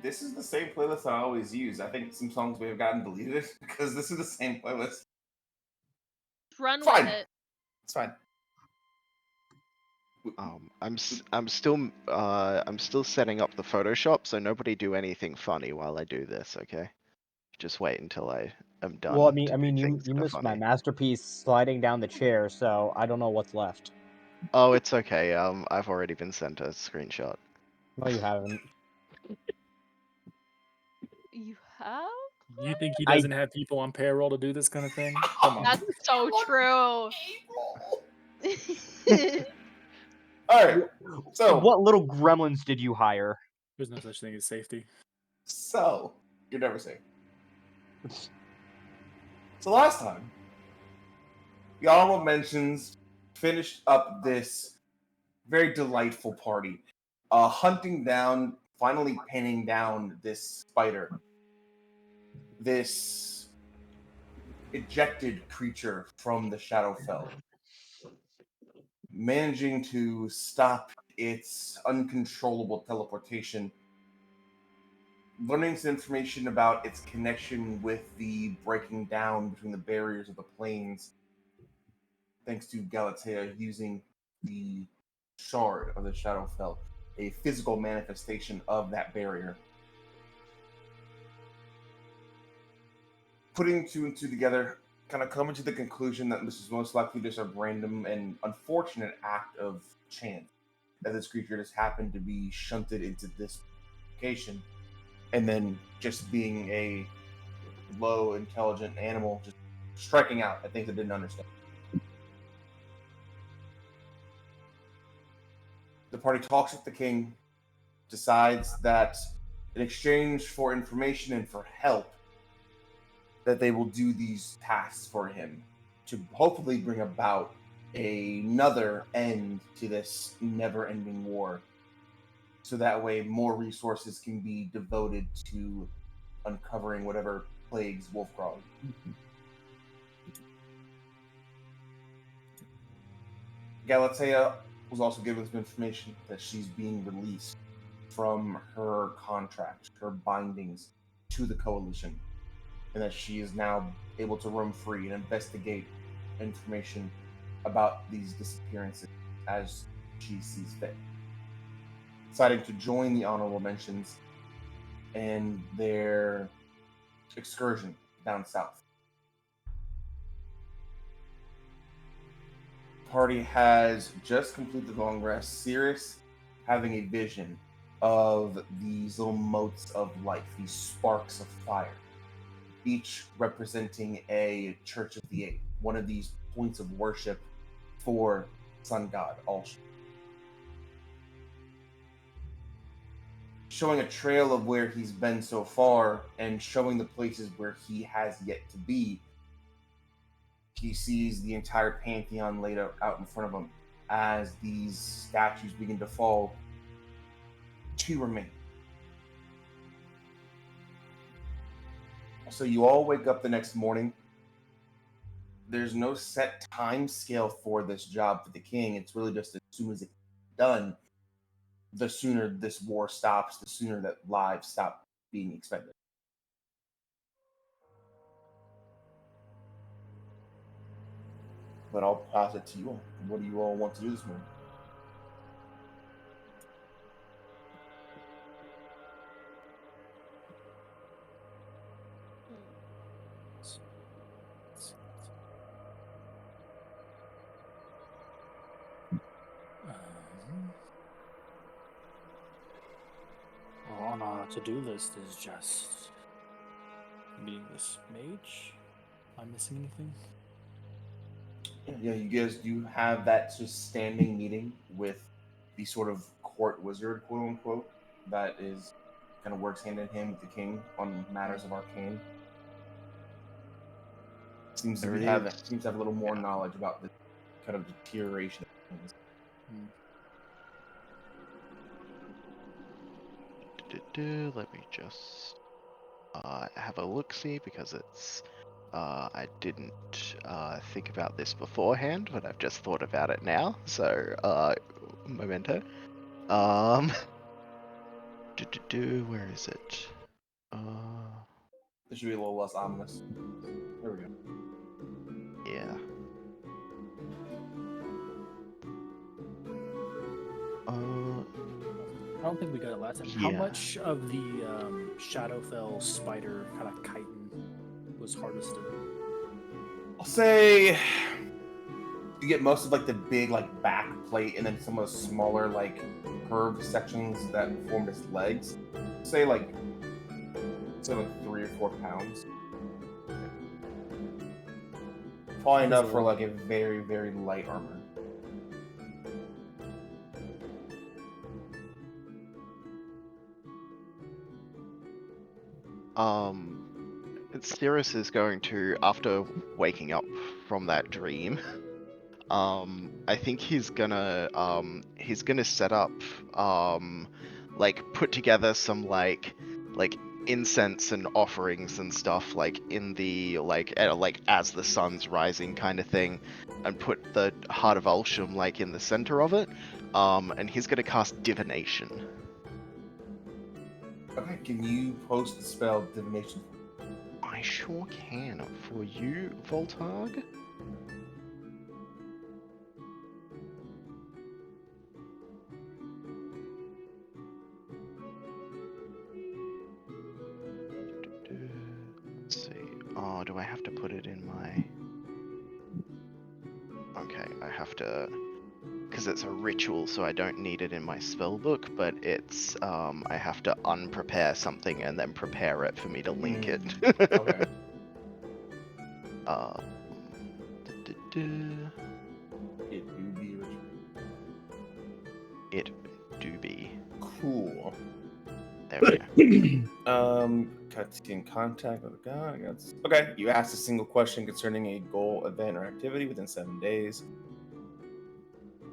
This is the same playlist I always use. I think some songs may have gotten deleted because this is the same playlist. Run Fine. with it. It's fine. I'm still setting up the Photoshop, so nobody do anything funny while I do this, okay? Just wait until I am done. Well, I mean, you missed my masterpiece sliding down the chair, so I don't know what's left. Oh, it's okay. I've already been sent a screenshot. No, you haven't. You have? You think he doesn't have people on payroll to do this kind of thing? Come on. That's so true. All right. So what little gremlins did you hire? There's no such thing as safety. So you're never safe. So last time, the honorable mentions finished up this very delightful party, hunting down, finally pinning down this spider, this ejected creature from the Shadowfell, managing to stop its uncontrollable teleportation, learning some information about its connection with the breaking down between the barriers of the planes, thanks to Galatea using the shard of the Shadowfell, a physical manifestation of that barrier. Putting two and two together, kind of coming to the conclusion that this is most likely just a random and unfortunate act of chance, that this creature just happened to be shunted into this location, and then just being a low intelligent animal, just striking out at things it didn't understand. The party talks with the king, decides that in exchange for information and for help, that they will do these tasks for him to hopefully bring about another end to this never-ending war. So that way more resources can be devoted to uncovering whatever plagues Wolfcraw. Galatea was also given some information that she's being released from her contract, her bindings to the Coalition, and that she is now able to roam free and investigate information about these disappearances as she sees fit. Deciding to join the honorable mentions and their excursion down south. Party has just completed the long rest. Sirius having a vision of these little motes of life, these sparks of fire, each representing a Church of the Eight, one of these points of worship for Sun God Alsh. Showing a trail of where he's been so far and showing the places where he has yet to be. He sees the entire pantheon laid out in front of him as these statues begin to fall. Two remain. So you all wake up the next morning. There's no set time scale for this job for the king. It's really just as soon as it's done, the sooner this war stops, the sooner that lives stop being expended. But I'll pass it to you all. What do you all want to do this morning? On our to-do list is just meeting this mage. Am I missing anything? Yeah, you guys do have that just standing meeting with the sort of court wizard, quote unquote, that is kind of works hand in hand with the king on matters of arcane. Seems to have a little more knowledge about the kind of deterioration of things. Let me just have a look-see, because it's I didn't think about this beforehand, but I've just thought about it now, so memento. Where is it? This should be a little less ominous. There we go. Yeah. I don't think we got it last time. How Yeah. much of the Shadowfell spider kind of chitin was harvested? I'll say you get most of like the big like back plate, and then some of the smaller like curved sections that formed its legs. Say like 3 or 4 pounds. Probably enough for like a very, very light armor. Cirrus is going to, after waking up from that dream, I think he's gonna set up, like put together some like incense and offerings and stuff like in the like as the sun's rising kind of thing, and put the Heart of Ulsham like in the center of it, and he's gonna cast Divination. Okay, can you post the spell Divination? I sure can. For you, Voltag? Let's see. Oh, do I have to put it in my... Okay, I have to... Because it's a ritual, so I don't need it in my spellbook, but it's... I have to unprepare something and then prepare it for me to link it. Okay. It do be ritual. It do be. Cool. There we go. Cutscene contact with a god. Okay, you asked a single question concerning a goal, event, or activity within 7 days.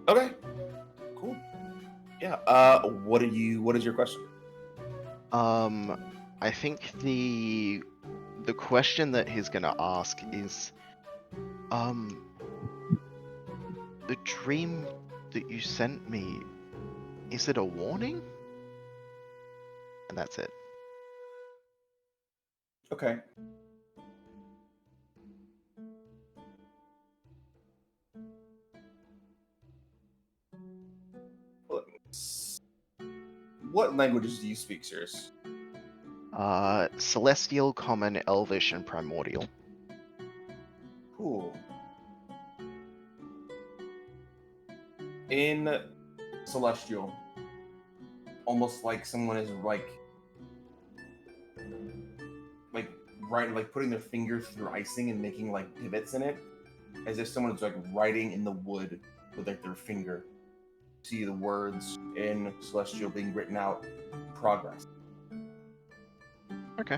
Okay, cool. Yeah. What is your question? I think the question that he's gonna ask is, the dream that you sent me, is it a warning? And that's it. Okay. What languages do you speak, Cirrus? Celestial, Common, Elvish, and Primordial. Cool. In Celestial, almost like someone is like putting their fingers through icing and making like divots in it, as if someone is like writing in the wood with like their finger. See the words in Celestial being written out. Progress. Okay.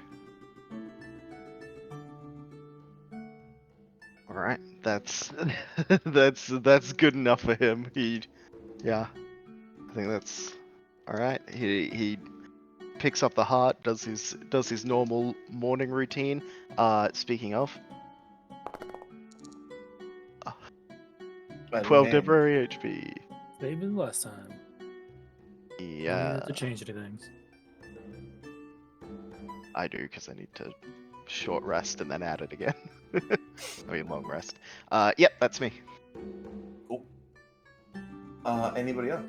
All right, that's that's good enough for him. Yeah, I think that's all right. He picks up the heart, does his normal morning routine. Speaking of, 12 temporary HP. Same as last time. Yeah. You have to change anything. I do, because I need to short rest and then add it again. I mean, long rest. Yep, that's me. Cool. Anybody else?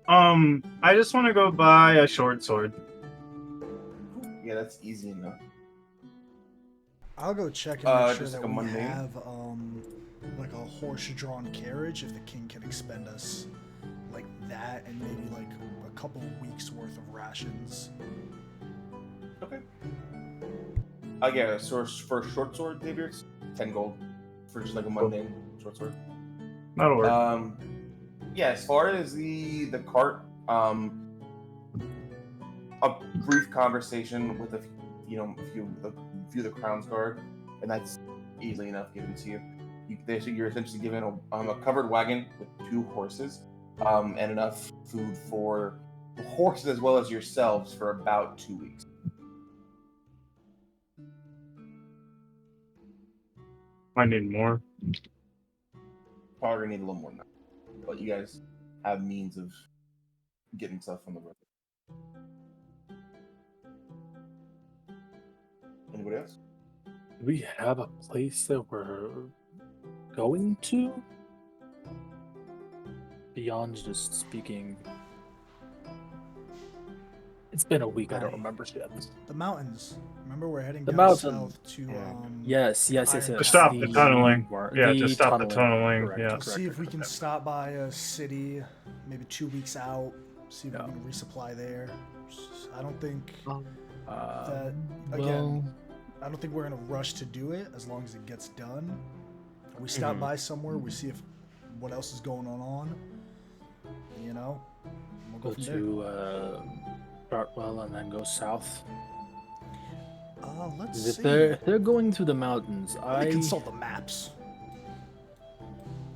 I just want to go buy a short sword. Yeah, that's easy enough. I'll go check and make sure just that like a we mundane? have like a horse-drawn carriage if the king can expend us like that, and maybe like a couple of weeks worth of rations. Okay. Yeah, so for a short sword, Xavier, it's 10 gold for just like a mundane short sword. That'll work. Yeah, as far as the cart, a brief conversation with a few of the Crown's Guard, and that's easily enough given to you. You're essentially given a covered wagon with 2 horses, and enough food for the horses as well as yourselves for about 2 weeks. I need more. Probably gonna need a little more than that, but you guys have means of getting stuff from the river. Anybody else? Do we have a place that we're going to? Beyond just speaking. It's been a week, I don't remember yet. The mountains. Remember, we're heading The down mountain. south to Yes. To stop the tunneling. Yeah, to stop the tunneling. Correct, Yeah. We'll see if we can stop by a city, maybe 2 weeks out. See if we can resupply there. I don't think that again. I don't think we're in a rush to do it as long as it gets done. We stop by somewhere, we see if what else is going on. You know, we'll go to Chartwell and then go south. Let's if see. If they're going through the mountains, I consult the maps.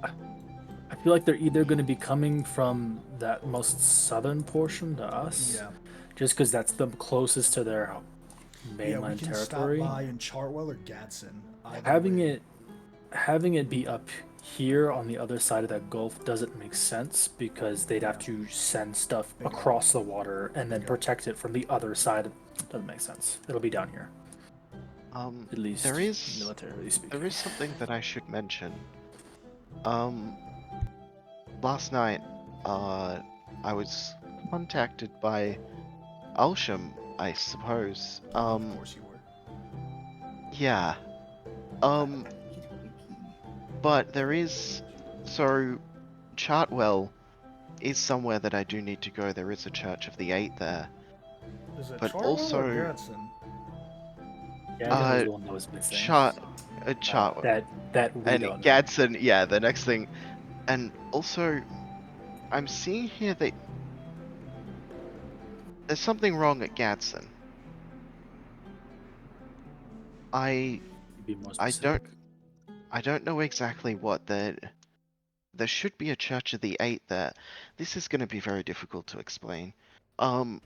I feel like they're either going to be coming from that most southern portion to us, just because that's the closest to their mainland we can territory. Stop by in Chartwell or Gadsden. Having it be up here on the other side of that gulf doesn't make sense because they'd have to send stuff across the water and then protect it from the other side. Doesn't make sense. It'll be down here. At least militarily speaking. There is something that I should mention. Last night, I was contacted by Alsham, I suppose. Of course you were. Yeah. But there is... So, Chartwell is somewhere that I do need to go. There is a Church of the Eight there. Is it but Chartwell also... or Gadsden? Gadsden was the one that was missing. Chartwell. That we and don't Gadsden, yeah, the next thing. And also, I'm seeing here that there's something wrong at Gadsden. I don't know exactly what there should be a Church of the Eight there. This is going to be very difficult to explain. Alsham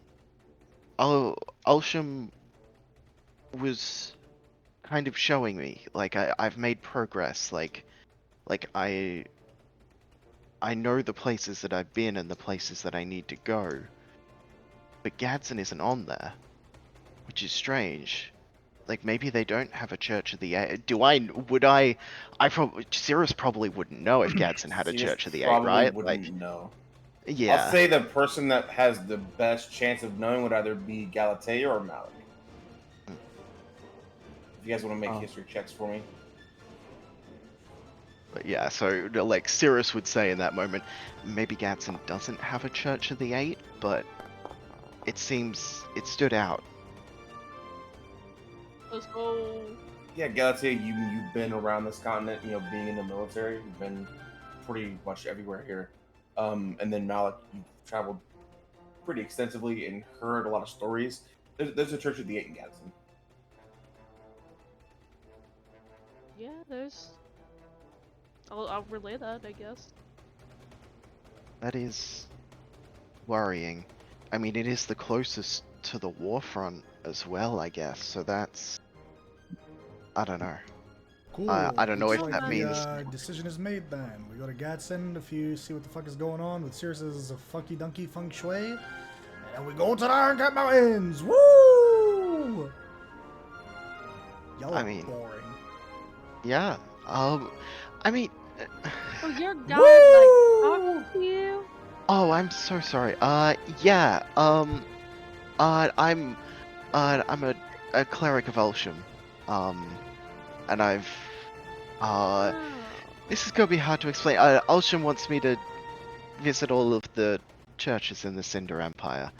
was kind of showing me, like, I've made progress, like I know the places that I've been and the places that I need to go. But Gadsden isn't on there, which is strange. Like, maybe they don't have a Church of the Eight. Cirrus probably wouldn't know if Gadsden had a Church of the Eight, right? Wouldn't know. Yeah. I'll say the person that has the best chance of knowing would either be Galatea or Malik. If you guys want to make history checks for me. But yeah, so, like, Cirrus would say in that moment, maybe Gadsden doesn't have a Church of the Eight, but it seems it stood out. Let's go. Yeah, Galatea, you've been around this continent, being in the military. You've been pretty much everywhere here. And then Malik, you've traveled pretty extensively and heard a lot of stories. There's a Church of the Eight in Gadsden. Yeah, there's... I'll relay that, I guess. That is worrying. I mean, it is the closest to the war front as well, I guess, so that's... I don't know. Cool. I don't know if that means... decision is made then. We go to Gadsden if you see what the fuck is going on with Cirrus's funky donkey feng shui. And then we go to the Iron Mountains! Woo! Y'all are boring. Yeah, I mean... Oh, your guy, like, talking to you? Oh, I'm so sorry. Yeah, I'm a cleric of Alsham. And I've, this is gonna be hard to explain. Alsham wants me to visit all of the churches in the Cinder Empire.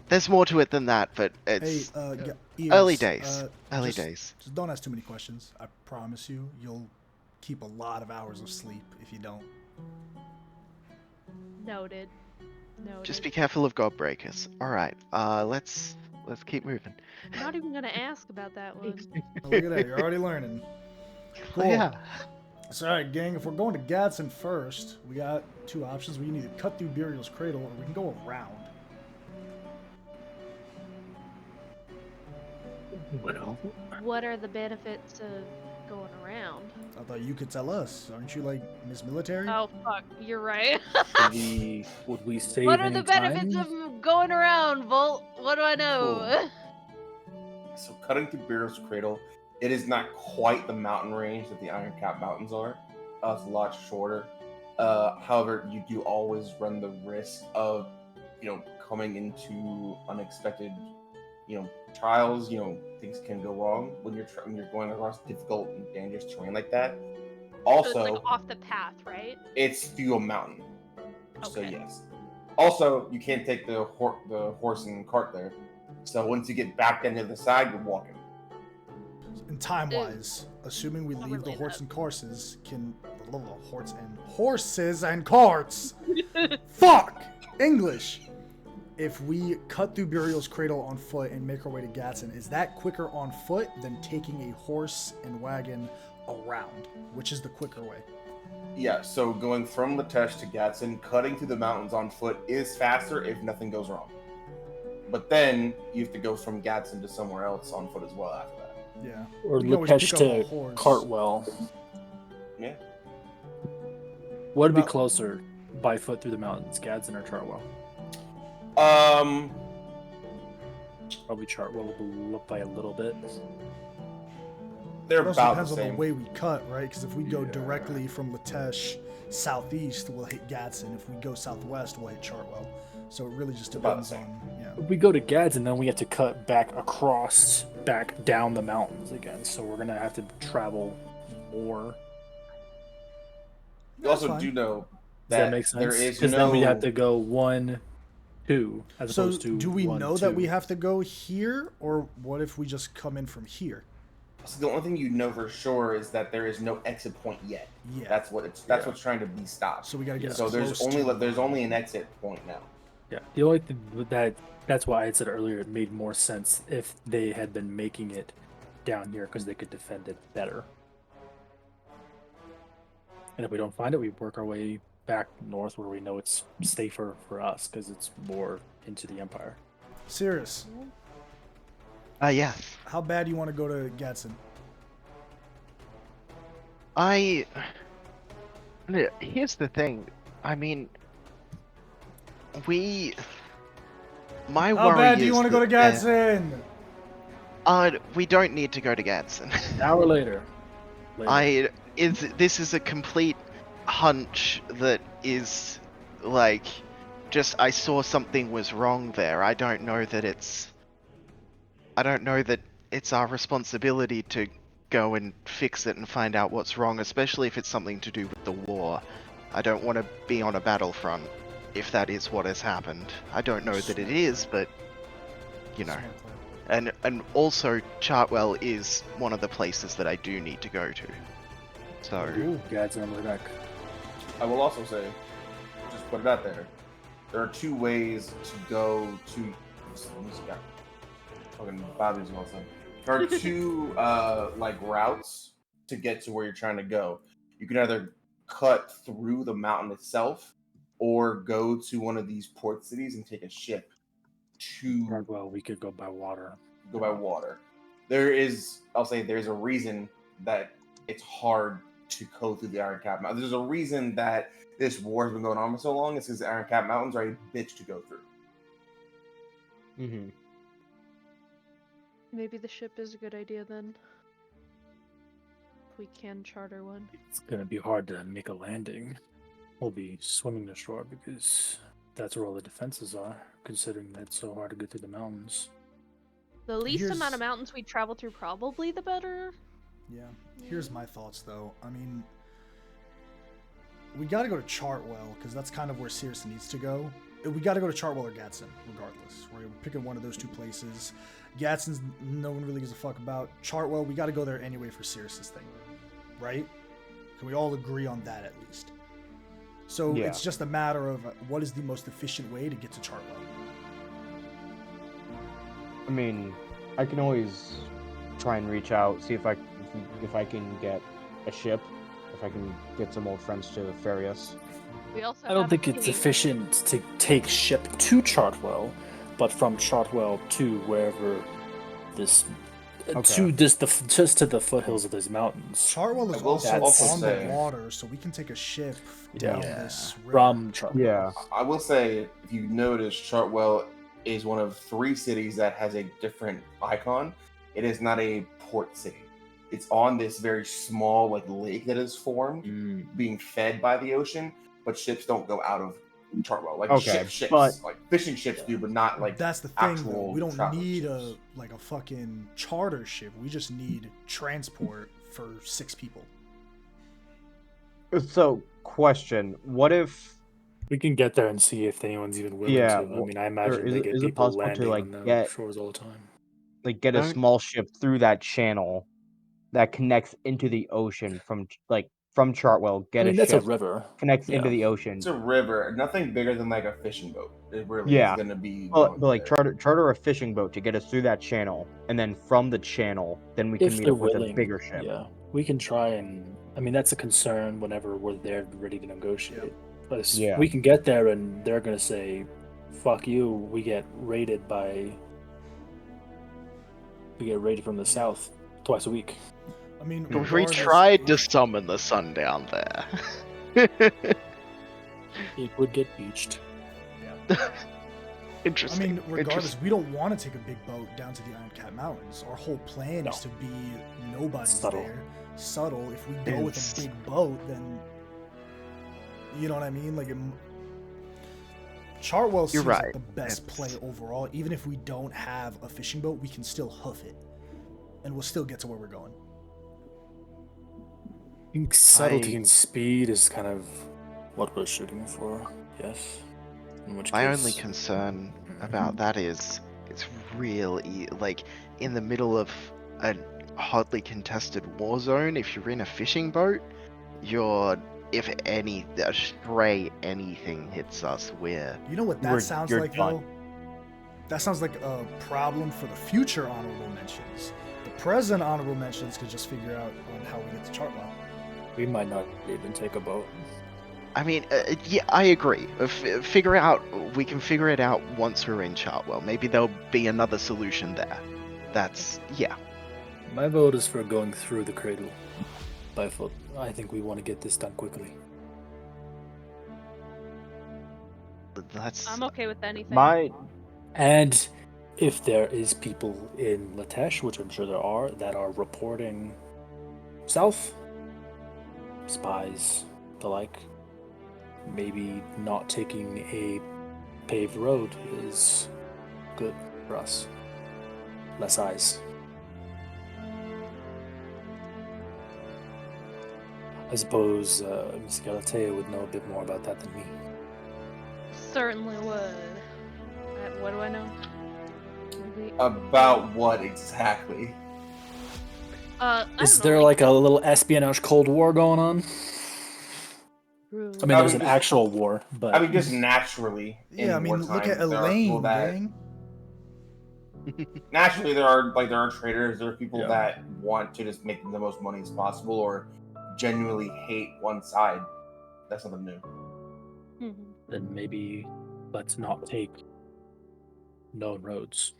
There's more to it than that, but it's early days. Early days. Just don't ask too many questions. I promise you, you'll keep a lot of hours of sleep if you don't. Noted. Just be careful of god breakers. Alright, let's keep moving. I'm not even gonna ask about that one. Oh, look at that, you're already learning. Cool. Yeah. So, alright, gang, if we're going to Gadsden first, we got two options. We can either cut through Burial's Cradle or we can go around. Well, what are the benefits of going around. I thought you could tell us. Aren't you like Miss Military? Oh fuck, you're right. Would we save What are any the benefits time? of going around, Volt? What do I know? So cutting through Burial's Cradle, it is not quite the mountain range that the Iron Cap Mountains are. It's a lot shorter. However, you do always run the risk of, coming into unexpected, trials. Things can go wrong when you're going across difficult and dangerous terrain like that. Also, So it's like off the path, right? it's through a mountain. So Okay. yes. Also, you can't take the horse and cart there. So once you get back into the side, you're walking. And time-wise, assuming we leave the horses and carts. Fuck English. If we cut through Burial's Cradle on foot and make our way to Gadsden, is that quicker on foot than taking a horse and wagon around? Which is the quicker way? Yeah, so going from Latesh to Gadsden, cutting through the mountains on foot is faster if nothing goes wrong. But then you have to go from Gadsden to somewhere else on foot as well after that. Yeah. Or We can always Lapesh pick up a to horse. Cartwell. Yeah. What would be Well- closer by foot through the mountains, Gadsden or Chartwell? Probably Chartwell will by a little bit. They're It also about depends the on the same. way we cut, right? Because if we go Yeah. directly from Latesh southeast, we'll hit Gadsden. If we go southwest, we'll hit Chartwell. So it really just About the depends same. on, If we go to Gadsden, then we have to cut back down the mountains again. So we're gonna have to travel more. You also That's do fine. know Does that make there sense? is Because no. then we have to go 1, 2, as So opposed to do we 1, know 2. that we have to go here, or what if we just come in from here? So the only thing you know for sure is that there is no exit point yet. Yeah. That's what's trying to be stopped. So we gotta get as So there's close to only an exit point now. Yeah, the only thing with that's why I had said earlier it made more sense if they had been making it down here because they could defend it better. And if we don't find it, we work our way back north where we know it's safer for us because it's more into the Empire. Sirius, Yeah. how bad do you want to go to Gadsden? Here's the thing. I mean, my How worry bad do you is want to go to that Gadsden? we don't need to go to Gadsden. An hour later. This is a complete hunch that is like just I saw something was wrong there. I don't know that it's our responsibility to go and fix it and find out what's wrong, especially if it's something to do with the war. I don't want to be on a battlefront if that is what has happened. I don't know that it is, but you know. Smart plan. And also Chartwell is one of the places that I do need to go to. So Ooh. Gadsden on the back. I will also say, just put it out there. There are two ways to go to. Fucking Bobby's all the time. There are two routes to get to where you're trying to go. You can either cut through the mountain itself, or go to one of these port cities and take a ship to Well, we could go by water. go by water. There's a reason that it's hard to go through the Iron Cap Mountains. There's a reason that this war has been going on for so long. It's because the Iron Cap Mountains are a bitch to go through. Mm-hmm. Maybe the ship is a good idea then. If we can charter one. It's gonna be hard to make a landing. We'll be swimming to shore because that's where all the defenses are, considering that it's so hard to get through the mountains. The least Here's- amount of mountains we travel through, probably the better. Yeah. Here's my thoughts, though. I mean, we got to go to Chartwell because that's kind of where Circe needs to go. We got to go to Chartwell or Gadsden, regardless. Right? We're picking one of those two places. Gadsden's no one really gives a fuck about. Chartwell, we got to go there anyway for Circe's thing, right? Can we all agree on that at least? So Yeah. it's just a matter of what is the most efficient way to get to Chartwell. I mean, I can always try and reach out, see if I can get a ship, if I can get some old friends to ferry us. We also I don't have think it's Canadian- efficient to take ship to Chartwell, but from Chartwell to wherever this To just to the foothills of these mountains. Chartwell is I will also also on say- the water, so we can take a ship down this river. From Chartwell. Yeah. I will say, if you notice, Chartwell is one of 3 cities that has a different icon. It is not a port city. It's on this very small lake that is formed, being fed by the ocean, but ships don't go out of Chartwell. Okay, ships, but- fishing ships do, but not That's the thing, though. actual We don't traveler need ships. a fucking charter ship. We just need transport for 6 people. So, question: what if? We can get there and see if anyone's even willing Yeah, to. I mean, I imagine is they it- get is it people possible to, landing like, on the get- shores all the time. Get a Don't- small ship through that channel that connects into the ocean from Chartwell. Get I mean, a that's ship a river. connects into Yeah. the ocean. It's a river, nothing bigger than a fishing boat. It really Yeah. is going to be. But going there. charter a fishing boat to get us through that channel, and then from the channel, then we can If meet they're up with willing, a bigger ship. yeah, we can try and. I mean, that's a concern whenever we're there ready to negotiate. But Yeah. we can get there and they're gonna say, "Fuck you." We get raided from the south twice a week. I mean, We regardless, tried to summon the sun down there. It would get beached. I Interesting. mean, regardless, we don't want to take a big boat down to the Iron Cat Mountains. Our whole plan is to be nobody's Subtle. there. Subtle. If we go with It's- a big boat, then you know what I mean. Chartwell You're seems right. like the best It's- play overall. Even if we don't have a fishing boat, we can still hoof it, and we'll still get to where we're going. I think subtlety I- and speed is kind of what we're shooting for. Yes. In which My case, only concern about that is it's in the middle of a hotly contested war zone. If you're in a fishing boat, a stray anything hits us, You know what that You're- sounds you're like, done. though? That sounds like a problem for the future honorable mentions. The present honorable mentions could just figure out on how we get to Chartwell. we might not even take a boat. I mean, yeah, I agree. We can figure it out once we're in Chartwell. Maybe there'll be another solution there. Yeah. My vote is for going through the cradle by foot. I think we want to get this done quickly. That's I'm okay with anything. And if there is people in Latesh, which I'm sure there are, that are reporting south, spies, the like, maybe not taking a paved road is good for us. Less eyes. I suppose Miss Galatea would know a bit more about that than me. Certainly would. What do I know? About what exactly? I Is don't know, there like a little espionage Cold War going on? rude. I mean, there's an just- actual war, but I mean, just naturally. Yeah, I in mean, look wartime, at there are people Elaine, that- gang. Naturally, there are traders. There are people Yeah. that want to just make the most money as possible, or genuinely hate one side. That's nothing new. Mhm. then maybe let's not take known roads.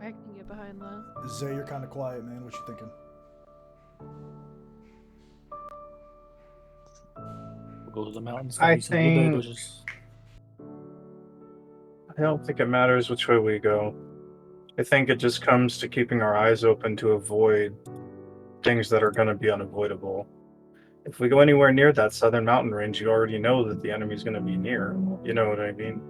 I can get behind that. Zay, you're kind of quiet, man. What you thinking? We'll go to the mountains. I maybe some blueberry think- bushes. I don't think it matters which way we go. I think it just comes to keeping our eyes open to avoid things that are going to be unavoidable. If we go anywhere near that southern mountain range, you already know that the enemy's going to be near. You know what I mean?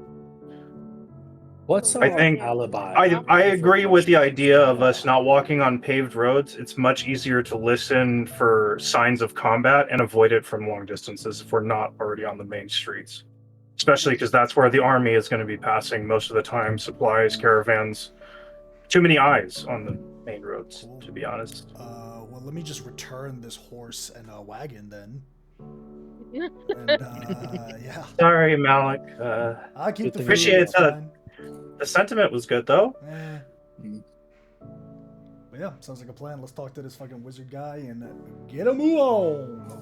What's I our think- alibi? I agree with the idea of us not walking on paved roads. It's much easier to listen for signs of combat and avoid it from long distances if we're not already on the main streets. Especially because that's where the army is going to be passing most of the time. Supplies, caravans. Too many eyes on the main roads, to be honest. Well, let me just return this horse and wagon then. Yeah. And yeah, Sorry, Malik. I'll keep Good the thing food. Appreciate It's that. fine. The sentiment was good, though. Eh. Mm. But yeah, sounds like a plan. Let's talk to this fucking wizard guy and get a move on.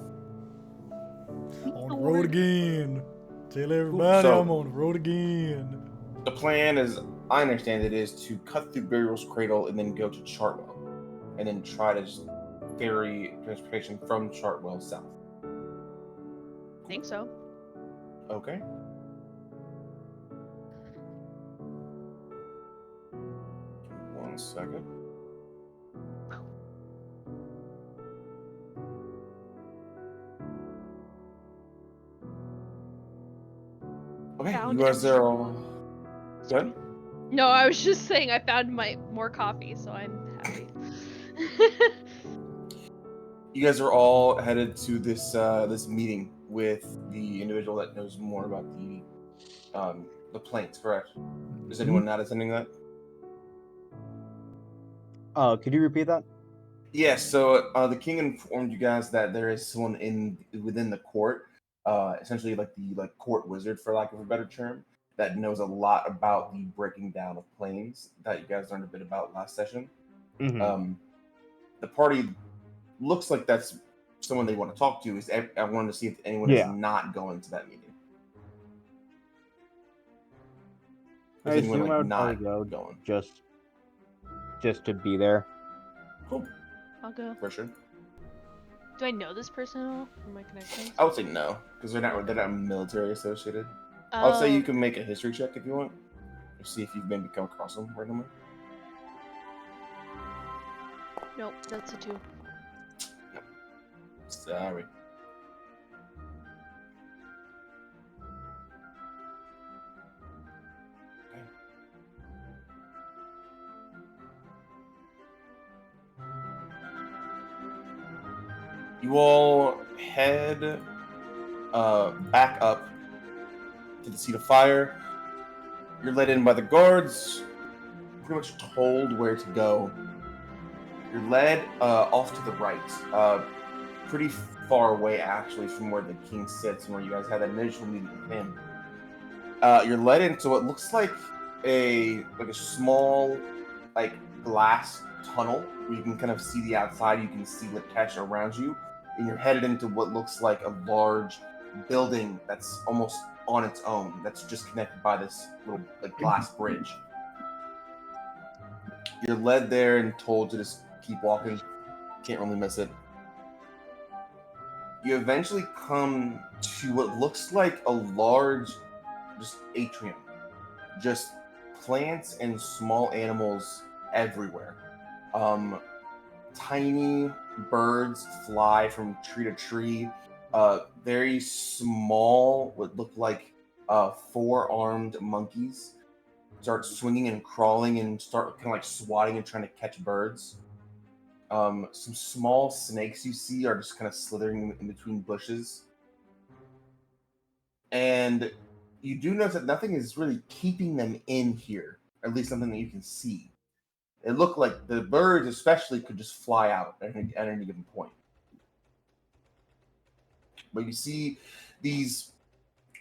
On the road again. Tell everybody So- I'm on the road again. The plan is I understand it is to cut through Burial's Cradle and then go to Chartwell, and then try to just ferry transportation from Chartwell south. I think so. Okay. One second. Okay, Found you guys are all good? No, I was just saying I found my more coffee, so I'm happy. You guys are all headed to this this meeting with the individual that knows more about the planes, correct? Is anyone not attending that? Could you repeat that? Yes. So the king informed you guys that there is someone within the court, essentially like the court wizard, for lack of a better term, that knows a lot about the breaking down of planes that you guys learned a bit about last session. Mm-hmm. The party looks like that's someone they want to talk to. I wanted to see if anyone is not going to that meeting. I Is anyone assume I would not probably go going? just to be there. Cool. I'll go. For sure. Do I know this person at all from my connections? I would say no, because they're not military associated. I would say you can make a history check if you want, or see if you've maybe come across them randomly. Nope, that's a 2. Sorry. You all head back up to the seat of fire. You're led in by the guards, pretty much told where to go. You're led off to the right, pretty far away actually from where the king sits and where you guys had that initial meeting with him. You're led into what looks like a small glass tunnel where you can kind of see the outside. You can see Litesh around you, and you're headed into what looks like a large building that's almost on its own, that's just connected by this little glass bridge. You're led there and told to just keep walking. Can't really miss it. You eventually come to what looks like a large just atrium. Just plants and small animals everywhere. Tiny birds fly from tree to tree. Very small, what look like 4-armed monkeys start swinging and crawling and start kind of like swatting and trying to catch birds. Some small snakes you see are just kind of slithering in between bushes. And you do notice that nothing is really keeping them in here, at least something that you can see. It looked like the birds especially could just fly out at any given point. But you see these,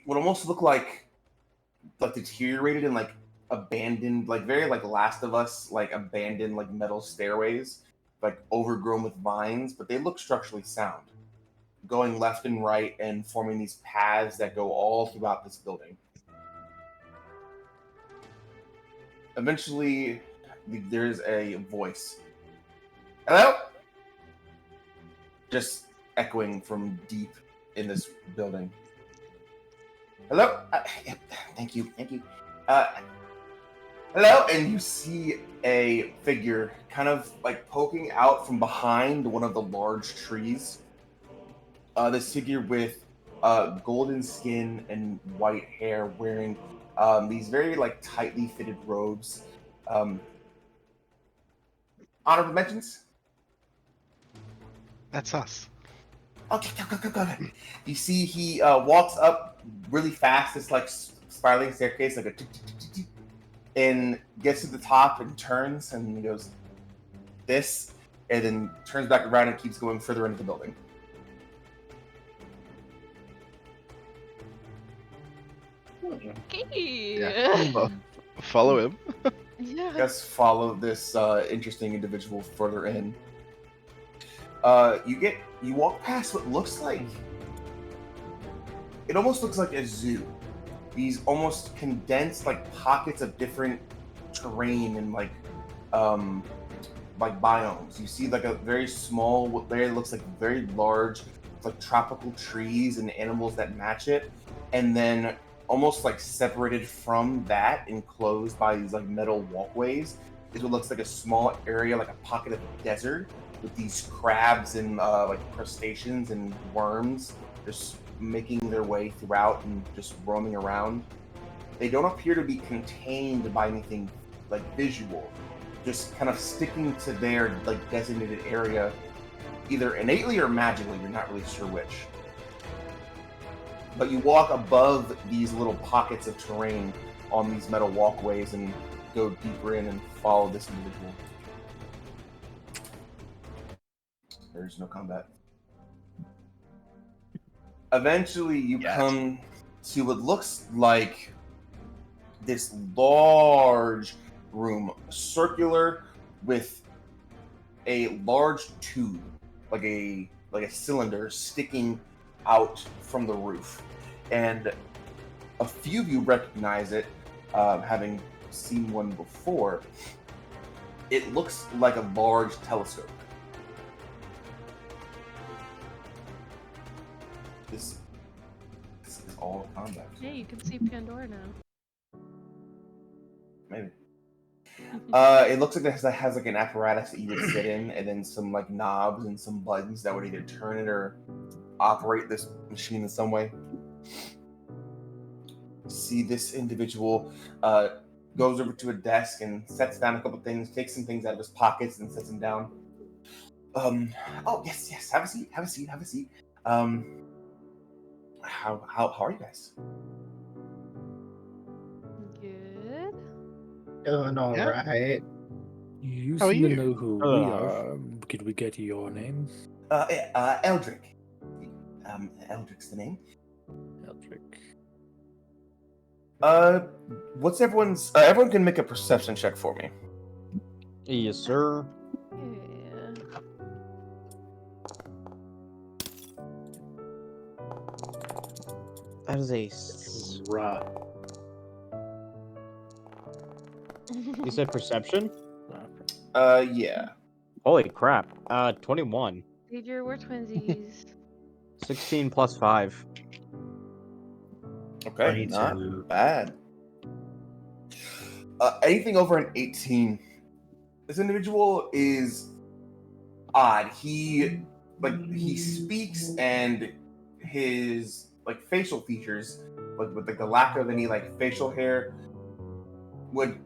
what almost look like deteriorated and abandoned, very Last of Us, abandoned metal stairways, overgrown with vines, but they look structurally sound, going left and right and forming these paths that go all throughout this building. Eventually, there's a voice. Hello? Just echoing from deep in this building. Hello? Thank you. Hello? And you see a figure kind of poking out from behind one of the large trees. This figure with golden skin and white hair, wearing these very tightly fitted robes. Honorable mentions? That's us. Okay, go. You see he walks up really fast, this spiraling staircase, a tick, and gets to the top and turns and he goes, this, and then turns back around and keeps going further into the building. Okay. Yeah. Follow him. Yeah. Just follow this interesting individual further in. You walk past what looks like, it almost looks like a zoo. These almost condensed pockets of different terrain and like biomes. You see like a very small, what looks like very large, like tropical trees and animals that match it, and then almost like separated from that, enclosed by these like metal walkways, is what looks like a small area, like a pocket of desert, with these crabs and like crustaceans and worms just making their way throughout and just roaming around. They don't appear to be contained by anything like visual, just kind of sticking to their like designated area, either innately or magically. You're not really sure which. But you walk above these little pockets of terrain on these metal walkways and go deeper in and follow this individual. There's no combat. Eventually, you come to what looks like this large room, circular, with a large tube, like a cylinder, sticking out from the roof. And a few of you recognize it, having seen one before. It looks like a large telescope. This is all combat. Hey, you can see Pandora now. Maybe. It looks like it has like an apparatus that you would sit in, and then some like knobs and some buttons that would either turn it or operate this machine in some way. See, this individual goes over to a desk and sets down a couple things, takes some things out of his pockets and sets them down. Oh yes, have a seat. How are you guys? Good. Doing all right. You How are seem to you? know who we are. Could we get your name? Eldrick. Eldrick's the name. Eldrick. What's everyone's? Everyone can make a perception check for me. Yes, sir. Yeah. That is a. Rah. You said perception? Yeah. Holy crap. 21. Xavier, we're twinsies. 16 plus 5. Okay, 22. not bad. Anything over an 18. This individual is odd. He speaks, and his like facial features, like with the lack of any like facial hair, would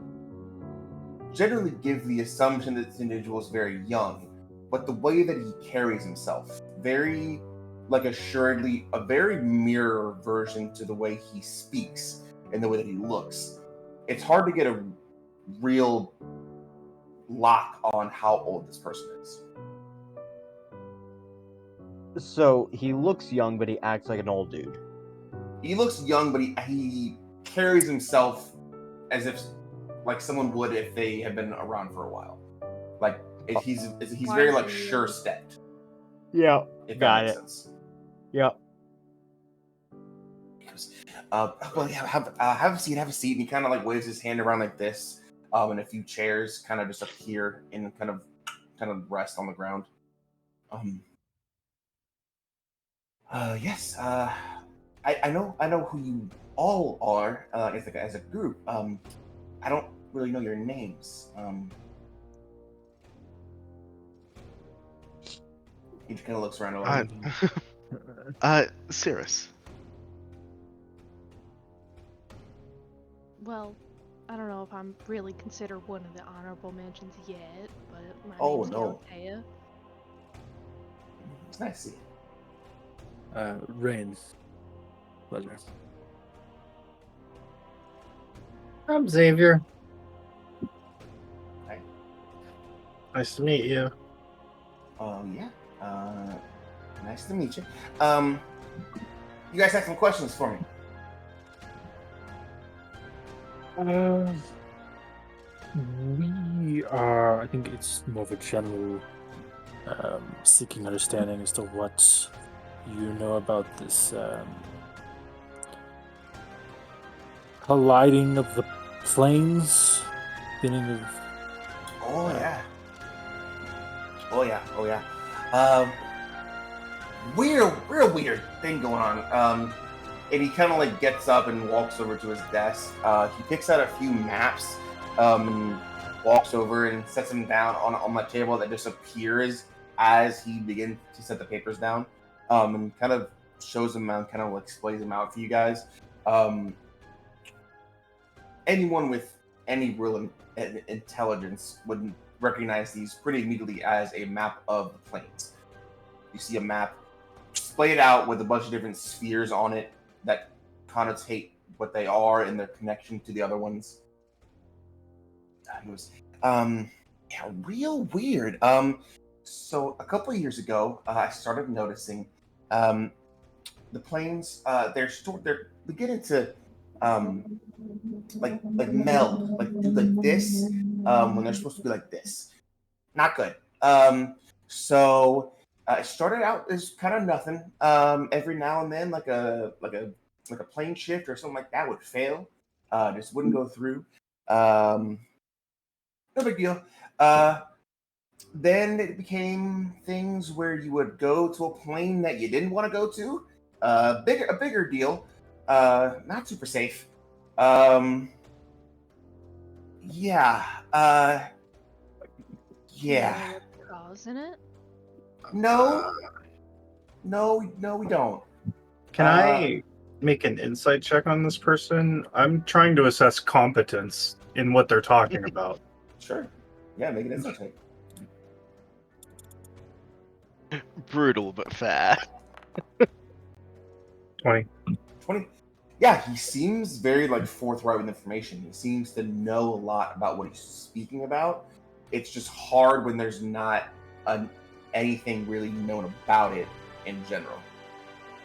generally give the assumption that this individual is very young. But the way that he carries himself, very like assuredly a very mirror version to the way he speaks and the way that he looks. It's hard to get a real lock on how old this person is. So he looks young, but he acts like an old dude. He looks young, but he carries himself as if like someone would if they had been around for a while. Like he's very like sure-stepped. Yeah, If got that makes it. sense. Yep. Well, yeah, have a seat. And he kind of like waves his hand around like this, and a few chairs kind of just appear and kind of rest on the ground. Yes. I know who you all are. As a group. I don't really know your names. He just kind of looks around a little. Cirrus. Well, I don't know if I'm really considered one of the honorable mentions yet, but my Oh, name's no. Galatea. It's nice to see you. Rain. Pleasure. I'm Xavier. Hi. Nice to meet you. Yeah. Nice to meet you. You guys have some questions for me? We are, I think it's more of a general seeking understanding as to what you know about this colliding of the planes beginning of. Oh yeah. Oh yeah. Oh yeah. Real weird thing going on. And he kind of like gets up and walks over to his desk. He picks out a few maps, and walks over and sets them down on the table that just appears as he begins to set the papers down. And kind of shows them out, kind of like explains them out for you guys. Anyone with any real intelligence would recognize these pretty immediately as a map of the planes. You see a map splayed out with a bunch of different spheres on it that connotate what they are and their connection to the other ones. It was, yeah, real weird. So a couple of years ago, I started noticing, the planes, they're beginning to, like meld, like do like this, when they're supposed to be like this. Not good. So it started out as kind of nothing. Every now and then, like a plane shift or something like that would fail. Just wouldn't go through. No big deal. Then it became things where you would go to a plane that you didn't want to go to. A bigger deal. Not super safe. Yeah. Yeah. What's causing it? No, we don't. Can I make an insight check on this person? I'm trying to assess competence in what they're talking about. Sure. Yeah, make an insight check. Brutal but fair. 20. 20. Yeah, he seems very like forthright with information. He seems to know a lot about what he's speaking about. It's just hard when there's not anything really known about it in general.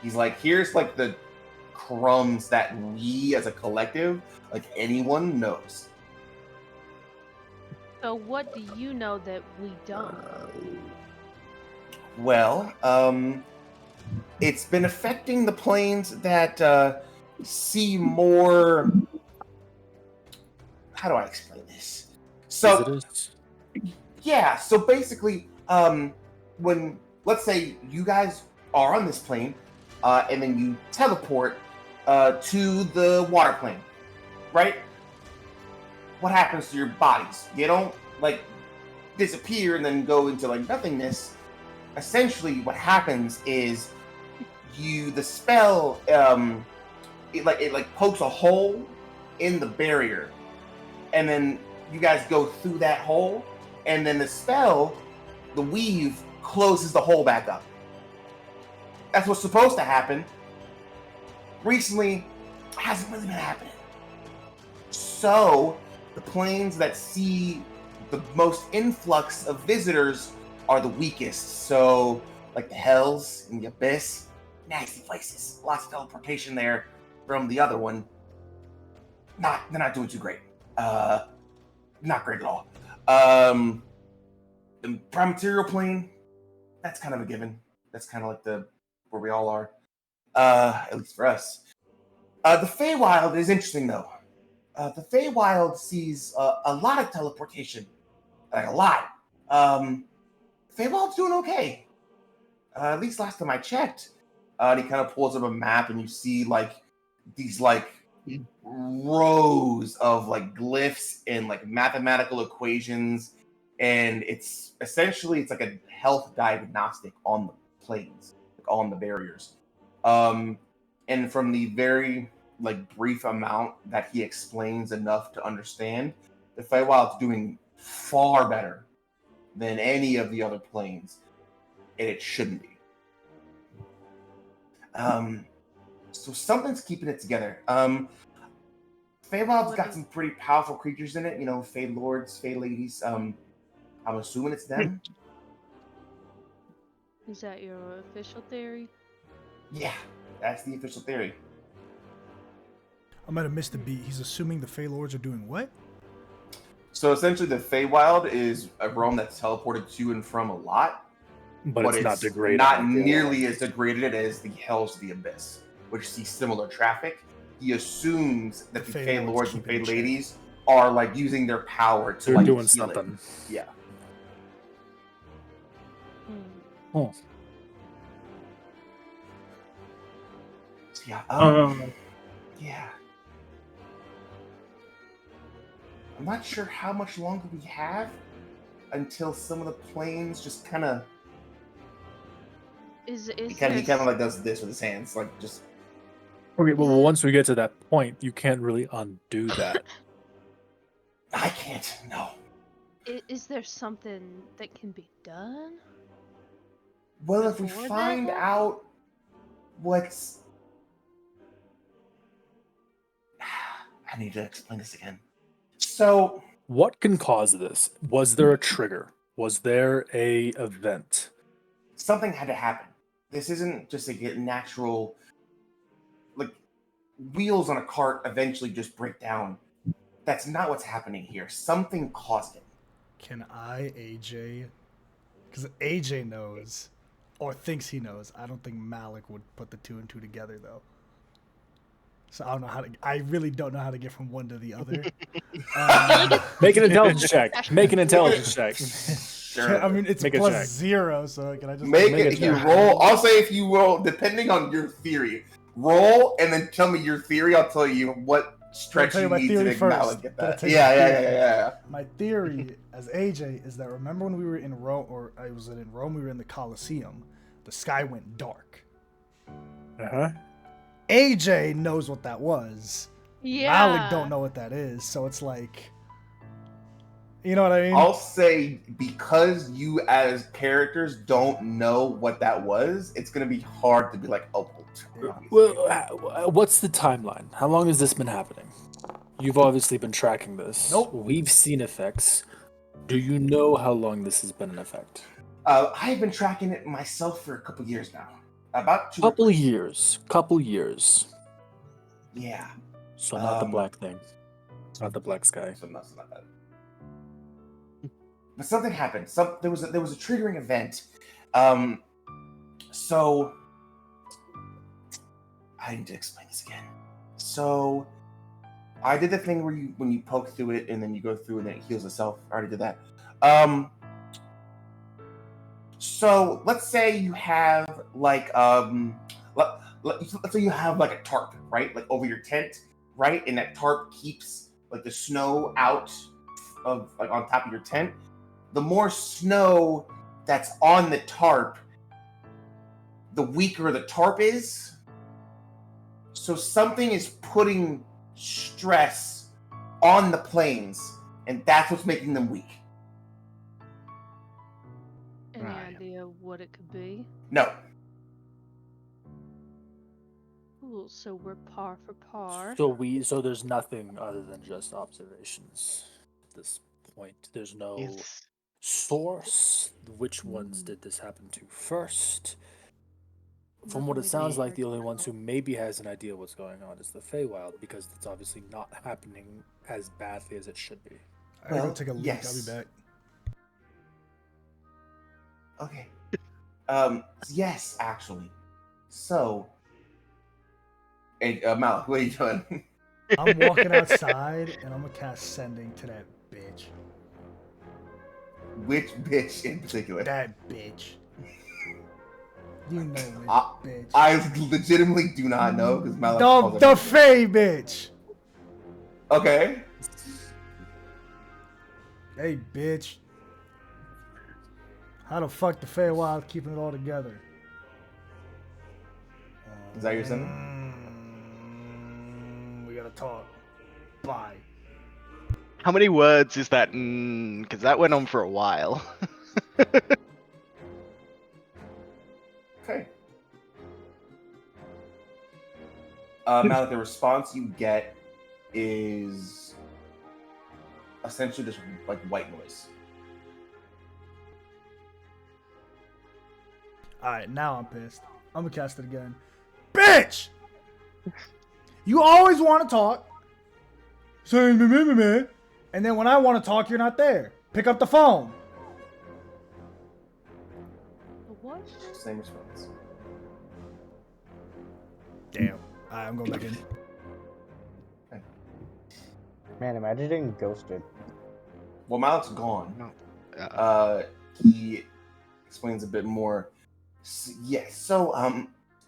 He's like, here's like the crumbs that we as a collective, like anyone knows. So what do you know that we don't? Well, it's been affecting the planes that see more. How do I explain this? So, Visitors? yeah. So basically, when let's say you guys are on this plane, and then you teleport to the water plane, right? What happens to your bodies? You don't like disappear and then go into like nothingness. Essentially, what happens is the spell it pokes a hole in the barrier, and then you guys go through that hole, and then the spell, the weave, closes the hole back up. That's what's supposed to happen. Recently, it hasn't really been happening. So, the planes that see the most influx of visitors are the weakest. So, like the Hells and the Abyss, nasty places. Lots of teleportation there from the other one. They're not doing too great. Not great at all. The prime material plane, that's kind of a given. That's kind of like where we all are. At least for us. The Feywild is interesting though. The Feywild sees a lot of teleportation. Like a lot. Feywild's doing okay. At least last time I checked. And he kind of pulls up a map and you see like these like rows of like glyphs and like mathematical equations. And it's like a health diagnostic on the planes, like on the barriers. And from the very like brief amount that he explains enough to understand, the Feywild's doing far better than any of the other planes, and it shouldn't be. So something's keeping it together. Feywild's got some pretty powerful creatures in it, you know, Fey Lords, Fey Ladies. I'm assuming it's them. Is that your official theory? Yeah, that's the official theory. I might have missed the beat. He's assuming the Fey Lords are doing what? So essentially, the Feywild is a realm that's teleported to and from a lot, But it's not degraded. Not nearly as degraded as the Hells of the Abyss, which see similar traffic. He assumes that the Fey Lords and Fey Ladies are like using their power to They're like doing heal it. something. Yeah. Oh. So, yeah. Yeah. I'm not sure how much longer we have until some of the planes just kind of. Is He kind there of like does this with his hands, like just. Okay, well, once we get to that point, you can't really undo that. I can't. No. is there something that can be done? Well, if we Before that find happens? out what's. I need to explain this again. So. What can cause this? Was there a trigger? Was there a event? Something had to happen. This isn't just a natural. Like, wheels on a cart eventually just break down. That's not what's happening here. Something caused it. Can I, AJ? Because AJ knows, or thinks he knows. I don't think Malik would put the 2 and 2 together, though. So I don't know how to. I really don't know how to get from one to the other. Make an intelligence check. Make an intelligence check. Sure. I mean, it's Make a plus check. 0, so can I just Make Make it. a If you check. roll, I'll say if you roll, depending on your theory, roll and then tell me your theory. I'll tell you what stretch tell you you my need to theory make first. Malik get Gotta that. tell Yeah, you my yeah, theory yeah. My theory as AJ is that remember when we were in Rome, or I was in Rome, we were in the Colosseum, the sky went dark. Uh-huh. AJ knows what that was. Yeah. Malik don't know what that is, so it's like, you know what I mean? I'll say because you as characters don't know what that was, it's gonna be hard to be like, oh. Well, what's the timeline? How long has this been happening? You've obviously been tracking this. Nope. We've seen effects. Do you know how long this has been in effect? I've been tracking it myself for a couple years now. About 2 Couple years. Yeah. So not the black thing. It's not the black sky. So not that. But something happened. There was a triggering event. So I need to explain this again. So I did the thing where when you poke through it and then you go through and then it heals itself. I already did that. So let's say you have like let's say you have like a tarp, right? Like over your tent, right? And that tarp keeps like the snow out of like on top of your tent. The more snow that's on the tarp, the weaker the tarp is. So something is putting stress on the planes, and that's what's making them weak. Any Right. idea what it could be? No. Ooh, so we're par for par. So there's nothing other than just observations at this point. There's no Is source. Which ones did this happen to first? From what it Nothing sounds we like, the can only figure ones who out. maybe has an idea what's going on is the Feywild, because it's obviously not happening as badly as it should be. I gotta go Well, take a leak. yes. I'll be back. Okay. Yes, actually. So, hey, Malik, what are you doing? I'm walking outside and I'm gonna cast Sending to that bitch. Which bitch in particular? That bitch. You know which bitch. I legitimately do not know because Malik calls The her- Fey bitch. Okay. Hey bitch. How the fuck the Feywild keeping it all together? Is that your sentence? We gotta talk. Bye. how many words is that? Because that went on for a while. Okay. Malik, the response you get is essentially just like white noise. Alright, now I'm pissed. I'm gonna cast it again. Bitch! You always want to talk. Saying me. And then when I want to talk, you're not there. Pick up the phone. What? Same response. Damn. Alright, I'm going back in. Man, imagine getting ghosted. Well, Malik's gone. No. He explains a bit more. Yes. So,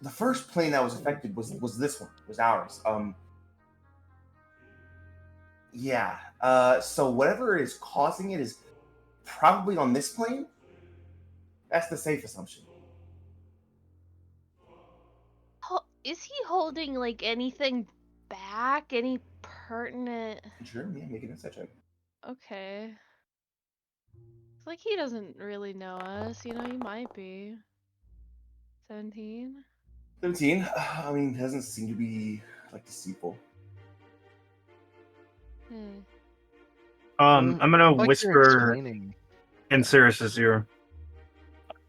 the first plane that was affected was this one. Was ours. Yeah. So whatever is causing it is probably on this plane. That's the safe assumption. Is he holding like anything back? Any pertinent? Sure. Yeah. Make an insight check. Okay. It's like he doesn't really know us. You know, he might be. 17. 17. I mean, doesn't seem to be like deceitful. I'm gonna Like you're whisper explaining. in Sirius's ear.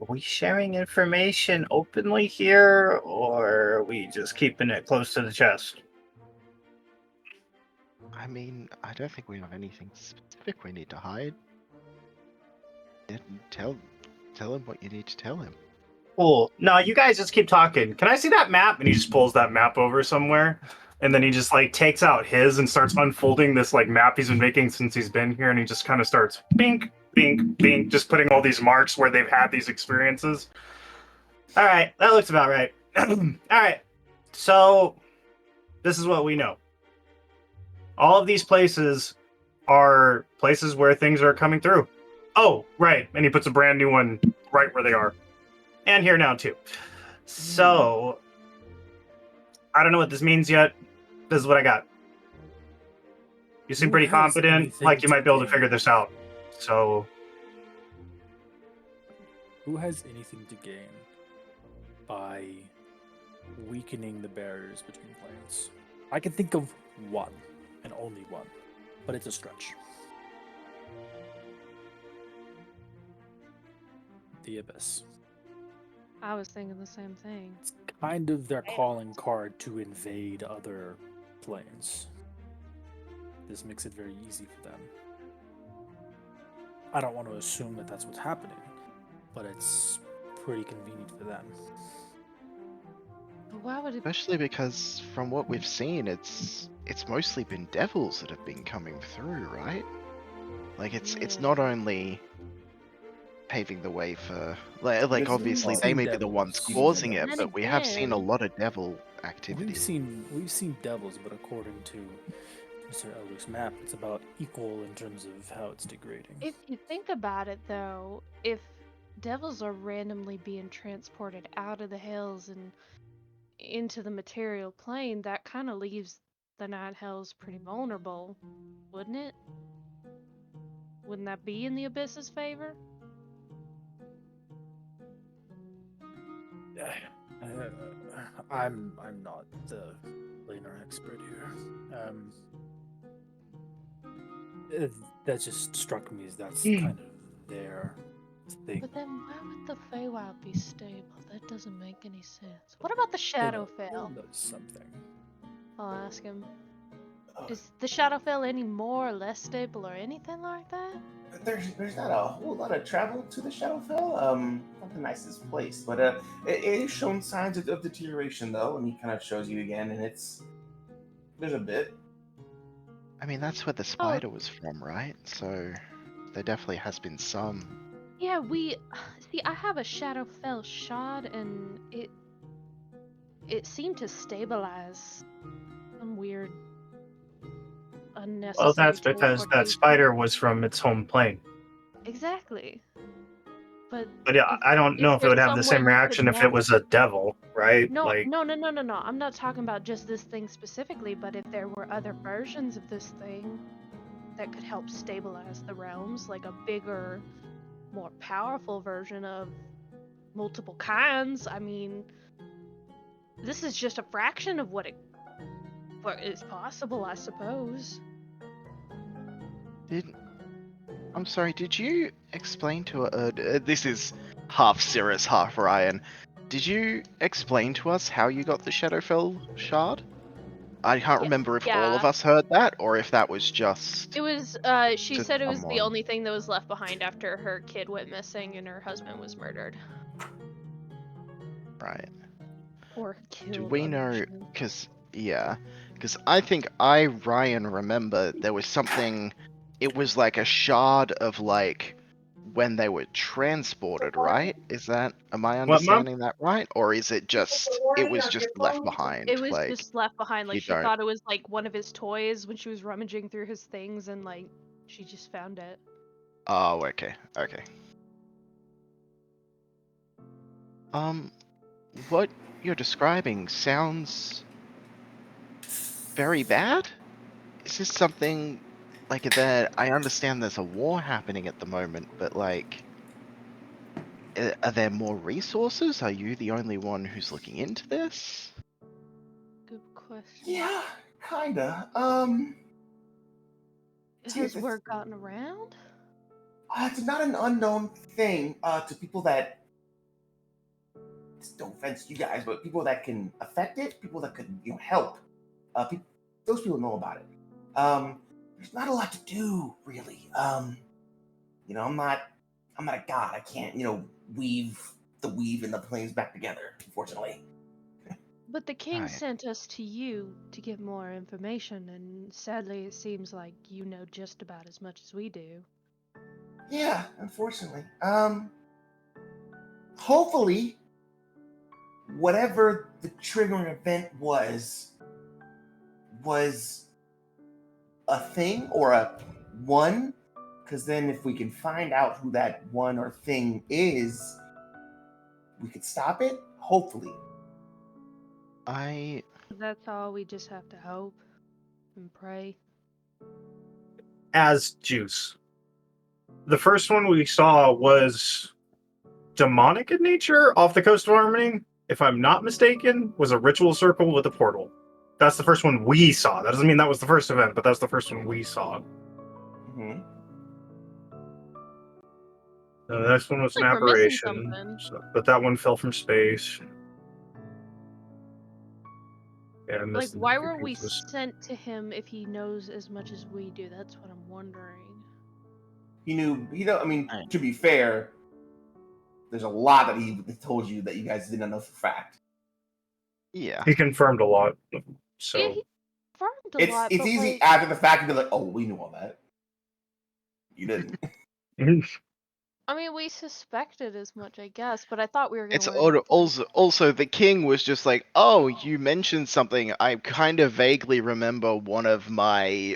Are we sharing information openly here, or are we just keeping it close to the chest? I mean, I don't think we have anything specific we need to hide. Tell him what you need to tell him. Cool. No, you guys just keep talking. Can I see that map? And he just pulls that map over somewhere. And then he just like takes out his and starts unfolding this like map he's been making since he's been here. And he just kind of starts bink, bink, bink, just putting all these marks where they've had these experiences. All right, that looks about right. All right, so this is what we know. All of these places are places where things are coming through. Oh, right. And he puts a brand new one right where they are. And here now, too. So, I don't know what this means yet. This is what I got. You seem Who pretty has confident, anything like you might be able to gain? figure this out. So, Who has anything to gain by weakening the barriers between planes? I can think of one, and only one, but it's a stretch. The Abyss. I was thinking the same thing. It's kind of their calling card to invade other planes. This makes it very easy for them. I don't want to assume that that's what's happening, but it's pretty convenient for them. But why would it? Especially because from what we've seen, it's mostly been devils that have been coming through, right? Like it's not only paving the way for like We've obviously seen they may be the devils. ones causing it, Then but we have seen a again- lot of devil activity. We've seen devils, but according to Mr. Eldrick's map, it's about equal in terms of how it's degrading. If you think about it, though, if devils are randomly being transported out of the hills and into the material plane, that kind of leaves the Night Hells pretty vulnerable, wouldn't it? Wouldn't that be in the Abyss's favor? I'm not the planar expert here. That just struck me as that's kind of their thing. But then why would the Feywild be stable? That doesn't make any sense. What about the Shadowfell? Knows something. I'll ask him. Is the Shadowfell any more or less stable or anything like that? There's not a whole lot of travel to the Shadowfell. Not the nicest place, but it is shown signs of deterioration though, and he kind of shows you again, and there's a bit. I mean, that's where the spider was from, right? So there definitely has been some. Yeah, see. I have a Shadowfell shard, and it seemed to stabilize some weird, unnecessary. well, that's because that teleportation. spider was from its home plane. Exactly. But yeah, I don't know if it would have the same reaction if it was a devil, right? No, like, no. I'm not talking about just this thing specifically, but if there were other versions of this thing that could help stabilize the realms, like a bigger, more powerful version of multiple kinds, I mean, this is just a fraction of what is possible, I suppose. I'm sorry, did you explain to this is half Cirrus, half Ryan. Did you explain to us how you got the Shadowfell shard? I can't remember if all of us heard that or if that was just. It was. She said it was the someone. only thing that was left behind after her kid went missing and her husband was murdered. Right. Or killed. Do we know? Because Because I think Ryan, remember there was something. It was like a shard of like when they were transported, right? Am I What, Mom? understanding that right? Or is it just left behind? It was Like just left behind. Like you she don't. thought it was like one of his toys when she was rummaging through his things, and like she just found it. Oh, okay, okay. What you're describing sounds very bad. Is this something like that? I understand there's a war happening at the moment, but like, are there more resources? Are you the only one who's looking into this? Good question. Yeah, kinda. Has word gotten around? It's not an unknown thing to people that. No offense to you guys, but people that can affect it, people that could help. Those people know about it. There's not a lot to do really. I'm not a god. I can't weave and the planes back together. Unfortunately. But the king Right. sent us to you to get more information, and sadly, it seems like you know just about as much as we do. Yeah, unfortunately. Hopefully, whatever the triggering event was a thing or a one, because then if we can find out who that one or thing is, we could stop it. Hopefully. That's all. We just have to hope and pray. As Juice. The first one we saw was demonic in nature off the coast of Harmony, if I'm not mistaken, was a ritual circle with a portal. That's the first one we saw. That doesn't mean that was the first event, but that's the first one we saw. Mm-hmm. The next one was an Like we're missing aberration, something. but that one fell from space. Yeah, I Like, missed why were we sent to him if he knows as much as we do? That's what I'm wondering. He knew. I mean, to be fair, there's a lot that he told you that you guys didn't know for a fact. Yeah. He confirmed a lot. So yeah, he confirmed a lot. It's easy after the fact to be like, oh, we knew all that. You didn't. I mean, we suspected as much, I guess, but I thought we were going It's to learn. also the king was just like, oh, you mentioned something. I kind of vaguely remember one of my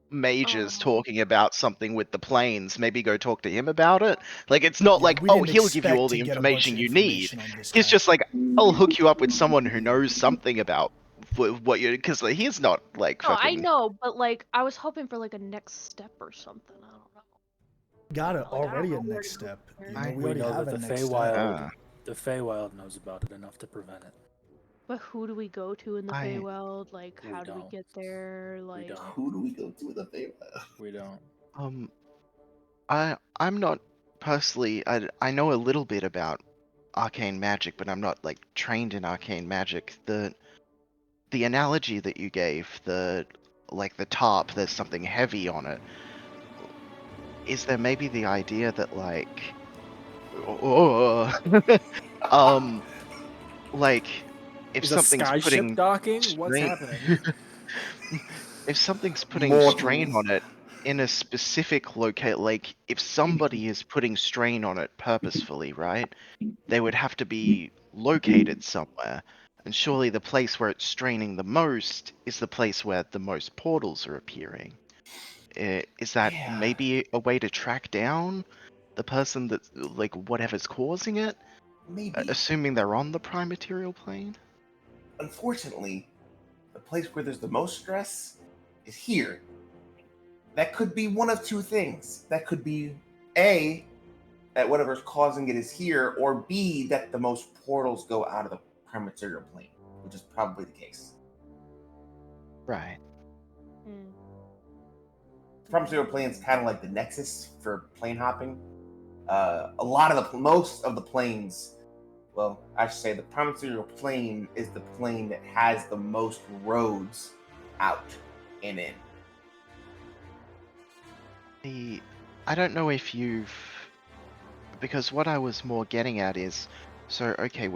mages talking about something with the planes. Maybe go talk to him about it. Like, it's not like, we oh, didn't he'll give you expect all to the get a bunch information of you need. information on this He's guy. just like, I'll hook you up with someone who knows something about what you, because like, he's not like No, I fucking. know, but like, I was hoping for like a next step or something. I don't know. Got it. Like, I already don't a know next step. where You know, we We already know have that a the next step. Feywild, the Feywild knows about it enough to prevent it. But who do we go to in the I- Feywild? Like, We how do we don't. get there? Like, don't. Who do we go to in the Feywild? We don't. I'm not personally. I know a little bit about arcane magic, but I'm not like trained in arcane magic. The analogy that you gave, the top, there's something heavy on it. Is there maybe the idea that like, like if Is a something's skyship putting docking? What's strain, happening? if something's putting strain on it in a specific locate, like if somebody is putting strain on it purposefully, right? They would have to be located somewhere. And surely the place where it's straining the most is the place where the most portals are appearing. Is that maybe a way to track down the person that's like whatever's causing it? Maybe. Assuming they're on the prime material plane? Unfortunately, the place where there's the most stress is here. That could be one of two things. That could be A, that whatever's causing it is here, or B, that the most portals go out of the prime material plane, which is probably the case. Right. The prime material plane is kind of like the nexus for plane hopping. Most of the planes, well, I should say the prime material plane is the plane that has the most roads out and in. I don't know if you've, because what I was more getting at is, so okay,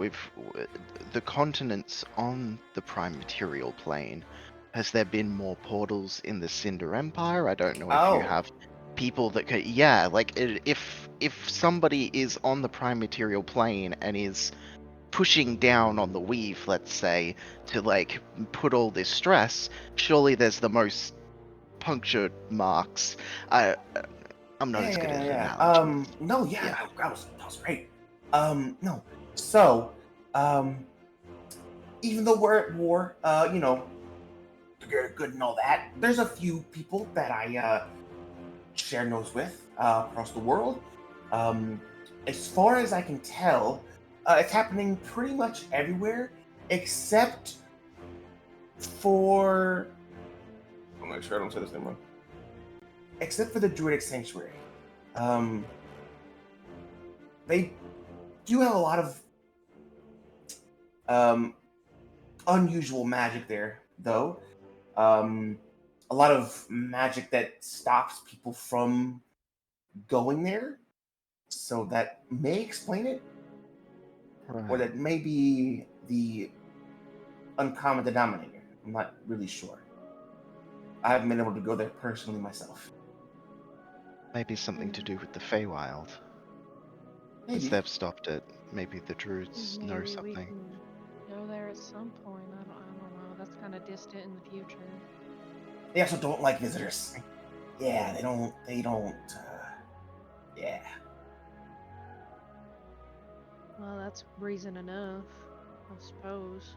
the continents on the prime material plane has there been more portals in the Cinder Empire? I don't know if you Oh. have people that could. Yeah, like if somebody is on the prime material plane and is pushing down on the weave, let's say, to like put all this stress, surely there's the most punctured marks. I'm not as good at analogies. No, yeah, Yeah. no, that was great. No. So, even though we're at war, you know, good and all that, there's a few people that I share notes with across the world. As far as I can tell, it's happening pretty much everywhere except for. I'll make sure I don't say this name wrong. Except for the Druidic Sanctuary. They do have a lot of unusual magic there, though. A lot of magic that stops people from going there. So that may explain it, or that may be the uncommon denominator. I'm not really sure. I haven't been able to go there personally myself. Maybe something to do with the Feywild. Because Maybe. they've stopped it. Maybe the druids know Maybe we something. can go there at some point. I don't know. That's kind of distant in the future. They also don't like visitors. Yeah, they don't, yeah. Well, that's reason enough, I suppose.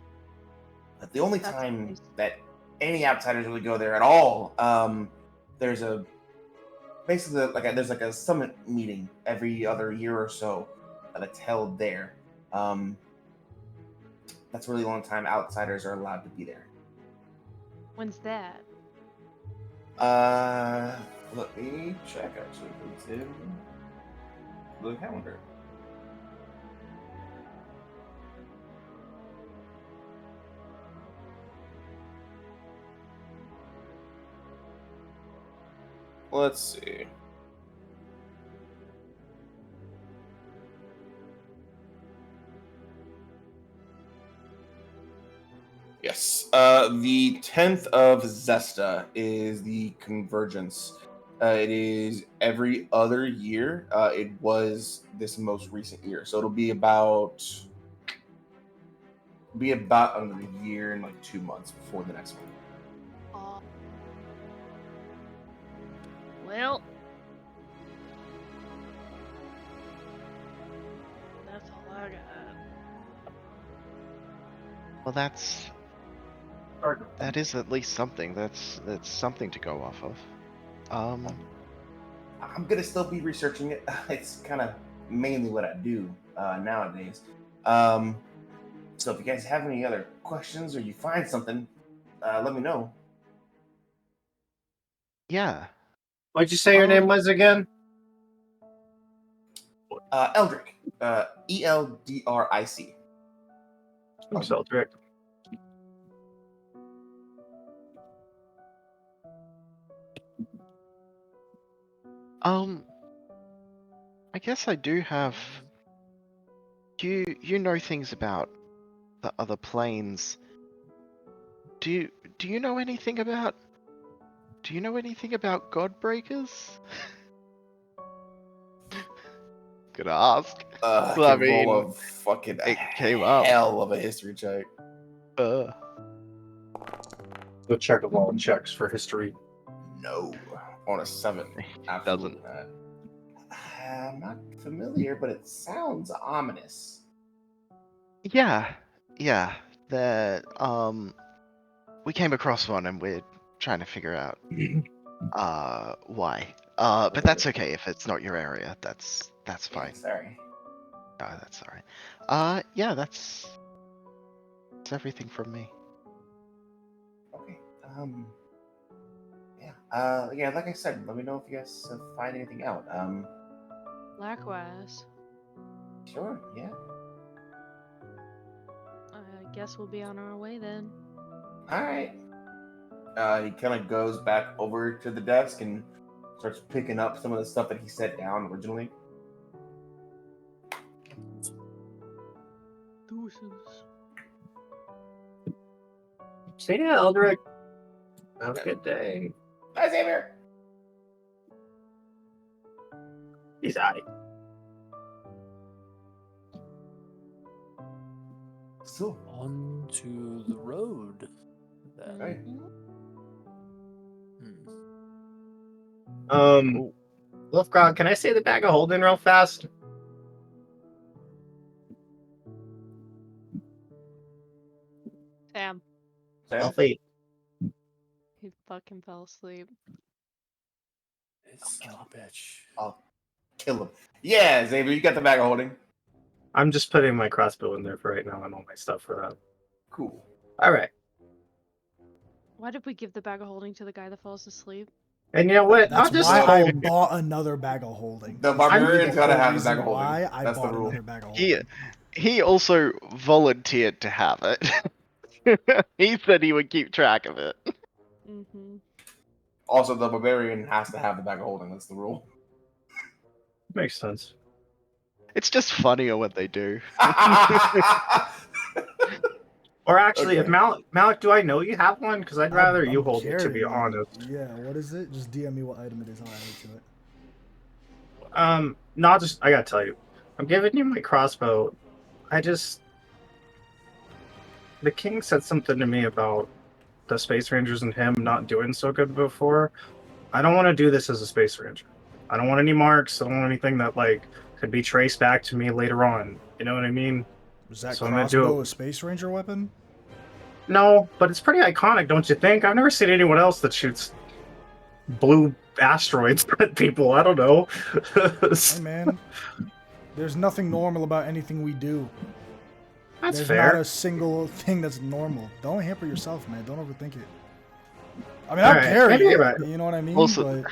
But the only That's time nice. that any outsiders really go there at all, there's there's like a summit meeting every other year or so that's held there. That's a really long time outsiders are allowed to be there. When's that? Let me check actually. It's in the calendar. Let's see. Yes. The 10th of Zesta is the convergence. It is every other year. It was this most recent year, so it'll be about another year and like 2 months before the next one. Well, that's all I got. Well, that is at least something. That's something to go off of. I'm gonna still be researching it. It's kind of mainly what I do nowadays. So if you guys have any other questions or you find something, let me know. Yeah. What'd you say your name was again? Eldrick. Eldric. Who's Eldrick? I guess I do have. You know things about the other planes. Do you know anything about? Do you know anything about Godbreakers? Gonna ask. I Well, I can roll mean, a fucking it came up. hell of a history check. Go check of all checks for history. No, on a 7. Absolutely not. I'm not familiar, but it sounds ominous. Yeah. We came across one and we're trying to figure out why. But that's okay if it's not your area. That's fine. Sorry. That's alright. Yeah, that's everything from me. Okay. Yeah, like I said, let me know if you guys find anything out. Likewise. Sure, yeah. I guess we'll be on our way then. Alright. He kind of goes back over to the desk and starts picking up some of the stuff that he set down originally. Deuces. See ya, Eldrick. Have a good day. Bye, Xavier. He's out. So, On to the road. Then. right. Wolfgrog, can I say the bag of holding real fast? Sam, Selfie. he fucking fell asleep. Son of a bitch. I'll kill him. Yeah, Xavier, you got the bag of holding. I'm just putting my crossbow in there for right now and all my stuff for that. Cool. All right. Why did we give the bag of holding to the guy that falls asleep? And you know what? That's I'll just why I bought another bag of holding. The That's barbarian's the gotta whole have the reason bag of holding. Why I That's the bought rule. another bag of holding. He also volunteered to have it. He said he would keep track of it. Mm-hmm. Also, the barbarian has to have the bag of holding. That's the rule. Makes sense. It's just funnier when they do. Or actually, if Okay. Malik, do I know you have one? Because I'd rather you I'm hold it, to be carrying honest. Yeah, what is it? Just DM me what item it is. I'll add it to it. No, I gotta tell you, I'm giving you my crossbow. The king said something to me about the Space Rangers and him not doing so good before. I don't want to do this as a Space Ranger. I don't want any marks. I don't want anything that could be traced back to me later on. You know what I mean? Is that So I'm gonna do crossbow it. a Space Ranger weapon? No, but it's pretty iconic, don't you think? I've never seen anyone else that shoots blue asteroids at people. I don't know. Hey man, there's nothing normal about anything we do. That's There's fair. not a single thing that's normal. Don't hamper yourself, man. Don't overthink it. I mean, All I'll right, carry maybe it. you're right. You know what I mean? Also- But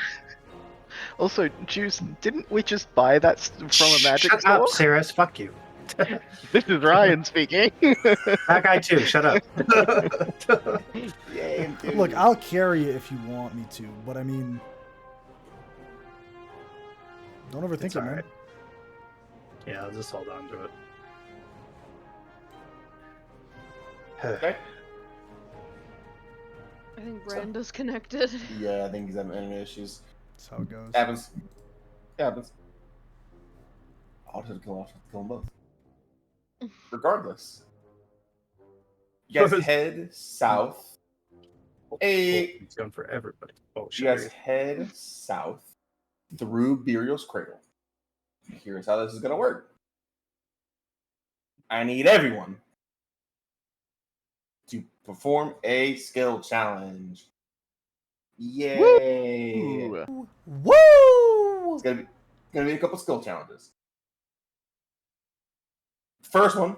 Also, Juice, didn't we just buy that from a magic Shut store? up, Saris. Fuck you. This is Ryan speaking. That guy too. Shut up. Yay, dude. look, I'll carry it if you want me to. But I mean, don't overthink It's it, man. alright. Yeah, I'll just hold on to it. Okay. I think Brando's connected. Yeah, I think he's having internet issues. That's how it goes. Happens. Happens. I'll just kill them both. Regardless. You guys head south. It's going for everybody. Oh, You guys shit. head south through Burial's Cradle. Here's how this is going to work. I need everyone to perform a skill challenge. Yay! Ooh. Woo! It's gonna be a couple skill challenges. First one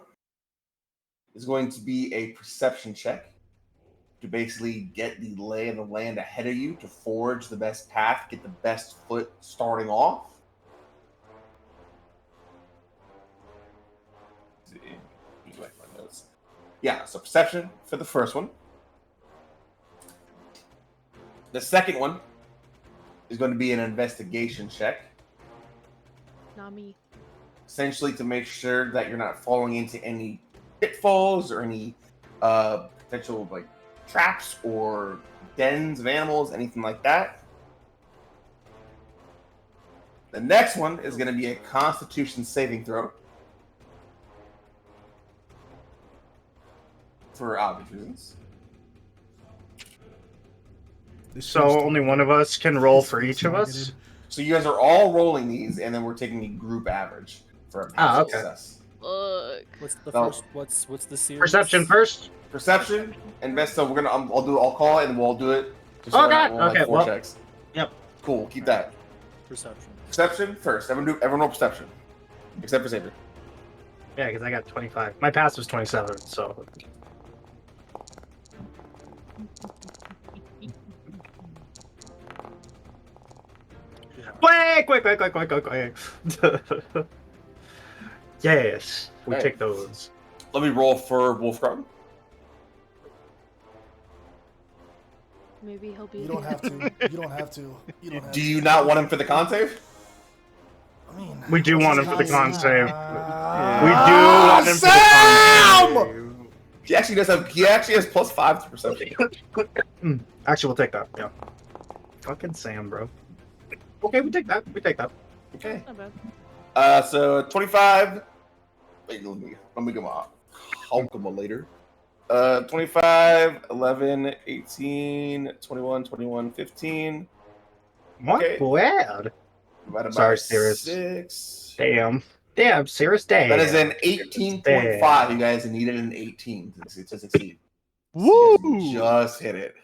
is going to be a perception check to basically get the lay of the land ahead of you to forge the best path, get the best foot starting off. Let's see. Let me go back to my notes. Yeah, so perception for the first one. The second one is going to be an investigation check, Not me. essentially to make sure that you're not falling into any pitfalls or any potential traps or dens of animals, anything like that. The next one is going to be a Constitution saving throw for obvious reasons. So only one of us can roll for each of us? So you guys are all rolling these, and then we're taking a group average for a pass okay. success. Look. What's the So- first? What's the series? Perception first? Perception, invest. So we're gonna. I'll call it, and we'll do it. Just Okay, we're not rolling, okay, 4 well- checks. Yep. Cool. Keep that. Perception. Perception first. Everyone roll perception, except for Xavier. Yeah, because I got 25. My pass was 27, so. Quick. Yes, we Hey. take those. Let me roll for Wolfgang. Maybe he'll be. You don't have to. You don't have to. You don't have Do to. you not want him for the con save? I mean, We do what's want his him for the con con save. save? We do want him for the con Sam! save. He actually does have. He actually has +5 to perception. Actually, we'll take that. Yeah. Fucking Sam, bro. Okay, we take that. We take that. Okay. Not bad. So 25. Wait, let me get my calculator. 25, 11, 18, 21, 21, 15. What? Okay. Bad. Divided Sorry, by Cirrus. 6. Damn. Damn, Cirrus, damn. That is an 18.5. You guys needed an 18 to succeed. Woo! So you guys just hit it.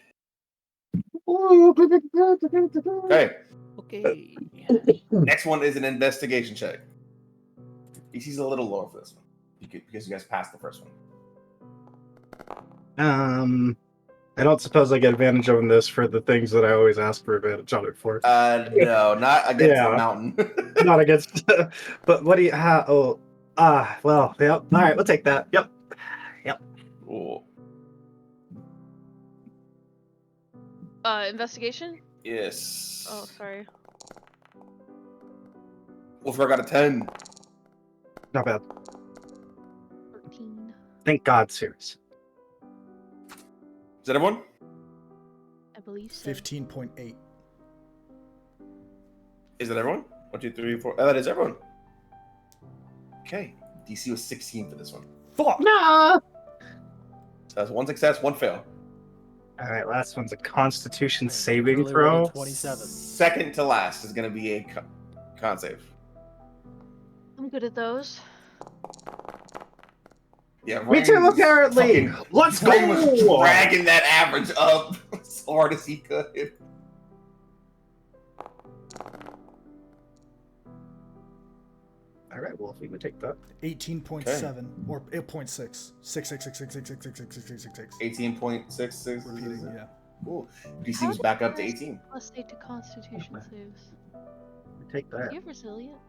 Woo. Okay. Okay. Next one is an investigation check. DC's a little lower for this one because you guys passed the first one. I don't suppose I get advantage on this for the things that I always ask for advantage on it for. No, not against Yeah. the mountain. Not against. But what do you? Well, yep. All right, we'll take that. Yep. Cool. Investigation? Yes. Oh, sorry. Wolfgar got a 10. Not bad. 13. Thank God, Cirrus. Is that everyone? I believe so. 15.8. Is that everyone? 1, 2, 3, 4. Oh, that is everyone. Okay. DC was 16 for this one. Fuck! Nah. So that's 1 success, 1 fail. All right, last one's a Constitution I saving literally throw. rolled a 27. Second to last is going to be a con save. I'm good at those. Yeah, Me Rain too, was apparently. fucking- Let's Rain was go. dragging that average up as hard as he could. All right, Wolfie, we take that. 18.7 or 8.6. 6. 18.66. Repeating, yeah. Cool. DC was back up to 18. +8 to Constitution saves. We take that. You're resilient.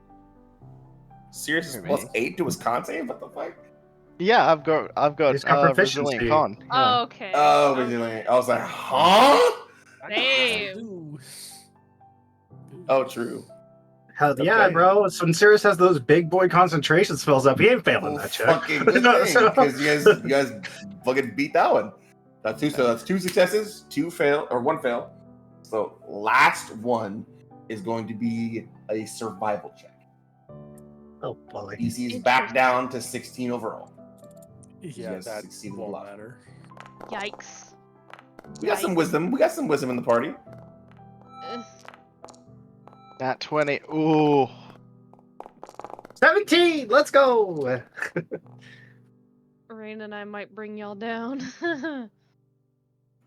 Serious is Maybe. +8 to his con save? What the fuck? Yeah, I've got He's got proficiency. resilient con. Yeah. Oh, okay. Oh, okay. resilient. I was like, huh? Damn. Oh, true. Hell yeah, Okay. bro. So when Cirrus has those big boy concentration spells up, he ain't failing that check. Fucking good thing, because you guys fucking beat that one. That's 2. So that's 2 successes, 2 fail, or 1 fail. So last one is going to be a survival check. Oh boy. DC's back down to 16 overall. Yeah, guys that succeeded a won't lot. matter. Yikes. We got some wisdom. We got some wisdom in the party. Nat 20. Ooh. 17! Let's go! Rain and I might bring y'all down.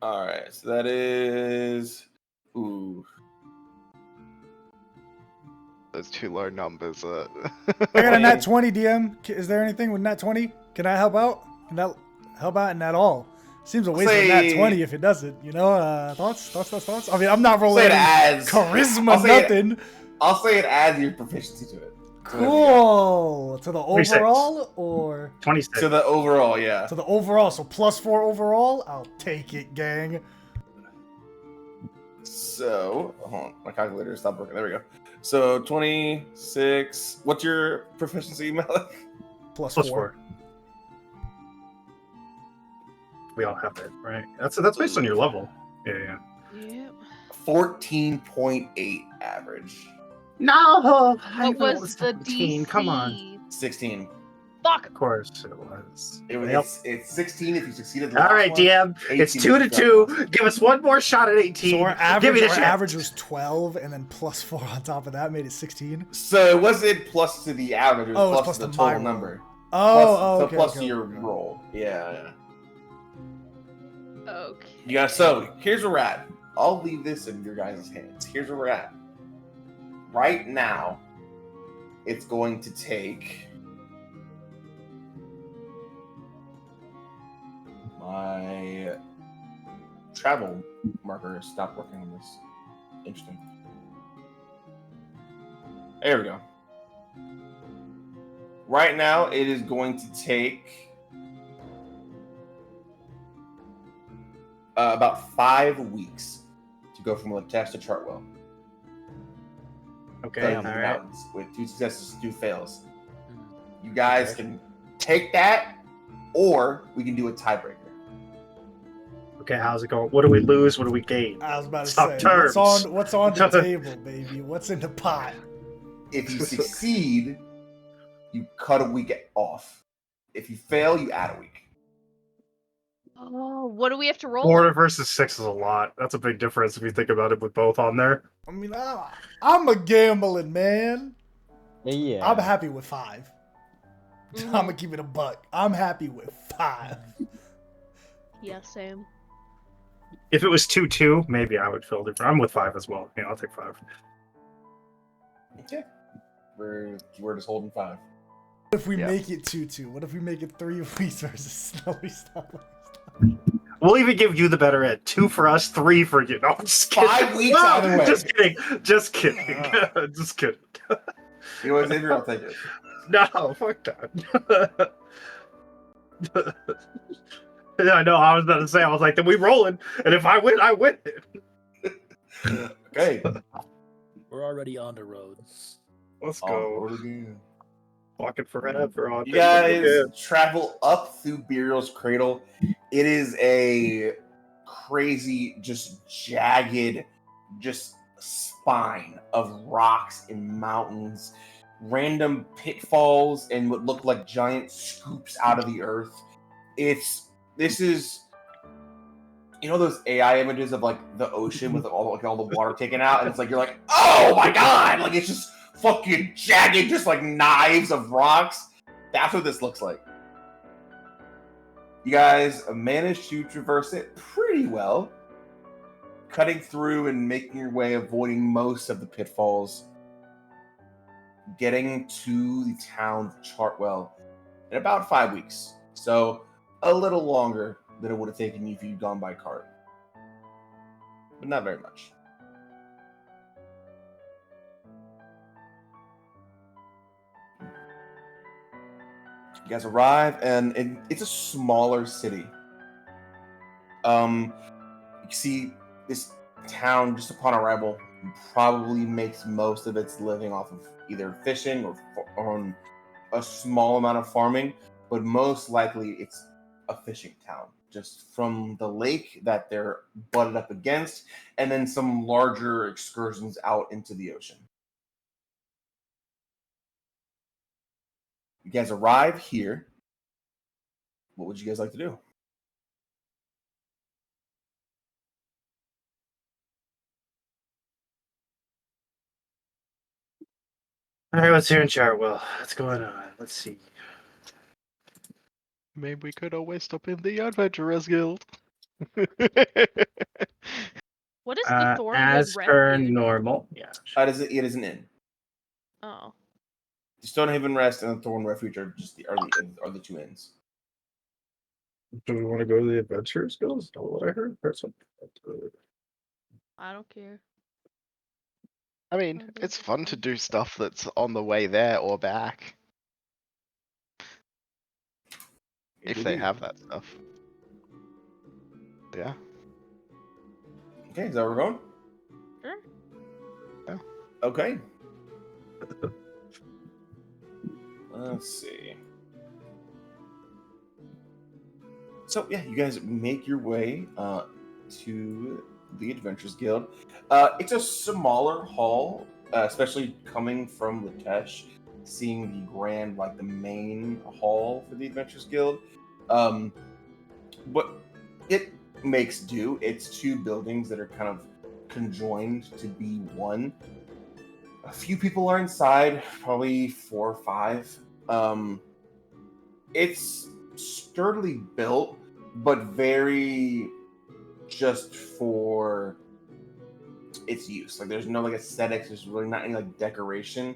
All right, so that is Those 2 low numbers. I got a nat 20, DM. Is there anything with nat 20? Can I help out? Can that help out in at all? Seems a waste of nat 20 if it doesn't. You know, thoughts? I mean, I'm not rolling Say it adds charisma, nothing. I'll say it adds your proficiency to it. Cool. To the 26. overall or 26. To the overall, yeah. to the overall? So +4 overall. I'll take it, gang. So, hold on, my calculator stopped working. There we go. So 26. What's your proficiency, Malik? +4. We all have it, right? That's based on your level. Yeah. Yep. 14.8 average. No! What was the DC? Come on. 16. Fuck! Of course it was. It's 16 if you succeeded. All right, DM. It's 2 to 2. Give us one more shot at 18. So our Give me average, the shit. was 12, and then +4 on top of that made it 16. So it wasn't plus to the average, it was plus to the my total roll. number. Oh, So okay. plus okay, to your okay. roll. Yeah. Okay. Yeah, so here's where we're at. I'll leave this in your guys' hands. Here's where we're at. Right now, it's going to take my travel marker stopped working on this. Interesting. There we go. Right now, it is going to take about 5 weeks to go from Latex to Chartwell. Okay, all The right. mountains with 2 successes, 2 fails. You guys can take that or we can do a tiebreaker. Okay, how's it going? What do we lose? What do we gain? I was about to Stop say, terms. what's on the table, baby? What's in the pot? If you succeed, you cut a week off. If you fail, you add a week. Oh, what do we have to roll? 4 versus 6 is a lot. That's a big difference if you think about it with both on there. I mean, I'm a gambling man. Yeah. I'm happy with 5. Mhm. I'm gonna keep it a buck. I'm happy with 5. Yeah, same. If it was 2-2, maybe I would feel different. I'm with 5 as well. Yeah, I'll take 5. Okay. We're just holding 5. What if we Yeah. make it 2-2? What if we make it 3 weeks versus Snowy Stop? We'll even give you the better end. 2 for us, 3 for you. No, I'm just kidding. 5 weeks either way. Just kidding. Just kidding. Just kidding. You know what, Xavier? I'll take it. No, fuck that. Yeah, I know. I was about to say. I was like, then we rolling, and if I win, I win. Okay. We're already on the road. Let's On go. board again. Walking forever on You this guys again. travel up through Burial's Cradle. It is a crazy, just jagged, just spine of rocks and mountains, random pitfalls, and what look like giant scoops out of the earth. This is, you know, those AI images of like the ocean with all the water taken out, and it's like you're like, oh my god, like it's just fucking jagged, just like knives of rocks. That's what this looks like. You guys managed to traverse it pretty well, cutting through and making your way, avoiding most of the pitfalls, getting to the town of Chartwell in about 5 weeks. So a little longer than it would have taken you if you'd gone by cart. But not very much. You guys arrive, and it's a smaller city. You see this town just upon arrival probably makes most of its living off of either fishing or on a small amount of farming, but most likely it's a fishing town, just from the lake that they're butted up against, and then some larger excursions out into the ocean. You guys arrive here. What would you guys like to do? All right, what's here in Chartwell? What's going on? Let's see. Maybe we could always stop in the Adventurers Guild. What is the Thornwood As per Refuge? normal. Yeah. It is an inn. Oh. The Stonehaven Rest and the Thorn Refuge are are the two inns. Do we want to go to the Adventurers Guild? Is that what I heard? Or something? I don't care. I mean, it's fun to do stuff that's on the way there or back. If they have that stuff. Yeah. Okay, is that where we're going? Sure. Yeah. Okay. Let's see. So yeah, you guys make your way to the Adventurers Guild. It's a smaller hall, especially coming from Latesh, seeing the grand, like the main hall for the Adventurers Guild. But it makes do. It's two buildings that are kind of conjoined to be one. A few people are inside, probably 4 or 5. It's sturdily built, but very just for its use. Like there's no like aesthetics, there's really not any like decoration.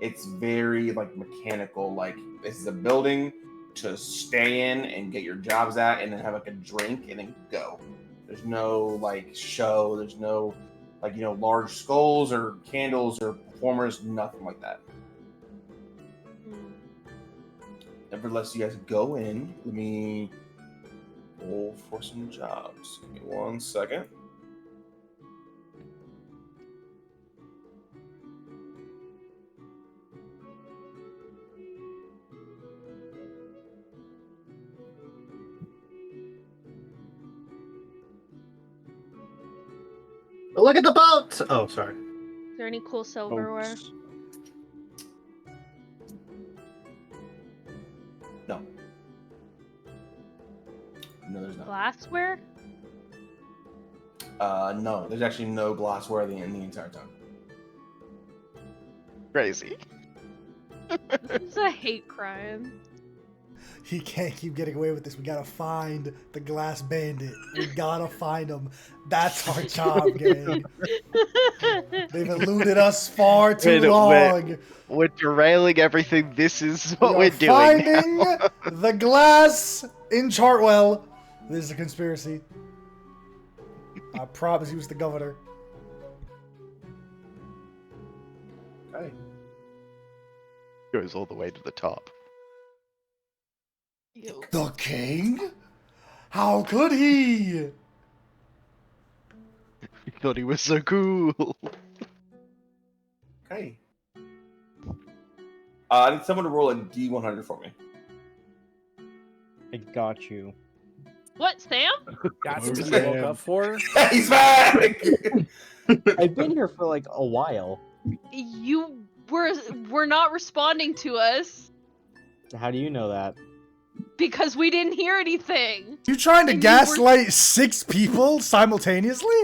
It's very like mechanical, like this is a building to stay in and get your jobs at and then have like a drink and then go. There's no like show, there's no like, you know, large skulls or candles or performers, nothing like that. Nevertheless, you guys go in. Let me roll for some jobs. Give me 1 second. Look at the boat! Oh, sorry. Is there any cool silverware? Boats. No. No, there's not. Glassware? No, there's actually no glassware in the entire town. Crazy. This is a hate crime. He can't keep getting away with this. We gotta find the glass bandit. We gotta find him. That's our job, gang. They've eluded us far too long. We're derailing everything. This is what We we're are doing. finding the glass in Chartwell. This is a conspiracy. I promise you it's the governor. Hey. Goes all the way to the top. Ew. The king? How could he? He thought he was so cool. Okay. I need someone to roll a D100 for me. I got you. What, Sam? That's what Who's you woke that? up for? He's back! I've been here for like a while. You were not responding to us How do you know that? because we didn't hear anything. You trying to And you were- gaslight 6 people simultaneously?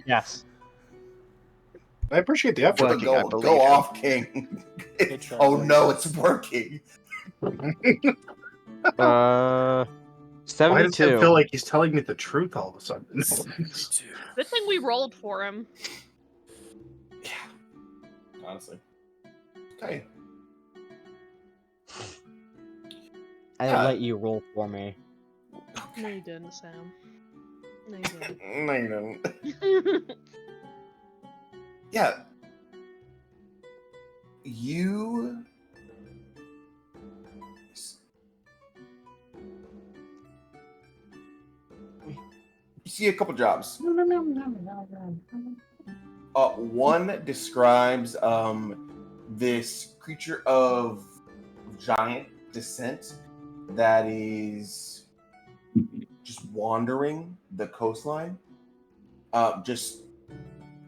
Yes. I appreciate the effort. Working, I go believe go him. off, King. It Oh translates. no, it's working. Why does it 72. feel like he's telling me the truth all of a sudden? Good thing we rolled for him. Yeah. Honestly. Okay. I Yeah. let you roll for me. No, you didn't, Sam. No, you didn't. No, you don't. Yeah. You. You see a couple jobs. One describes this creature of giant descent that is just wandering the coastline, just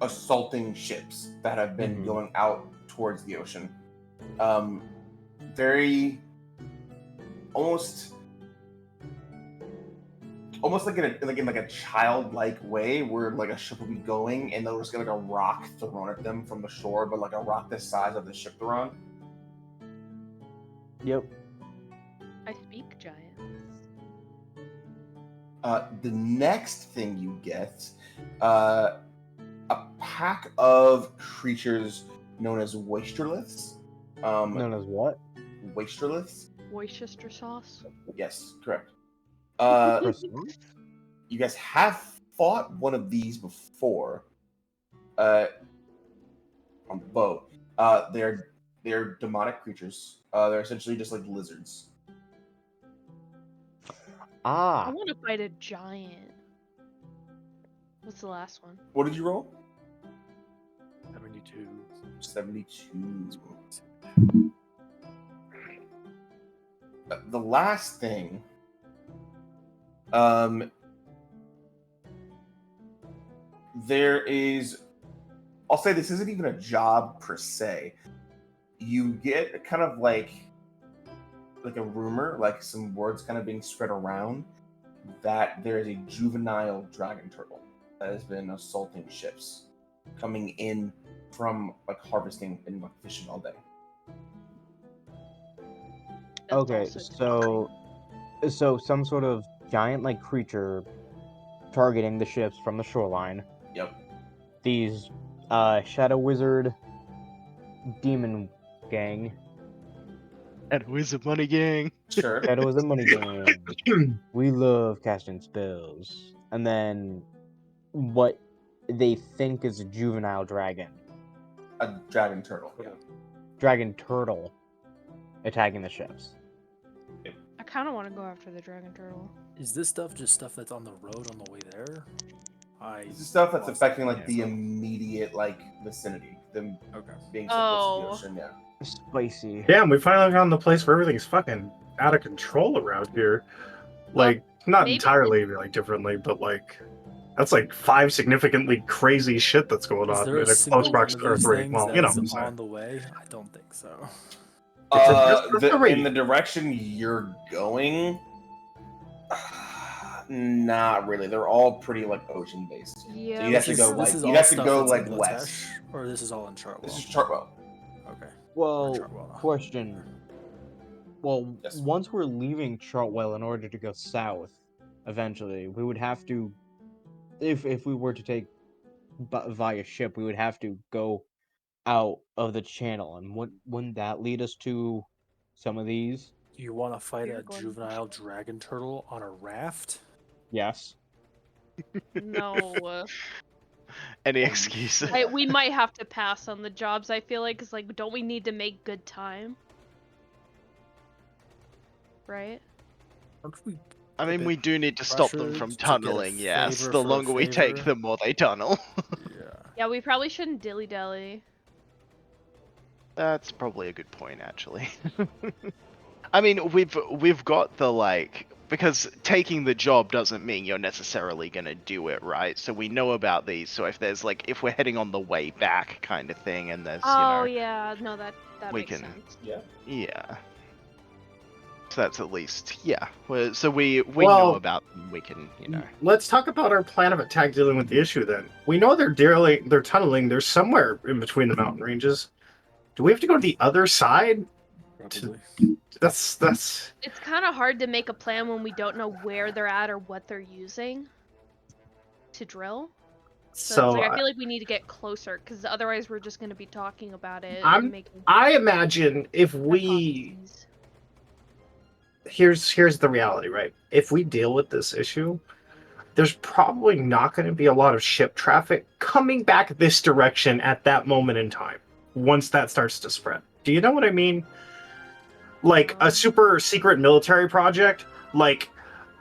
assaulting ships that have been Mhm. going out towards the ocean. Very almost like in a childlike way, where like a ship will be going and they'll just get like a rock thrown at them from the shore, but like a rock the size of the ship they're on. Yep. I speak giant. The next thing you get, a pack of creatures known as wastreliths. Known as what? Wastreliths? Worcester sauce. Yes, correct. Croissant? You guys have fought one of these before, on the boat. They're demonic creatures. They're essentially just like lizards. I Ah, want to fight a giant. What's the last one? What did you roll? 72. 72. The last thing, there is, I'll say this isn't even a job per se. You get kind of like a rumor, like some words kind of being spread around, that there is a juvenile dragon turtle that has been assaulting ships, coming in from like harvesting and like fishing all day. That's okay. also So some sort of giant-like creature targeting the ships from the shoreline. Yep. These shadow wizard demon gang. And Wizard Money Gang. Sure. Shadow wizard money gang. We love casting spells. And then what they think is a juvenile dragon. A dragon turtle. Yeah. Dragon turtle attacking the ships. I kind of want to go after the dragon turtle. Is this stuff just stuff that's on the road on the way there? This is stuff that's lost affecting that like the info. immediate like vicinity. Them Okay. being so close to the Oh. ocean. Yeah. Spicy. Damn, we finally found the place where everything's fucking out of control around here. Like, not maybe- entirely like differently, but like That's like 5 significantly crazy shit that's going Is on there a in a single close one proximity. of Or these 3. things Well, that you know is what I'm saying. on the way? I don't think so. It's a In the 3. direction you're going, not really. They're all pretty like ocean based. Yeah, So you have to go This is you'd all have to stuff go that's like in west. Latesh, or this is all in Chartwell? This is Chartwell. Okay. Well, Chartwell now. question. Well, Yes. once we're leaving Chartwell in order to go south, eventually, we would have to, if we were to take via ship, we would have to go out of the channel, and wouldn't that lead us to some of these? You want to fight You're a going- juvenile dragon turtle on a raft? Yes. No. Any excuse. We might have to pass on the jobs, I feel like, because, like, don't we need to make good time? Right? Aren't we I a mean, bit we do need to stop them from pressured to get a tunneling, yes. favor The for a longer we take, favor? the more they tunnel. Yeah. Yeah, we probably shouldn't dilly-dally. That's probably a good point, actually. I mean, we've got the, like, because taking the job doesn't mean you're necessarily gonna do it, right? So we know about these, so if there's, like, if we're heading on the way back kind of thing, and there's, Oh, yeah, no, that we makes can- sense. yeah. So that's at least, yeah. So we know Well, about them, we can, Let's talk about our plan of attack dealing with the issue then. We know they're tunneling. They're somewhere in between the mountain ranges. Do we have to go to the other side? Probably. That's It's kind of hard to make a plan when we don't know where they're at or what they're using to drill. So it's like, I feel like we need to get closer, because otherwise we're just going to be talking about it and making I imagine if we hypotheses. here's the reality, right? If we deal with this issue, there's probably not going to be a lot of ship traffic coming back this direction at that moment in time once that starts to spread. Do you know what I mean? Like a super secret military project, like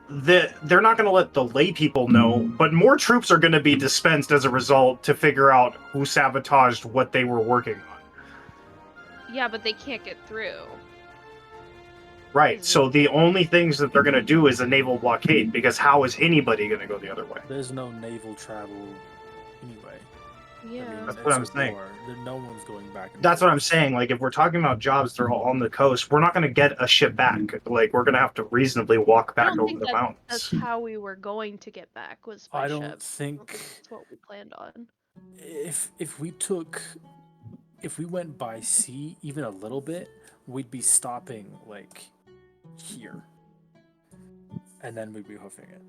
they're not going to let the lay people know, but more troops are going to be dispensed as a result to figure out who sabotaged what they were working on. Yeah, but they can't get through. Right, so the only things that they're going to do is a naval blockade, because how is anybody going to go the other way? There's no naval travel anyway. Yeah. I mean, That's it's what I'm a saying. war. No one's going back and That's what I'm forth. saying. Like, if we're talking about jobs that are all on the coast, we're not going to get a ship back. Like, we're going to have to reasonably walk I back don't over think the that's mountains. how we were going to get back, was by I ship. don't think That's what we planned on. if we went by sea even a little bit, we'd be stopping like here, and then we'd be hoofing it.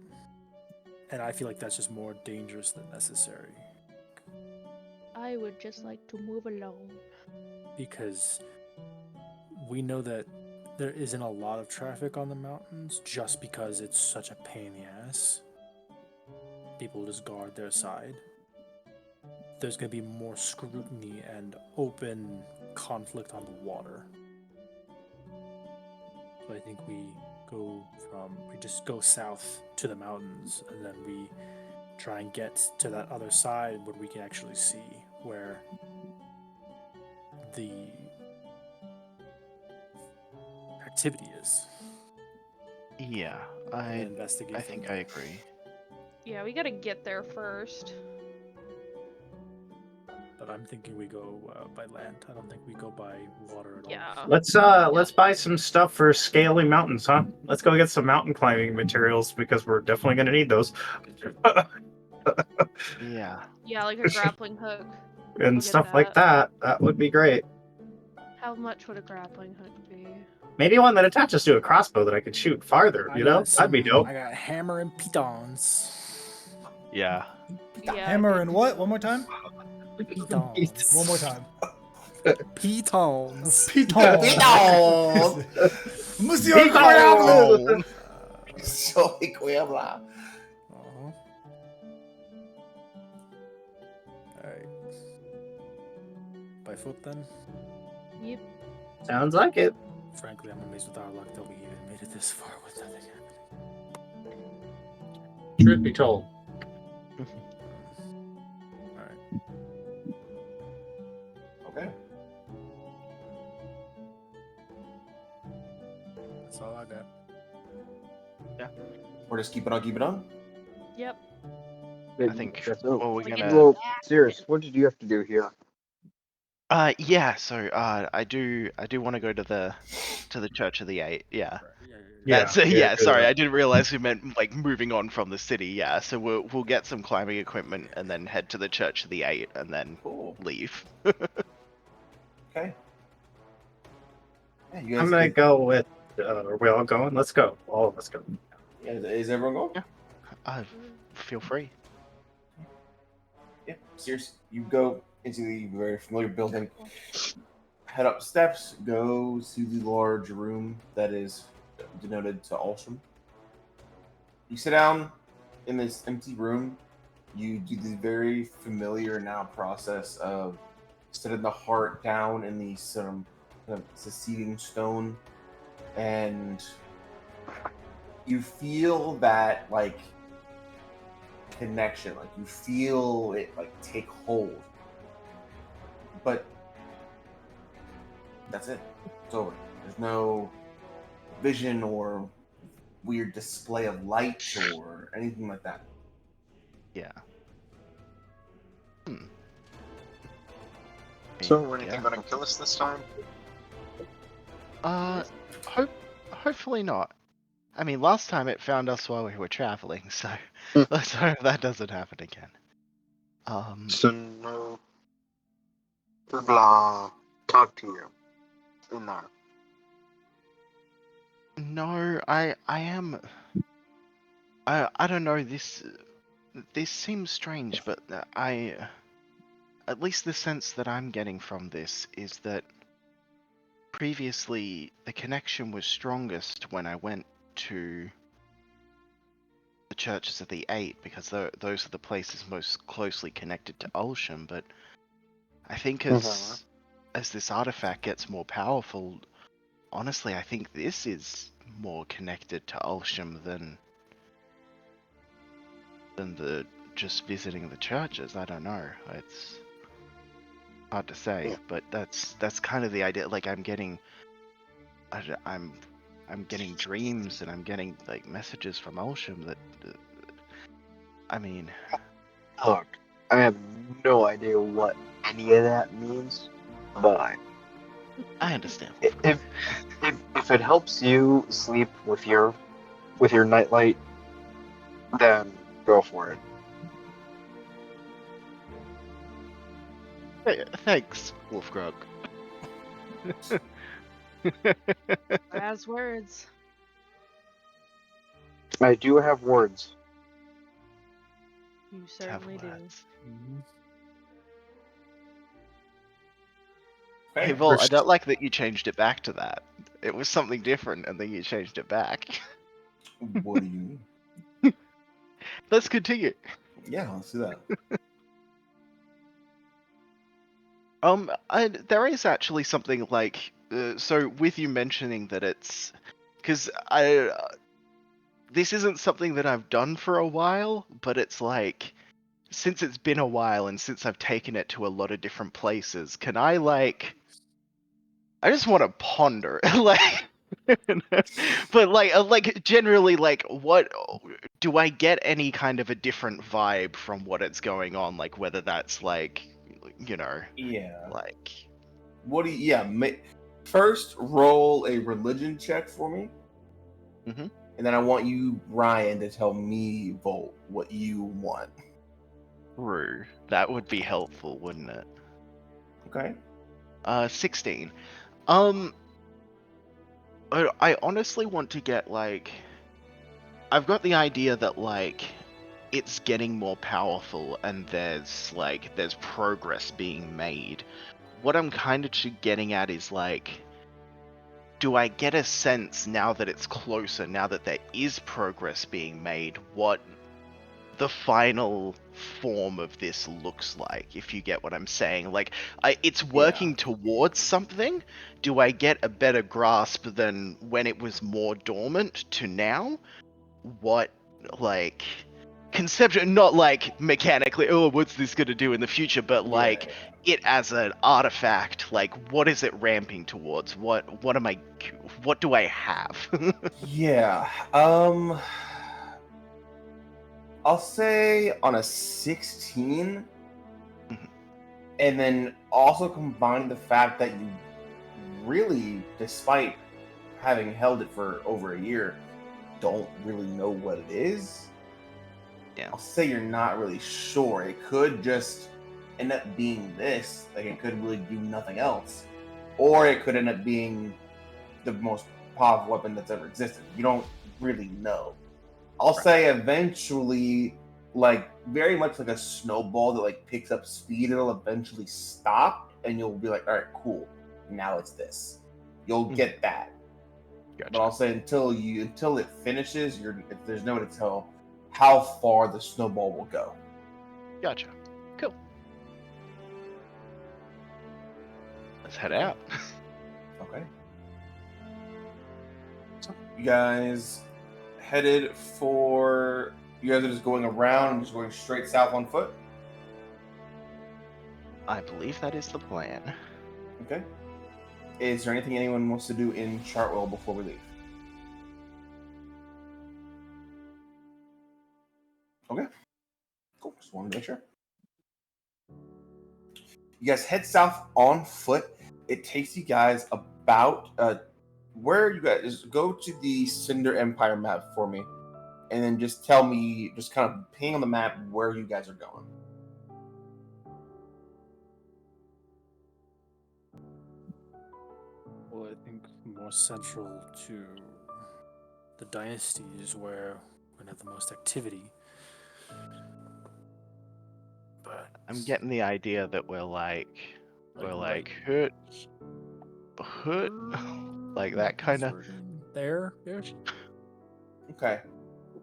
And I feel like that's just more dangerous than necessary. I would just like to move along. Because we know that there isn't a lot of traffic on the mountains just because it's such a pain in the ass. People just guard their side. There's going to be more scrutiny and open conflict on the water. So I think we just go south to the mountains, and then we try and get to that other side where we can actually see where the activity is. Yeah, And investigate I from think there. I agree. Yeah, we gotta get there first. But I'm thinking we go by land. I don't think we go by water at all. Yeah. Let's buy some stuff for scaling mountains, huh? Let's go get some mountain climbing materials, because we're definitely going to need those. Yeah. Yeah, like a grappling hook. And get stuff like that. That would be great. How much would a grappling hook be? Maybe one that attaches to a crossbow that I could shoot farther, you know? That'd be dope. I got hammer and pitons. Yeah. Yeah. Hammer and what? One more time? Pitons. One more time. Pitons. Piton. Monsieur Incroyable. So incroyable. Alright. By foot then? Yep. Sounds like it. Frankly, I'm amazed with our luck that we even made it this far with nothing happening. Truth be told. Alright. Okay. That's all I got. We're just keep it on. Yep. I think what we're gonna. Well, serious, what did you have to do here? Yeah. So I do want to go to the Church of the Eight. Yeah. Yeah, That's yeah, do Sorry, that. I didn't realize we meant like moving on from the city. Yeah. So we'll get some climbing equipment and then head to the Church of the Eight and then Cool. leave. Okay. Yeah, you guys I'm gonna get- go with. Are we all going? Let's go. All of us go. Yeah, is everyone going? Yeah. Feel free. Yeah. Seriously, you go into the very familiar building, head up steps, go to the large room that is denoted to Alsham. You sit down in this empty room. You do the very familiar now process of setting the heart down in the some kind of seceding stone, and you feel that like connection, like you feel it like take hold. But that's it. It's over. There's no vision or weird display of light or anything like that. Yeah. So, anything gonna kill us this time? Hopefully not. I mean, last time it found us while we were traveling, so Hmm. let's hope that doesn't happen again. So no. Blah. Talk to you. In there. No, I am. I don't know. This seems strange, but at least the sense that I'm getting from this is that previously the connection was strongest when I went to the churches of the Eight, because those are the places most closely connected to Ulsham. But I think as this artifact gets more powerful, honestly, I think this is more connected to Ulsham than the just visiting the churches. I don't know. It's hard to say, but that's kind of the idea. Like I'm getting dreams and I'm getting like messages from Ulsham that I mean, Look, I have no idea what any of that means, but I understand. if it helps you sleep with your nightlight, then go for it. Thanks, Wolfgrog. Last words. I do have words. You certainly do. Hey, Vol, I don't like that you changed it back to that. It was something different, and then you changed it back. What do you mean? Let's continue. Yeah, let's do that. There is actually something like, so with you mentioning that it's, because this isn't something that I've done for a while, but it's like, since it's been a while and since I've taken it to a lot of different places, can I I just want to ponder, like, but like generally, like, what do I get any kind of a different vibe from what it's going on? Like, whether that's like, Yeah. like, What do you? Yeah. First, roll a religion check for me. Mm-hmm. And then I want you, Ryan, to tell me, Volt, what you want. True. That would be helpful, wouldn't it? Okay. 16. I honestly want to get, like, I've got the idea that, like, it's getting more powerful and there's progress being made. What I'm kind of getting at is, like, do I get a sense now that it's closer, now that there is progress being made, what the final form of this looks like, if you get what I'm saying? Like, it's working towards something. Do I get a better grasp than when it was more dormant to now? What, like, conceptual, not like mechanically, oh, what's this gonna do in the future, but like it as an artifact, like, what is it ramping towards? What do I have? Yeah. I'll say on a 16, and then also combine the fact that you really, despite having held it for over a year, don't really know what it is. Yeah. I'll say you're not really sure. It could just end up being this, like it could really do nothing else, or it could end up being the most powerful weapon that's ever existed. You don't really know. I'll say eventually, like very much like a snowball that like picks up speed, it'll eventually stop, and you'll be like, all right, cool. Now it's this. You'll get that. Gotcha. But I'll say until it finishes, there's no way to tell how far the snowball will go. Gotcha. Cool. Let's head out. Okay. So you guys headed for. You guys are just going around, just going straight south on foot. I believe that is the plan. Okay. Is there anything anyone wants to do in Chartwell before we leave? Okay. Cool. Just wanted to make sure. You guys head south on foot. It takes you guys about where you guys go to the Cinder Empire map for me, and then just tell me, just kind of ping on the map where you guys are going. Well, I think more central to the dynasty is where we're gonna have the most activity. But I'm getting the idea that we're like hurt, like that kind of. there. Okay.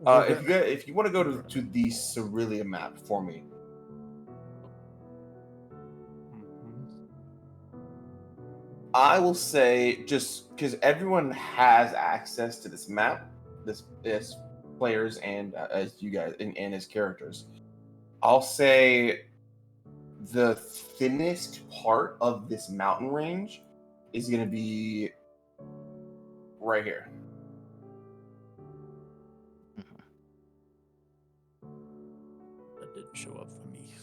If you want to go to the Cerelia map for me, I will say, just because everyone has access to this map, this players and as you guys and as characters, I'll say the thinnest part of this mountain range is going to be right here. That didn't show up for me.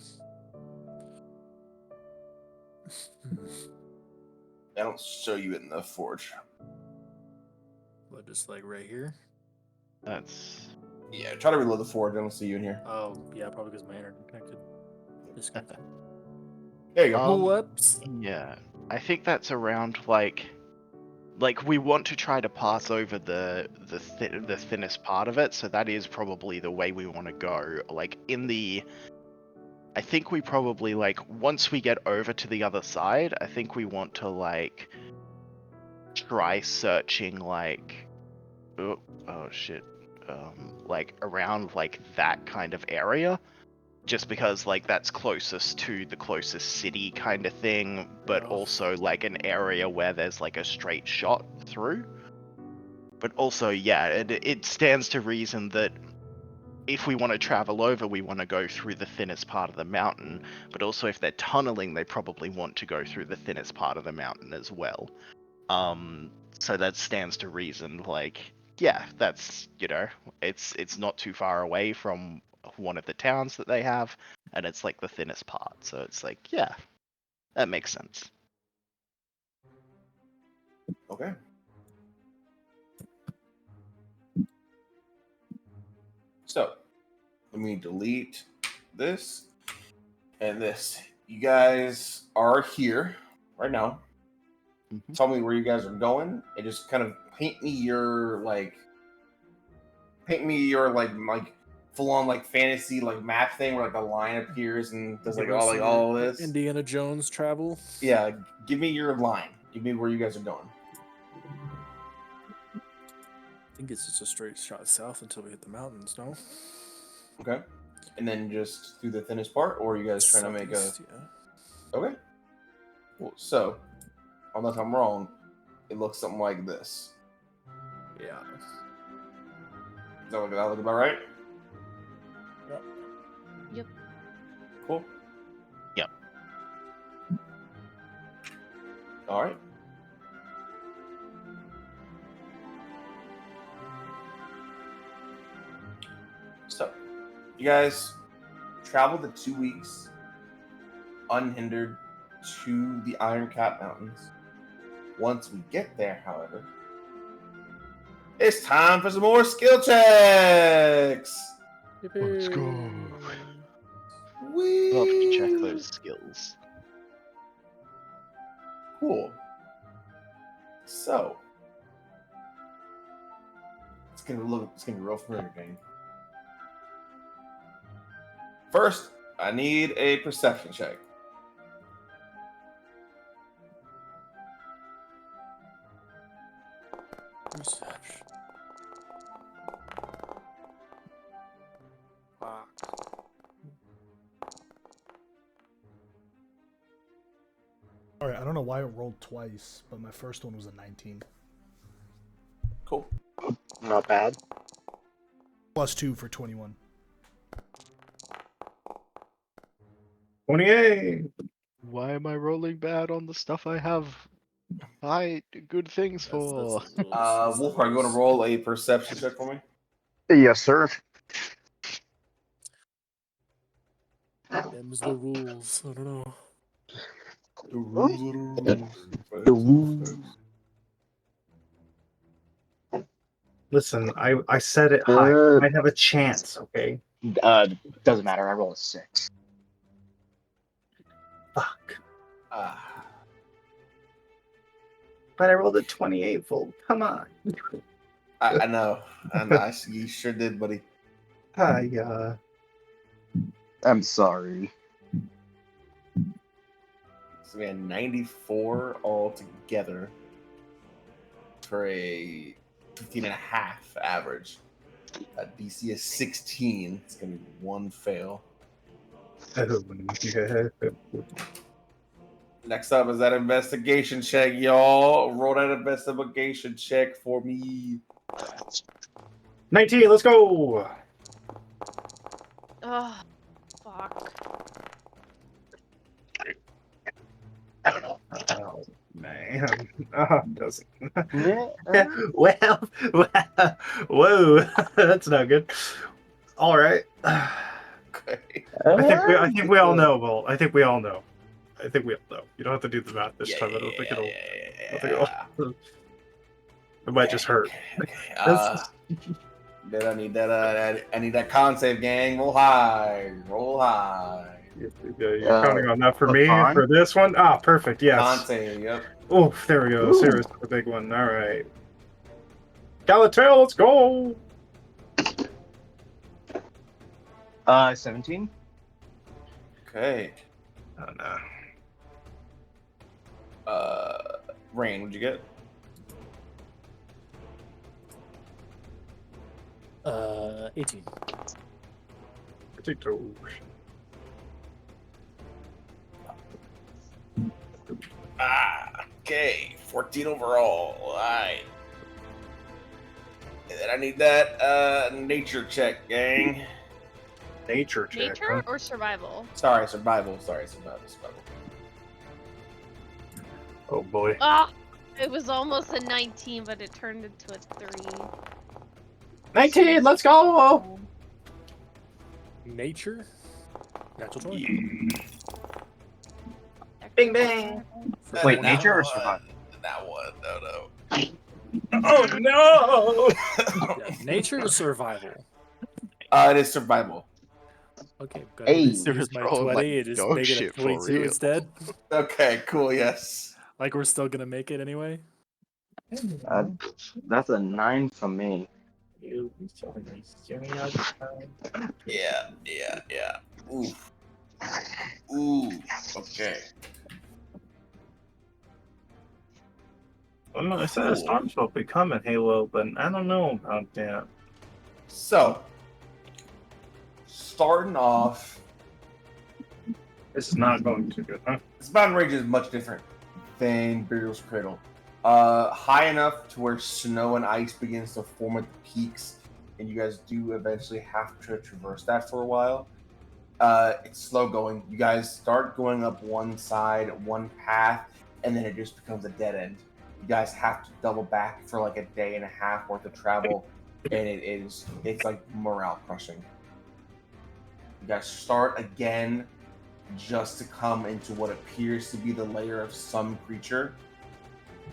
I don't show you it in the forge. But just like right here. That's. Yeah, try to reload the forge. I don't see you in here. Oh yeah, probably because my internet connected. Disconnected. There you go. Whoops. Yeah, I think that's around like we want to try to pass over the thinnest part of it, so that is probably the way we want to go. Like I think we probably once we get over to the other side, I think we want to try searching oh shit, around that kind of area. Just because that's closest to the closest city kind of thing, but also an area where there's a straight shot through. But also, yeah, it stands to reason that if we want to travel over, we want to go through the thinnest part of the mountain. But also, if they're tunneling, they probably want to go through the thinnest part of the mountain as well. So that stands to reason. Yeah, that's it's not too far away from one of the towns that they have, and it's the thinnest part, so it's yeah, that makes sense. Okay. So let me delete this and this. You guys are here right now. Tell me where you guys are going, and just kind of paint me your full on fantasy map thing where a line appears and does all this. Indiana Jones travel. Yeah, give me your line. Give me where you guys are going. I think it's just a straight shot south until we hit the mountains, no? Okay. And then just through the thinnest part, or are you guys trying to make a... Yeah. Okay. Cool. So, unless I'm wrong, it looks something like this. Yeah. Does that look about right? Yep. Cool. Yep. All right. So, You guys travel the 2 weeks unhindered to the Iron Cap Mountains. Once we get there, however, it's time for some more skill checks. Let's go. Whee! Love to check those skills. Cool. So, it's gonna be real familiar, gang. First, I need a perception check. Perception. Wow. All right, I don't know why it rolled twice, but my first one was a 19. Cool. Not bad. +2 for 21. 28. Why am I rolling bad on the stuff I have good things for? Wolf, are you gonna roll a perception check for me? Yes, sir. Them's the rules. I don't know. The rules are The rules. Listen, I said it high. I might have a chance, okay? Doesn't matter. I roll a 6. Fuck. But I rolled a 28 full. Come on. I know. You sure did, buddy. I'm sorry. So we had 94 altogether for a 15.5 average. DC is 16. It's gonna be 1 fail. Next up is that investigation check, y'all. Roll that investigation check for me. 19, let's go. Oh, fuck. Oh, man. Oh, doesn't. well, whoa, that's not good. All right. Okay. I think we all know. Well, I think we all know. You don't have to do the math this time. I don't think it'll. It might just hurt. Okay. Then I need that. I need that con save, gang. Roll high. You're counting on that for me for this one. Ah, perfect. Yes. Con save. Yep. Oh, there we go. Seriously, the big one. All right. Galateo, let's go. 17. Okay. Oh no. Rain, what'd you get? 18. Potatoes. Okay. 14 overall. All right. And then I need that nature check, gang. Nature check. Nature or survival? Sorry, survival. Survival. Oh boy. Ah, it was almost a 19, but it turned into a 3. 19, let's go. Nature? Natural 20. Bing bang. Wait, nature or survival? That one. No. Oh no. Yeah, nature or survival? It is survival. Okay, good. Hey, Use you're my throwing, 20 like, and just dog make it a shit for 22 real. instead. Okay, cool. Yes. Like we're still gonna make it anyway. That's a 9 from me. Yeah. Ooh. Okay. Well, no, I said a storm will be coming, Halo, but I don't know about that. So, starting off, This is not going too good, huh? this mountain range is much different than Burial's Cradle. High enough to where snow and ice begins to form at the peaks, and you guys do eventually have to traverse that for a while. It's slow going. You guys start going up one side, one path, and then it just becomes a dead end. You guys have to double back for like a day and a half worth of travel, and it's like morale crushing. You guys start again just to come into what appears to be the lair of some creature.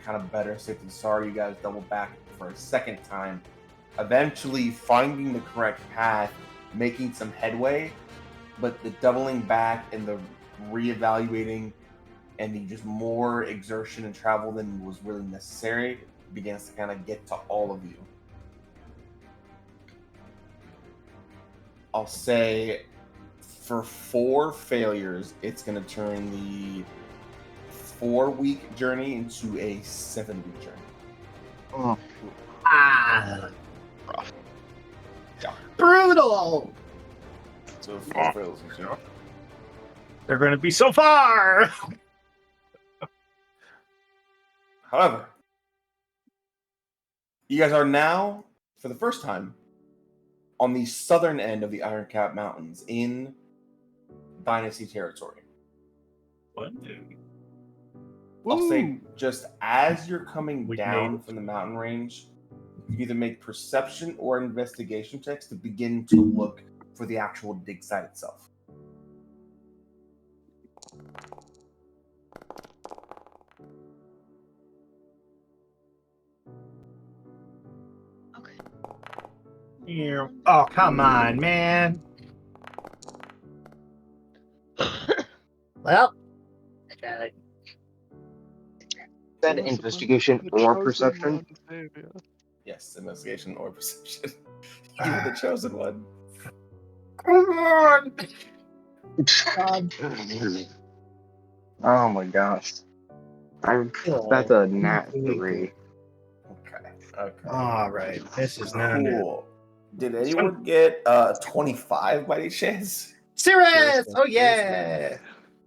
Kind of better safe than sorry. You guys double back for a second time, eventually finding the correct path, making some headway, but the doubling back and the reevaluating and the just more exertion and travel than was really necessary begins to kind of get to all of you. I'll say for 4 failures, it's going to turn the 4-week journey into a 7-week journey. Oh, Rough. brutal! So 4 failures. Yeah. They're going to be so far! However, you guys are now, for the first time, on the southern end of the Iron Cap Mountains in Dynasty territory. What? I'll say, just as you're coming We down made it. from the mountain range, you either make perception or investigation checks to begin to look for the actual dig site itself. Okay. Yeah. Oh, come on, man. Well, Is that investigation or perception? Yes, investigation or perception. You were the chosen one. come on. Oh my gosh. That's a nat 3. Okay. All right, this is not it. Cool. Did anyone get 25 by any chance? Serious! Oh yeah!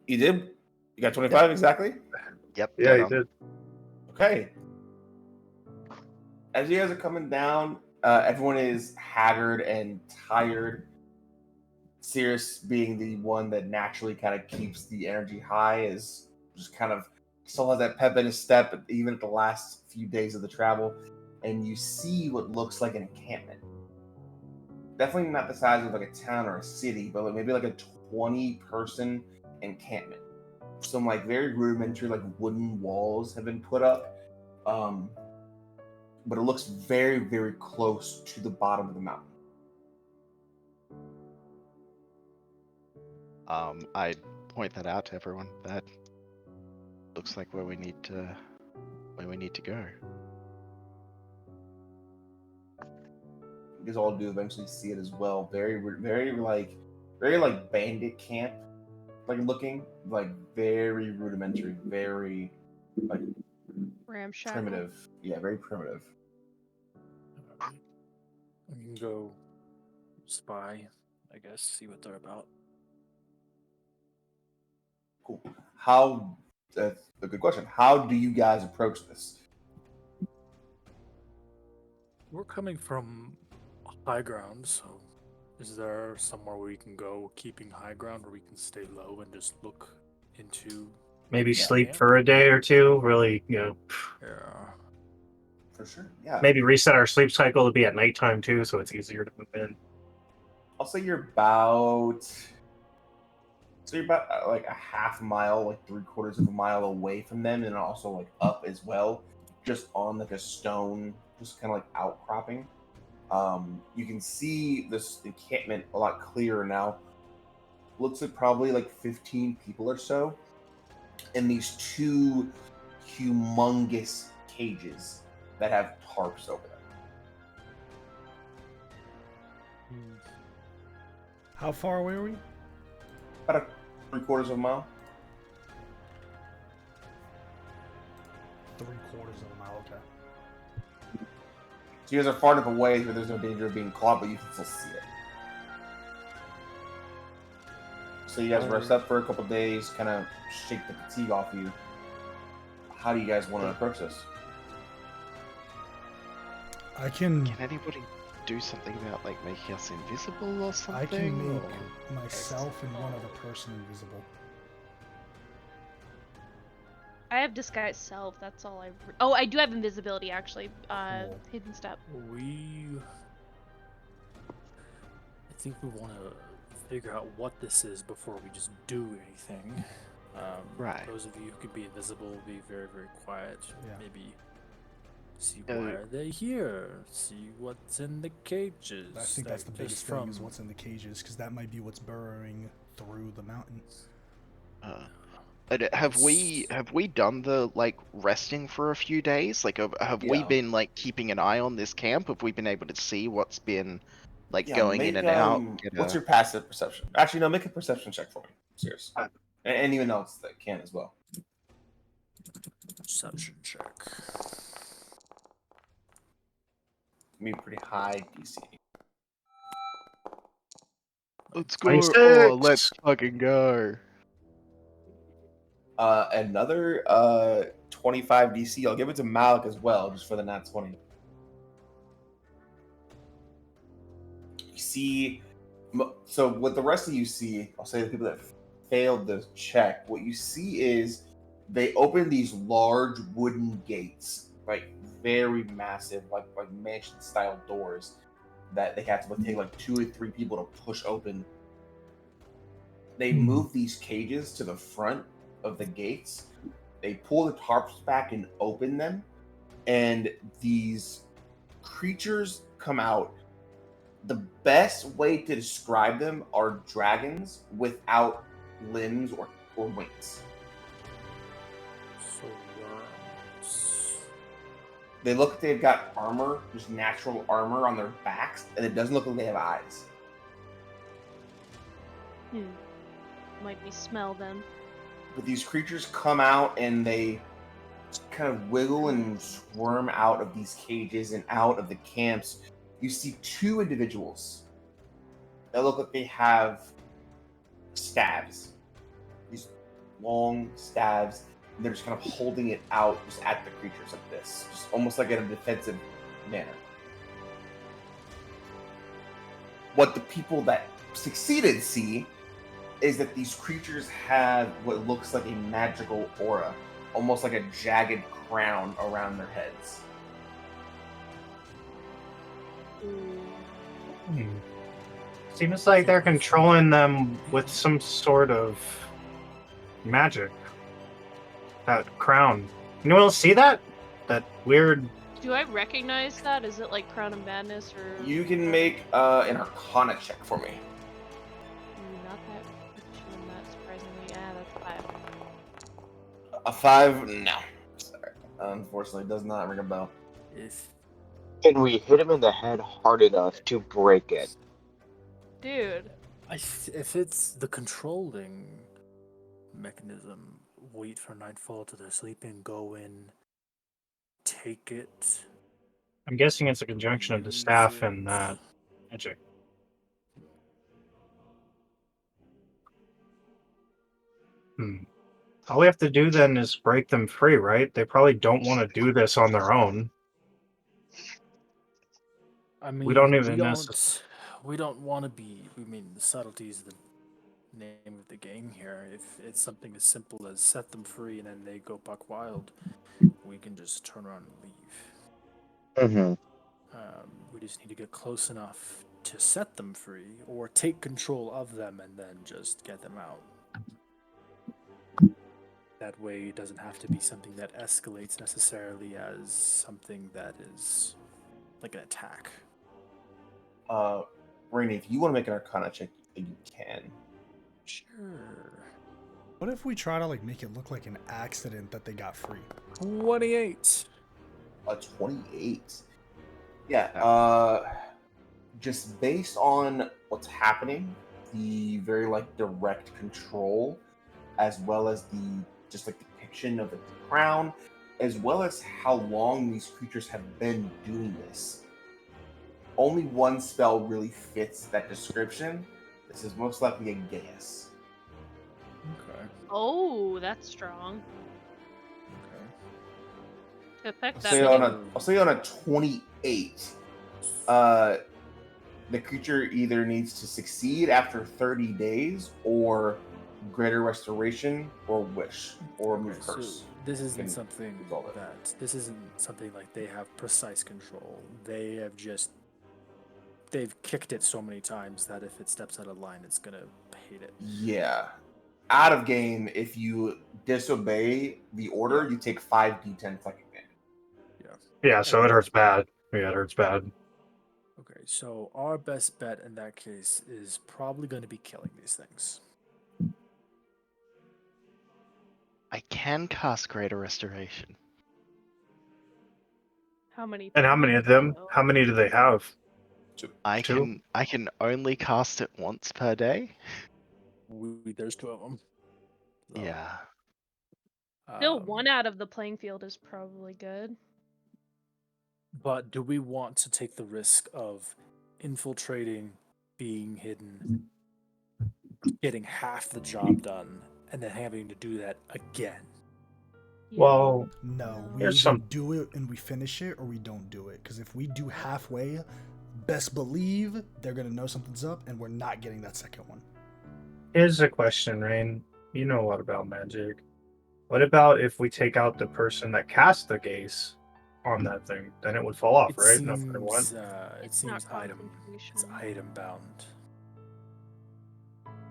You did? You got 25 exactly? Yep. Yeah, dead he on. did. Okay. As you guys are coming down, everyone is haggard and tired. Sirius being the one that naturally kind of keeps the energy high, is just kind of still has that pep in his step, even at the last few days of the travel. And you see what looks like an encampment. Definitely not the size of like a town or a city, but maybe like a 20-person encampment. Some like very rudimentary like wooden walls have been put up, but it looks very, very close to the bottom of the mountain. I point that out to everyone. That looks like where we need to go. You guys all do eventually see it as well. Very like bandit camp like looking, like very rudimentary, very like Ramshackle. primitive. Yeah, very primitive. We can go spy, I guess, see what they're about. Cool. How? That's a good question. How do you guys approach this? We're coming from high ground, so is there somewhere we can go keeping high ground where we can stay low and just look into Maybe that sleep camp? for a day or two. Really, Yeah. For sure. Yeah. maybe reset our sleep cycle to be at nighttime too, so it's easier to move in. I'll say you're about. So you're about like a half mile, like 3/4 of a mile away from them, and also like up as well, just on like a stone, just kind of like outcropping. You can see this encampment a lot clearer now. Looks like probably like 15 people or so, and these 2 humongous cages that have tarps over them. How far away are we? About a 3/4 of a mile. 3/4 of a mile. Okay. So you guys are far enough away where there's no danger of being caught, but you can still see it. So you guys rest up for a couple days, kind of shake the fatigue off you. How do you guys want to approach this? I can. Can anybody do something about like making us invisible or something? I can make or- myself and one other person invisible. I have disguise self. That's all I. Oh, I do have invisibility actually. Cool. Hidden step. I think we want to figure out what this is before we just do anything. Right. Those of you who could be invisible, be very, very quiet. Yeah. Maybe see why are they here. See what's in the cages. I think that's the Like, biggest just thing is what's in the cages, because that might be what's burrowing through the mountain. Have we done the like resting for a few days? Like, have we Yeah. been like keeping an eye on this camp? Have we been able to see what's been like Yeah, going in and out? What's your passive perception? Actually, no, make a perception check for me. Serious. And anyone else that can as well. Perception check. Be pretty high DC. Let's go. 26. Oh, let's fucking go. Another 25 DC. I'll give it to Malik as well, just for the nat 20. You see, so what the rest of you see, I'll say the people that failed the check, what you see is they open these large wooden gates, like very massive, like mansion style doors that they have to take like 2 or 3 people to push open. They move these cages to the front of the gates. They pull the tarps back and open them, and these creatures come out. The best way to describe them are dragons without limbs or wings. So worms. They look like they've got armor, just natural armor on their backs, and it doesn't look like they have eyes. Might be smell then. But these creatures come out and they kind of wiggle and squirm out of these cages and out of the camps. You see 2 individuals that look like they have staves. These long staves, and they're just kind of holding it out just at the creatures like this. Just almost like in a defensive manner. What the people that succeeded see is that these creatures have what looks like a magical aura, almost like a jagged crown around their heads. Seems like they're controlling them with some sort of magic. That crown. Anyone else see that? That weird. Do I recognize that? Is it like Crown of Madness or? You can make an Arcana check for me. Not that much on that, surprisingly. Yeah, that's 5. A 5? No. Sorry. Unfortunately, does not ring a bell. Can we hit him in the head hard enough to break it? Dude. If it's the controlling mechanism, wait for nightfall till they're sleeping, go in, take it. I'm guessing it's a conjunction of the staff and that magic. All we have to do then is break them free, right? They probably don't want to do this on their own. I mean, we don't want to be. I mean, the subtlety is the name of the game here. If it's something as simple as set them free and then they go buck wild, we can just turn around and leave. We just need to get close enough to set them free or take control of them and then just get them out. That way it doesn't have to be something that escalates necessarily as something that is like an attack. Rainy, if you want to make an Arcana check, you can. Sure. What if we try to like make it look like an accident that they got free? 28. A 28. Yeah, just based on what's happening, the very like direct control, as well as the just like depiction of the crown, as well as how long these creatures have been doing this. Only one spell really fits that description. This is most likely a Gaius. Okay. Oh, that's strong. Okay. To affect I'll say on a 28. The creature either needs to succeed after 30 days, or greater restoration, or wish, or remove curse. So this isn't something resolve it. this isn't something like they have precise control. they've kicked it so many times that if it steps out of line, it's gonna hate it. Yeah. Out of game, if you disobey the order, you take 5d10 psychic damage. Yeah, so it hurts bad. Yeah, it hurts bad. Okay, so our best bet in that case is probably going to be killing these things. I can cast Greater Restoration. How many? And how many of them? How many do they have? I Two? can only cast it once per day. There's 2 of them. So, Yeah. Still, one out of the playing field is probably good. But do we want to take the risk of infiltrating, being hidden, getting half the job done, and then having to do that again? Well, No, we there's either some. do it and we finish it, or we don't do it. Because if we do halfway, best believe they're gonna know something's up, and we're not getting that second one. Here's a question, Rain. You know a lot about magic. What about if we take out the person that cast the gaze on that thing? Then it would fall off, right? No matter what. It It's seems not item. It's concentration. item bound.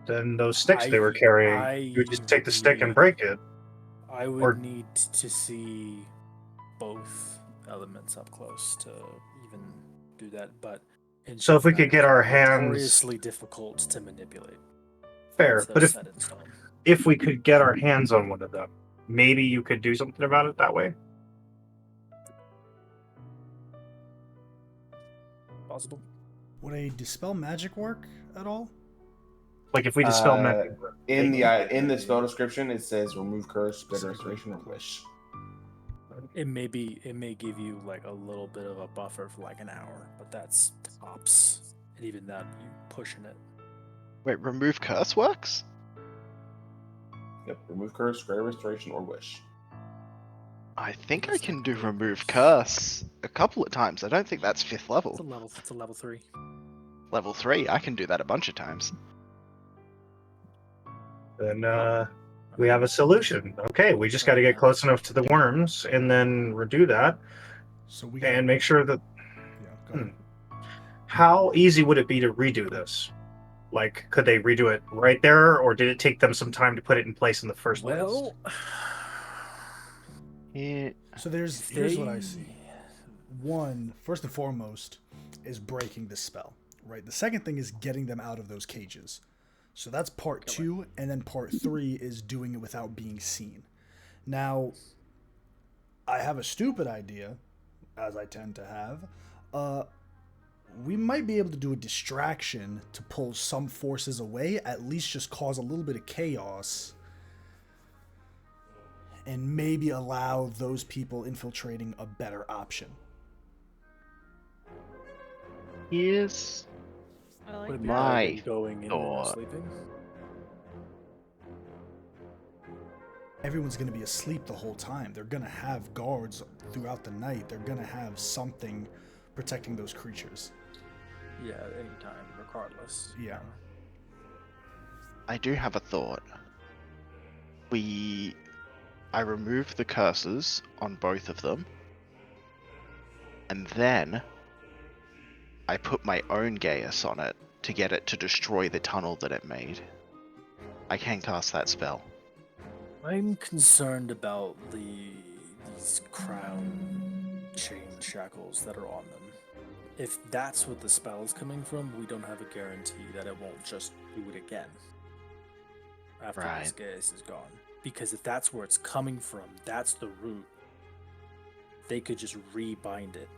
Then those sticks they were carrying, you would just take the stick and break it. I would Or- need to see both elements up close to even do that, but So if we could get our hands- notoriously difficult to manipulate. Fair, once they're but set in stone. if we could get our hands on one of them, maybe you could do something about it that way. Possible. Would a dispel magic work at all? Like if we dispel magic. In the spell description, it says remove curse, greater restoration, or wish. It may give you like a little bit of a buffer for like an hour, but that's tops. And even that, you pushing it. Wait, remove curse works? Yep, remove curse, greater restoration, or wish. I think I can do remove curse a couple of times. I don't think that's 5th level. It's a level 3. Level 3, I can do that a bunch of times. Then we have a solution. Okay, we just got to get close enough to the worms and then redo that. So we and make sure that. Yeah, go ahead. How easy would it be to redo this? Like, could they redo it right there, or did it take them some time to put it in place in the first place? Well, yeah. So here's what I see. One, first and foremost, is breaking the spell. Right. The second thing is getting them out of those cages. So that's part 2, and then part 3 is doing it without being seen. Now, I have a stupid idea, as I tend to have. We might be able to do a distraction to pull some forces away, at least just cause a little bit of chaos, and maybe allow those people infiltrating a better option. Here's I like would it be that. better my than going in and sleeping? Everyone's going to be asleep the whole time. They're going to have guards throughout the night. They're going to have something protecting those creatures. Yeah, at any time, regardless. Yeah. I do have a thought. I remove the curses on both of them, and then I put my own Gaius on it to get it to destroy the tunnel that it made. I can cast that spell. I'm concerned about these crown chain shackles that are on them. If that's what the spell is coming from, we don't have a guarantee that it won't just do it again after this gas is gone. Because if that's where it's coming from, that's the root. They could just rebind it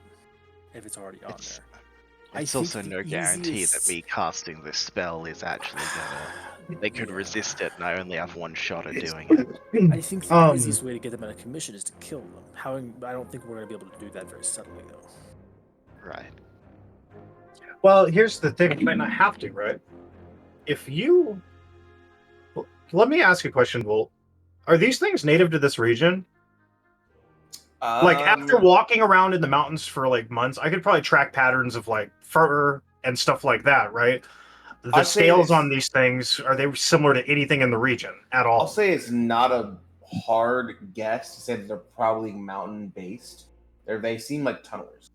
if it's already on there. It's also no guarantee that me casting this spell is actually gonna... They could resist it, and I only have one shot at doing it. I think the easiest way to get them out of commission is to kill them. I don't think we're going to be able to do that very subtly, though. Right. Well, here's the thing. You might not have to, right? If you... Well, let me ask you a question, Volt. Are these things native to this region? Like, after walking around in the mountains for, like, months, I could probably track patterns of, like, fur and stuff like that, right? The scales on these things, are they similar to anything in the region at all? I'll say it's not a hard guess to say that they're probably mountain-based. They seem like tunnelers.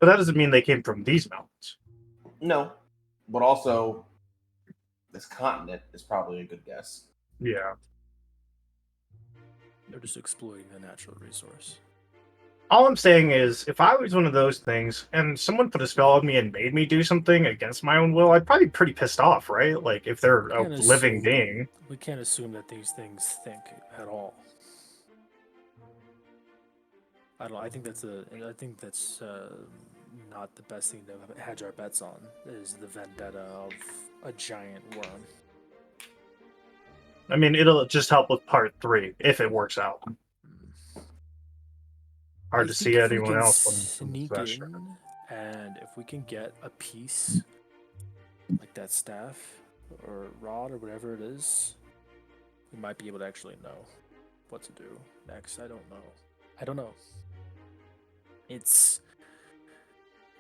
But that doesn't mean they came from these mountains. No, but also this continent is probably a good guess. Yeah. They're just exploiting a natural resource. All I'm saying is, if I was one of those things and someone put a spell on me and made me do something against my own will, I'd probably be pretty pissed off, right? Like, if they're a living being. We can't assume that these things think at all. I think that's not the best thing to hedge our bets on, is the vendetta of a giant worm. I mean, it'll just help with part 3 if it works out. Hard to see anyone else sneak in, and if we can get a piece like that staff or rod or whatever it is, we might be able to actually know what to do next. I don't know.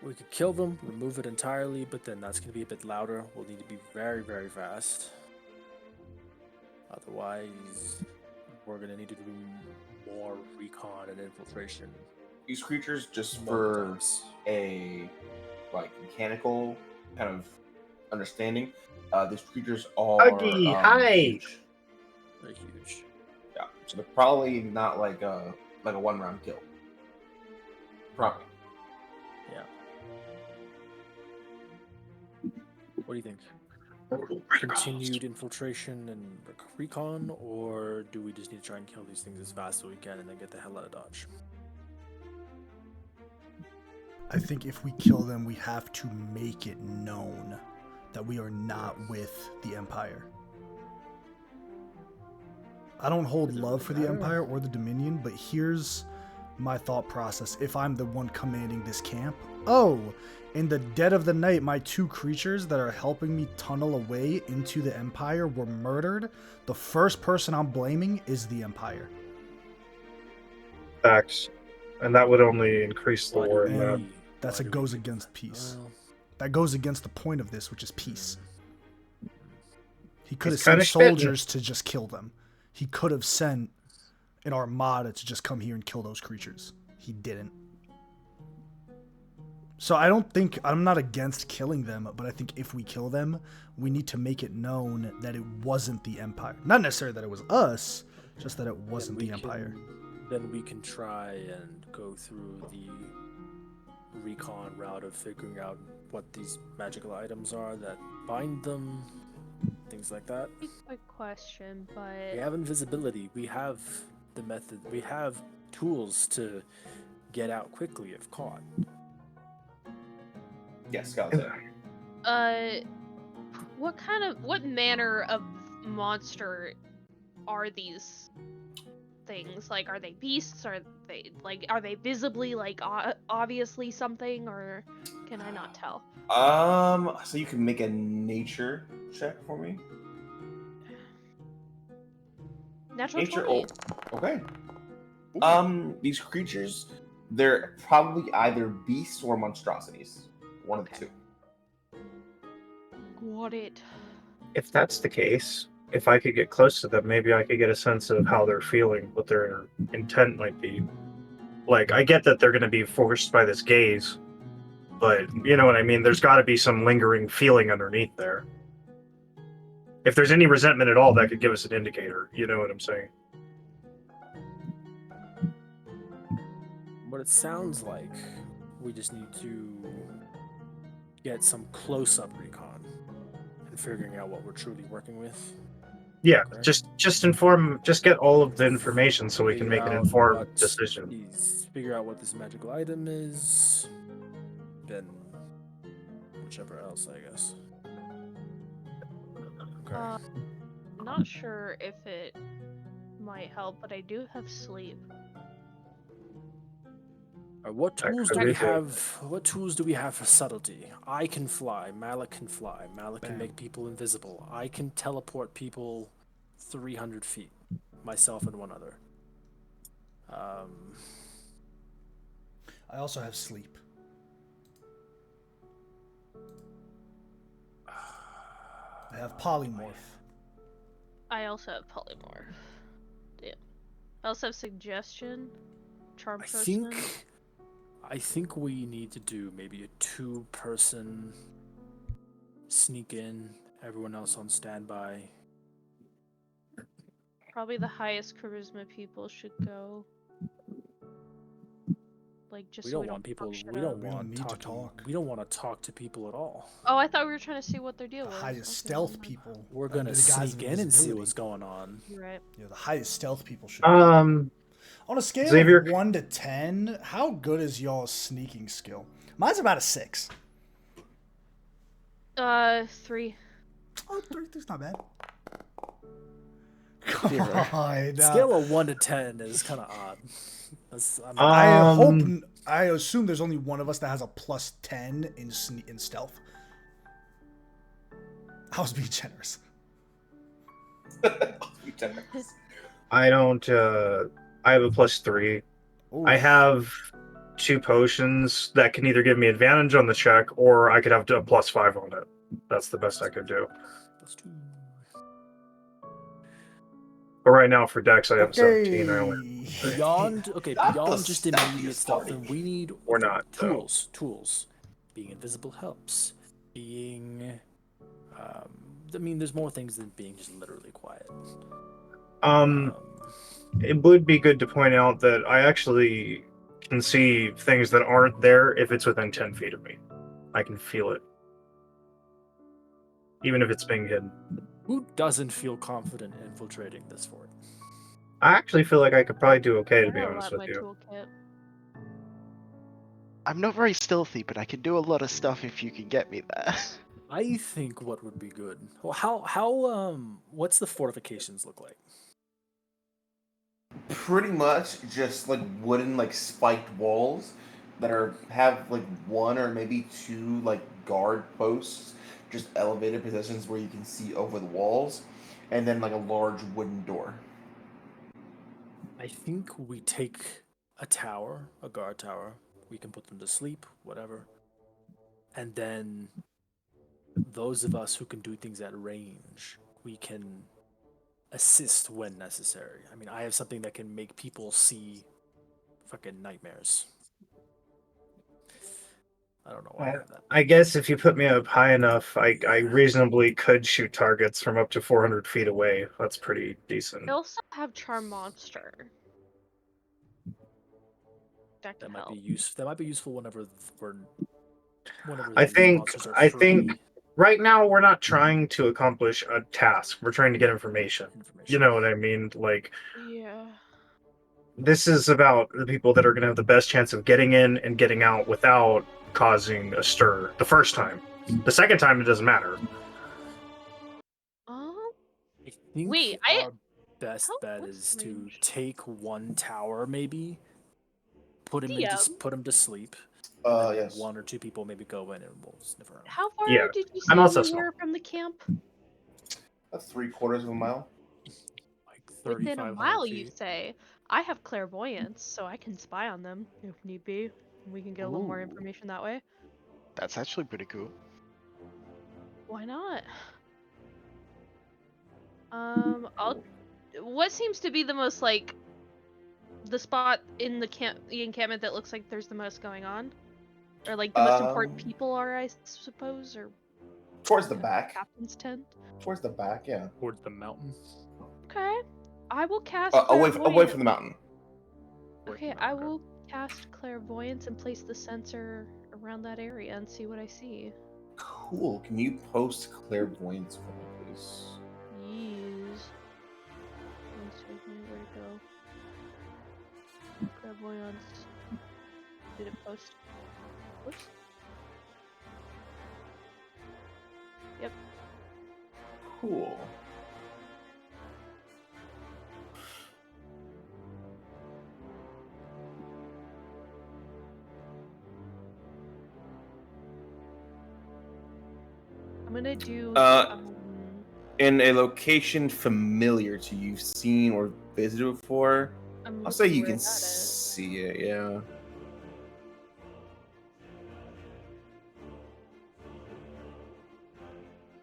We could kill them, remove it entirely, but then that's going to be a bit louder. We'll need to be very, very fast. Otherwise, we're going to need to do more recon and infiltration. These creatures, just for a mechanical kind of understanding, these creatures are huge. They're huge. Yeah, so they're probably not like a 1-round kill. Probably. Yeah. What do you think? Continued infiltration and recon, or do we just need to try and kill these things as fast as we can and then get the hell out of Dodge? I think if we kill them, we have to make it known that we are not with the Empire. I don't hold love for the Empire or the Dominion, but here's my thought process. If I'm the one commanding this camp, in the dead of the night, my 2 creatures that are helping me tunnel away into the Empire were murdered. The first person I'm blaming is the Empire. Facts. And that would only increase the war. That goes against peace. That goes against the point of this, which is peace. He could have sent soldiers to just kill them. He could have sent an armada to just come here and kill those creatures. He didn't. So I'm not against killing them, but I think if we kill them, we need to make it known that it wasn't the Empire. Not necessarily that it was us, just that it wasn't the Empire. Then we can try and go through the recon route of figuring out what these magical items are that bind them, things like that. Quick question, but we have invisibility. We have the method. We have tools to get out quickly if caught. Yes, Scout's it. What manner of monster are these things? Like, are they beasts? Are they visibly, obviously something, or can I not tell? So you can make a nature check for me. Natural nature. 20. Oh, okay. These creatures, they're probably either beasts or monstrosities. One of the two. Got it. If that's the case, if I could get close to them, maybe I could get a sense of how they're feeling, what their intent might be. Like, I get that they're going to be forced by this gaze, but you know what I mean? There's got to be some lingering feeling underneath there. If there's any resentment at all, that could give us an indicator. You know what I'm saying? What it sounds like, we just need to get some close-up recon and figuring out what we're truly working with. Yeah, okay? just get all of the information so we can make an informed decision. Figure out what this magical item is, then whichever else, I guess. Okay. I'm not sure if it might help, but I do have sleep. What tools do we have? What tools do we have for subtlety? I can fly. Malak can fly. Malak can make people invisible. I can teleport people 300 feet. Myself and one other. I also have sleep. I have polymorph. I also have polymorph. Damn. I also have suggestion. Charm person. I think we need to do maybe a 2-person sneak in, everyone else on standby. Probably the highest charisma people should go. Like, just We so don't we don't want people. fuck shit We up. don't We don't want need to talking. talk. We don't want to talk to people at all. Oh, I thought we were trying to see what their deal The was. highest Okay, stealth never mind. people. We're gonna under the guise sneak of in and see invisibility. what's going on. You're right. Yeah, the highest stealth people should. Um, On a scale Xavier- of 1 to 10, how good is y'all's sneaking skill? Mine's about a 6. 3. Oh, 3's not bad. Here. God, Scale of 1 to 10 is kind of odd. I assume there's only one of us that has a plus 10 in stealth. I was being generous. I don't. I have a +3. Oof. I have 2 potions that can either give me advantage on the check, or I could have a +5 on it. That's the best I could do. +2. But right now for Dex, I have 17. I only Beyond the just stuff immediate you stuff, study. then we need Or not, though. tools. Being invisible helps. Being, I mean, there's more things than being just literally quiet. It would be good to point out that I actually can see things that aren't there if it's within 10 feet of me. I can feel it, even if it's being hidden. Who doesn't feel confident in infiltrating this fort? I actually feel like I could probably do okay, to I be got a honest lot in with my you. toolkit. I'm not very stealthy, but I can do a lot of stuff if you can get me there. I think what would be good. Well, what's the fortifications look like? Pretty much just like wooden, like spiked walls that have like 1 or maybe 2 like guard posts, just elevated positions where you can see over the walls, and then like a large wooden door. I think we take a tower, a guard tower. We can put them to sleep, whatever. And then those of us who can do things at range, we can assist when necessary. I mean, I have something that can make people see fucking nightmares. I don't know why I have that. I guess if you put me up high enough, I reasonably could shoot targets from up to 400 feet away. That's pretty decent. They also have Charm Monster. That can That might help. be useful. That might be useful whenever I the think monsters are free. right now we're not trying to accomplish a task. We're trying to get information. You know what I mean? Like, Yeah. this is about the people that are going to have the best chance of getting in and getting out without causing a stir the first time. The second time, it doesn't matter. I think Wait, our best bet what's is the to range? take one tower, maybe put him to sleep. And then Yes. 1 or 2 people maybe go in and we'll sniff around. How far Yeah, did you say I'm also we small. were from the camp? That's 3/4 of a mile. Like Within a 3,500 mile, feet. you say. I have clairvoyance, so I can spy on them if need be. We can get a little more Ooh. information that way. That's actually pretty cool. Why not? What seems to be the most like the spot in the encampment that looks like there's the most going on, or like the most important people are, I suppose, or Towards the back. captain's tent. Towards the back, yeah. Towards the mountain. Okay, I will cast away clairvoyance. from the mountain. Okay, I will cast clairvoyance and place the sensor around that area and see what I see. Cool. Can you post clairvoyance for me, please? Yes. One second, where'd it go? Clairvoyance. Did it post? Whoops. Yep. Cool. I'm gonna do. In a location familiar to you, seen or visited before, I'll say you can see it. Yeah.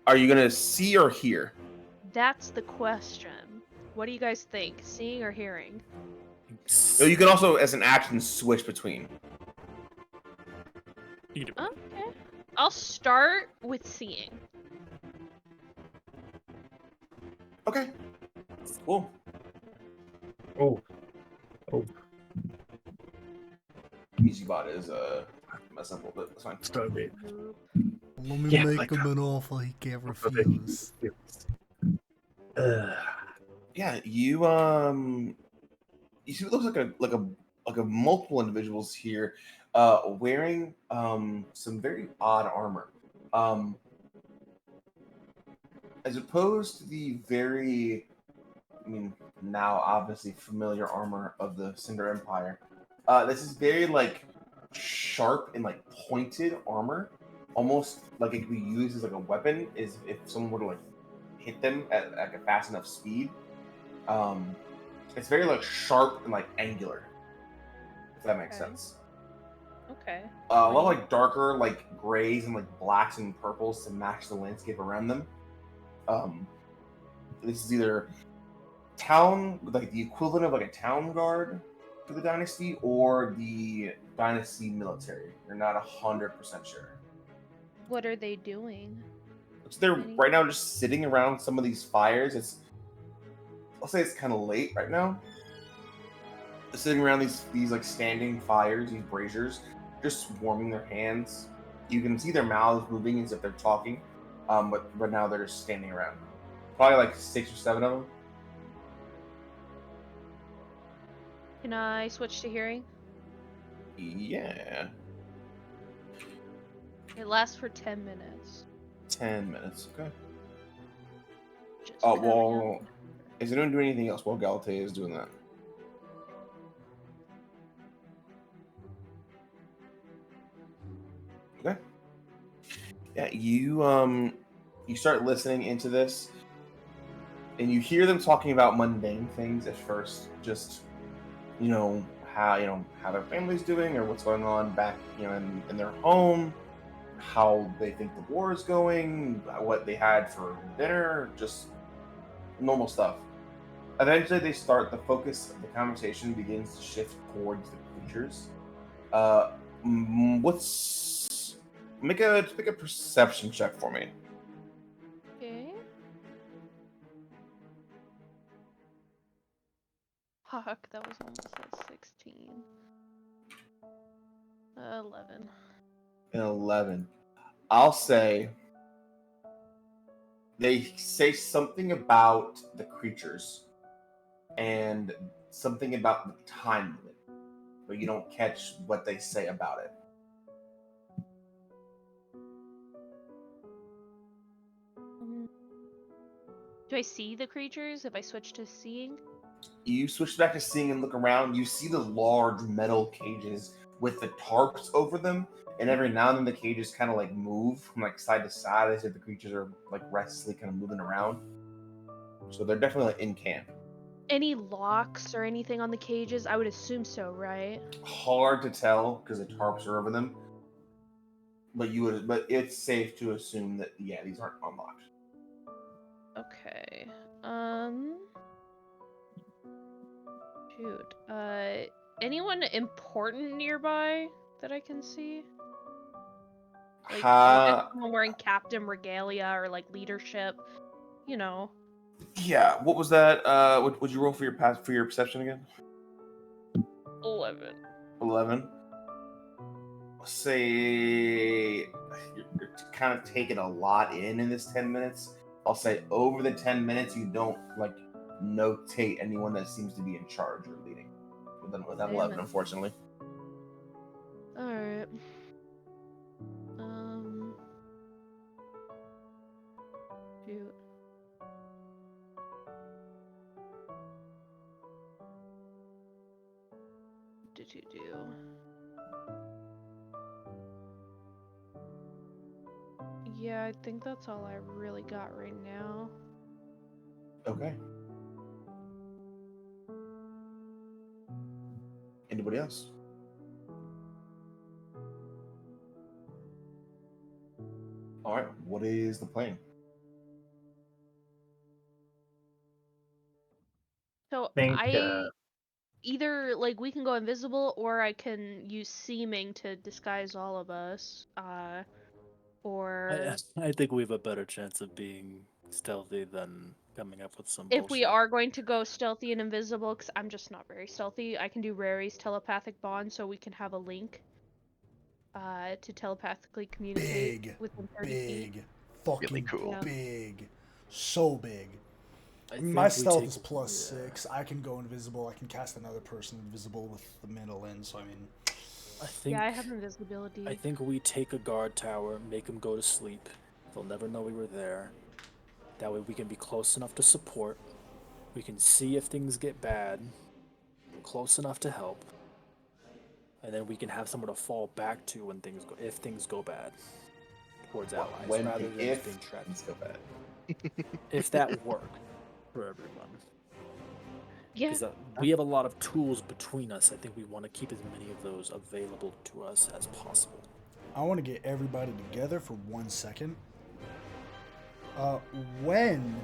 Are you gonna see or hear? That's the question. What do you guys think? Seeing or hearing? You can also, as an action, switch between. You can do both. Okay. I'll start with seeing. Okay. Cool. Oh, EasyBot is messing up a little bit. That's fine. stop it. Let me Yeah, make like him an offer he can't But they- refuse. Yeah, you see what looks like a multiple individuals here, wearing some very odd armor. As opposed to the very, I mean, now obviously familiar armor of the Cinder Empire. This is very like sharp and like pointed armor, almost like it could be used as like a weapon. Is if someone were to like hit them at like a fast enough speed. It's very like sharp and like angular, if that makes Okay. sense. Okay. A lot of like darker like grays and like blacks and purples to match the landscape around them. This is either town, like the equivalent of like a town guard for the dynasty, or the dynasty military. You're not 100% sure. What are they doing? So they're right now just sitting around some of these fires. I'll say it's kind of late right now. They're sitting around these like standing fires, these braziers, just warming their hands. You can see their mouths moving as if they're talking, but right now they're just standing around. Probably like 6 or 7 of them. Can I switch to hearing? Yeah, It lasts for 10 minutes. 10 minutes. Okay. Just Oh coming well, up. is anyone doing anything else while Galatea is doing that? Okay. Yeah, you start listening into this, and you hear them talking about mundane things at first, just how their family's doing or what's going on back in their home, how they think the war is going, what they had for dinner, just normal stuff. Eventually, the focus of the conversation begins to shift towards the creatures. What's make a perception check for me. Okay. Fuck, that was almost at 16. 11. An 11. I'll say they say something about the creatures and something about the time limit, but you don't catch what they say about it. Do I see the creatures if I switch to seeing? You switch back to seeing and look around. You see the large metal cages with the tarps over them, and every now and then the cages kind of like move from like side to side as if the creatures are like restlessly kind of moving around. So they're definitely like in camp. Any locks or anything on the cages? I would assume so, right? Hard to tell because the tarps are over them, but it's safe to assume that these aren't unlocked. Okay. Shoot. Anyone important nearby that I can see? Like someone wearing captain regalia or like leadership, you know. Yeah. What was that? Would you roll for your perception again? 11. 11. Say you're kind of taking a lot in this 10 minutes. I'll say over the 10 minutes, you don't like notate anyone that seems to be in charge or leading. With that 11, unfortunately. All right. Shoot. Did you do? Yeah, I think that's all I really got right now. Okay. Anybody else? All right. What is the plan? So Think, either like we can go invisible, or I can use seeming to disguise all of us. Or I think we have a better chance of being stealthy than coming up with some if bullshit. we are going to go stealthy and invisible, because I'm just not very stealthy, I can do Rary's telepathic bond, so we can have a link. To telepathically communicate Big, within 30 feet. big, fucking Really cool. Yeah. big, so big. I My think we stealth take- is plus yeah. 6. I can go invisible. I can cast another person invisible with the mantle in. So I mean, I think Yeah, I have invisibility. I think we take a guard tower, make them go to sleep. They'll never know we were there. That way we can be close enough to support. We can see if things get bad, close enough to help. And then we can have somewhere to fall back to when if things go bad towards allies, When rather than just if being trapped. it's so bad. If that worked for everyone. Yeah. Because we have a lot of tools between us. I think we want to keep as many of those available to us as possible. I want to get everybody together for 1 second. When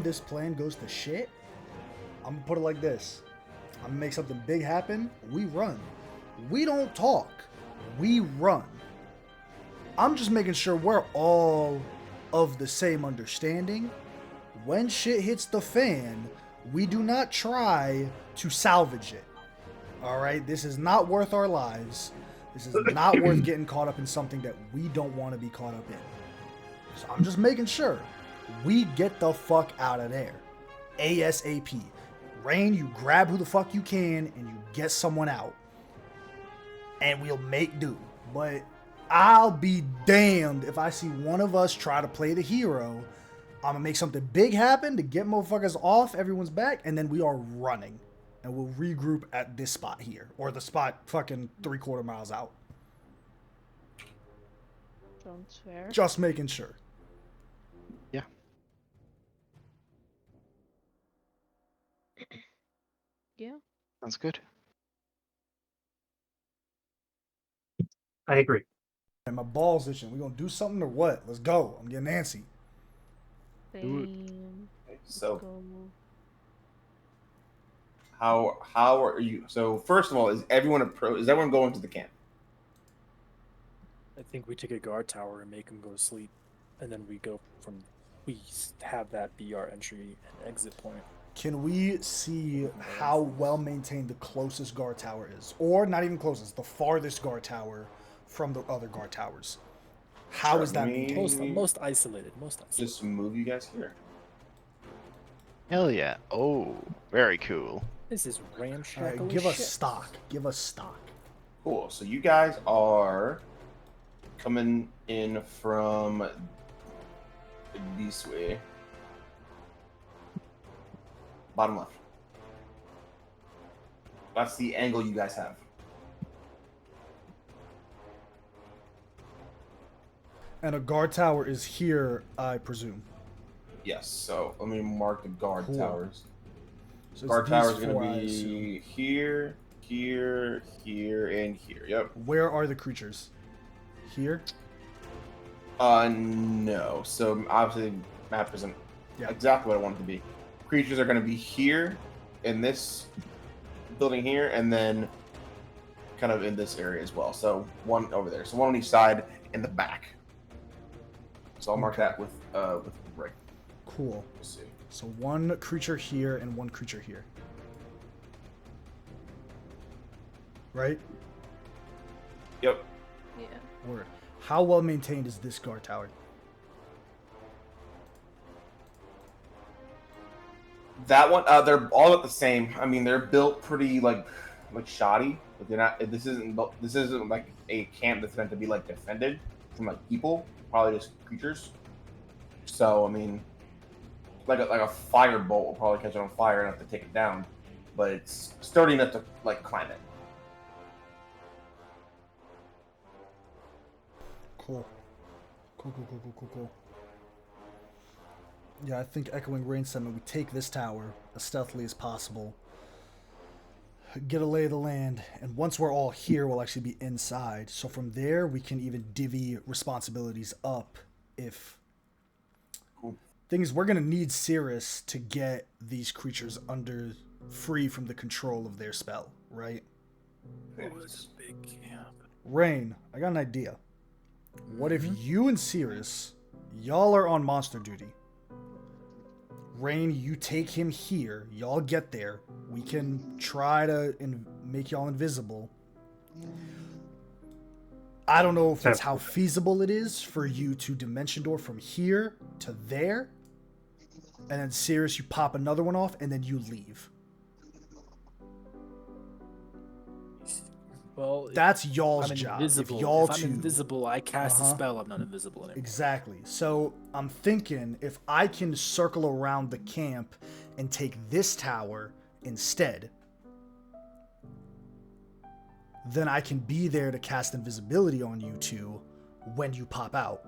this plan goes to shit, I'm gonna put it like this. I'm gonna make something big happen. We run. We don't talk. We run. I'm just making sure we're all of the same understanding. When shit hits the fan, we do not try to salvage it. All right? This is not worth our lives. This is not worth getting caught up in something that we don't want to be caught up in. So I'm just making sure we get the fuck out of there. ASAP. Rain, you grab who the fuck you can and you get someone out. And we'll make do. But I'll be damned if I see one of us try to play the hero. I'm gonna make something big happen to get motherfuckers off everyone's back, and then we are running. And we'll regroup at this spot here. Or the spot fucking 3/4 miles out. Sounds fair. Just making sure. Yeah. Yeah. Sounds good. I agree. And my balls itching. We gonna do something or what? Let's go. I'm getting antsy. Same. So Go. how are you? So first of all, is everyone going to the camp? I think we take a guard tower and make them go to sleep, and then we have that be our entry and exit point. Can we see how well maintained the closest guard tower is? Or not even closest, the farthest guard tower from the other guard towers. How is that maintained? Most isolated. Just move you guys here. Hell yeah. Oh, very cool. This is ramshackle. All right, give us stock. Give us stock. Cool. So you guys are coming in from this way. Bottom left. That's the angle you guys have. And a guard tower is here, I presume. Yes. So let me mark the guard Cool. towers. So Guard it's tower is these going four, I to assume. be here, here, here, and here. Yep. Where are the creatures? Here? No. So obviously, map isn't exactly what I want it to be. Creatures are going to be here, in this building here, and then kind of in this area as well. So one over there. So one on each side in the back. So I'll mark that with Rick. Cool. Let's see. So one creature here and one creature here. Right? Yep. Yeah. Word. How well maintained is this guard tower? That one, they're all about the same. I mean, they're built pretty like shoddy, but they're not. This isn't like a camp that's meant to be like defended from like people. Probably just creatures. So I mean, like a firebolt will probably catch it on fire and have to take it down, but it's sturdy enough to like climb it. Cool. Cool. Yeah, I think Echoing Rain Summon, we take this tower as stealthily as possible, get a lay of the land, and once we're all here, we'll actually be inside. So from there, we can even divvy responsibilities up if... Cool. Thing is, we're going to need Cirrus to get these creatures under free from the control of their spell, right? Oh, it's a big camp. Rain, I got an idea. What if you and Cirrus, y'all are on monster duty? Rain, you take him here. Y'all get there. We can try to make y'all invisible. I don't know if that's how feasible it is for you to dimension door from here to there. And then Cirrus, you pop another one off, and then you leave. Well, that's y'all's I'm job. Invisible. If y'all I'm invisible, I cast a spell, I'm not invisible anymore. Exactly. So I'm thinking if I can circle around the camp and take this tower instead, then I can be there to cast invisibility on you two when you pop out.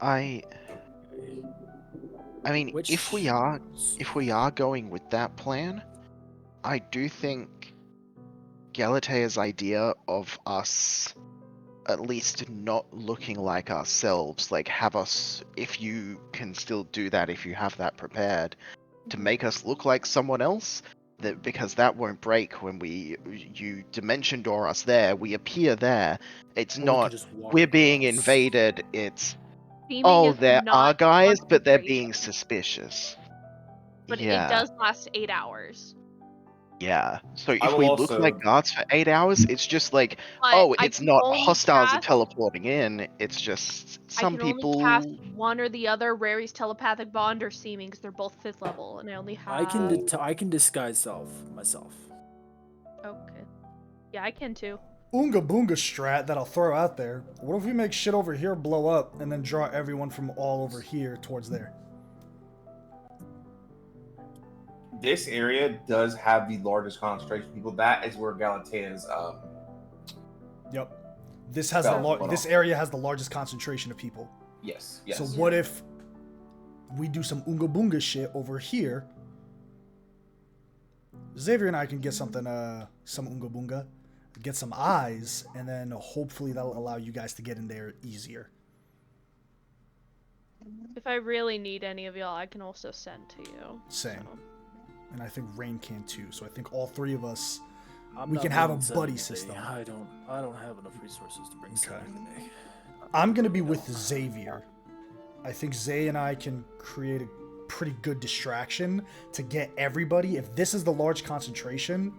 I mean, if we are going with that plan, I do think Galatea's idea of us at least not looking like ourselves, like have us, if you can still do that, if you have that prepared, to make us look like someone else, because that won't break when you dimension door us there, we appear there. It's not, we're being invaded, it's, there are guys, but they're being suspicious. But it does last 8 hours. Yeah, so if we look like guards for 8 hours, it's just like, it's not hostiles are teleporting in, it's just some people... I can only cast one or the other, Rary's telepathic bond or seeming, because they're both 5th level, and I only have... I can disguise myself. Okay. Yeah, I can too. Oonga Boonga strat that I'll throw out there. What if we make shit over here blow up, and then draw everyone from all over here towards there? This area does have the largest concentration of people. That is where Galatea's Yep. This area has the largest concentration of people. Yes. So what if we do some Oonga Boonga shit over here? Xavier and I can get something some Oonga Boonga, get some eyes, and then hopefully that'll allow you guys to get in there easier. If I really need any of y'all, I can also send to you. Same. So. And I think Rain can too. So I think all three of us, we can have a buddy system. I don't have enough resources to bring something today. I'm gonna be with Xavier. I think Zay and I can create a pretty good distraction to get everybody. If this is the large concentration,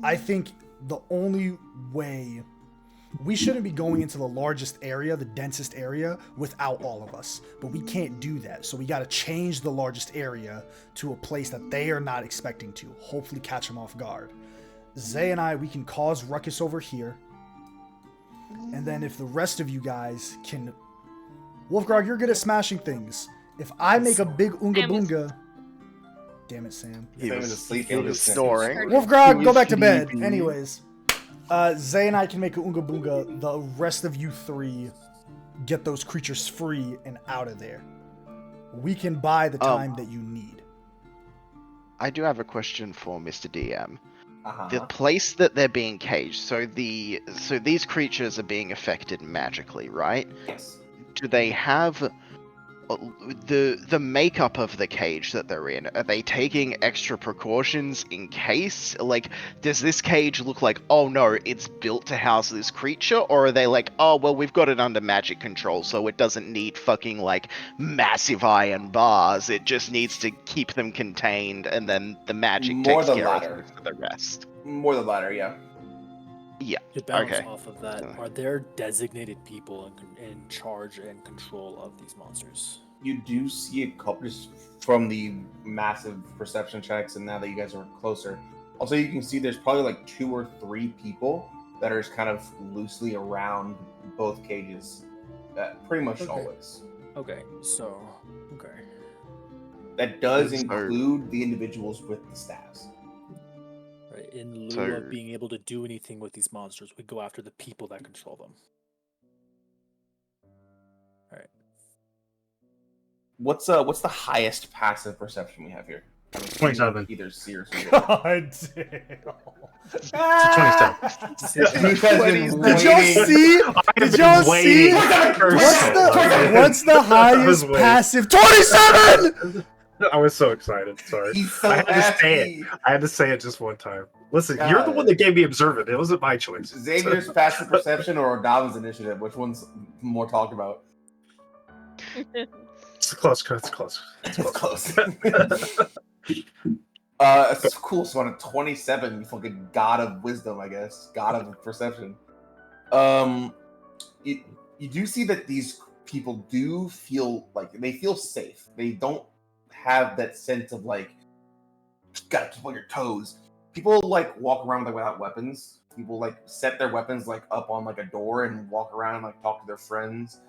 I think the only way... We shouldn't be going into the largest area, the densest area, without all of us. But we can't do that. So we got to change the largest area to a place that they are not expecting to. Hopefully catch them off guard. Zay and I, we can cause ruckus over here. And then if the rest of you guys can... Wolfgrog, you're good at smashing things. If I make a big Oonga Boonga... Damn it, Sam. He was snoring. Wolfgrog, go back to bed. Anyways... Zay and I can make a Oonga Boonga. The rest of you three get those creatures free and out of there. We can buy the time that you need. I do have a question for Mr. DM. The place that they're being caged, so these creatures are being affected magically, right? Yes. Do they have the makeup of the cage that they're in? Are they taking extra precautions in case? Like, does this cage look like, oh no, it's built to house this creature? Or are they like, oh well, we've got it under magic control, so it doesn't need fucking like massive iron bars. It just needs to keep them contained, and then the magic takes care of the rest. More the latter, yeah. Yeah. To bounce off of that, are there designated people in charge and control of these monsters? You do see a couple just from the massive perception checks, and now that you guys are closer. Also, you can see there's probably like 2 or 3 people that are just kind of loosely around both cages. Pretty much always. Okay. That does include the individuals with the staffs. Right. In lieu of being able to do anything with these monsters, we go after the people that control them. All right. What's the highest passive perception we have here? 27. Either Sears or God damn. It's 27. Did y'all see? Did y'all see? What's the highest passive? 27! I was so excited. Sorry. He's so I had to say nasty. it. I had to say it just one time. Listen, God. you're the one that gave me observant. It wasn't my choice. Xavier's passive perception or Davin's initiative? Which one's more talked about? It's close. It's close. It's close. It's cool. So on a 27, you fucking god of wisdom, I guess. God of perception. You do see that these people do feel like they feel safe. They don't have that sense of like, you gotta keep on your toes. People like walk around like without weapons. People like set their weapons like up on like a door and walk around and like talk to their friends.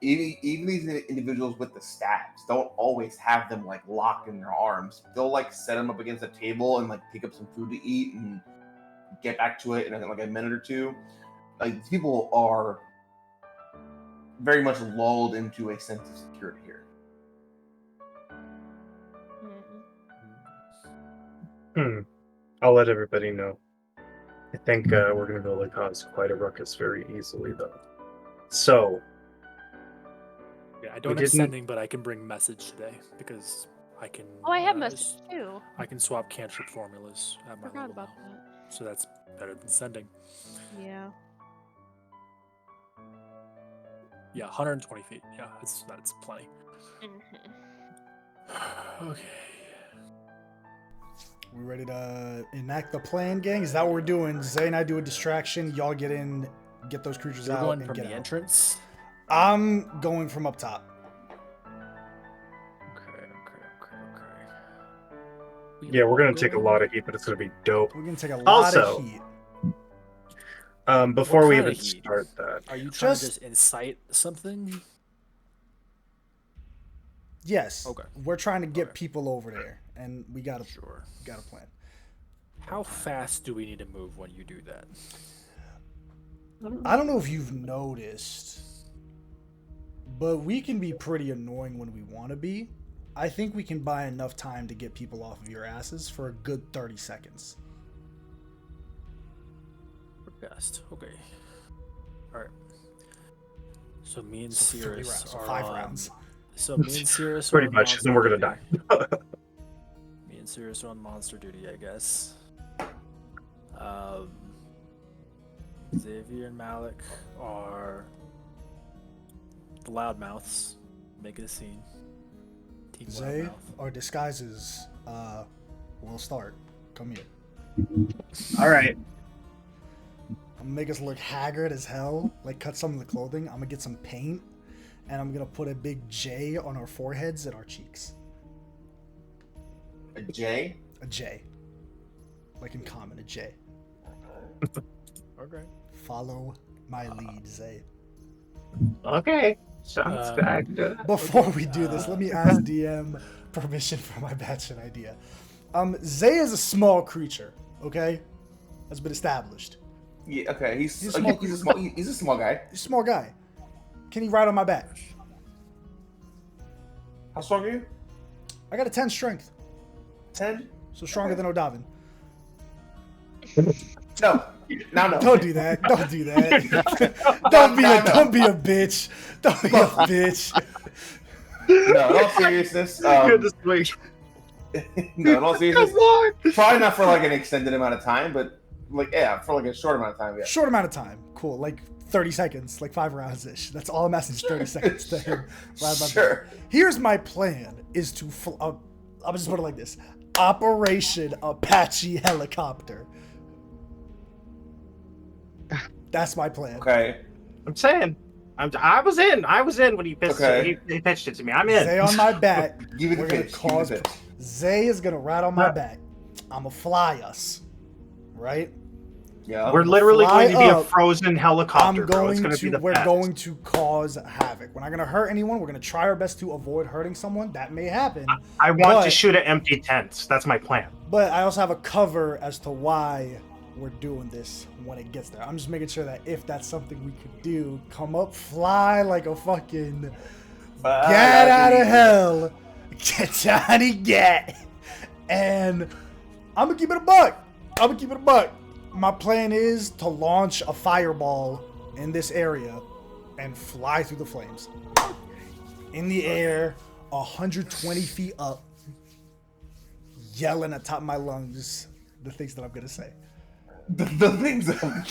Even these individuals with the staffs don't always have them like locked in their arms. They'll like set them up against a table and like pick up some food to eat and get back to it in like a minute or two. Like these people are very much lulled into a sense of security here. I'll let everybody know. I think we're going to be able to cause quite a ruckus very easily, though. So, yeah, I don't have sending, but I can bring message today because I can. Oh, I have message too. I can swap cantrip formulas at my Forgot level about now. that. So that's better than sending. Yeah. Yeah, 120 feet. Yeah, that's plenty. Okay. We ready to enact the plan, gang? Is that what we're doing? Zay and I do a distraction. Y'all get in, get those creatures You're out, going and from get the out. entrance. I'm going from up top. Okay. yeah, we're going to take a lot of heat, but it's going to be dope. We're gonna take a lot Also, of heat. Before What we kind even of heat? start that, Are you trying to Just- just incite something? Yes. Okay. We're trying to get Okay. people over there, and we got a Sure. plan. How fast do we need to move when you do that? I don't know if you've noticed, but we can be pretty annoying when we want to be. I think we can buy enough time to get people off of your asses for a good 30 seconds. Best. Okay. All right. So me and So 3 Cirrus rounds, so are 5 on- rounds. So me and Cirrus pretty are on much, then we're going to die. monster duty. Me and Cirrus are on monster duty, I guess. Xavier and Malik are the loudmouths, making a scene. Team Zay, Loudmouth. our disguises will start. Come here. All right. I'm gonna make us look haggard as hell. Like, cut some of the clothing. I'm gonna get some paint, and I'm gonna put a big J on our foreheads and our cheeks. A J? A J. Like in common, a J. Okay. Follow my lead, Zay. Okay. Sounds good. Before we do this, let me ask DM permission for my batshit idea. Zay is a small creature, okay? That's been established. Yeah, okay. He's He's a small. small guy. He's a small guy. Can he ride on my back? How strong are you? I got a 10 strength, 10? so stronger than Odavin. No. No. Don't do that. Don't do that. Don't be a bitch. Don't be a bitch. No, in all seriousness, Goodness me. no, in all seriousness, probably not for like an extended amount of time, but like for like a short amount of time. Yeah. Short amount of time. Cool. Like 30 seconds, like 5 rounds ish. That's all I'm asking is 30 seconds to him. Sure. Here's my plan: is to I'll just put it like this: Operation Apache Helicopter. That's my plan. Okay. I'm saying. I was in when he pitched Okay. he pitched it to me. I'm in. Zay on my back. Give me the We're gonna pitch. Give me cause. the pitch. Zay is gonna ride on my back. I'ma fly us, right? Yeah. We're literally Fly going to be a up. frozen helicopter. I'm bro. It's going gonna be to. the We're best. going to cause havoc. We're not gonna hurt anyone. We're gonna try our best to avoid hurting someone. That may happen. I want but- to shoot at empty tents. That's my plan. But I also have a cover as to why we're doing this when it gets there. I'm just making sure that if that's something we could do, come up, fly like a fucking get out of hell, get Johnny get, and I'm gonna keep it a buck. My plan is to launch a fireball in this area and fly through the flames in the air, 120 feet up. yelling at top of my lungs the things that I'm gonna say. The things that I'm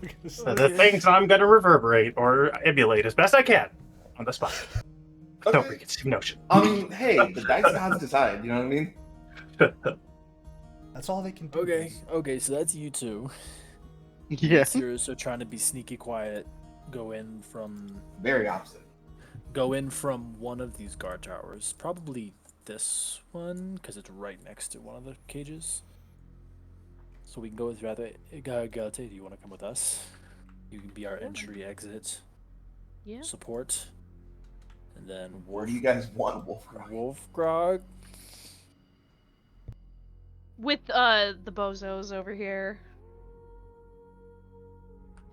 gonna say. The things I'm going to reverberate or emulate as best I can on the spot. No Okay. preconceived notion. I mean, hey, the dice gods decide. You know what I mean? That's all they can do. Okay, so that's you two. Yeah. Serious are trying to be sneaky quiet. Go in from Very opposite. one of these guard towers. Probably this one, because it's right next to one of the cages. So we can go through that. Galate, do you want to come with us? You can be our entry, exit, support. And then Where do you guys want Wolfgrog? Wolfgrog? With the bozos over here.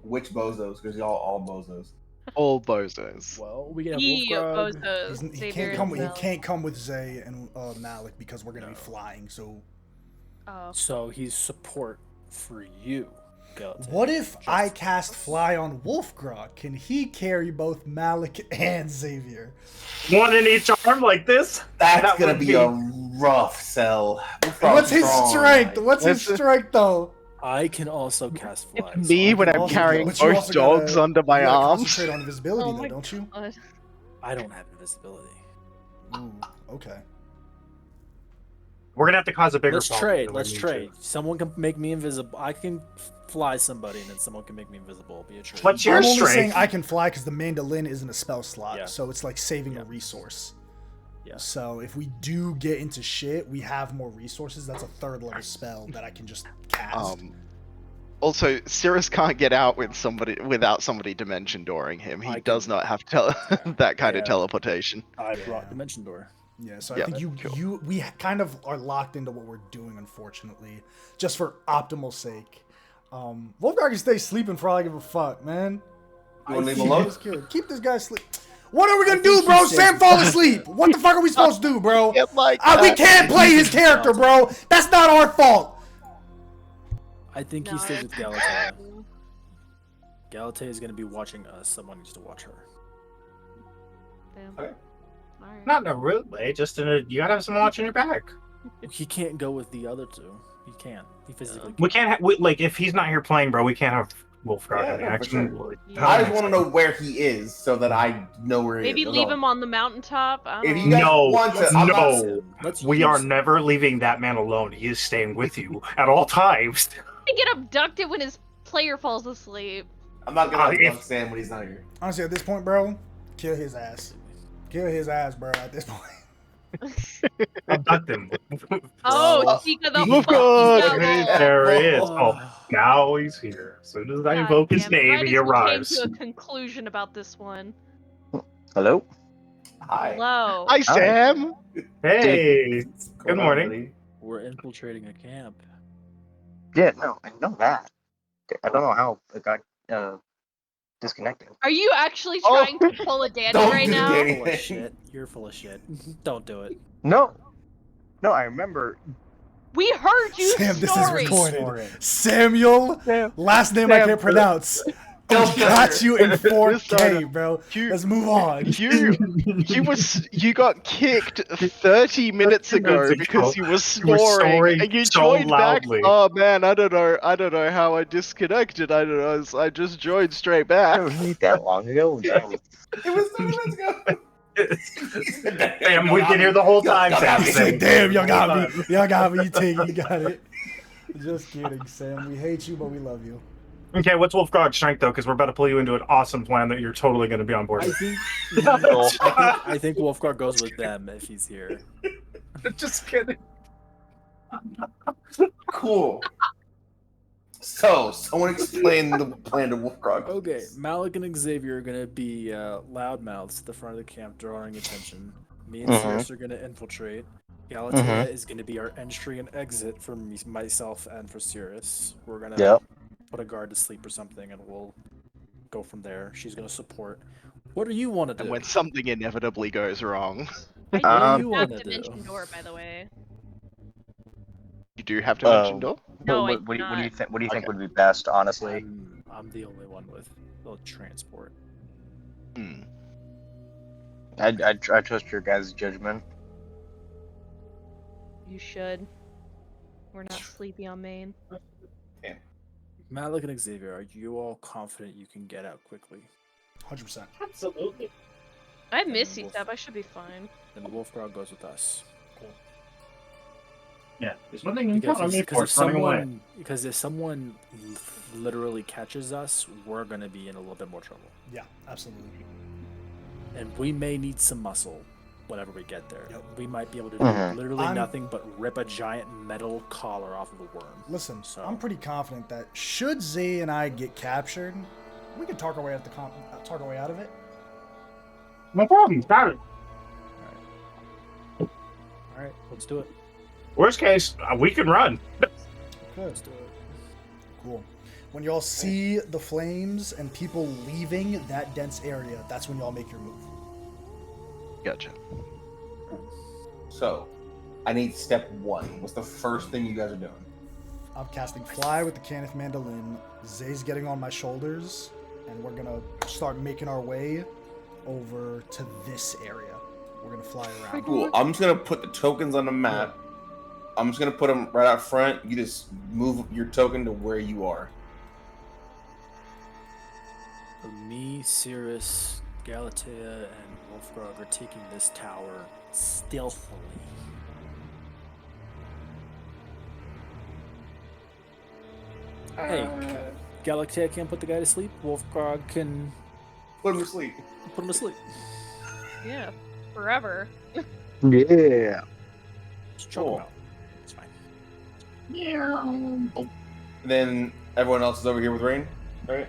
Which bozos? Because y'all all bozos. All bozos. Well, we can have He Wolfgrog. bozos. He Xavier can't come. He himself. can't come with Zay and Malik because we're gonna be flying. So Oh. So he's support for you, Galate. what if I cast Fly on Wolfgrog? Can he carry both Malik and Xavier? One in each arm like this? That's That gonna would be a rough sell. What's his strength? What's his strength though? I can also cast fly. It's me when I'm also carrying but you both also dogs gotta- under my you gotta arms. Concentrate on invisibility, Oh though, my don't you? God. I don't have invisibility. Ooh, okay. We're going to have to cause a bigger Let's problem trade. than we Let's need trade. Someone can make me invisible. I can fly somebody, and then someone can make me invisible. Be a trade. What's your I'm only strength? saying I can fly because the mandolin isn't a spell slot, Yeah. so it's like saving Yeah. a resource. Yeah. So if we do get into shit, we have more resources. That's a third level spell that I can just cast. Also, Cirrus can't get out with somebody without somebody dimension dooring him. He I does can- not have that kind of Yeah. teleportation. I Yeah. brought Dimension Door. Yeah, so Yeah, I think cool. we kind of are locked into what we're doing, unfortunately, just for optimal sake. Wolfgar can stay sleeping for all I give a fuck, man. You wanna leave him Keep alone? this kid- Keep this guy asleep. What are we gonna do, bro? Sam fall asleep. What the fuck are we supposed to do, bro? Get like We that. can't play his character, bro. That's not our fault. I think he No, stays with it's- Galate. Galate is going to be watching us. Someone needs to watch her. Damn. Okay. Alright. Not in a rude way, just in a, you gotta have someone watching your back. He can't go with the other two. He can't. He physically We can't. can't have, like, if he's not here playing, bro, we can't have Wolfgrog Yeah, in no, for action. sure. Like, Yeah. I just want to know where he is so that I know where he Maybe is. That's leave all. him on the mountaintop. I don't If know. you guys No, want to, Let's I'm not- use no. him. Let's We use are him. never leaving that man alone. He is staying with you at all times. He get abducted when his player falls asleep. I'm not gonna if- abduct Sam when he's not here. Honestly, at this point, bro, kill his ass. Kill his ass, bro. At this point. Abduct him. Oh, Tika the Wolfgang! fucking devil. There he is. Oh, now he's here. As soon as I God invoke his damn it. name, Right he as we arrives. came to a conclusion about this one. Hello? Hi. Hello. Hi, Sam. Hey! What's Good going on, morning. buddy? We're infiltrating a camp. Yeah, no, I know that. I don't know how it got disconnected. Are you actually Oh. trying to pull a Danny Don't right do now? Danny. Full of shit. You're full of shit. Don't do it. No. No, I remember. We heard you Sam, this is snoring. recorded. Snoring. Samuel, Sam. last name I Sam, can't pronounce. Don't Got you in This 4K, side. bro. You- Let's move on. You got kicked 30 minutes ago because you were snoring, and you so joined loudly. back. Oh man, I don't know how I disconnected. I don't know. I just joined straight back. It wasn't that long ago. Damn. It was 30 minutes ago. Sam, we've been here the whole time, Sam. He said, damn, y'all got me. Y'all got me. You take it. You got it. Just kidding, Sam. We hate you, but we love you. Okay, what's Wolfgrog's strength, though? Because we're about to pull you into an awesome plan that you're totally going to be on board I with. think No. I think Wolfgar goes with them if he's here. Just kidding. Cool. So, someone explain the plan to Wolfgrog. Okay, Malik and Xavier are gonna be loudmouths at the front of the camp, drawing attention. Me and Cirrus are gonna infiltrate. Galatea is gonna be our entry and exit for myself and for Cirrus. We're gonna Yep. put a guard to sleep or something, and we'll go from there. She's gonna support. What do you want to do? And when something inevitably goes wrong, I Um, do you have wanna do? Dimension Door, by the way. you do have to mention door. No, I what do you not. think? What do you think Okay. would be best, honestly? I'm the only one with the transport. Hmm. I trust your guys' judgment. You should. We're not sleepy on Maine. Malik and Xavier, are you all confident you can get out quickly? 100%. Absolutely. I have Misty Step. I should be fine. Then Wolfgrog goes with us. Cool. Yeah, there's one thing you can count on me for. If It's running away. because if someone literally catches us, we're gonna be in a little bit more trouble. Yeah, absolutely. And we may need some muscle whenever we get there. Yep. We might be able to do literally nothing but rip a giant metal collar off of a worm. Listen, So- I'm pretty confident that should Zay and I get captured, we can talk our way out of it. No problem. Got it. All right, let's do it. Worst case, we can run. Good. Let's do it. Cool. When y'all see the flames and people leaving that dense area, that's when y'all make your move. Gotcha. So, I need step 1. What's the first thing you guys are doing? I'm casting Fly with the Canith Mandolin. Zay's getting on my shoulders, and we're gonna start making our way over to this area. We're gonna fly around. Cool. I'm just gonna put the tokens on the map. I'm just gonna put them right out front. You just move your token to where you are. So me, Cirrus, Galatea, and Wolfgrog are taking this tower stealthily. Hey, Galatea can't put the guy to sleep. Wolfgrog can Put him to sleep. put him to sleep. Yeah, forever. Yeah. Just choke Cool. him out. It's fine. And then everyone else is over here with Rain, right?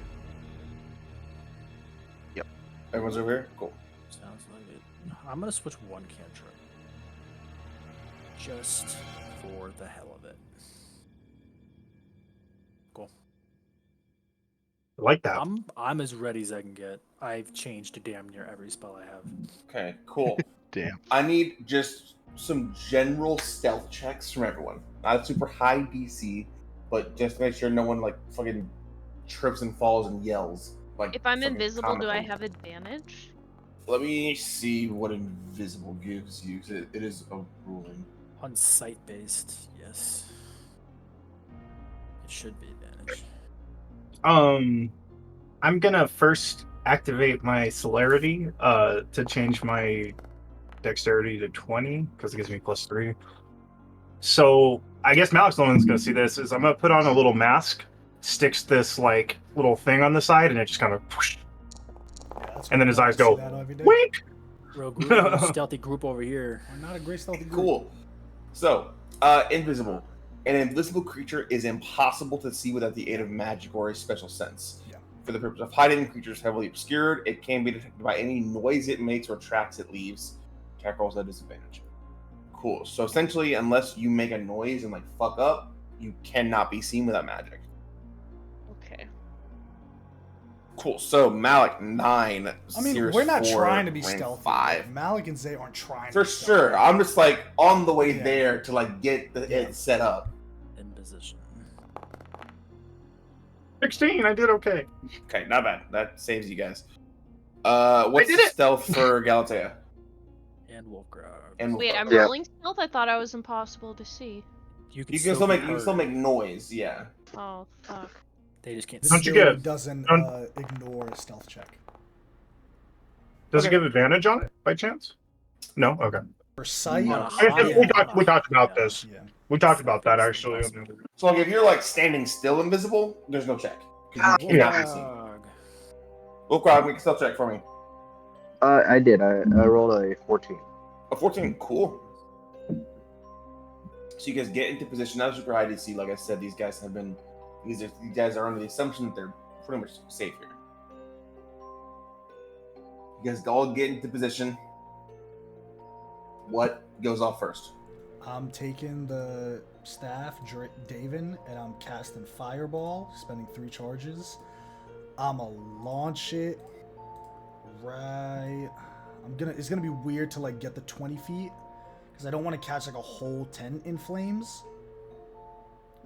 Yep. Everyone's over here? Cool. Sounds like it. I'm gonna switch one cantrip. Just for the hell of it. Cool. I like that. I'm as ready as I can get. I've changed to damn near every spell I have. Okay, cool. Damn. I need just some general stealth checks from everyone. Not a super high DC, but just to make sure no one like fucking trips and falls and yells. Like If I'm fucking invisible, do I comically. have advantage? Let me see what invisible gives you. 'Cause it is a ruling. On site based, yes. It should be advantage. I'm gonna first activate my celerity to change my dexterity to 20 because it gives me +3. So I guess Malik's the one that's gonna see this. Is I'm gonna put on a little mask, sticks this like little thing on the side, and it just kind of whoosh, Yeah, that's and then his cool. I eyes see go that every day. wink. Real stealthy group over here. We're not a great stealthy group. Cool. So, invisible. An invisible creature is impossible to see without the aid of magic or a special sense. Yeah. For the purpose of hiding, the creature is heavily obscured. It can be detected by any noise it makes or tracks it leaves. Attack rolls at disadvantage. Cool. So essentially, unless you make a noise and like fuck up, you cannot be seen without magic. Okay. Cool. So Malik 9. I mean, Cirrus we're not 4, trying to be Rain stealthy. 5. Malik and Zay aren't trying For to be stealthy. sure. I'm just like on the way Yeah. there to like get it set up. In position. 16. I did okay. Okay, not bad. That saves you guys. What's did the it! stealth for Galatea? And Wolfgrog. And Wait, I'm Yeah. rolling stealth? I thought I was impossible to see. you can still be make noise. Yeah. Oh, fuck. They just can't This Don't you ability get- doesn't don't- ignore a stealth check. Does it Okay. give advantage on it by chance? No. Okay. For sight, No, We talked about this. yeah. We talked about that actually. So like if you're like standing still invisible, there's no check. 'Cause you cannot be seen. Wolfgrog. Wolfgrog, make a stealth check for me. I did. I rolled a 14. A 14, cool. So you guys get into position. Not super high DC. Like I said, these guys have been. These guys are under the assumption that they're pretty much safe here. You guys all get into position. What goes off first? I'm taking the staff, Davin, and I'm casting Fireball, spending 3 charges. I'ma launch it right. It's gonna be weird to like get the 20 feet because I don't want to catch like a whole tent in flames.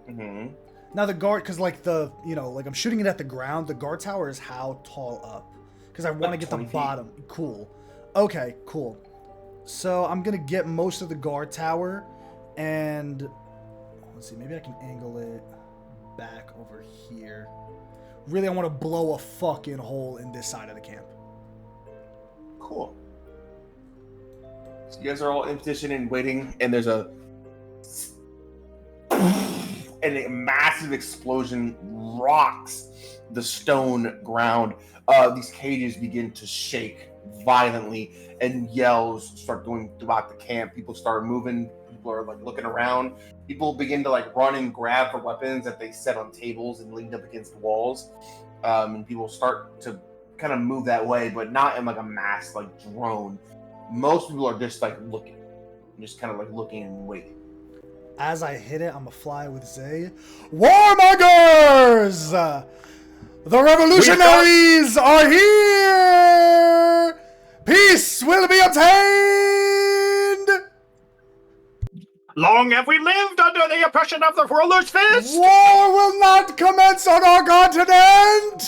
Mm-hmm. Now the guard, because like like I'm shooting it at the ground. The guard tower is how tall up? Because I want to Like get the 20 feet. bottom. Cool. Okay, cool. So I'm gonna get most of the guard tower, and Let's see, maybe I can angle it back over here. Really, I want to blow a fucking hole in this side of the camp. Cool. So you guys are all in position and waiting, and there's a massive explosion rocks the stone ground. These cages begin to shake violently, and yells start going throughout the camp. People start moving. People are like looking around. People begin to like run and grab for weapons that they set on tables and leaned up against the walls. And people start to kind of move that way, but not in like a mass like drone. Most people are just like looking, just kind of like looking and waiting. As I hit it, I'm gonna fly with Zay. Warmongers! The revolutionaries are here! Peace will be obtained! Long have we lived under the oppression of the ruler's fist! War will not commence on our continent!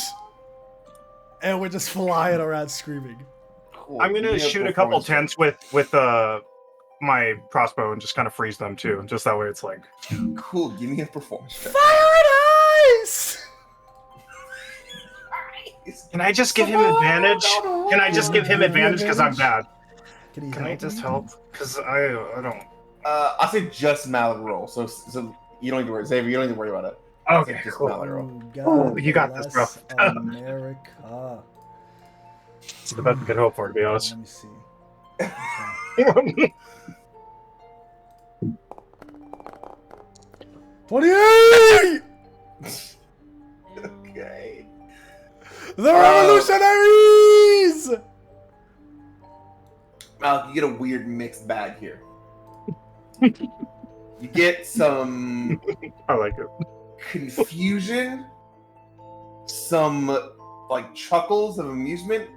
And we're just flying around screaming. Cool. I'm gonna shoot a couple tents with my crossbow and just kind of freeze them too. Just that way it's like... Cool, give me a performance check. Fire and ice! Can I just give him advantage? Can I just give him advantage because I'm bad? Can I just help? Because I don't... I'll say just Mallet roll, so you don't need to worry. Xavier, you don't need to worry about it. Okay, just cool. Mallet roll. Oh, you got this, bro. America. It's the best we could hope for, to be honest. Let me see. Okay. 28! Okay. The revolutionaries! You get a weird mixed bag here. You get some I like it. confusion, some like chuckles of amusement,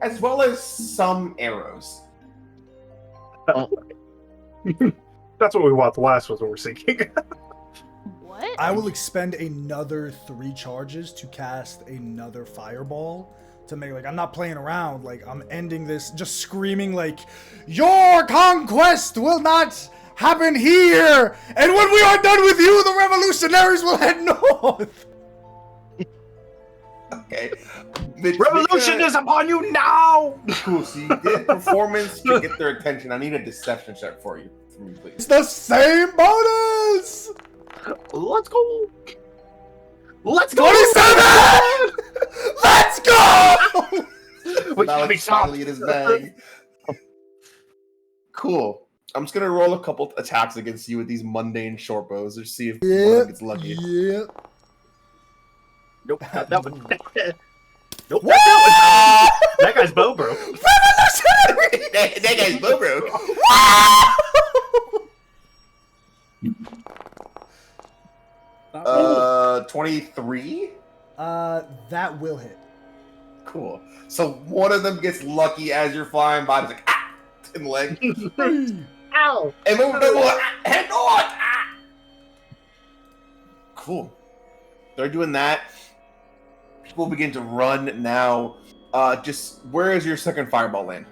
as well as some arrows. That's what we want. The last was what we're seeking. What? I will expend another 3 charges to cast another fireball to make, like, I'm not playing around. Like, I'm ending this just screaming, like, your conquest will not happen here! And when we are done with you, the revolutionaries will head north! Okay. Revolution is upon you now! Cool, so you did performance to get their attention. I need a deception check for you, please. It's the same bonus! Let's go! Let's go! 27! Let's go! Alex finally in his bag. Cool. I'm just gonna roll a couple attacks against you with these mundane short bows to see if one of them gets lucky. Yep. Nope. That one. Nope. That guy's bow broke. that guy's bow broke. 23? That will hit. Cool. So one of them gets lucky as you're flying by. It's like, ah! In the leg. Ow! And then we're like, head on! Ah! Cool. They're doing that. People begin to run now. Just, where is your second fireball land?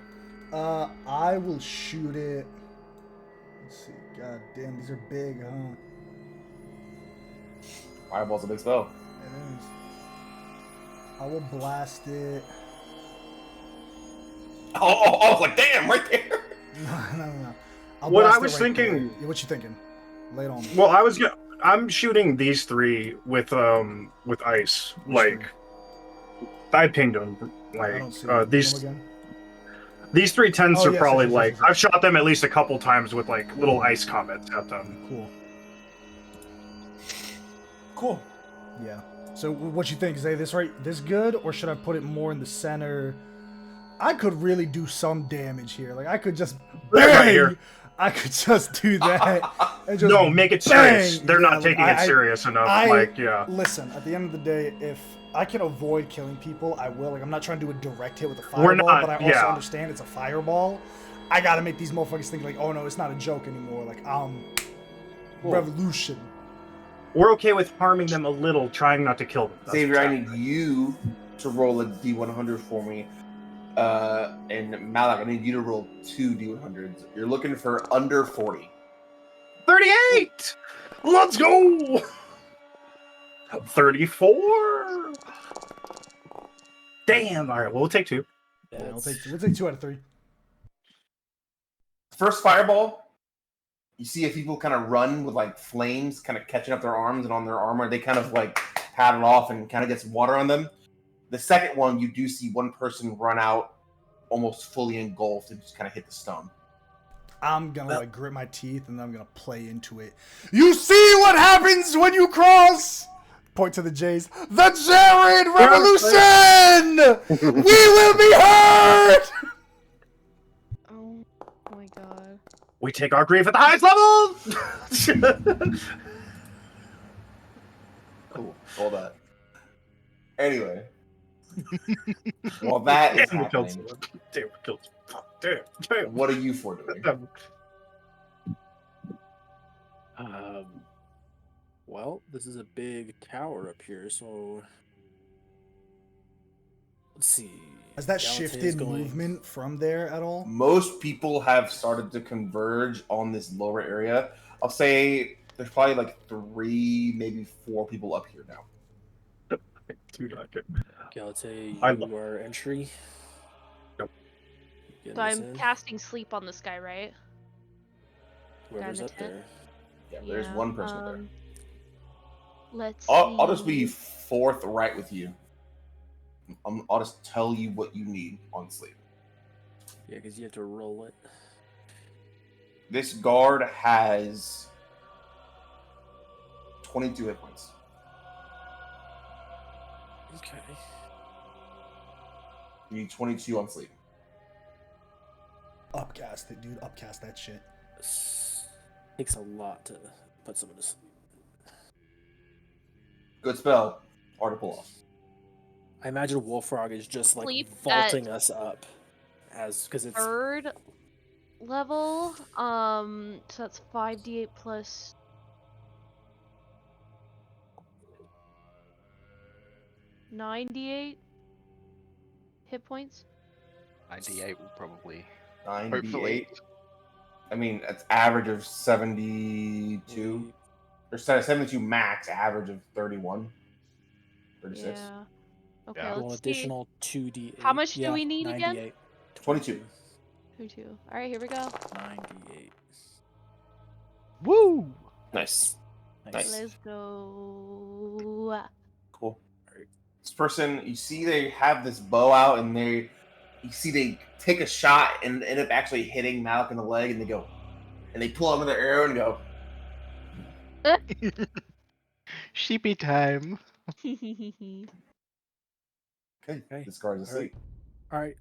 I will shoot it. Let's see. God damn, these are big, huh? Fireball's a big spell. It is. I will blast it. Oh, I was like, damn, right there. No. What I was thinking. Yeah, what you thinking? Lay it on me. Well, I'm shooting these 3 with ice. Like, I pinged them. Like, these 3 tents are probably like I've shot them at least a couple times with like little ice comets at them. Cool. Yeah. So what you think? Is this good, or should I put it more in the center? I could really do some damage here. Like, I could just bang! Right here. I could just do that. And just no, make it serious. They're not taking it serious enough. Listen, at the end of the day, if I can avoid killing people, I will. Like, I'm not trying to do a direct hit with a fireball, but I also understand it's a fireball. I gotta make these motherfuckers think, like, oh no, it's not a joke anymore. Like, revolution. We're okay with harming them a little, trying not to kill them. Xavier, I need you to roll a D100 for me. And Malak, I need you to roll 2 D100s. You're looking for under 40. 38! Let's go! 34! Damn! Alright, well, we'll take 2. Yeah, we'll take 2 out of 3. First fireball, you see if people kind of run with like flames, kind of catching up their arms and on their armor. They kind of like pat it off and kind of get some water on them. The second one, you do see one person run out almost fully engulfed and just kind of hit the stone. I'm gonna like grit my teeth and I'm gonna play into it. You see what happens when you cross? Point to the Jays. The Jared Revolution! We will be heard! Oh my god. We take our grief at the highest level! Cool. All that. Anyway. Well, that is Damn, we killed happening. someone. Damn, we killed someone. Damn. What are you four doing? Well, this is a big tower up here, so let's see. Has that Galatea is shifted going- movement from there at all? Most people have started to converge on this lower area. I'll say there's probably like 3, maybe 4 people up here now. Galatea, I you love- are entry. Nope. Getting So this I'm in. casting sleep on this guy, right? Whoever's down up the tent. there. Yeah, there's one person there. Let's I'll just be see. forthright with you. I'll just tell you what you need on sleep. Yeah, because you have to roll it. This guard has 22 hit points. Okay. You need 22 on sleep. Upcast it, dude. Upcast that shit. Takes a lot to put someone to sleep. Good spell. Hard to pull off. I imagine Wolfrog is just like Sleep vaulting us up, because it's 3rd level. So that's 5d8 plus 9d8 hit points. 98 will probably. 98. Hopefully. I mean, it's average of 72. Or 72 max, average of 31. 36. Yeah. Okay, Yeah. well, let's see. additional 2d8. How much do Yeah, we need again? 98. 22. 2. All right, here we go. 98. Woo! Nice. Nice. Let's go. Cool. This person, you see they have this bow out and you see they take a shot and end up actually hitting Malik in the leg and they pull out their arrow and go, Sheepy time. okay, Okay. this guard's asleep. All right.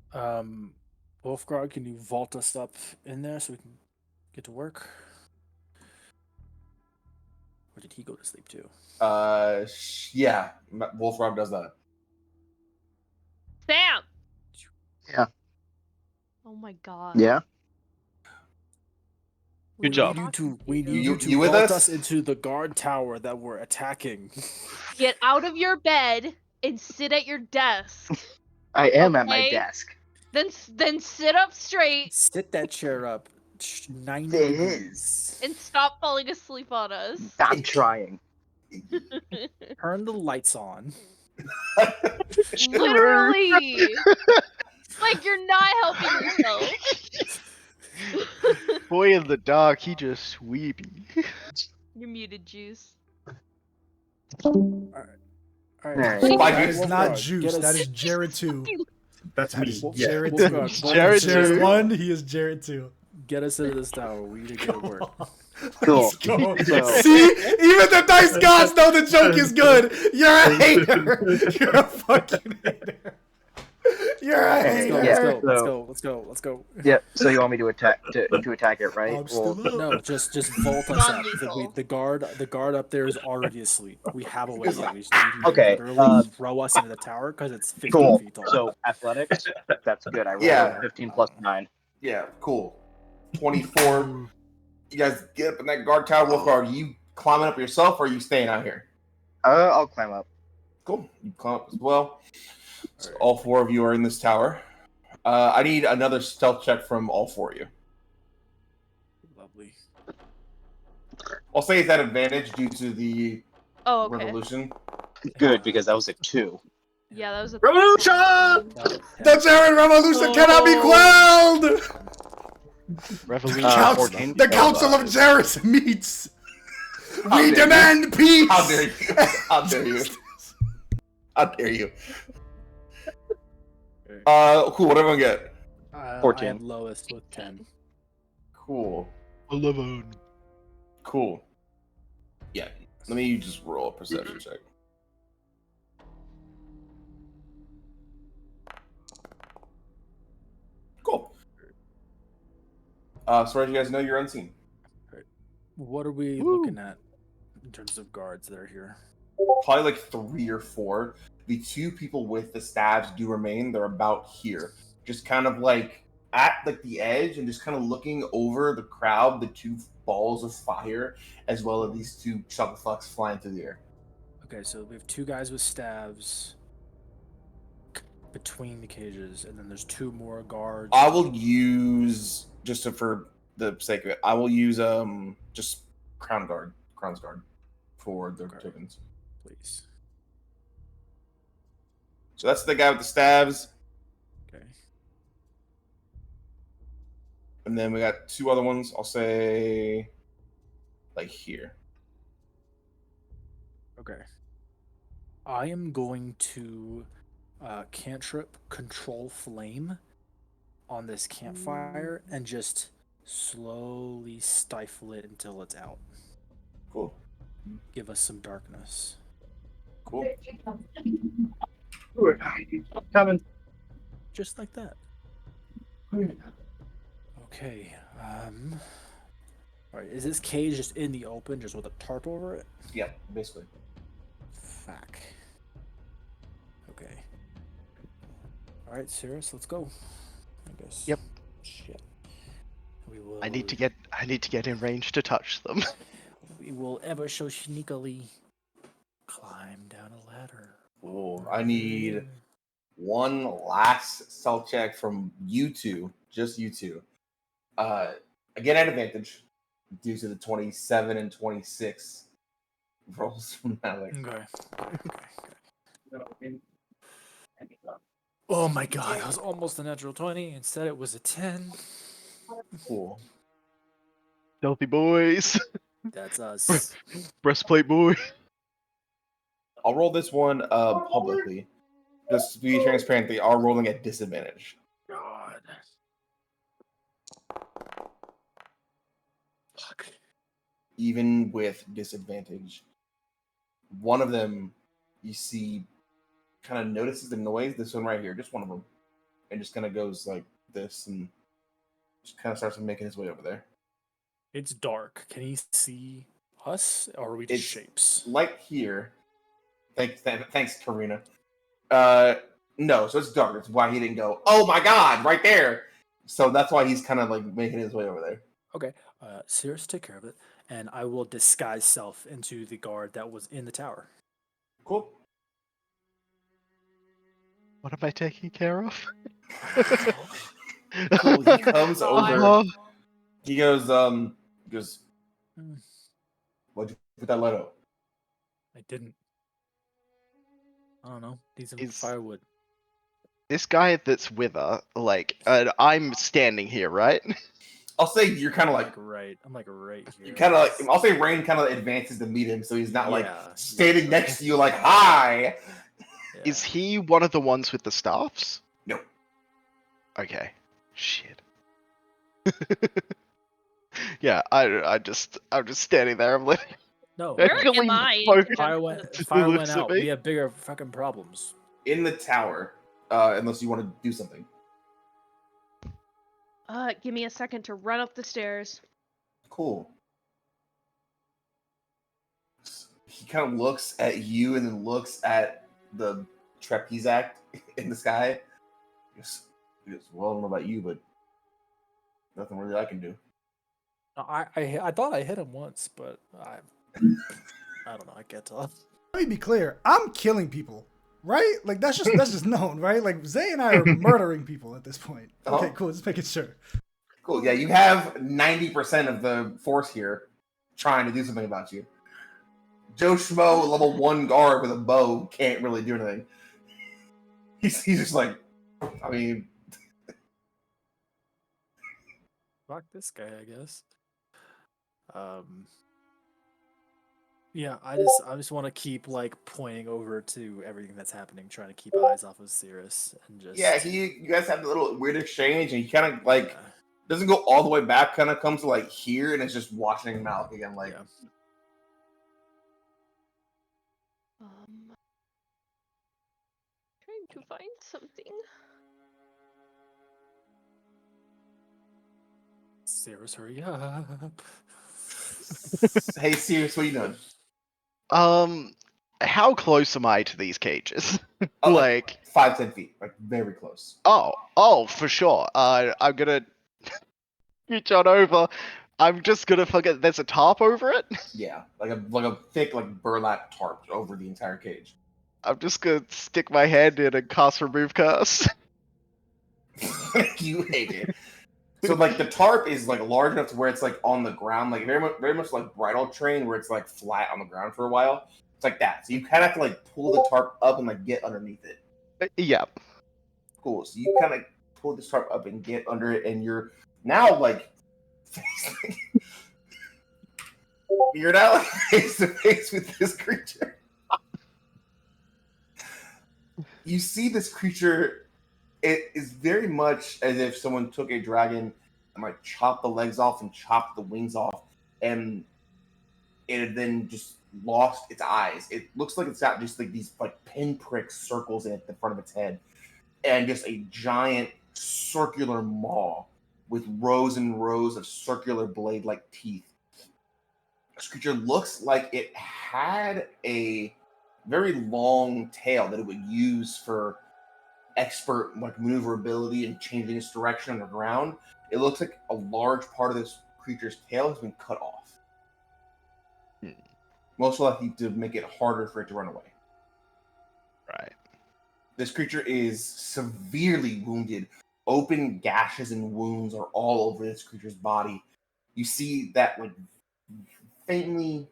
Wolfgrog, can you vault us up in there so we can get to work? Or did he go to sleep too? Yeah, Wolfrog does that. Sam! Yeah. Oh my god. Yeah. We Good job. We need You- you to you with vault us? us into the guard tower that we're attacking. Get out of your bed and sit at your desk. I am at my Okay. desk. Then sit up straight Sit that chair up 90 It degrees. and stop falling asleep on us. I'm trying. Turn the lights on. Literally. Like you're not helping yourself. Boy in the dark, he just sweepy. You're muted, Juice. All right. Alright. That is not Wolfgrog, Juice. get us- That is Jared 2. That's That me. is Yeah. Jared 2. Wolfgrog, Jared Jared two. 1, he is Jared 2. Get us into this tower. We need to get to work. Cool. Let's go. So- See? Even the dice gods know the joke is good. You're a hater. You're a fucking hater. You're a hater. Let's go. Yep. So you want me to attack to attack it, right? I'm still up. No, just vault us up. Non-lethal. The guard up there is already asleep. We have a way in. We just need you to Okay, literally throw us into the tower because it's 15 Cool. feet tall. So athletics, that's good. I rolled Yeah. 15 plus 9. Yeah, cool. 24. You guys get up in that guard tower. Wolfguard, you climbing up yourself or are you staying out here? I'll climb up. Cool. You climb up as well. So all 4 of you are in this tower. I need another stealth check from all 4 of you. Lovely. I'll say it's at advantage due to the Oh, okay. revolution. Good, because that was a 2. Yeah, that was a Revolution! The Terran Revolution cannot be quelled! Revolution Council, 14. the Council of Terrorists meets! How We dare demand peace! How dare you? How dare you? How dare you? Cool. What do everyone get? 14. I am lowest with 10. Cool. 11. Cool. Yeah. Let me just roll a perception check. Cool. So as you guys know, you're unseen. What are we Woo. looking at in terms of guards that are here? Probably like 3 or 4. The 2 people with the staves do remain. They're about here, just kind of like at like the edge and just kind of looking over the crowd. The 2 balls of fire, as well as these 2 chucklefucks flying through the air. Okay, so we have 2 guys with staves between the cages, and then there's 2 more guards. I will use for the sake of it. I will use just Crown's Guard for the tokens. Please. So that's the guy with the staves, Okay. and then we got 2 other ones. I'll say like here. Okay. I am going to cantrip Control Flame on this campfire and just slowly stifle it until it's out. Cool. Give us some darkness. Cool. Coming. Just like that. Okay. Alright, is this cage just in the open, just with a tarp over it? Yeah, basically. Fuck. Okay. Alright, Cirrus, let's go. I guess. Yep. Shit. We will. I need to get in range to touch them. We will ever so sneakily climb down a ladder. Cool. I need one last stealth check from you 2, just you 2. Again at advantage due to the 27 and 26 rolls from Malik. Okay. Oh my god, that was almost a natural 20. Instead, it was a 10. Cool. Stealthy boys. That's us. Breastplate boy. I'll roll this one publicly. Just to be transparent, they are rolling at disadvantage. God. Fuck. Even with disadvantage. One of them, you see, kind of notices the noise. This one right here, just one of them. And just kind of goes like this and just kind of starts making his way over there. It's dark. Can he see us, or are we just shapes? Light here. Thanks, Karina. No, so it's dark. That's why he didn't go, oh my god, right there. So that's why he's kind of like making his way over there. Okay. Cirrus, take care of it, and I will disguise self into the guard that was in the tower. Cool. What am I taking care of? Cool. He comes over. He goes, what'd you put that light out? I didn't. I don't know. Need some firewood. This guy that's with her, like, I'm standing here, right? I'll say you're kind of like right. I'm like right here. You kind of like. I'll say Rain kind of advances to meet him, so he's not like standing yeah. next to you like hi. Yeah. Is he one of the ones with the staffs? No. Okay. Shit. Yeah, I'm just standing there. I'm like, No. Where am I? If fire went out, we have bigger fucking problems. In the tower, unless you want to do something. Give me a second to run up the stairs. Cool. He kind of looks at you and then looks at the trapeze act in the sky. He goes, well, I don't know about you, but nothing really I can do. I thought I hit him once, but I don't know. I can't tell. Let me be clear. I'm killing people, right? Like that's just known, right? Like Zay and I are murdering people at this point. Okay, cool. Just making sure. Cool. Yeah, you have 90% of the force here. trying to do something about you. Joe Schmo, level 1 guard with a bow, can't really do anything. He's just like, I mean... Fuck this guy, I guess. Yeah, I just want to keep like pointing over to everything that's happening, trying to keep eyes off of Cirrus and just. Yeah, you guys have a little weird exchange, and he kind of like doesn't go all the way back, kind of comes to like here, and it's just watching him out again, like. Yeah. Trying to find something. Cirrus, hurry up. Hey, Sirius, what are you doing? How close am I to these cages? Oh, like 5-10 feet, like very close. Oh, for sure. I'm gonna reach on over. I'm just gonna forget there's a tarp over it. Yeah, like a thick like burlap tarp over the entire cage. I'm just gonna stick my hand in and cast remove curse. You hate it. So like the tarp is like large enough to where it's like on the ground, like very much like bridal train where it's like flat on the ground for a while. It's like that. So you kind of have to like pull the tarp up and like get underneath it. Yeah. Cool. So you kind of pull this tarp up and get under it, and you're now like you're now like face to face with this creature. You see this creature. It is very much as if someone took a dragon and like chopped the legs off and chopped the wings off, and it had then just lost its eyes. It looks like it's got just like these like pinprick circles in it, the front of its head, and just a giant circular maw with rows and rows of circular blade-like teeth. This creature looks like it had a very long tail that it would use for expert like maneuverability and changing its direction underground. It looks like a large part of this creature's tail has been cut off. Most likely to make it harder for it to run away. Right. This creature is severely wounded. Open gashes and wounds are all over this creature's body. You see that like faintly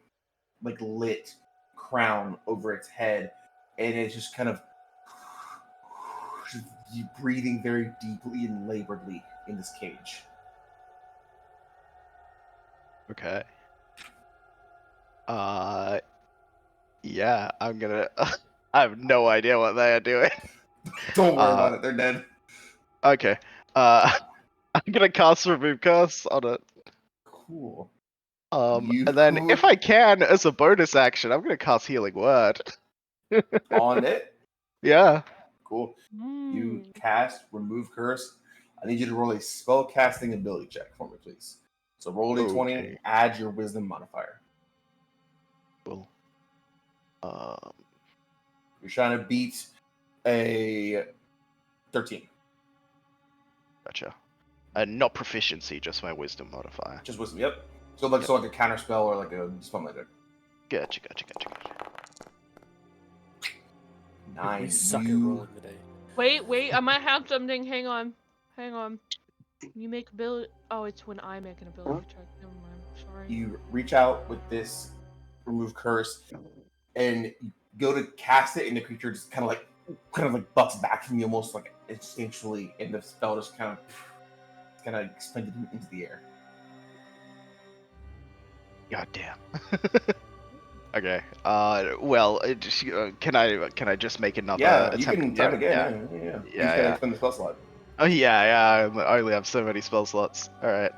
like lit crown over its head, and it's just kind of breathing very deeply and laboredly in this cage. Okay. Yeah, I'm gonna. I have no idea what they are doing. Don't worry about it. They're dead. Okay. I'm gonna cast remove curse on it. Cool. And then if I can, as a bonus action, I'm gonna cast healing word. On it? Yeah. Cool. You cast remove curse. I need you to roll a spell casting ability check for me, please. So roll a 20, Okay. add your wisdom modifier. Cool. You're trying to beat a 13. Gotcha. Not proficiency, just my wisdom modifier. Just wisdom, yep. So like a counter spell or like a spell magic. Gotcha. 9. We suck at rolling today. Wait, I might have something. Hang on. You make ability. Oh, it's when I make an ability check. Never mind. Sorry. You reach out with this remove curse, and you go to cast it, and the creature just kind of like bucks back from you, almost like instinctually, and the spell just kind of expended into the air. God damn. Okay. Well, can I just make another attempt? You can try it again. Yeah. You just gotta expend the spell slot. Oh yeah. I only have so many spell slots. All right.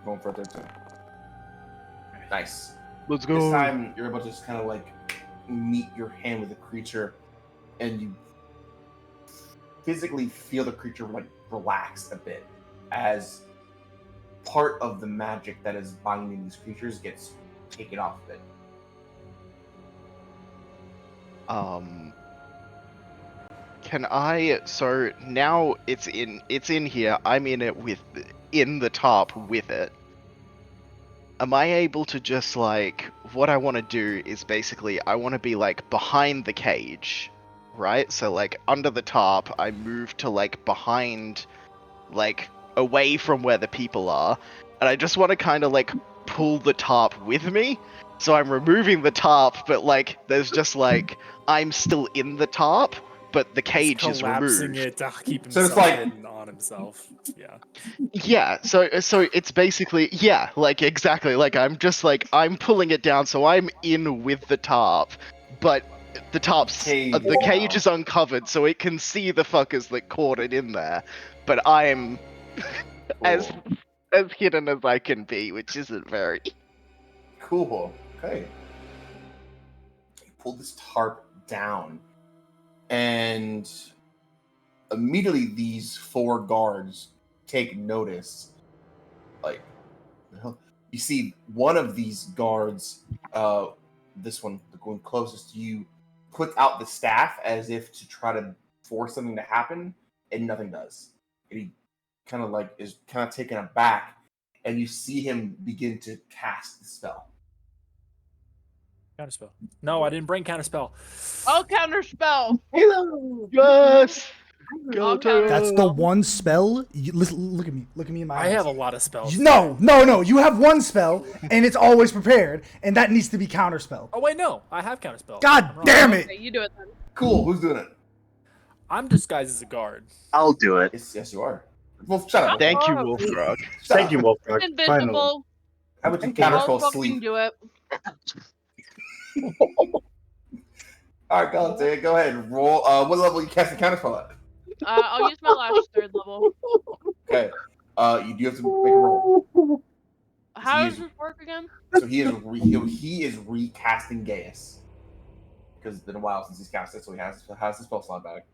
Going for a 13. Nice. Let's go. This time you're able to just kind of like meet your hand with the creature, and you physically feel the creature like relax a bit as part of the magic that is binding these creatures gets taken off of it. Can I? So now it's in here. I'm in it in the top with it. Am I able to just like, what I want to do is basically I want to be like behind the cage, right? So like under the top, I move to like behind, like away from where the people are, and I just want to kind of like pull the tarp with me. So I'm removing the tarp, but like there's just like I'm still in the tarp, but the cage is collapsing removed. it to keep So it's himself like- hidden on himself. Yeah. Yeah, so it's basically like exactly like I'm just like I'm pulling it down, so I'm in with the tarp, but the cage is uncovered, so it can see the fuckers that caught it in there, but I'm as hidden as I can be, which isn't very. Cool. Okay. You pull this tarp down, and immediately these 4 guards take notice. Like, you see one of these guards, this one, the one closest to you, puts out the staff as if to try to force something to happen, and nothing does. And he kind of like is kind of taken aback, and you see him begin to cast the spell. Counterspell. No, I didn't bring counterspell. Oh, counterspell. Hello. Yes. I'll counter- That's the one spell. Look at me. Look at me in my I eyes. have a lot of spells. No. You have one spell, and it's always prepared, and that needs to be counterspell. Oh wait, no, I have counterspell. God damn it! Okay, you do it then. Cool. Who's doing it? I'm disguised as a guard. I'll do it. Yes, you are. Well, shut up. Thank you, Oh. Wolfrog. Shut Thank up. you, Wolfrog. Finally. Invisible. How about you I'll counterspell fucking sleep? do it. All right, go ahead. Roll. What level are you casting counterspell at? I'll use my last 3rd level. Okay. You do have to make a roll. How He does this work again? So he is recasting Gaius because it's been a while since he's cast it, so he has the spell slot back.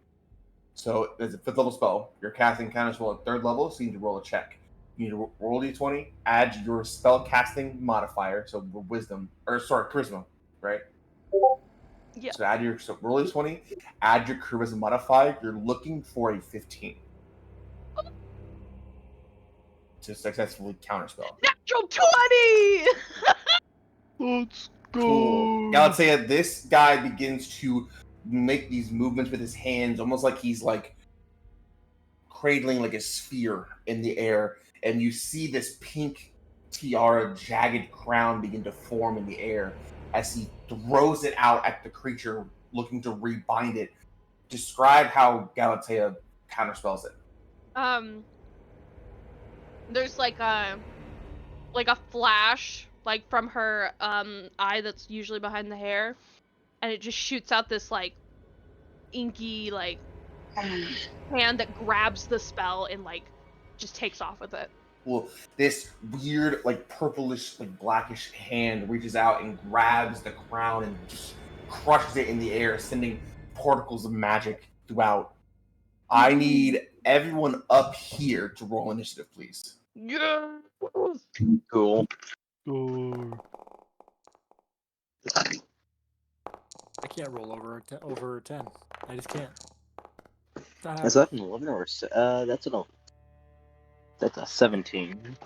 So there's a 5th level spell. You're casting counterspell at 3rd level, so you need to roll a check. You need to roll d20, add your spell casting modifier, so charisma, right? Yeah. So roll d20, add your charisma modifier. You're looking for a 15 to successfully counterspell. Natural 20! Let's go. Cool. Galatea, this guy begins to make these movements with his hands, almost like he's like cradling like a sphere in the air, and you see this pink tiara, jagged crown begin to form in the air as he throws it out at the creature, looking to rebind it. Describe how Galatea counterspells it. There's like a flash, like from her eye that's usually behind the hair, and it just shoots out this like inky like hand that grabs the spell and like just takes off with it. Well, this weird, like purplish, like blackish hand reaches out and grabs the crown and just crushes it in the air, sending particles of magic throughout. I need everyone up here to roll initiative, please. Yeah. Cool. I can't roll over 10. I just can't. Is that an 11 or that's a 17.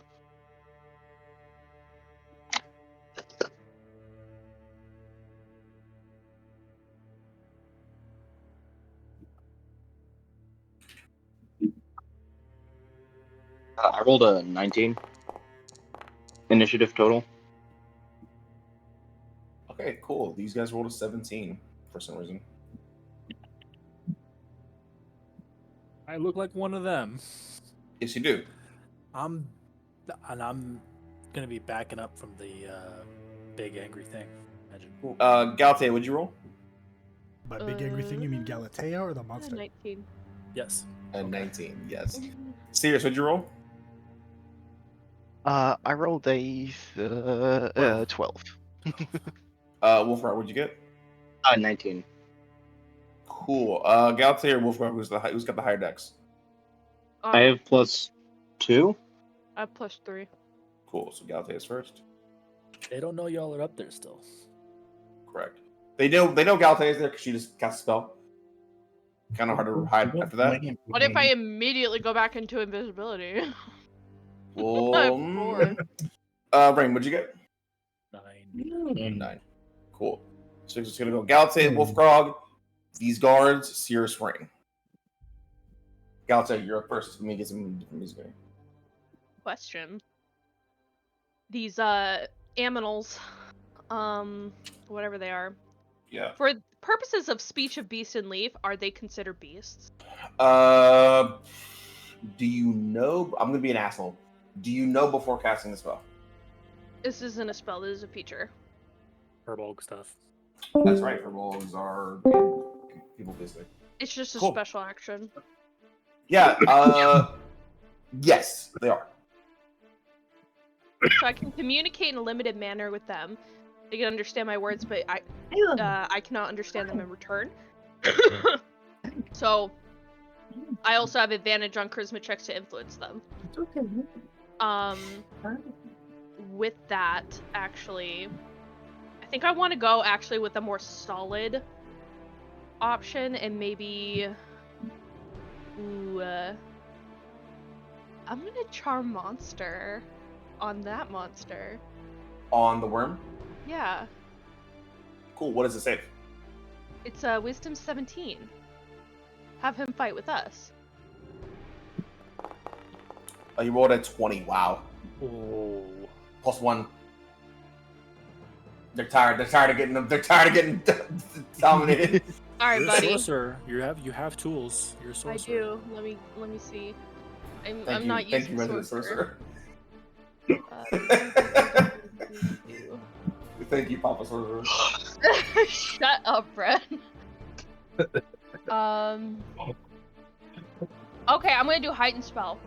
I rolled a 19. Initiative total. Okay, cool. These guys rolled a 17 for some reason. I look like one of them. Yes, you do. I'm gonna be backing up from the big angry thing. Imagine. Galatea, what'd you roll? By big angry thing, you mean Galatea or the monster? 19. Yes. A 19, yes. Sirius, what'd you roll? I rolled a 12. Wolfram, what'd you get? 19. Cool. Galatea or Wolfram, who's got the higher dex? I have +2. I have +3. Cool. So Galatea's first. They don't know y'all are up there still. Correct. They know Galatea's there because she just cast a spell. Kind of hard to hide after that. What if I immediately go back into invisibility? Well, 4. Rain, what'd you get? 9. 9. Cool. So it's just gonna go Galatea, Wolfgrog, these guards, Sirius, Rain. Galatea, you're up first. Let me get some different music. Question. these aminals, whatever they are. Yeah. For purposes of speech of beast and leaf, are they considered beasts? Do you know? I'm gonna be an asshole. Do you know before casting the spell? This isn't a spell. This is a feature. Herbolg stuff. That's right. Herbolgs are people basically. It's just a Cool. special action. Yeah. Yes, they are. So I can communicate in a limited manner with them. They can understand my words, but I cannot understand them in return. So I also have advantage on charisma checks to influence them. With that, actually, I think I want to go actually with a more solid option and maybe, I'm gonna charm monster on that monster. On the worm. Yeah, Cool. What does it say? it's wisdom 17. Have him fight with us. Oh, you rolled a 20. Wow. Oh. +1. They're tired. They're tired of getting them. They're tired of getting dominated. All right, You're buddy. a sorcerer. You have tools. You're a sorcerer. I do. Let me see. I'm Thank you. not Thank using you, resident sorcerer. Thank you, Papa Sorcerer. Shut up, Brett. Okay, I'm gonna do heightened spell.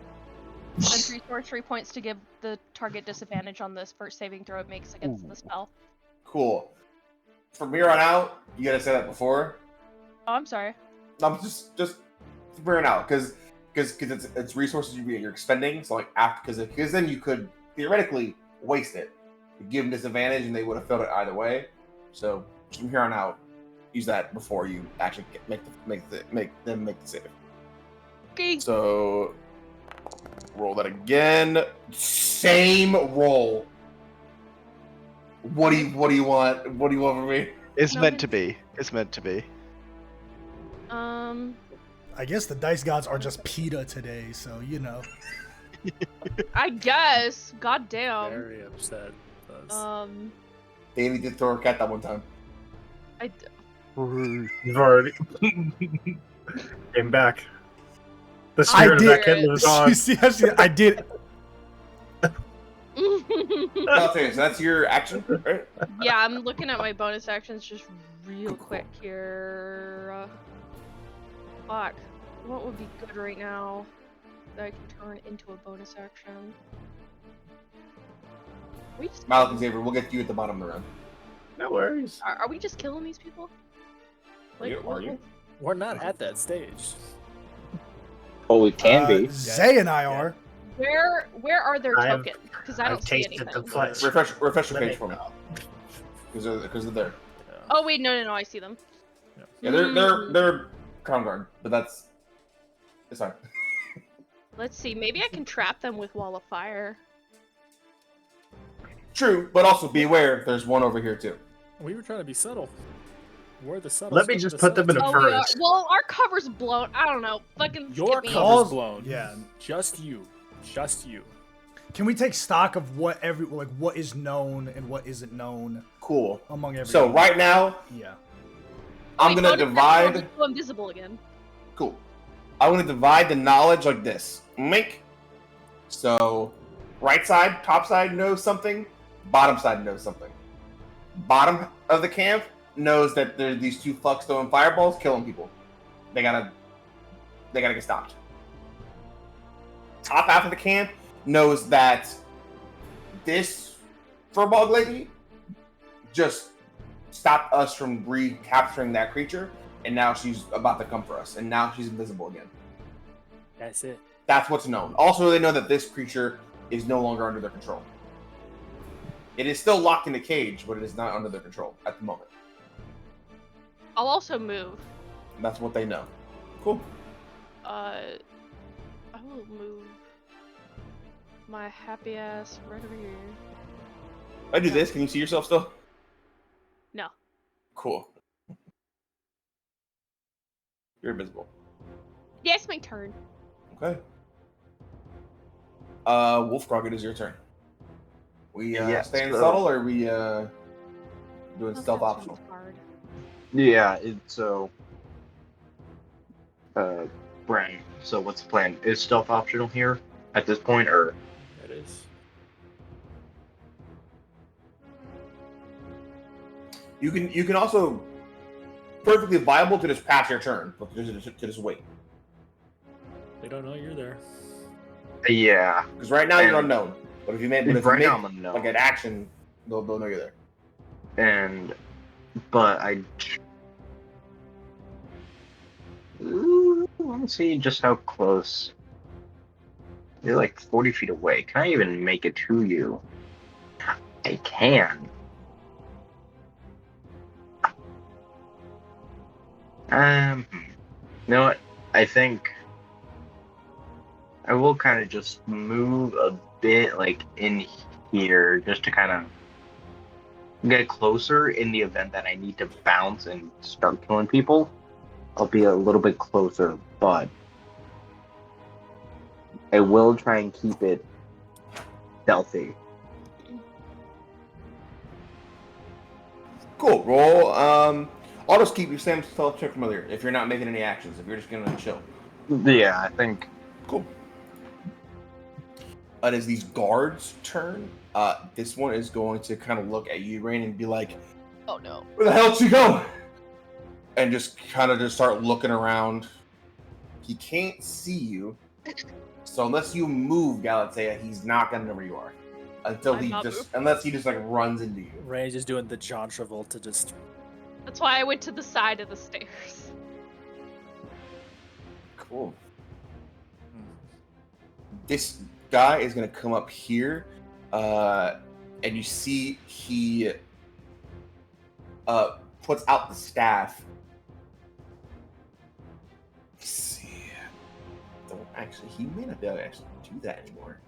Spend 3 sorcery points to give the target disadvantage on this first saving throw it makes against the spell. Cool. From here on out, you gotta say that before. Oh, I'm sorry. I'm just from here on out, because it's resources you're expending. So like after, because then you could theoretically waste it, give them disadvantage, and they would have failed it either way. So from here on out, use that before you actually make them make the save. Okay. So roll that again. Same roll. What do you want? What do you want from me? It's meant to be. It's meant to be. I guess the dice gods are just PETA today, so you know. I guess. God damn. Very upset. Danny did throw a cat that one time. You've already came back. The spirit of that kid lives on. I did. Okay, so that's your action, right? Yeah, I'm looking at my bonus actions just real quick here. Fuck. What would be good right now that I can turn into a bonus action? We just Malik and Xavier, we'll get to you at the bottom of the round. No worries. are we just killing these people? Are you? We're not at that stage. Well, we can be. Zay and I are. Where are their I've- tokens? Because I don't I've see tasted anything. the flesh. Refresh your Let page for me. Because they're there. Oh wait, no, I see them. Yeah, they're crown guard, but it's fine. Let's see. Maybe I can trap them with wall of fire. True, but also be aware there's one over here too. We were trying to be subtle. We're the subtle. Let me just put them in a Oh, we are. first. Well, our cover's blown. I don't know. Fucking Your skip me. cover's blown. Yeah. Just you. Just you. Can we take stock of what what is known and what isn't known Cool. among everyone? So right now, Yeah. I'm Wait, gonna bonus action divide. will go invisible again. Cool. I'm gonna divide the knowledge like this. Make. So, right side, top side knows something. Bottom side knows something. Bottom of the camp knows that there are these two fucks throwing fireballs, killing people. They gotta get stopped. Top half of the camp knows that this furball lady just stopped us from recapturing that creature, and now she's about to come for us, and now she's invisible again. That's it. That's what's known. Also, they know that this creature is no longer under their control. It is still locked in a cage, but it is not under their control at the moment. I'll also move. That's what they know. Cool. I will move my happy ass right over here. If I do this, can you see yourself still? No. Cool. You're invisible. Yeah, it's my turn. Okay. Wolfgrog, it is your turn. We Yeah, staying so- subtle, or are we doing That's stealth not too optional? hard. Yeah, so Bren, so what's the plan? Is stealth optional here at this point, or It is. You can also perfectly viable to just pass your turn, but to just wait. They don't know you're there. yeah? Because right now you're unknown. But if you make, Right now I'm unknown. like an action, they'll know you're there. But Ooh, let's see just how close. You're like 40 feet away. Can I even make it to you? I can. You know what? I think I will kind of just move a bit, like in here, just to kind of get closer. In the event that I need to bounce and start killing people, I'll be a little bit closer, but I will try and keep it stealthy. Cool. Roll. I'll just keep your same stealth check familiar if you're not making any actions. If you're just gonna chill. Yeah, I think. Cool. And as these guards turn, this one is going to kind of look at you, Rain, and be like, Oh no. "Where the hell did she go?" And just kind of just start looking around. He can't see you, so unless you move, Galatea, he's not gonna know where you are until unless he just like runs into you. Ray's just doing the John Travolta, just. That's why I went to the side of the stairs. Cool. This guy is gonna come up here, and you see he puts out the staff. Let's see. Don't actually, he may not be able to actually do that anymore.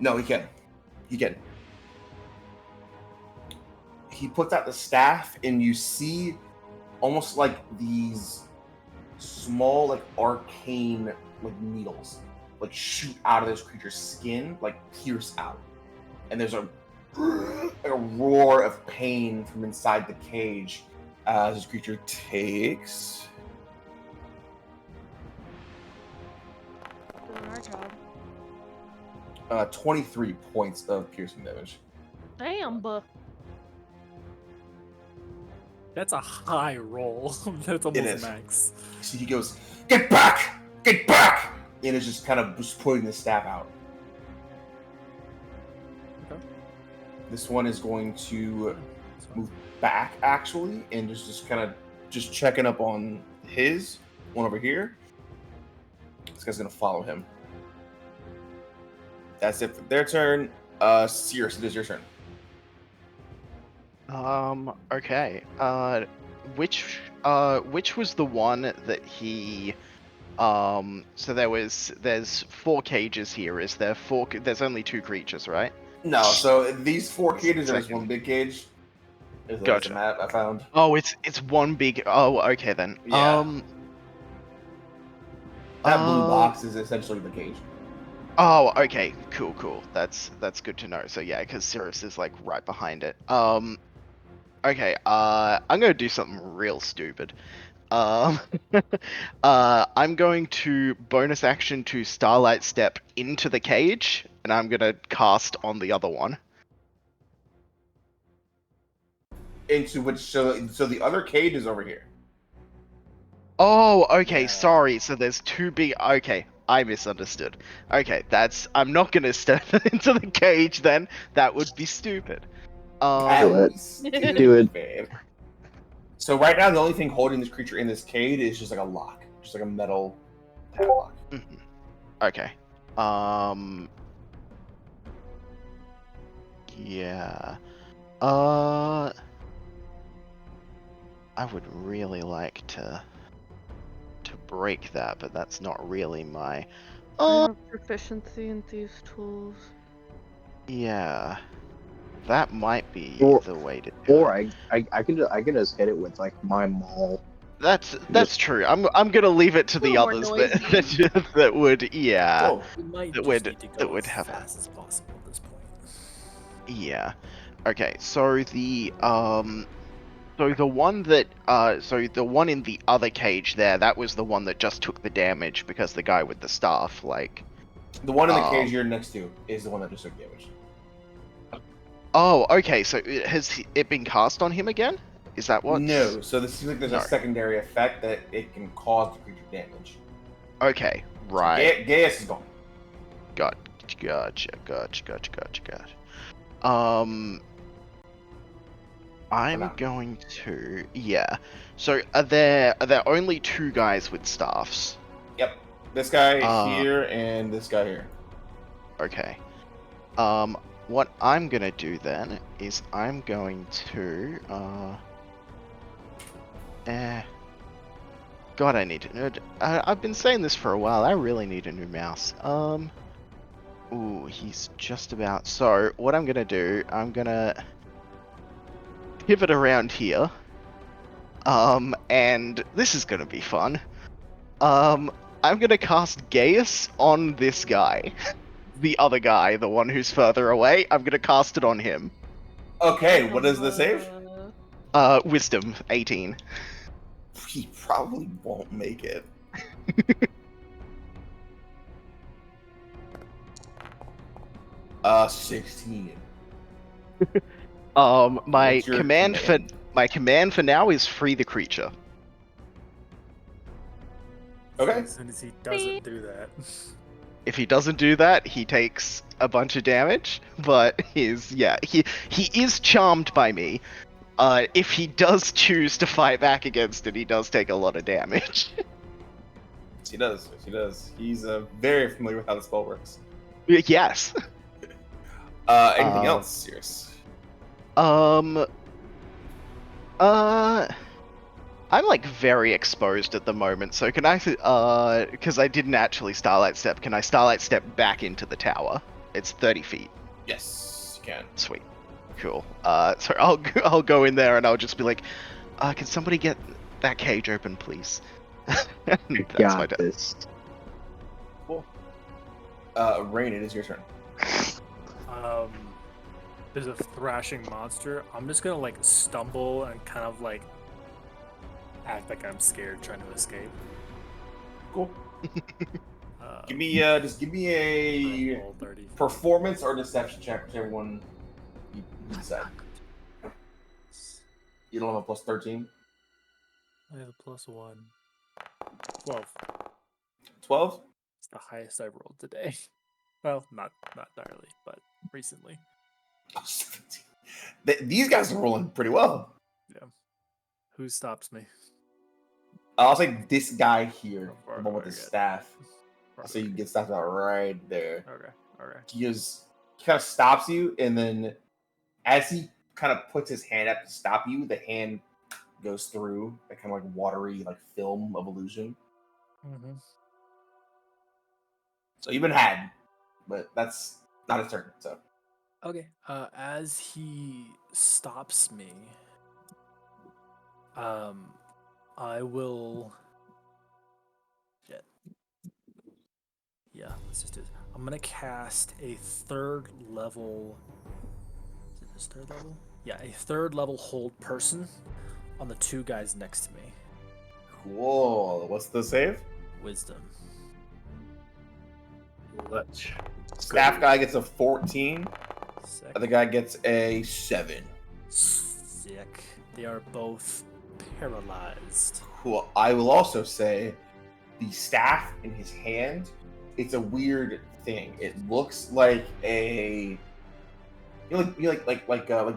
No, he can. He can. He puts out the staff, and you see almost like these small, like arcane, like needles, like shoot out of this creature's skin, like pierce out, and there's a roar of pain from inside the cage as this creature takes Doing our job. 23 points of piercing damage. Damn, but That's a high roll. That's almost is. max. So he goes, "Get back! Get back!" And is just kind of just pulling the staff out. Okay. This one is going to move back, actually, and just kind of just checking up on his one over here. This guy's going to follow him. That's it for their turn. Cirrus, it is your turn. Okay. Which was the one that he so there's 4 cages here. Is there 4 there's only 2 creatures, right? No, so these 4 cages are just Second. one big cage. There's Gotcha. a map I found. Oh, it's one big. Oh, okay then. Yeah. That blue box is essentially the cage. Oh, okay. Cool. That's good to know. So yeah, because Cirrus is like right behind it. Okay. I'm gonna do something real stupid. I'm going to bonus action to Starlight Step into the cage, and I'm gonna cast on the other one. Into which, so the other cage is over here. Oh, okay. Yeah. Sorry. So there's 2 big. Okay, I misunderstood. Okay, I'm not gonna step into the cage then. That would be stupid. Do it. Man. So right now, the only thing holding this creature in this cage is just like a lock, just like a metal padlock. Okay. Yeah. I would really like to break that, but that's not really my. I have proficiency in these tools. Yeah. That might be Or- the way to do Or it. I could just hit it with like my maul. That's true. I'm gonna leave it to the Little more others noisy. that would Whoa. We might that just would need to go that would as have fast as possible at this point. yeah. Okay, so the one that so the one in the other cage there, that was the one that just took the damage because the guy with the staff, like. The one in the cage you're next to is the one that just took damage. Oh, okay. So has it been cast on him again? Is that what? No. So this seems like there's No. a secondary effect that it can cause the creature damage. Okay, right. Gaius is gone. Gotcha. I'm going to So are there only two guys with staffs? Yep. This guy here and this guy here. Okay. What I'm gonna do then is I'm going to God, I need to. I've been saying this for a while. I really need a new mouse. Ooh, he's just about. So what I'm gonna do, I'm gonna pivot around here. And this is gonna be fun. I'm gonna cast Gaius on this guy. The other guy, the one who's further away. I'm gonna cast it on him. Okay, what is the save? Wisdom, 18. He probably won't make it. Uh, 16. My command for now is free the creature. Okay. As soon as he doesn't do that. If he doesn't do that, he takes a bunch of damage, but he is charmed by me. If he does choose to fight back against it, he does take a lot of damage. He does. He's very familiar with how the spell works. Yes. Anything else, Sirius? I'm like very exposed at the moment, so can I, because I didn't actually Starlight Step, can I Starlight Step back into the tower? It's 30 feet. Yes, you can. Sweet. Cool. So I'll go in there and I'll just be like, can somebody get that cage open, please? That's my turn. This. Cool. Rain, it is your turn. There's a thrashing monster. I'm just gonna like stumble and kind of like act like I'm scared, trying to escape. Cool. Give me a roll 30. performance or deception check, whichever one you decide. You don't have a plus 13? I have a +1. 12. 12? It's the highest I've rolled today. Well, not entirely, but recently. Oh, 17. These guys are rolling pretty well. Yeah. Who stops me? I'll say this guy here, the one with the get? staff. I'll say you get stopped out right there. Okay. He kind of stops you, and then as he kind of puts his hand up to stop you, the hand goes through that kind of like watery like film of illusion. Mm-hmm. So you've been had, but that's not his turn. So Okay. As he stops me, I will. Shit. Yeah, let's just do this. I'm gonna cast a 3rd level. Is it this 3rd level? Yeah, a 3rd level hold person on the 2 guys next to me. cool. What's the save? Wisdom. Let's. Staff guy gets a 14. Sick. Other guy gets a 7. Sick. They are both paralyzed. Cool. I will also say the staff in his hand, it's a weird thing. It looks like a like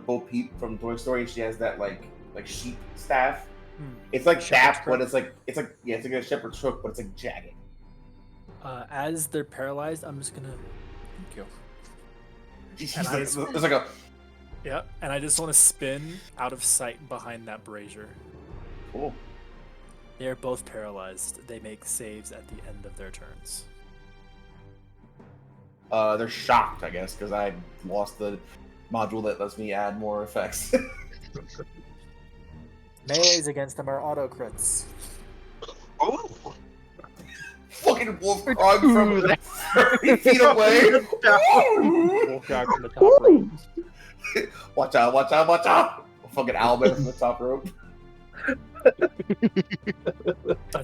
Bo Peep from Toy Story. She has that like sheep staff. It's like that, but it's like a shepherd's crook, but it's like jagged. As they're paralyzed, I'm just gonna thank you. There's like a Yeah, and I just want to spin out of sight behind that brazier. cool. They are both paralyzed. They make saves at the end of their turns. They're shocked, I guess, because I lost the module that lets me add more effects. Melees against them are auto crits. Oh, Fucking wolf frog from 30 feet away. Wolf guy from the top rope. Watch out, watch out, watch out. Fucking owlbear from the top rope.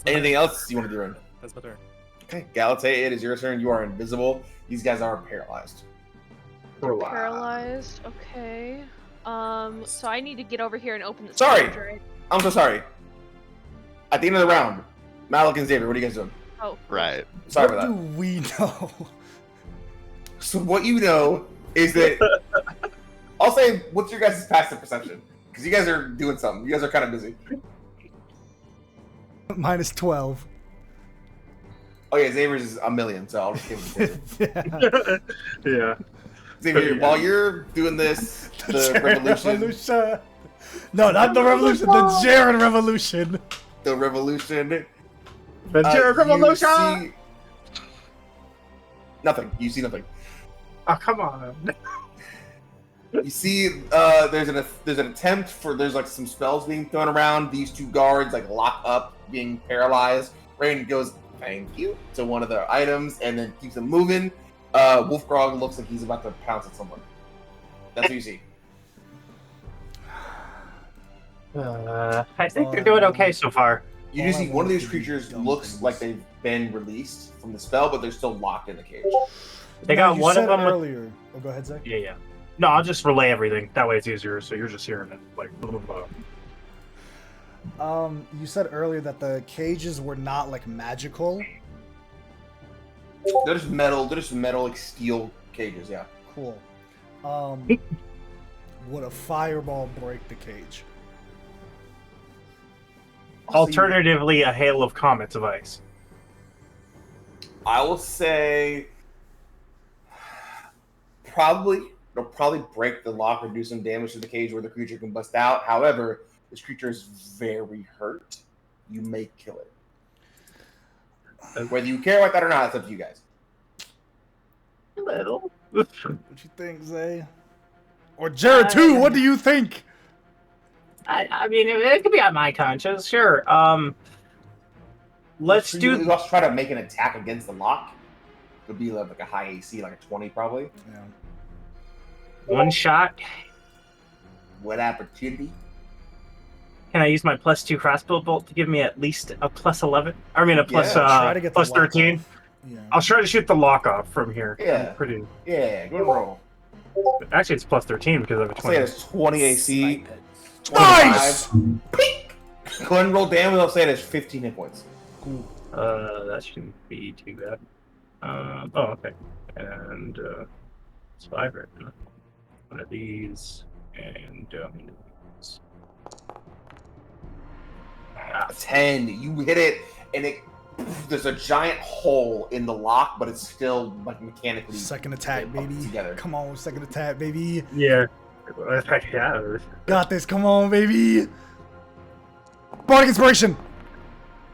Anything else you want to do, Ren? That's my turn. Okay, Galatea, it is your turn. You are invisible. These guys are paralyzed. Paralyzed. Okay. So I need to get over here and open the Sorry. storage, right? I'm so sorry. At the end of the round, Malik and Xavier, what are you guys doing? Oh. Right. Sorry What for do that. we know? So what you know is that I'll say, what's your guys' passive perception? Because you guys are doing something. You guys are kind of busy. Minus 12. Oh yeah, Xavier's is a million, so I'll just give it to Xavier. Yeah. Yeah. Xavier, while you're doing this, the revolution. No, not the revolution. The Jared revolution. The revolution. The Jared Revolution! You see nothing. You see nothing. Oh, come on. You see, there's an attempt for there's like some spells being thrown around. These two guards like lock up, being paralyzed. Rain goes, "Thank you," to one of the items, and then keeps them moving. Wolfgrog looks like he's about to pounce at someone. That's what you see. I think they're doing okay so far. You do see one of these creatures looks like they've been released from the spell, but they're still locked in the cage. They got you one of said them. earlier. Oh, go ahead, Zach. Yeah. No, I'll just relay everything. That way it's easier, so you're just hearing it. Like, blah, blah, blah. You said earlier that the cages were not like magical. They're just metal. They're just metal, like steel cages. Yeah. Cool. Would a fireball break the cage? Alternatively, a hail of comets of ice. I will say probably it'll probably break the lock or do some damage to the cage where the creature can bust out. However, this creature is very hurt. You may kill it. Whether you care about that or not, it's up to you guys. A little. What you think, Zay? Or Jared too? What do you think? I mean, it could be on my conscience, sure. Let's So do. you also try to make an attack against the lock. It would be like a high AC, like a 20 probably. Yeah. One shot. What opportunity? Can I use my +2 crossbow bolt to give me at least a +11? I mean, a plus, Try to get the lock +13. off. Yeah. I'll try to shoot the lock off from here. Yeah. Pretty. Yeah, go and roll. Actually, it's +13 because I have a I'll say 20. it's 20 AC. Nice! 25. Go ahead and roll damage. I'll say it has 15 hit points. That shouldn't be too bad. Oh, okay. And it's 5 right now. One of these, and these. A 10. You hit it, and there's a giant hole in the lock, but it's still like mechanically Second attack, baby. together. Come on, second attack, baby. Yeah. Yeah. Got this. Come on, baby. Bardic inspiration.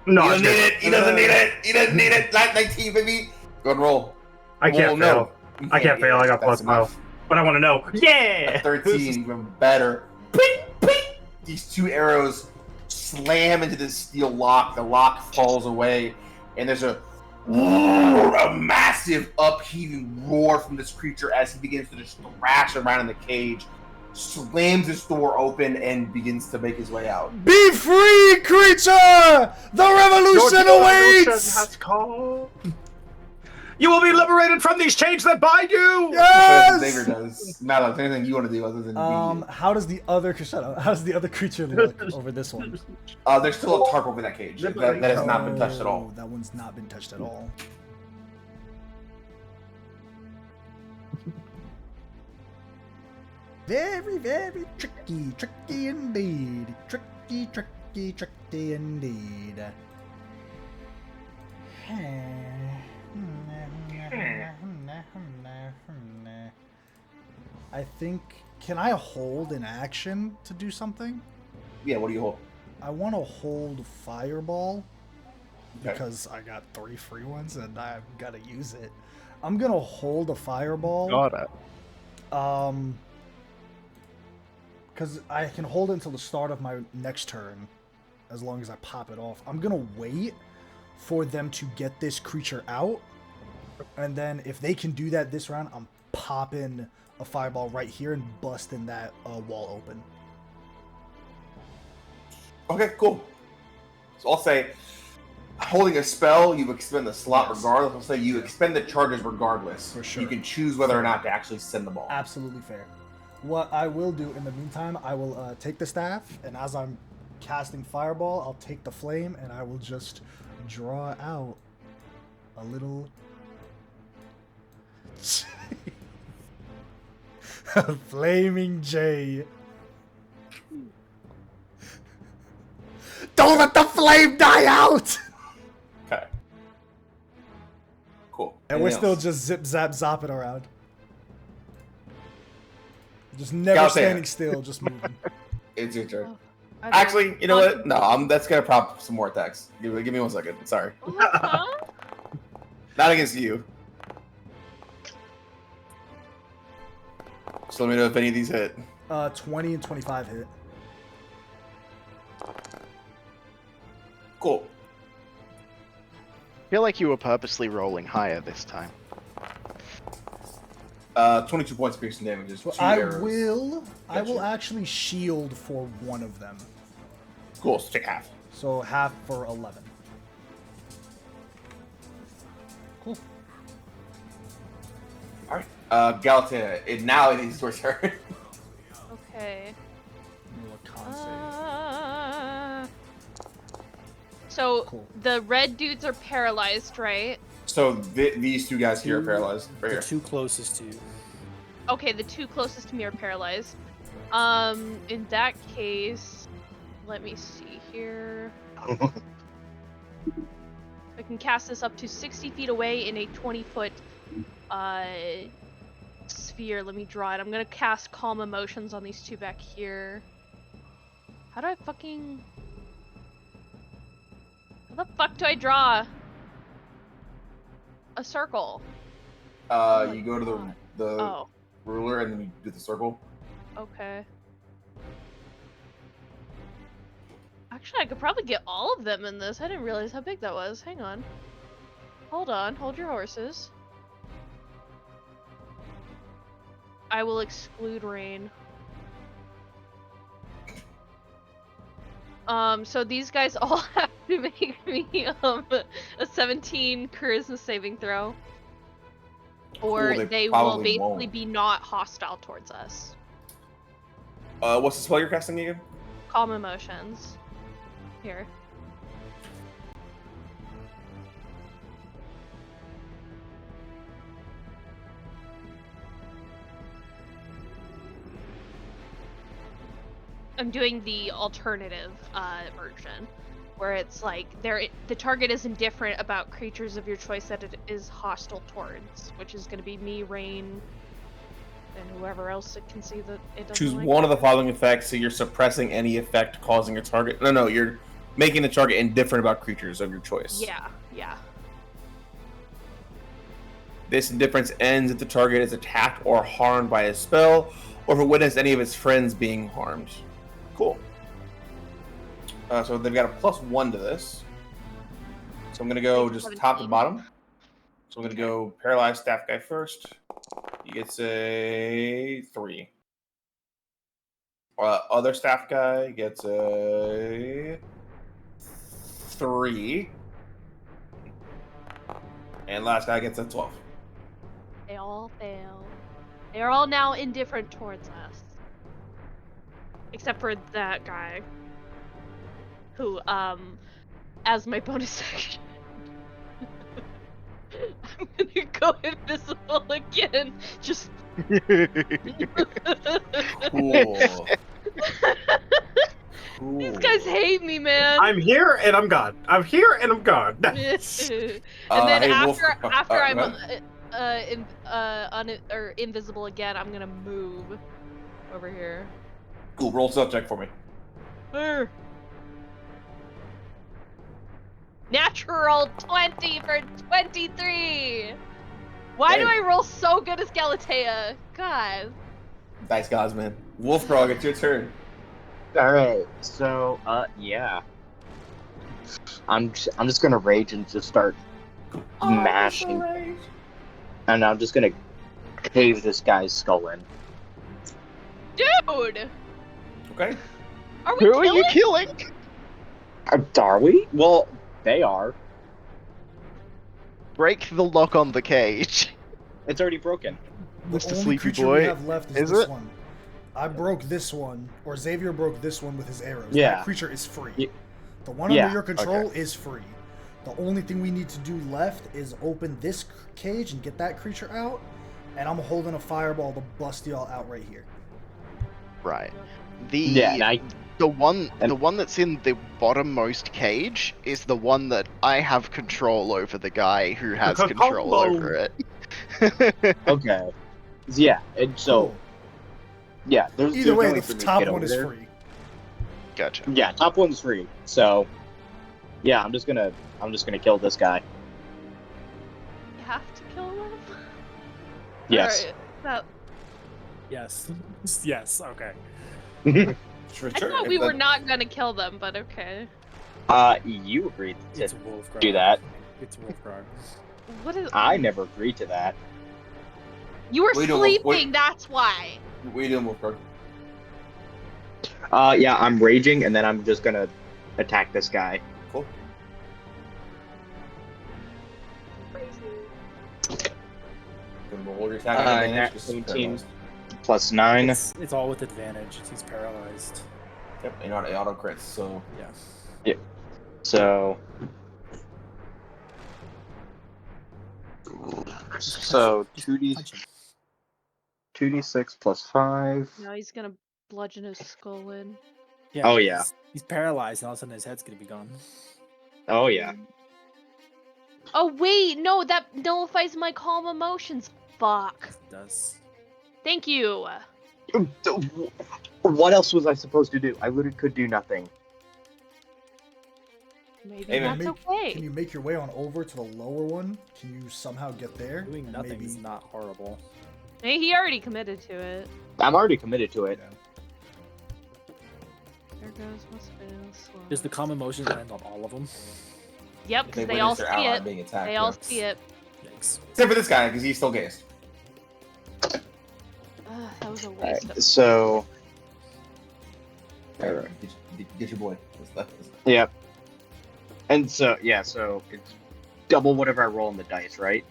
No, He doesn't need it. He doesn't need it. He doesn't need it. 19, baby. Go and roll. I can't fail. You I can't fail. I got That's +12. enough. But I want to know. A Yeah! 13, even better. Ping, ping. These two arrows slam into this steel lock. The lock falls away, and there's a massive upheaving roar from this creature as he begins to just thrash around in the cage, slams his door open, and begins to make his way out. Be free, creature! The revolution awaits! Has called. You will be liberated from these chains that bind you! Yes! Xavier does. Not like anything you want to do other than be. How does the other creature look over this one? There's still a tarp over that cage. That has not been touched at all. That one's not been touched at all. Very, very tricky indeed. Tricky indeed. I think. Can I hold an action to do something? Yeah, what do you hold? I want to hold Fireball Okay. because I got 3 free ones and I've got to use it. I'm gonna hold a Fireball. Got it. because I can hold it until the start of my next turn, as long as I pop it off. I'm gonna wait for them to get this creature out, and then if they can do that this round, I'm popping a fireball right here and busting that wall open. Okay, cool. So I'll say, holding a spell, you expend the slot regardless. I'll say you expend the charges regardless. For sure. You can choose whether or not to actually send the ball. Absolutely fair. What I will do in the meantime, I will take the staff, and as I'm casting fireball, I'll take the flame, and I will just draw out a little flaming J. Don't let the flame die out! Okay. Cool. And we're Anything still else? just zip zap zopping around. Just never Galatea. standing still, just moving. It's your turn. Oh, I don't- Actually, you know what? No, that's gonna prop some more attacks. Give me 1 second. Sorry. Huh? Not against you. Just let me know if any of these hit. 20 and 25 hit. Cool. I feel like you were purposely rolling higher this time. 22 points of piercing damage. Just So 2 I arrows. will Gotcha. actually shield for one of them. Cool, so take half. So half for 11. Cool. Alright. Galatea, now it is your turn. Okay. What con save? So Cool. the red dudes are paralyzed, right? So these two guys here are paralyzed. Right The here. two closest to you. Okay, the two closest to me are paralyzed. In that case, let me see here. I can cast this up to 60 feet away in a 20-foot sphere. Let me draw it. I'm gonna cast Calm Emotions on these two back here. How do I fucking... How the fuck do I draw a circle? You go to the Oh, ruler and then you do the circle. okay. Actually, I could probably get all of them in this. I didn't realize how big that was. Hang on. Hold on. Hold your horses. I will exclude rain. So these guys all have to make me a 17 charisma saving throw. Or Cool, they they will probably basically won't. be not hostile towards us. What's the spell you're casting again? Calm Emotions. Here. I'm doing the alternative version, where it's like the target is indifferent about creatures of your choice that it is hostile towards, which is going to be me, Rain, and whoever else it can see that it doesn't Choose like. one of the following effects. So you're suppressing any effect causing your target. No, you're making the target indifferent about creatures of your choice. Yeah, yeah. This indifference ends if the target is attacked or harmed by a spell, or if it witnessed any of its friends being harmed. Cool. So they've got a +1 to this. So I'm gonna go just top to 17. bottom. So I'm gonna go paralyzed staff guy first. He gets a 3. Other staff guy gets a 3. And last guy gets a 12. They all fail. They are all now indifferent towards us. Except for that guy. Who, as my bonus action, I'm gonna go invisible again. Just. Cool. These guys hate me, man. I'm here and I'm gone. I'm here and I'm gone. And then hey, Wolf. after I'm go ahead. invisible again, I'm gonna move over here. Cool, roll stealth check for me. Brr. Natural 20 for 23. Why do Dang. I roll so good as Galatea? God. Dice gods, man. Wolfgrog, it's your turn. All right. So, yeah. I'm just gonna rage and just start mashing, and I'm just gonna cave this guy's skull in. Dude! Okay. Are we Who are you killing? killing? Are we? Well, they are. Break the lock on the cage. It's already broken. The Mr. only Sleepy creature Boy. we have left is Is this it? one. I broke this one, or Xavier broke this one with his arrows. Yeah. That creature is free. Y- The one yeah, under your control okay. is free. The only thing we need to do left is open this cage and get that creature out, and I'm holding a fireball to bust y'all out right here. Right. Yeah, and The one that's in the bottommost cage is the one that I have control over the guy who has control Combo. over it. Okay. So, Cool. yeah, there's Either way, no way the for me to top get one over is there. free. Gotcha. Yeah, top one's free. So, yeah, I'm just gonna kill this guy. You have to kill them? Yes. Alright, that... Yes. Yes. Okay. Sure, I thought we were not gonna kill them, but okay. You agreed to It's Wolfgrog. do that. It's Wolfgrog. What is... I never agreed to that. You were Wait, no, sleeping, wait. that's why. What are you doing, Wolfgrog? Yeah, I'm raging, and then I'm just gonna attack this guy. Cool. Then roll your attack advantage. nat Just 18. paralyzed. Plus 9. It's all with advantage. He's paralyzed. Yep, and auto crits, so Yeah. So 2d Punch him. 2d6 plus 5. Now he's gonna bludgeon his skull in. Yeah. Oh, yeah. He's paralyzed, and all of a sudden his head's gonna be gone. Oh yeah. Oh wait, no, that nullifies my calm emotions. Fuck. It does. Thank you. What else was I supposed to do? I literally could do nothing. Maybe Hey, man. that's Can okay. you make your way on over to the lower one? Can you somehow get there? Doing And nothing maybe- is not horrible. Hey, he already committed to it. I'm already committed to it. There goes my spell slot. Does the calm emotions land on all of them? Yep, if because they witness all their see ally it. being attacked, They all yeah. see it. Yikes. Except for this guy, because he's still gazed. That was a waste Alright, of... so Alright, get your boy. yep. And so so it's double whatever I roll on the dice, right?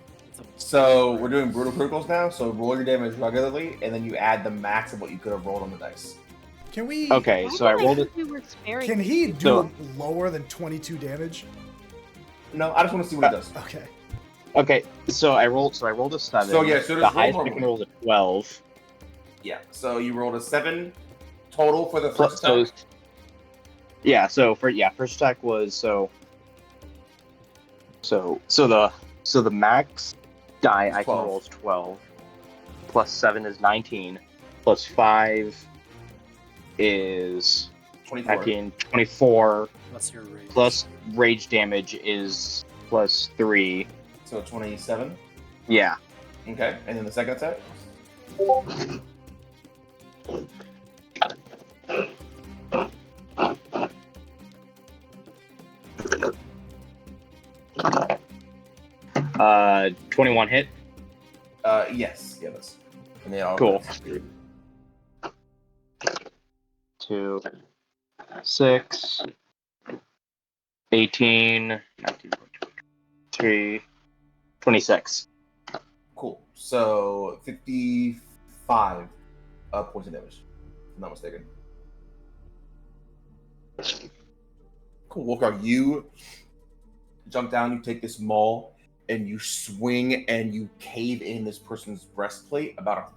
So we're doing brutal criticals now. So roll your damage regularly, and then you add the max of what you could have rolled on the dice. Can we? Okay, Why so I did rolled it. think we were sparing Can he do So- lower than 22 damage? No, I just want to see what it does. Okay. Okay, so I rolled a 7. So, yeah, so the just highest roll I can normally. roll is a 12. Yeah. So you rolled a 7 total for the So, first attack. first attack was so the max die I can 12. roll is 12. Plus 7 is 19. Plus 5 is 24. 24. What's your rage? Plus rage damage is plus 3. So 27. Yeah. Okay. And then the second attack. Uh, 21 hit. Yes. Yeah, that's. And they all Cool. 2, 6, 18, 19, 3, 26. Cool. So 55 points of damage. If I'm not mistaken. Cool. Wolfgar, you jump down, you take this maul, and you swing and you cave in this person's breastplate about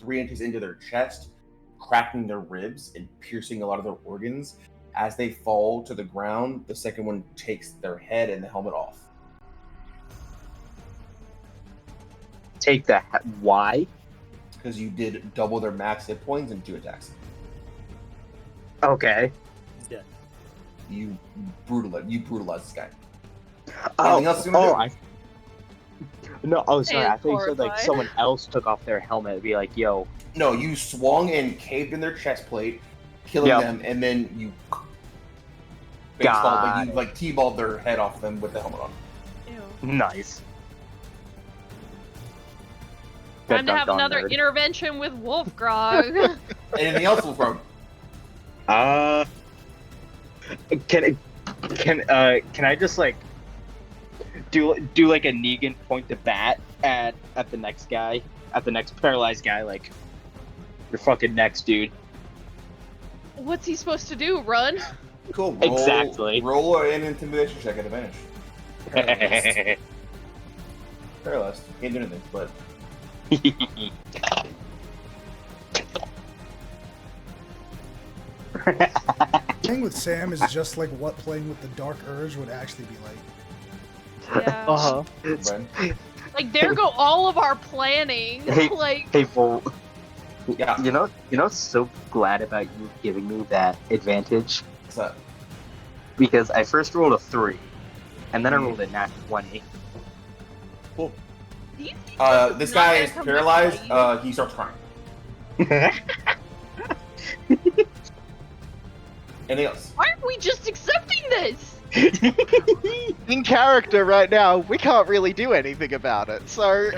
3 inches into their chest, cracking their ribs and piercing a lot of their organs. As they fall to the ground, the second one takes their head and the helmet off. Take that. Why? Because you did double their max hit points in 2 attacks. Okay. He's dead. You brutalized this guy. Oh, Anything else you wanna do? No, oh, sorry. I And thought you said like horrified. someone else took off their helmet and be like, "Yo." No, you swung and caved in their chest plate, killing Yep. them, and then you Got like you it. like T-balled their head off them with the helmet on. Ew. Nice. Time to Dun, have dun, another nerd. intervention with Wolfgrog. Anything else, Wolfram? Can I just like do like a Negan point the bat at the next guy, at the next paralyzed guy, like, you're fucking next, dude. What's he supposed to do? Run? Cool. Exactly. Roll an intimidation check at advantage. Paralyzed. Can't do anything, but Playing with Sam is just like what playing with the Dark Urge would actually be like. Yeah. Bren. Like there go all of our planning. Hey, Like hey, Vol. Yeah. You know, so glad about you giving me that advantage What's that? because I first rolled a 3, and then I rolled a nat 20. Cool. these This not guy gonna is come paralyzed. back to He starts crying. Anything else? why aren't we just accepting this? In character right now, we can't really do anything about it. So,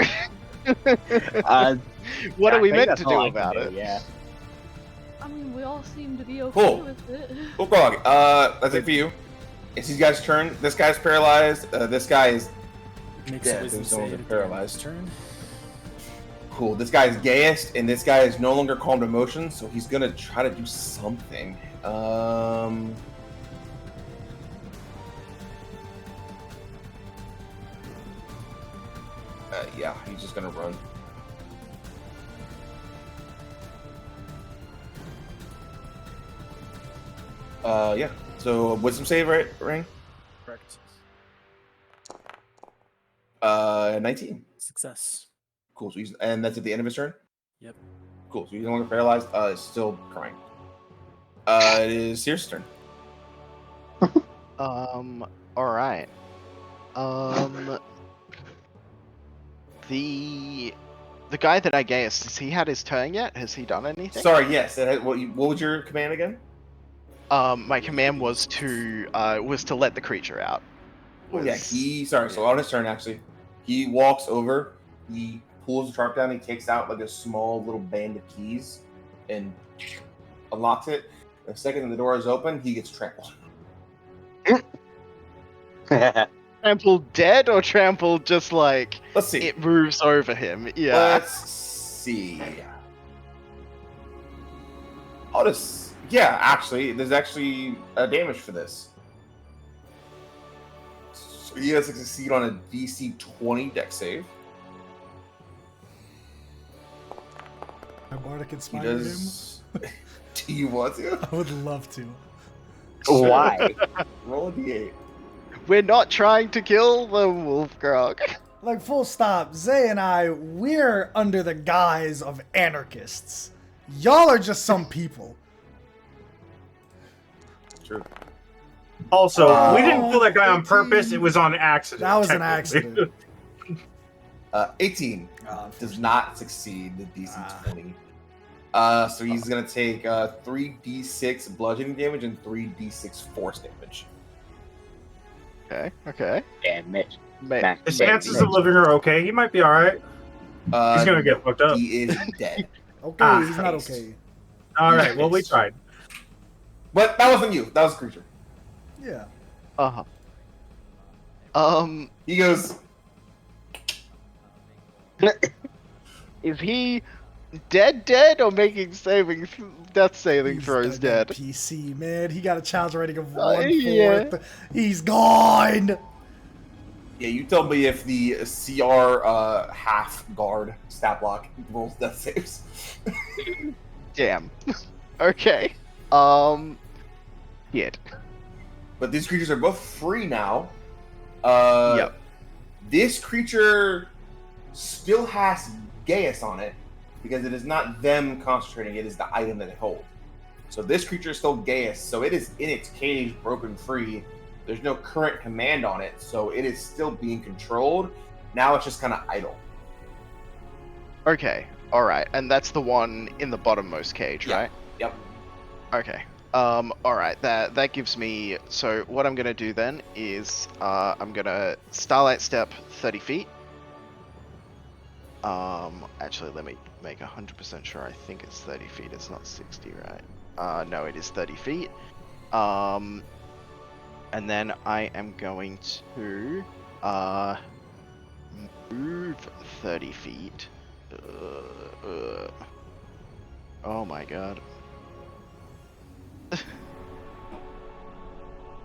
what I are we think meant that's to all do I can about it? Yeah. I mean, we all seem to be okay Cool. with it. Cool, Frog. That's it for you. It's these guys' turn. This guy's paralyzed. This guy is Makes Yeah, a wisdom there's no one save at the end of paralyzed. his turn. cool. This guy is gayest, and this guy is no longer calm to emotion, so he's gonna try to do something. Yeah, he's just gonna run. Yeah. So wisdom save, right? Ring. Correct. 19. Success. Cool. So and that's at the end of his turn. Yep. Cool. So he's no longer paralyzed. Still crying. It is Sears' turn. All right. The guy that I guessed, has he had his turn yet? Has he done anything? Sorry. Yes. What was your command again? My command was to let the creature out. Oh, yeah. So on his turn, actually, he walks over. He pulls the trap down. He takes out like a small little band of keys and unlocks it. The second the door is open, he gets trampled. Trampled dead or trampled just like Let's see. it moves over him? Yeah. Let's see. I'll just. Yeah, actually, there's actually a damage for this. So he has to succeed on a DC 20 dex save. My bardic He inspired him. does. Do you want to? I would love to. Why? Roll a d8. We're not trying to kill the Wolfgrog. Like, full stop. Zay and I, we're under the guise of anarchists. Y'all are just some people. True. Also, we didn't kill that guy on purpose. It was on accident. That was an technically. accident. 18 does not succeed the DC 20. So he's gonna take 3d6 bludgeoning damage and 3d6 force damage. Okay. Damn it. His chances of living are okay. He might be all right. He's gonna get fucked up. He is dead. Okay, he's not okay. All right. Well, we tried. But that wasn't you. That was a creature. Yeah. He goes. Is he dead or making death saving He's throws got that dead? PC, man. He got a challenge rating of yeah. 1/4. He's gone. Yeah, you tell me if the CR half guard stat block rolls death saves. Damn. Okay. Yet. But these creatures are both free now. Yep. This creature still has Gaius on it because it is not them concentrating, it is the item that they hold. So this creature is still Gaius, so it is in its cage, broken free. There's no current command on it, so it is still being controlled. Now it's just kind of idle. Okay, alright, and that's the one in the bottommost cage, Yeah. right? Yep. Okay. Alright, that gives me... So, what I'm gonna do then is, I'm gonna Starlight Step 30 feet. Actually, let me make 100% sure. I think it's 30 feet, it's not 60, right? No, it is 30 feet. And then I am going to, move 30 feet. Oh my god.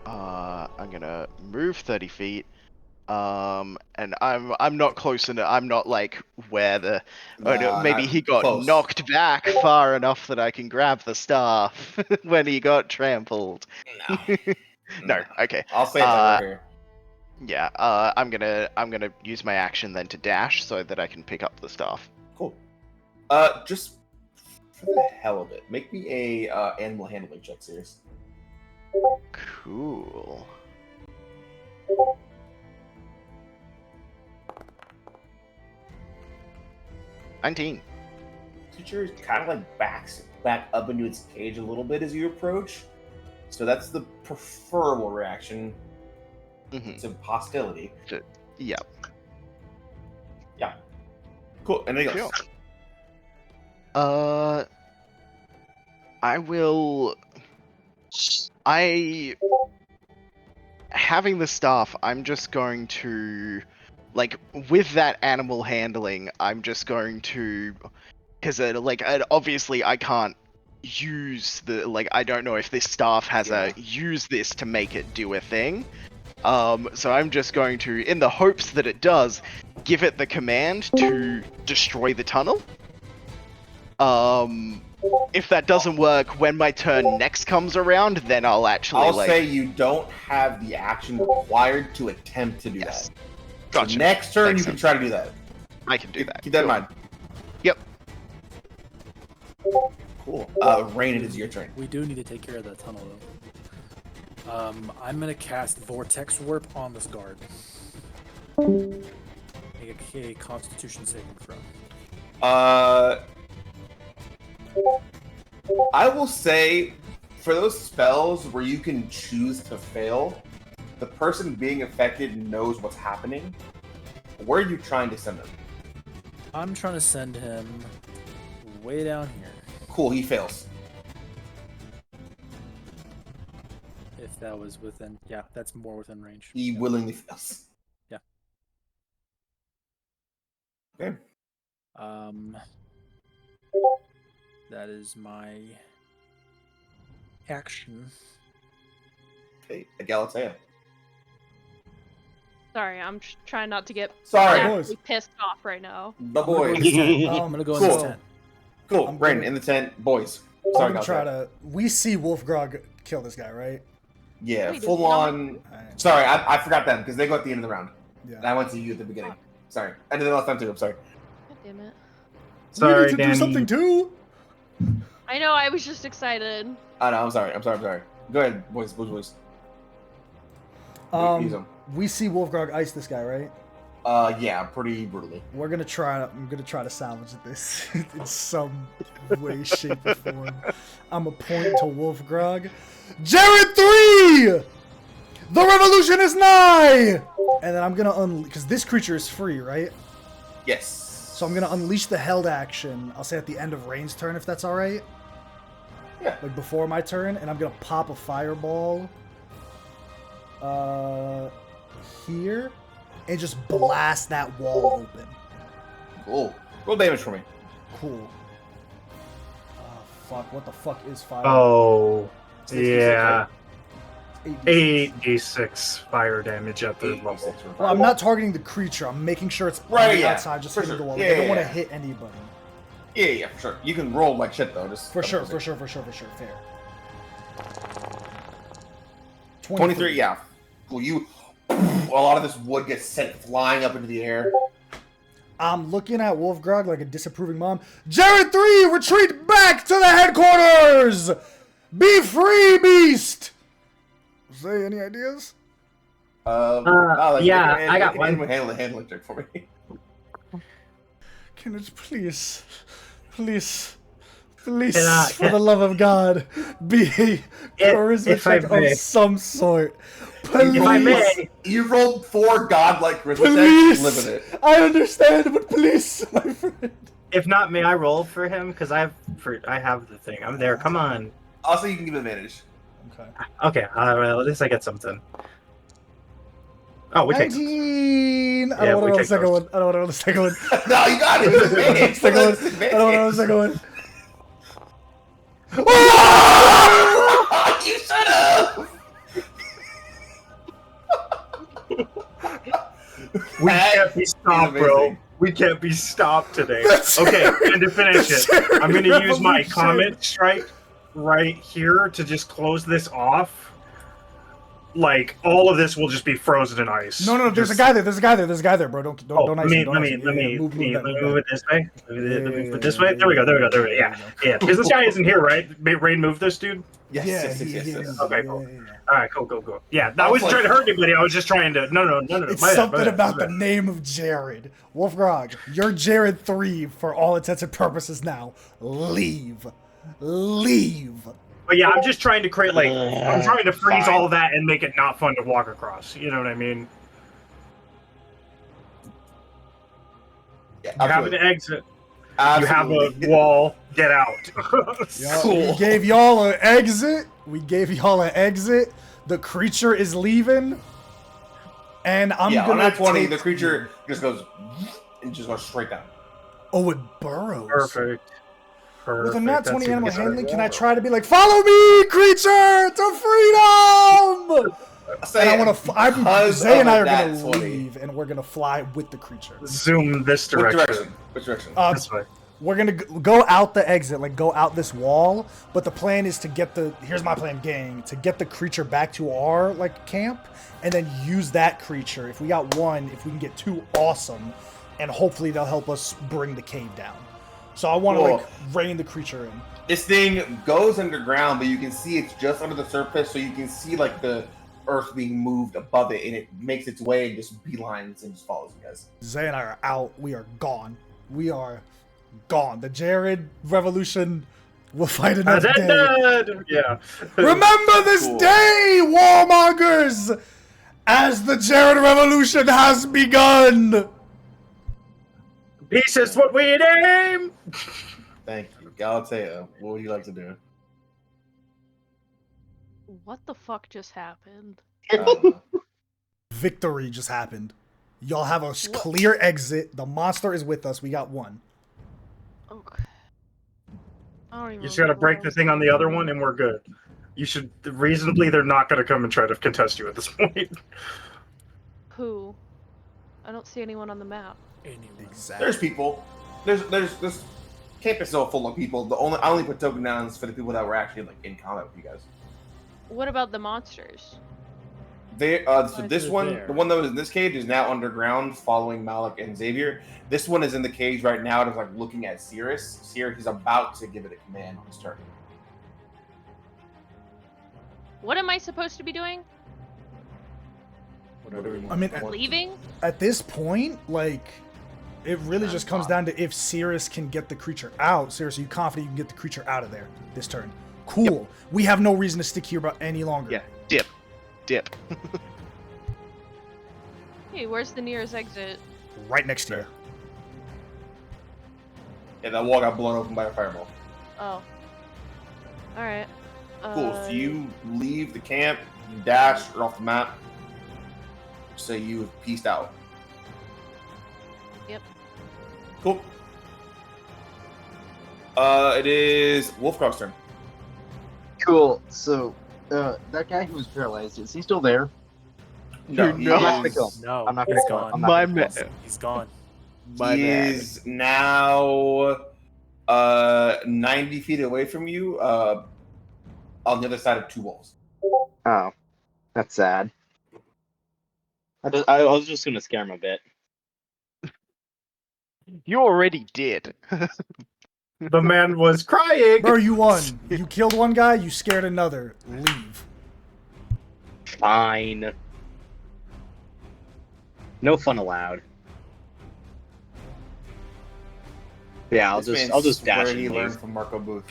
I'm gonna move 30 feet. And I'm not close enough. I'm not like where the. Oh no, Nah, maybe not he got close. knocked back far enough that I can grab the staff when he got trampled. No. No, okay. I'll say it's over here. Yeah, I'm gonna use my action then to dash so that I can pick up the staff. Cool. Just for the hell of it, make me a animal handling check, serious. Cool. $19. Creature kind of like backs back up into its cage a little bit as you approach. So that's the preferable reaction to hostility. Yeah. Yeah. Cool. Anything else? Sure. I will. Having the staff, I'm just going to, like, with that animal handling, I'm just going to, because obviously I can't use the, like, I don't know if this staff has use this to make it do a thing. So I'm just going to, in the hopes that it does, give it the command to destroy the tunnel. If that doesn't work, when my turn next comes around, then I'll actually, I'll say you don't have the action required to attempt to do that. Gotcha. So next turn, Makes you can sense. try to do that. I can do that. Keep that in mind. Yep. Cool. Rain, it is your turn. We do need to take care of that tunnel, though. I'm gonna cast Vortex Warp on this guard. Make a Constitution saving throw. I will say, for those spells where you can choose to fail, the person being affected knows what's happening. Where are you trying to send them? I'm trying to send him way down here. Cool, he fails. If that was within, yeah, that's more within range. He willingly fails. Yeah. Okay. That is my action. Okay, Galatea. Sorry, I'm trying not to get Sorry, actually pissed off right now. The boys. I'm gonna go in this tent. Cool. Rain, in the tent. Boys. Sorry, I'm gonna try to. We see Wolfgrog kill this guy, right? Yeah, Wait, full on. Sorry, I forgot them because they go at the end of the round. Yeah. And I went to you at the beginning. Sorry. I did it last time too. I'm sorry. God damn it. We need to do something too. I know, I was just excited. Oh no, I'm sorry. I'm sorry. Go ahead, boys. Use them. We see Wolfgrog ice this guy, right? Yeah, pretty brutally. We're gonna try. I'm gonna try to salvage this in some way, shape, or form. I'm a point to Wolfgrog. Jared 3. The revolution is nigh. And then I'm gonna because this creature is free, right? Yes. So I'm gonna unleash the held action. I'll say at the end of Rain's turn, if that's all right. Yeah. Like before my turn, and I'm gonna pop a fireball. Here, and just blast that wall open. Cool. Roll damage for me. Cool. Oh fuck! What the fuck is fire? Oh, 66, yeah. right? 8d6 fire damage at third level. 8d6 for Well, I'm not targeting the creature. I'm making sure it's Right, on the yeah, outside, just for hitting sure. the wall. Yeah, I don't yeah, want to yeah. hit anybody. Yeah, for sure. You can roll like shit though. Just For sure. Fair. 23. Yeah. Cool. A lot of this wood gets sent flying up into the air. I'm looking at Wolfgrog like a disapproving mom. Jared 3, retreat back to the headquarters! Be free, beast! Say, any ideas? Yeah, I got one. Handle check for me. Can it please, for Can- the love of God, be a charisma if I check may. of some sort? Please. If I may, You rolled 4 godlike charisma Please. checks. Live in it. I understand, but please, my friend. if not, may I roll for him? Because I have the thing. I'm there. Come on. Also, you can give advantage. Okay. Okay. Well, at least I get something. Oh, we take those. 19! I Yeah, don't we want to roll the take second those. one. I don't want to roll the second one. No, you got it. It's advantage. Second one. It's advantage. I don't want to roll the second one. You shut up! We can't be stopped, bro. amazing. We can't be stopped today. That's Okay, and to finish That's it, I'm going to use my revolution. comment strike right here to just close this off. Like, all of this will just be frozen in ice. No, there's a guy there. There's a guy there, bro. Don't Let ice me him. let me Move move it this way. Let me Yeah, put this way. There we go. Yeah. Because this guy isn't here, right? Rain move this dude. Yes. Okay, cool. All right, cool. Yeah, I I was wasn't trying to hurt anybody. I was just trying to. No. It's My bad, something my bad, about my the bad. name of Jared. Wolfgrog, you're Jared 3 for all intents and purposes now. Leave. But yeah, I'm just trying to create I'm trying to freeze Fine. all of that and make it not fun to walk across. You know what I mean? Yeah, You have an absolutely. exit. Absolutely. You have a wall. Get out. We gave y'all an exit. The creature is leaving. And I'm on gonna that 20, take the creature just goes and just goes straight down. Oh, it burrows. Perfect. With a nat 20 That's animal even handling, better. can I try to be like, follow me, creature, to freedom? And I want to. Zay and I are gonna leave, and we're gonna fly with the creature. Zoom this direction. Which direction? This way. We're gonna go out the exit, like go out this wall. But the plan is to get the. Here's my plan, gang. To get the creature back to our camp, and then use that creature. If we got one, if we can get 2, awesome, and hopefully they'll help us bring the cave down. So I want to rein the creature in. This thing goes underground, but you can see it's just under the surface, so you can see the earth being moved above it, and it makes its way and just beelines and just follows you guys. Zay and I are out. We are gone. The Jared revolution will fight another day. Yeah. Remember this day, warmongers, as the Jared revolution has begun. Peace is what we aim. Thank you. Galatea, what would you like to do? What the fuck just happened? Victory just happened. Y'all have a clear exit. The monster is with us. We got one. Okay. I don't even You just gotta remember break what the I thing was on the other one, and we're good. You should reasonably. They're not gonna come and try to contest you at this point. Who? I don't see anyone on the map. Exactly. There's people. There's this campus is all full of people. I only put token downs for the people that were actually in combat with you guys. What about the monsters? So this they're one, there. the one that was in this cage, is now underground, following Malik and Xavier. This one is in the cage right now, just looking at Cirrus. Cirrus is about to give it a command on his turn. What am I supposed to be doing? I mean, Leaving? at this point, it really just comes down to if Cirrus can get the creature out. Cirrus, are you confident you can get the creature out of there this turn? Cool. Yep. We have no reason to stick here any longer. Yeah, dip. Hey, where's the nearest exit? Right next to you. Yeah, that wall got blown open by a fireball. Oh. Alright. Cool. So you leave the camp, you dash off the map. So you've pieced out. Yep. Cool. It is Wolfgrog's turn. Cool. So, that guy who was paralyzed, is he still there? No, Dude, he no. I'm not gonna is, kill him. No, I'm not he's gonna kill him. gone. I'm not My gonna kill man. him. He's gone. My he bad. is now 90 feet away from you, on the other side of 2 walls. Oh, that's sad. I was just gonna scare him a bit. You already did. The man was crying. Bro, you won. You killed one guy, you scared another. Leave. Fine. No fun allowed. Yeah, I'll This just dash where and he leave. learned from Marco Booth.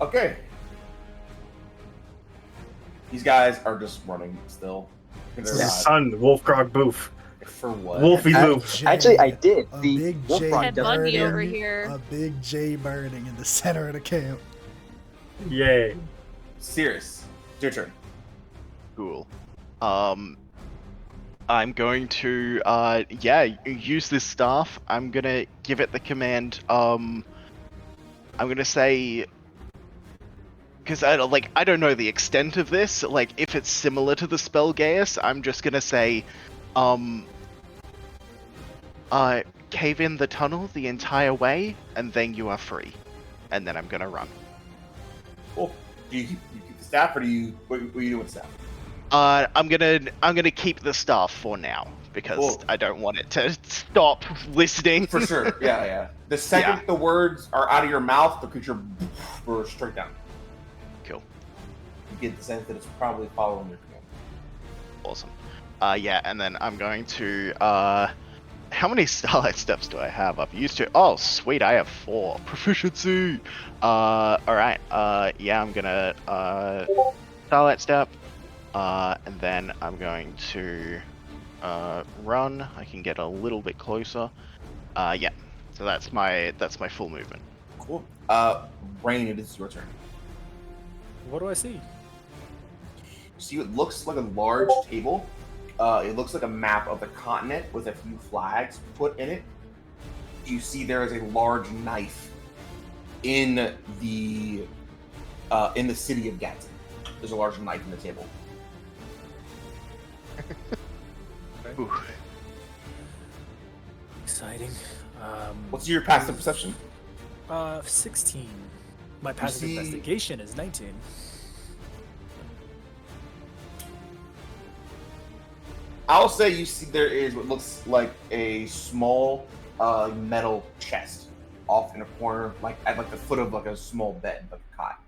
Okay. These guys are just running still. They're His not. son, Wolfgrog Boof. For what? Wolfie Loof. Actually, I did. A The big Wolf J Rock Ted doesn't Bundy care. over here. A big J burning in the center of the camp. Yay. Sirius, it's your turn. Cool. I'm going to use this staff. I'm gonna give it the command. I'm gonna say, because I don't know the extent of this. Like, if it's similar to the spell Gaius, I'm just gonna say, cave in the tunnel the entire way, and then you are free. And then I'm gonna run. Cool. Do you keep the staff, or do you what are you doing with staff? I'm gonna keep the staff for now because Cool. I don't want it to stop listening. For sure. Yeah. The second the words are out of your mouth, the creature bursts straight down. Cool. You get the sense that it's probably following your command. Awesome. And then I'm going to how many Starlight Steps do I have? I've used to. Oh, sweet! I have 4 proficiency. All right. I'm gonna Starlight Step, and then I'm going to run. I can get a little bit closer. So that's my full movement. Cool. Rain, it is your turn. What do I see? See, it looks like a large table. It looks like a map of the continent with a few flags put in it. You see there is a large knife in the city of Gadsden. There's a large knife in the table. Ooh. Exciting. What's your passive perception? 16. My passive see- investigation is 19. I'll say you see there is what looks like a small metal chest off in a corner, like at the foot of like a small bed, like a cot.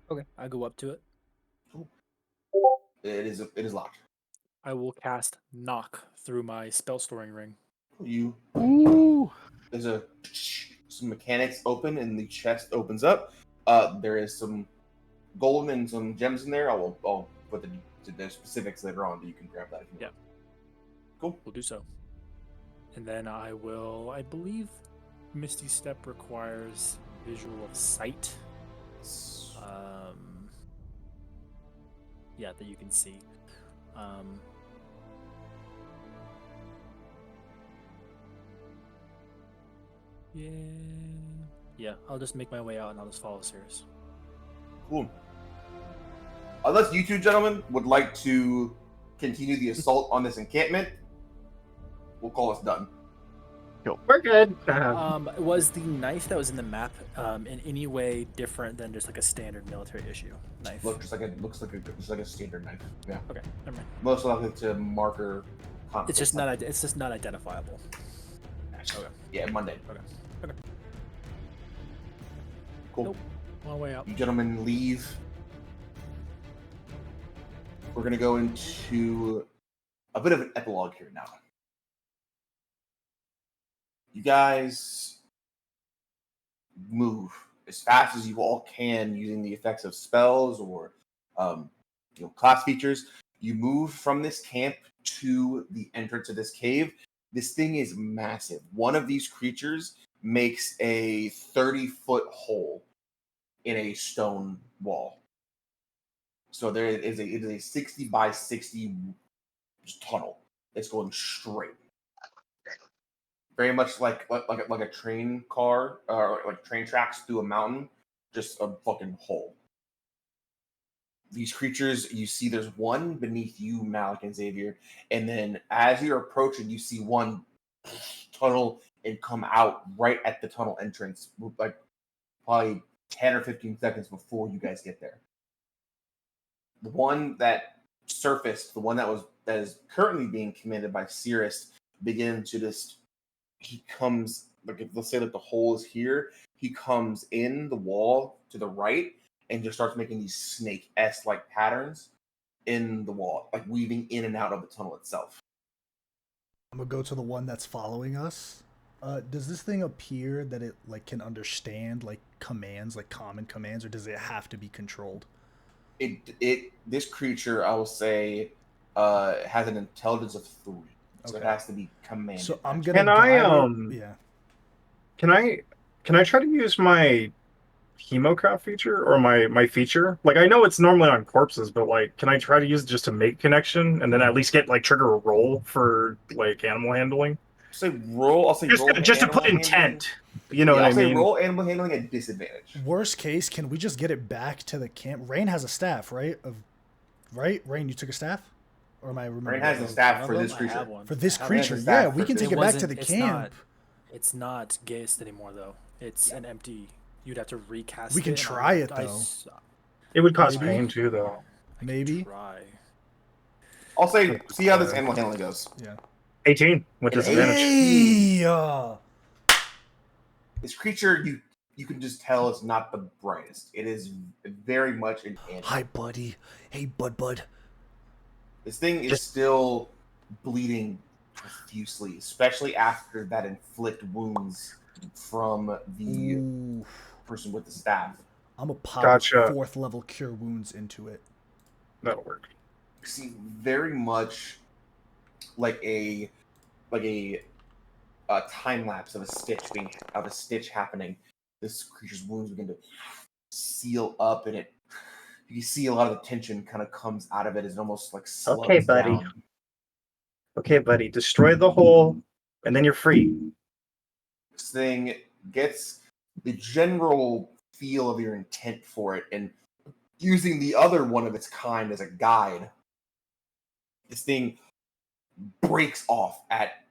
Okay, I go up to it. It is locked. I will cast Knock through my spell storing ring. You Ooh. there's some mechanics open and the chest opens up. There is some gold and some gems in there. I'll put the specifics later on, but you can grab that if you want. Cool. We'll do so. And then I believe Misty Step requires visual of sight. That you can see. Yeah, I'll just make my way out and I'll just follow Sirius. Cool. Unless you two gentlemen would like to continue the assault on this encampment, we'll call us done. We're good. Was the knife that was in the map in any way different than just like a standard military issue knife? Looks like a standard knife. Yeah. Okay, never mind. Most likely to marker. It's just not identifiable. Okay. Yeah, Monday. Okay. Cool. Nope. On way out. You gentlemen leave. We're gonna go into a bit of an epilogue here now. You guys move as fast as you all can using the effects of spells or class features. You move from this camp to the entrance of this cave. This thing is massive. One of these creatures makes a 30-foot hole in a stone wall. So it is a 60 by 60 tunnel. It's going straight. Very much like a train car or like train tracks through a mountain, just a fucking hole. These creatures, you see there's one beneath you, Malik and Xavier, and then as you're approaching, you see one tunnel and come out right at the tunnel entrance, like probably 10 or 15 seconds before you guys get there. The one that surfaced, the one that is currently being commanded by Cirrus, begins to just. He comes, like, let's say that the hole is here. He comes in the wall to the right and just starts making these snake-esque like patterns in the wall, like weaving in and out of the tunnel itself. I'm gonna go to the one that's following us. Does this thing appear that it like can understand like commands, like common commands, or does it have to be controlled? This creature, I will say, has an intelligence of 3, so it has to be commanded. So I'm gonna Can I yeah. Can I try to use my hemocraft feature or my feature? Like I know it's normally on corpses, but like can I try to use it just to make connection and then at least get like trigger a roll for like animal handling? I'll say roll Just to put animal intent. handling. You know what I I'll say mean? roll animal handling at disadvantage. Worst case, can we just get it back to the camp? Rain has a staff, right? Right? Rain, you took a staff? Or am I remembering? Rain has a staff for this creature. For this Rain has a creature, staff yeah, we for can this take it back to the It's camp. It's not Geist anymore, though. It's an empty. You'd have to recast. We can it, and try it though. It would cause Maybe. pain too, though. Maybe. Try. I'll say see how this animal handling goes. Yeah. 18 with disadvantage. Hey! This creature, you can just tell it's not the brightest. It is very much an animal. Hi, buddy. Hey, bud. This thing is still bleeding profusely, especially after that inflict wounds from the person with the staff. I'm gonna pop Gotcha. 4th level cure wounds into it. That'll work. You see, very much like a time lapse of a stitch happening. This creature's wounds begin to seal up, and you see a lot of the tension kind of comes out of it as it almost like slows Okay, buddy. down. Okay, buddy. Destroy the hole, and then you're free. This thing gets the general feel of your intent for it, and using the other one of its kind as a guide, this thing breaks off at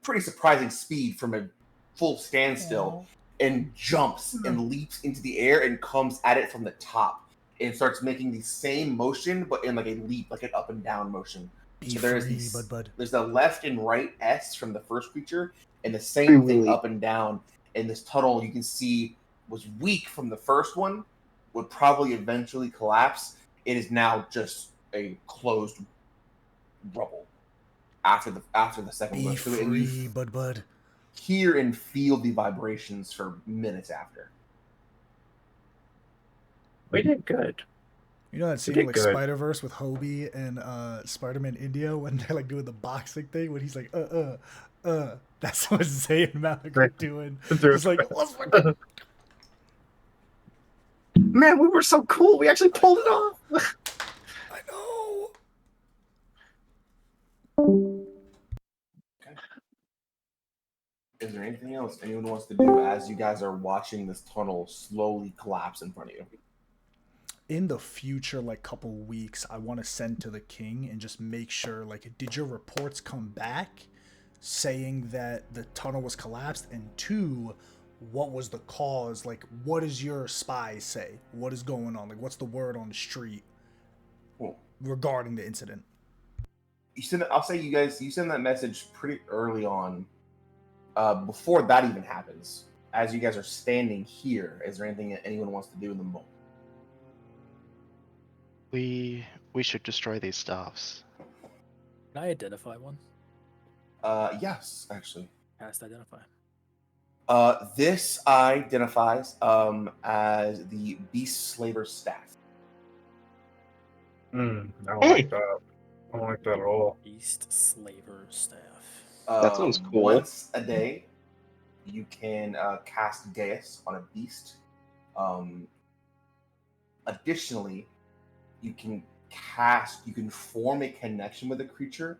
pretty surprising speed from a full standstill and jumps and leaps into the air and comes at it from the top and starts making the same motion but in like a leap, like an up and down motion. Be So there's free, bud. there's the left and right S from the first creature and the same thing up and down. And this tunnel you can see was weak from the first one, would probably eventually collapse. It is now just a closed rubble after the second Be rush. free, bud. Hear and feel the vibrations for minutes after. We did good. You know that scene did like good. Spider-Verse with Hobie and Spider-Man India when they're like doing the boxing thing when he's like that's what Zay and Malik are doing. It's like let's fucking Man, we were so cool. We actually pulled it off. I know. Is there anything else anyone wants to do as you guys are watching this tunnel slowly collapse in front of you? In the future, like couple weeks, I want to send to the king and just make sure, like, did your reports come back saying that the tunnel was collapsed? And 2, what was the cause? Like, what does your spies say? What is going on? Like, what's the word on the street regarding the incident? I'll say you send that message pretty early on, before that even happens. As you guys are standing here, is there anything that anyone wants to do in the moment? We should destroy these staffs. Can I identify one? Yes, actually. Cast identify. This identifies as the Beast Slaver staff. I don't like that. I don't like that at all. Beast Slaver staff. That sounds cool. Once a day, you can cast Gaius on a beast. Additionally, you can form a connection with a creature,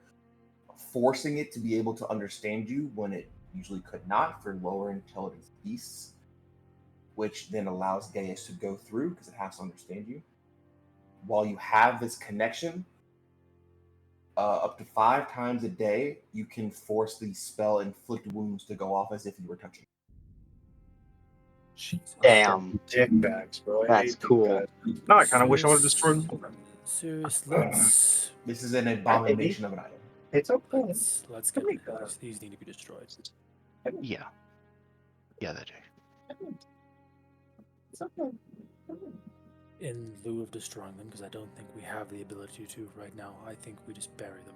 forcing it to be able to understand you when it usually could not for lower intelligence beasts, which then allows Gaius to go through because it has to understand you. While you have this connection, up to 5 times a day, you can force the spell Inflict Wounds to go off as if you were touching. Damn. Dick bags, bro. That's cool. No, I kind of wish I would have destroyed them. Seriously, let's This is an abomination of an item. It's okay. let's get these need to be destroyed. Yeah. Yeah, they do. It's okay. In lieu of destroying them, because I don't think we have the ability to right now, I think we just bury them.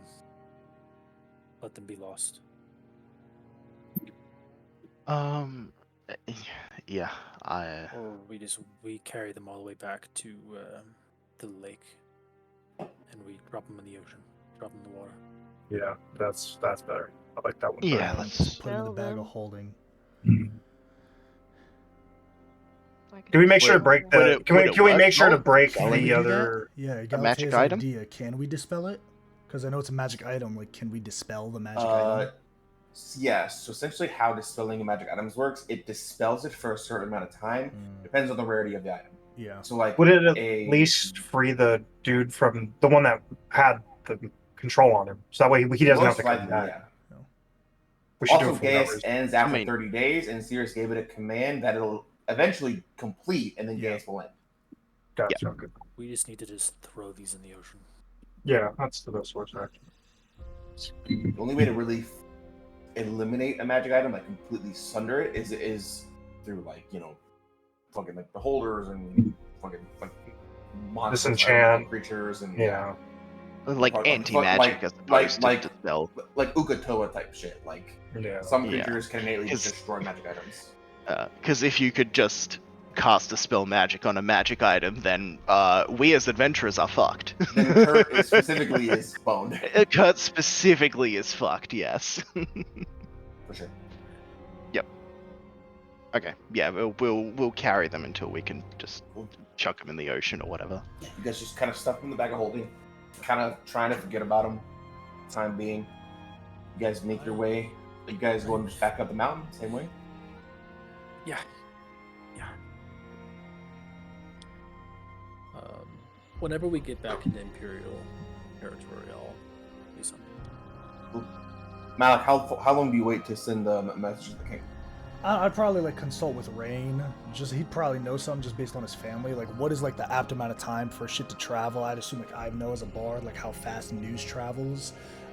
let them be lost. Yeah, Or we carry them all the way back to the lake, and we drop them in the ocean, drop them in the water. Yeah, that's better. I like that one. Yeah, better. let's Just put them in the Spell bag them. of holding. Do we make sure to break Would the? it- Can would we it can we work, make sure to Joel? break Can we the do other? that? Yeah, A magic Galatea's item? idea. Can we dispel it? Because I know it's a magic item. Like, can we dispel the magic Uh, item? yes. So essentially, how dispelling of magic items works, it dispels it for a certain amount of time. Depends on the rarity of the item. Yeah. So like, Would it at least free the dude from the one that had the control on him? So that way he doesn't have most to come likely, back. yeah. We should do Also, it for that Gaius reason. ends after 30 days, and Sirius gave it a command that it'll eventually complete, and then Gaius will end. Gotcha. Okay. We just need to just throw these in the ocean. Yeah, that's the best way to The only way to really eliminate a magic item, like completely sunder it, is through like fucking like beholders and fucking like monsters, Disenchant creatures, and like anti-magic as opposed to dispel. like Ukatoa type shit. Like some Yeah. creatures can innately destroy magic items. Because if you could just cast a spell magic on a magic item, then we as adventurers are fucked. Then Kurt specifically is boned. Kurt specifically is fucked, yes. For sure. Yep. Okay. Yeah, we'll carry them until we can just chuck them in the ocean or whatever. You guys just kind of stuff them in the bag of holding, kind of trying to forget about them. Time being, you guys make your way. You guys going just back up the mountain, same way. Yeah. Whenever we get back into Imperial territory, I'll do something. Malik, how long do you wait to send the message to the king? I'd probably like consult with Rain. He'd probably know something just based on his family. Like, what is like the apt amount of time for shit to travel? I'd assume like I know as a bard, like how fast news travels.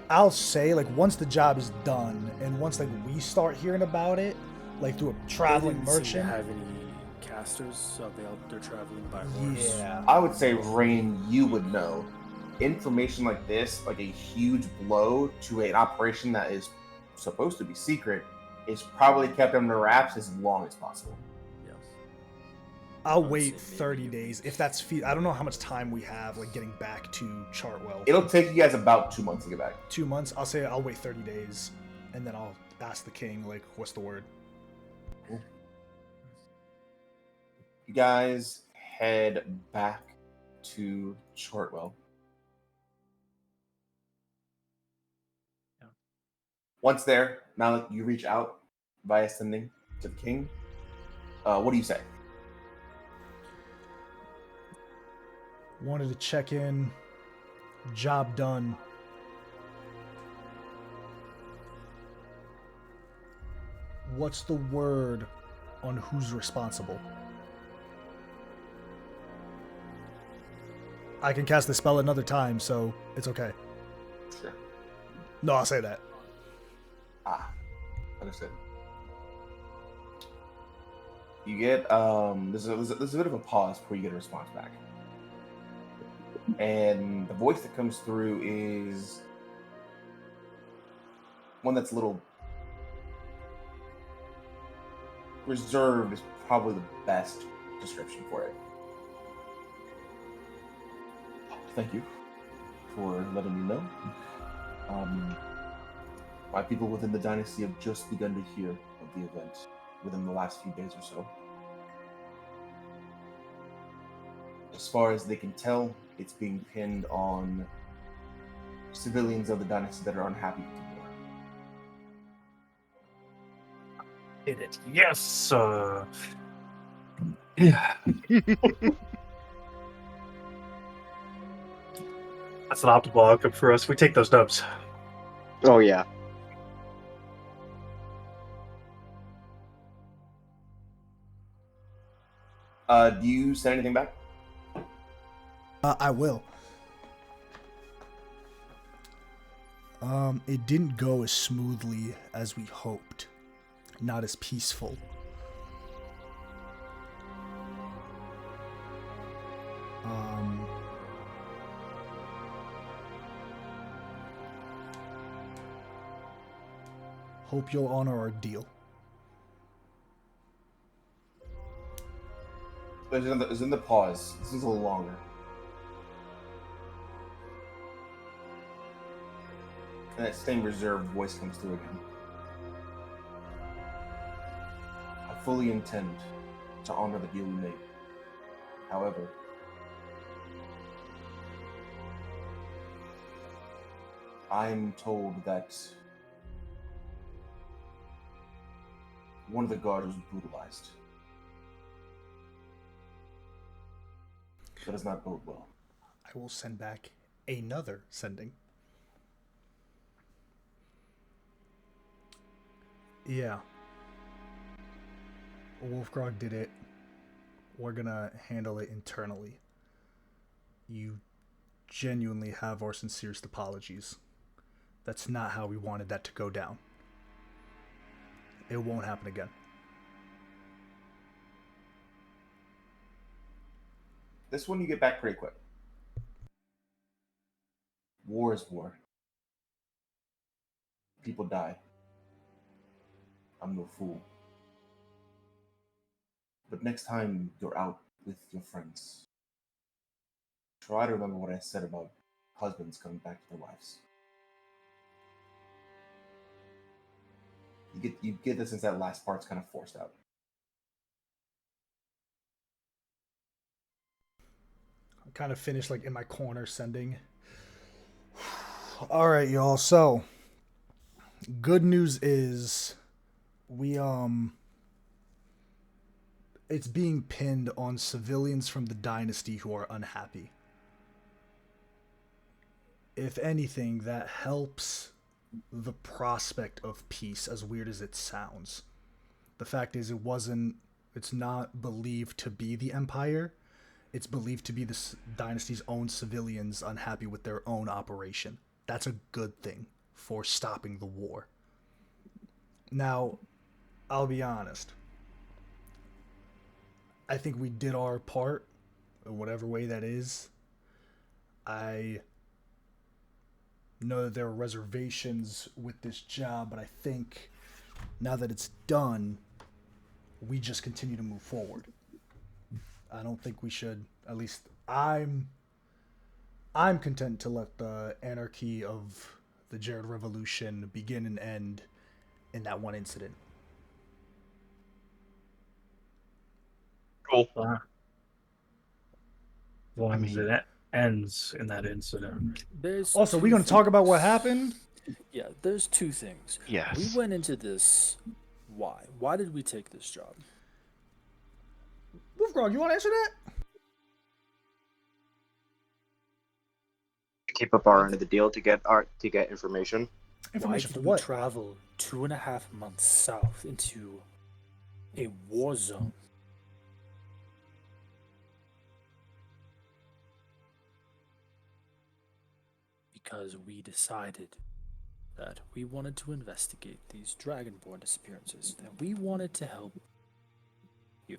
I'll say like once the job is done and once like we start hearing about it, like through a traveling They didn't seem merchant. to have any casters, so they're traveling by horse. Yeah. I would say, Rain, you would know. Information like this, like a huge blow to an operation that is supposed to be secret, is probably kept under wraps as long as possible. Yes. I'll wait 30 days if that's I don't know how much time we have like getting back to Chartwell. It'll take you guys about 2 months to get back. 2 months. I'll say I'll wait 30 days and then I'll ask the king like what's the word. You guys head back to Chartwell. Yeah. Once there, now that you reach out via sending to the king, what do you say? Wanted to check in. Job done. What's the word on who's responsible? I can cast the spell another time, so it's okay. Sure. No, I'll say that. Understood. You get there's a bit of a pause before you get a response back, and the voice that comes through is one that's a little reserved. Is probably the best description for it. Thank you for letting me know. My people within the dynasty have just begun to hear of the event within the last few days or so. As far as they can tell, it's being pinned on civilians of the dynasty that are unhappy with the war. Hit it. Yes. Yeah. That's an optimal outcome for us. We take those dubs. Oh yeah. Do you send anything back? I will. It didn't go as smoothly as we hoped. Not as peaceful. Hope you'll honor our deal. There's in the pause. This is a little longer. And that same reserved voice comes through again. I fully intend to honor the deal we made. However, I'm told that one of the guards was brutalized. That does not bode well. I will send back another sending. Yeah. Wolfgrog did it. We're gonna handle it internally. You genuinely have our sincerest apologies. That's not how we wanted that to go down. It won't happen again. This one you get back pretty quick. War is war. People die. I'm no fool. But next time you're out with your friends, try to remember what I said about husbands coming back to their wives. You get this since that last part's kind of forced out. I'm kind of finished like in my corner sending. All right, y'all. So, good news is we it's being pinned on civilians from the dynasty who are unhappy. If anything, that helps the prospect of peace, as weird as it sounds. The fact is, it's not believed to be the Empire. It's believed to be the dynasty's own civilians unhappy with their own operation. That's a good thing for stopping the war. Now, I'll be honest. I think we did our part, in whatever way that is. I know that there are reservations with this job, but I think now that it's done, we just continue to move forward. I don't think we should, at least I'm content to let the anarchy of the Jared Revolution begin and end in that one incident. Cool. As long as it ends in that incident. Also, we're going to talk about what happened? Yeah, there's two things. Yes. We went into this. Why? Why did we take this job? Wolfgrog, you want to answer that? Keep up our end of the deal to get information. Information Why for did what? we travel 2.5 months south into a war zone? Because we decided that we wanted to investigate these Dragonborn disappearances, that we wanted to help you.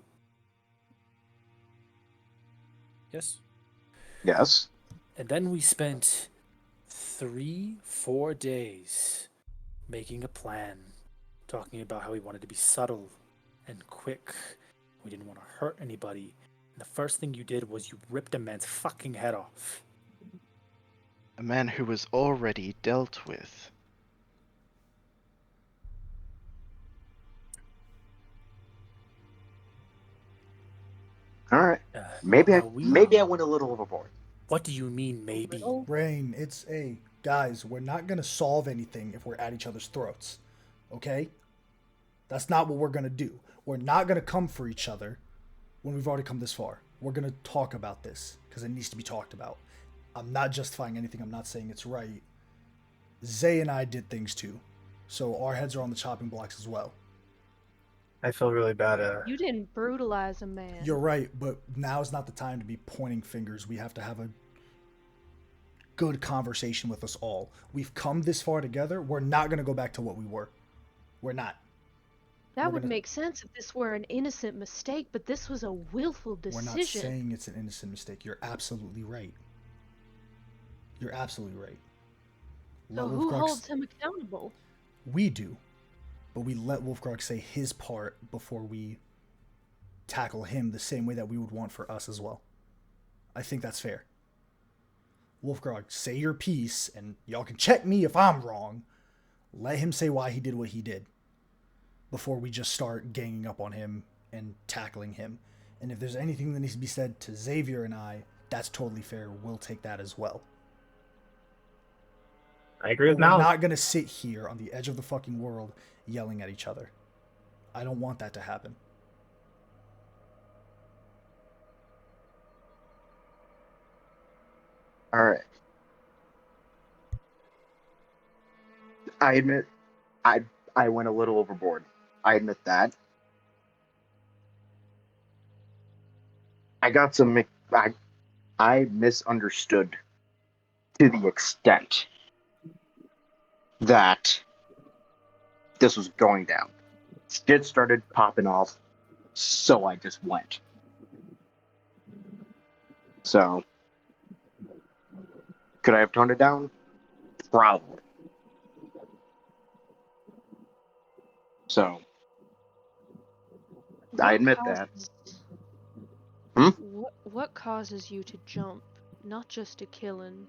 Yes? Yes. And then we spent 3-4 days making a plan, talking about how we wanted to be subtle and quick. We didn't want to hurt anybody. And the first thing you did was you ripped a man's fucking head off. A man who was already dealt with. All right. Maybe I went a little overboard. What do you mean, maybe? Rain, guys, we're not going to solve anything if we're at each other's throats. Okay? That's not what we're going to do. We're not going to come for each other when we've already come this far. We're going to talk about this because it needs to be talked about. I'm not justifying anything. I'm not saying it's right. Zay and I did things too. So our heads are on the chopping blocks as well. I feel really bad. You didn't brutalize a man. You're right, but now is not the time to be pointing fingers. We have to have a good conversation with us all. We've come this far together. We're not going to go back to what we were. We're not. That would make sense if this were an innocent mistake, but this was a willful decision. We're not saying it's an innocent mistake. You're absolutely right. You're absolutely right. So who holds him accountable? We do. but we let Wolfgrog say his part before we tackle him the same way that we would want for us as well. I think that's fair. Wolfgrog, say your piece, and y'all can check me if I'm wrong. Let him say why he did what he did before we just start ganging up on him and tackling him. And if there's anything that needs to be said to Xavier and I, that's totally fair. We'll take that as well. I agree with We're Mal. not going to sit here on the edge of the fucking world yelling at each other. I don't want that to happen. All right. I admit, I went a little overboard. I admit that. I got some. I misunderstood to the extent that this was going down. Shit started popping off, so I just went. So, could I have toned it down? Probably. So, I admit that. What causes you to jump, not just to killing,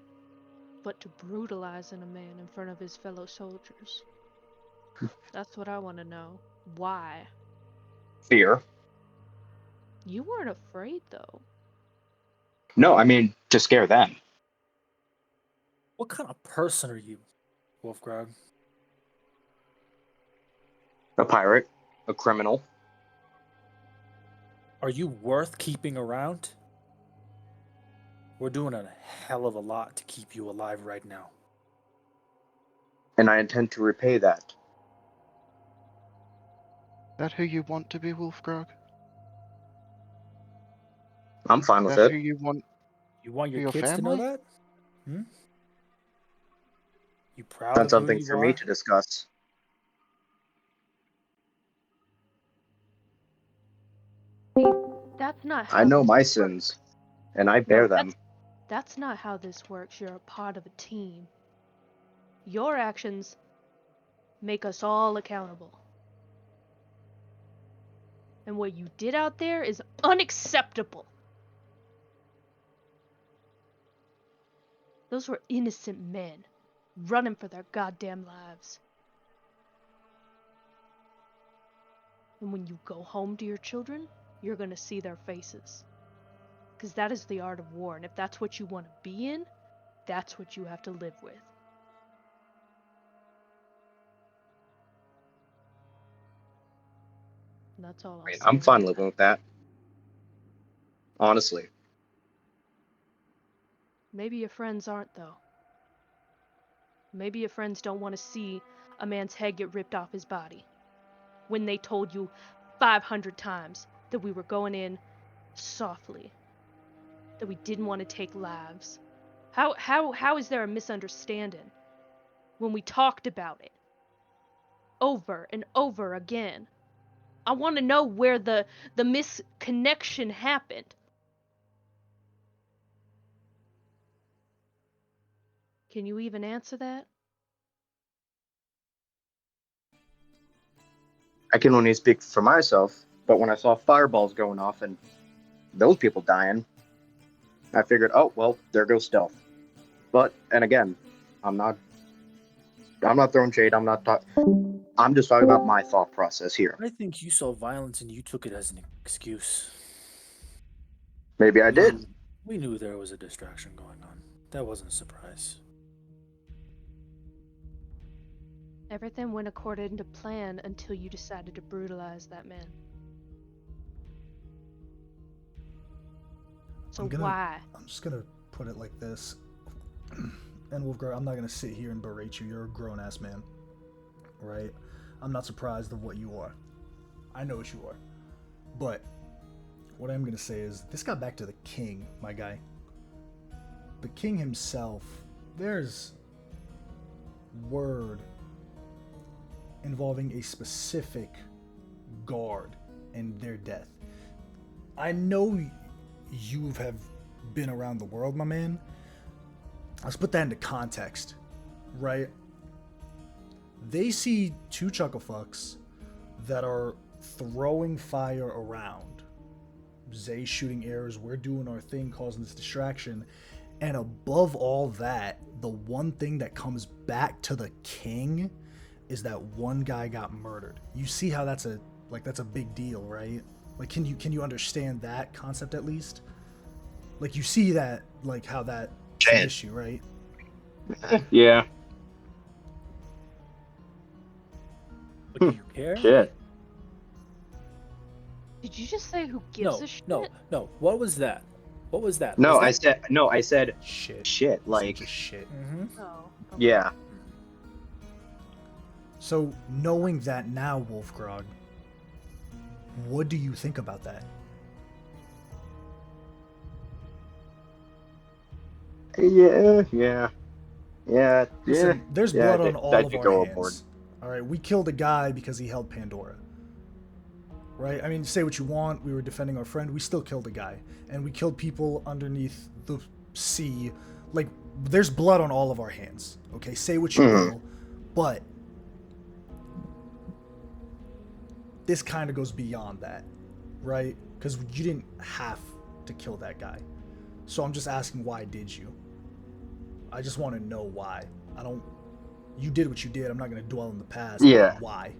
but to brutalizing a man in front of his fellow soldiers? That's what I want to know. Why? Fear. You weren't afraid, though. No, I mean, to scare them. What kind of person are you, Wolfgrog? A pirate. A criminal. Are you worth keeping around? We're doing a hell of a lot to keep you alive right now. And I intend to repay that. Is that who you want to be, Wolfgrog? I'm fine Is with that it. who you want? You want For your your kids to know family? that? You proud That's of who something you for are? me to discuss. That's not how I know this my works. sins, and I No, bear them. that's not how this works. You're a part of a team. Your actions make us all accountable. And what you did out there is unacceptable. Those were innocent men, running for their goddamn lives. And when you go home to your children, you're gonna see their faces. Because that is the art of war, and if that's what you want to be in, that's what you have to live with. And that's all I'll say. I'm fine living with that. Honestly. Maybe your friends aren't, though. Maybe your friends don't want to see a man's head get ripped off his body. When they told you 500 times that we were going in softly. That we didn't want to take lives. How is there a misunderstanding when we talked about it? Over and over again. I want to know where the misconnection happened. Can you even answer that? I can only speak for myself, but when I saw fireballs going off and those people dying, I figured, oh, well, there goes stealth. But, and again, I'm not throwing shade, I'm just talking about my thought process here. I think you saw violence and you took it as an excuse. Maybe I did. We knew there was a distraction going on. That wasn't a surprise. Everything went according to plan until you decided to brutalize that man. So why? I'm just gonna put it like this. And Wolfgar, I'm not gonna sit here and berate you. You're a grown-ass man. Right? I'm not surprised of what you are. I know what you are. But what I'm gonna say is this got back to the king, my guy. The king himself, there's word involving a specific guard and their death. I know you have been around the world, my man. Let's put that into context, right? They see two chucklefucks that are throwing fire around. Zay shooting arrows, we're doing our thing, causing this distraction. And above all that, the one thing that comes back to the king is that one guy got murdered. You see how that's a big deal, right? Like, can you understand that concept at least? Like, you see that, like, how that's an issue, right? Yeah. But do you care? Shit. Did you just say who gives a shit? No. What was that? What was that? No, Was that... I said Shit. shit. Like, just shit. Oh. Okay. yeah. So, knowing that now, Wolfgrog, what do you think about that? Yeah. Listen, there's blood on all of our hands. Aboard. All right, we killed a guy because he held Pandora. Right? I mean, say what you want. We were defending our friend. We still killed a guy, and we killed people underneath the sea. Like, there's blood on all of our hands. Okay, say what you will, but this kind of goes beyond that, right? Because you didn't have to kill that guy. So I'm just asking, why did you? I just want to know why. You did what you did. I'm not going to dwell in the past. Yeah. But why?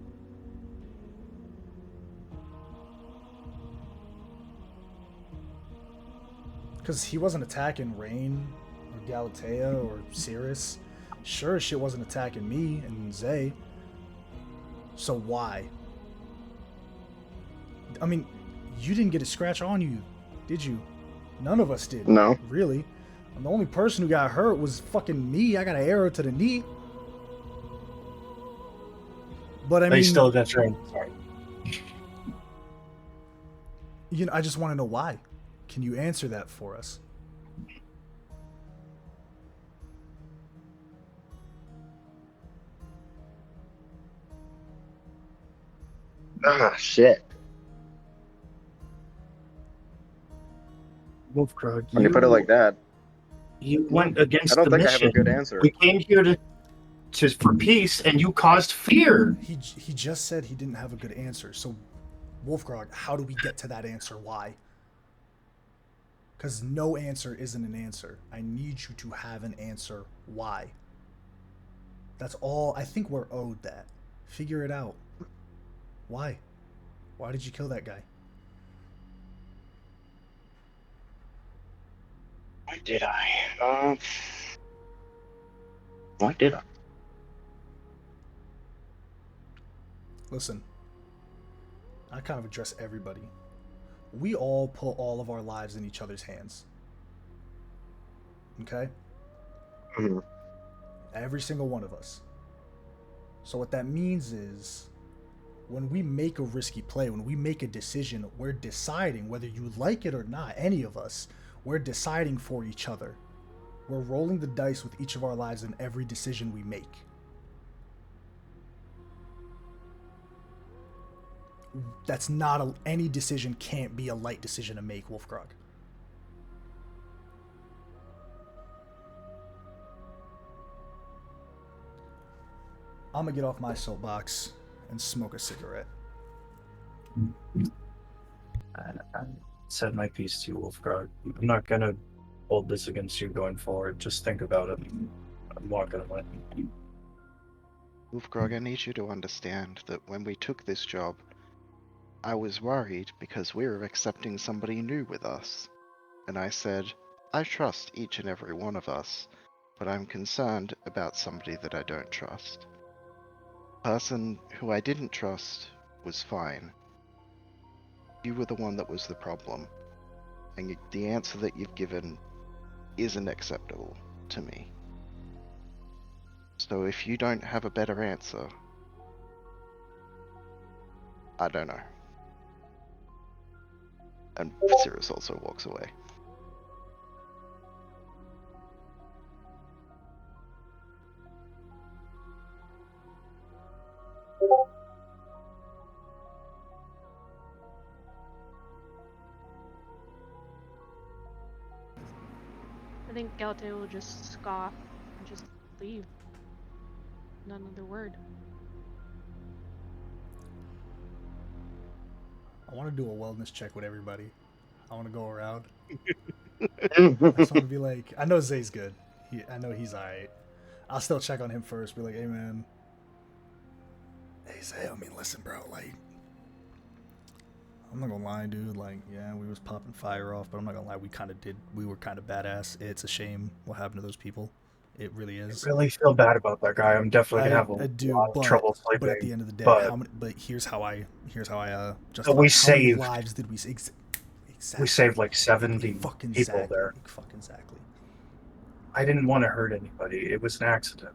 Because he wasn't attacking Rain or Galatea or Cirrus. Sure, shit wasn't attacking me and Zay. So why? I mean, you didn't get a scratch on you, did you? None of us did. No. Really. And the only person who got hurt was fucking me. I got an arrow to the knee. But I mean, still got trained. Sorry. You know, I just want to know why. Can you answer that for us? Shit. Wolfgrog, When you put it like that, you went against I don't the think mission. I have a good answer. We came here to for peace, and you caused fear. He just said he didn't have a good answer. So, Wolfgrog, how do we get to that answer? Why? Because no answer isn't an answer. I need you to have an answer. Why? That's all. I think we're owed that. Figure it out. Why? Why did you kill that guy? Why did I? Why did I? Listen, I kind of address everybody. We all put all of our lives in each other's hands. Okay? Mm-hmm. Every single one of us. So what that means is, when we make a risky play, when we make a decision, we're deciding whether you like it or not, any of us, we're deciding for each other. We're rolling the dice with each of our lives in every decision we make. That's not any decision can't be a light decision to make, Wolfgrog. I'm gonna get off my soapbox and smoke a cigarette. I said my piece to you, Wolfgrog. I'm not gonna hold this against you going forward. Just think about it. I'm walking away. Wolfgrog, I need you to understand that when we took this job, I was worried because we were accepting somebody new with us. And I said, I trust each and every one of us, but I'm concerned about somebody that I don't trust. The person who I didn't trust was fine. You were the one that was the problem. And the answer that you've given isn't acceptable to me. So if you don't have a better answer, I don't know. And Cirrus also walks away. I think Galatea will just scoff and just leave. Not another word. want to do a wellness check with everybody. I want to go around. I just want to be like, I know Zay's good. I know he's alright. I'll still check on him first. Be like, hey man, hey Zay, I mean, listen, bro. Like, I'm not gonna lie, dude. Like, yeah, we was popping fire off, but I'm not gonna lie, we were kind of badass. It's a shame what happened to those people. It really is. I really feel bad about that guy. I'm definitely gonna have a lot of trouble sleeping. But at the end of the day, but here's how I justify. We how many saved lives did we save? Exactly. We saved like 70 fucking people exactly. there. Fucking exactly. I didn't want to hurt anybody. It was an accident.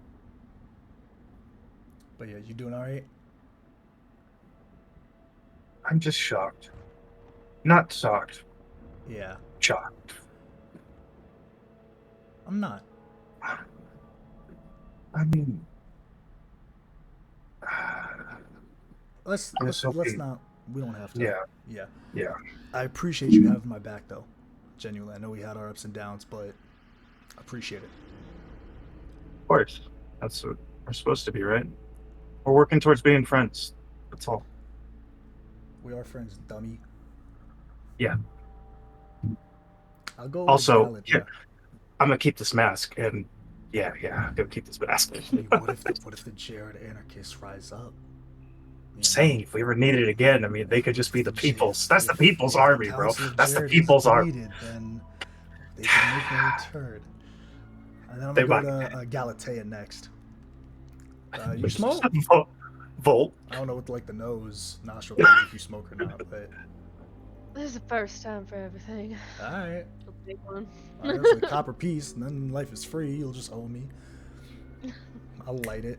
But yeah, you doing all right? I'm just shocked. Not shocked. Yeah. Shocked. I'm not. I mean, let's not. We don't have to. Yeah. I appreciate you having my back, though. Genuinely, I know we had our ups and downs, but I appreciate it. Of course, that's what we're supposed to be, right? We're working towards being friends. That's all. We are friends, dummy. Yeah. I'll go. Also, I'm gonna keep this mask, and I'm gonna keep this mask. what if the Jared anarchists rise up? I'm saying, if we ever needed it again, I mean, they could just be the people's. That's the people's army, bro. That's the people's army. Then they can make their return. And then I'm gonna go to Galatea next. You smoke? Volt. I don't know what like the nostril thing if you smoke or not, but This is the first time for everything. all right. A big one. All right, it's a copper piece, and then life is free. You'll just owe me. I'll light it.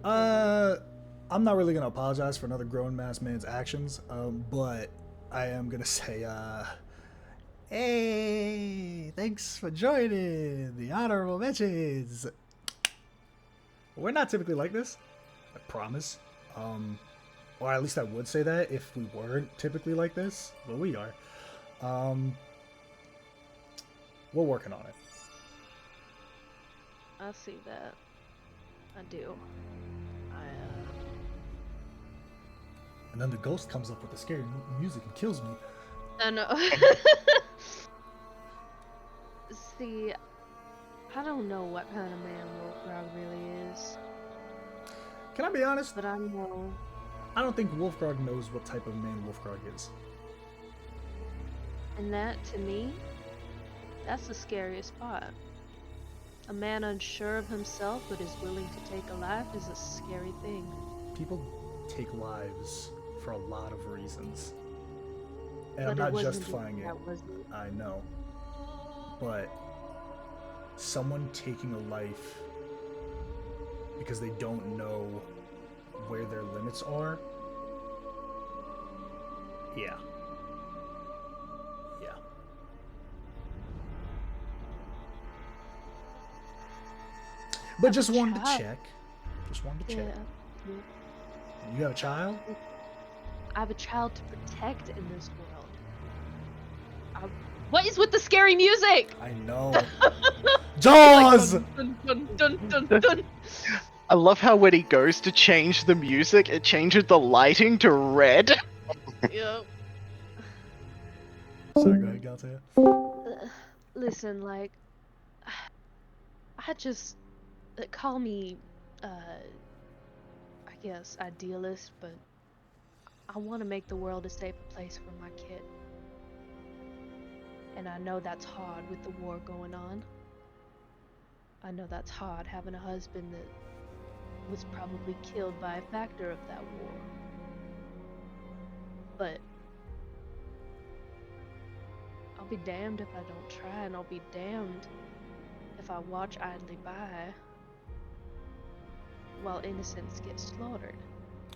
I'm not really gonna apologize for another grown mass man's actions, but I am gonna say, hey, thanks for joining the honorable mentions. We're not typically like this, I promise. Or at least I would say that if we weren't typically like this, but we are. We're working on it. I see that. I do. And then the ghost comes up with the scary music and kills me. I know. See, I don't know what kind of man Wolfgrog really is. Can I be honest? But I know. I don't think Wolfgrog knows what type of man Wolfgrog is. And that, to me, that's the scariest part. A man unsure of himself but is willing to take a life is a scary thing. People take lives for a lot of reasons. And But I'm not justifying it. Was I know. But someone taking a life because they don't know where their limits are. Yeah. But just wanted to check. Yeah. You have a child? I have a child to protect in this world. What is with the scary music? I know. Jaws! Like, dun, dun, dun, dun, dun. I love how when he goes to change the music, it changes the lighting to red. Yep. Sorry, go ahead, Galatea. Listen, like, I just call me, I guess, idealist, but I want to make the world a safer place for my kid. And I know that's hard with the war going on. I know that's hard having a husband that was probably killed by a factor of that war. But I'll be damned if I don't try, and I'll be damned if I watch idly by while innocents get slaughtered.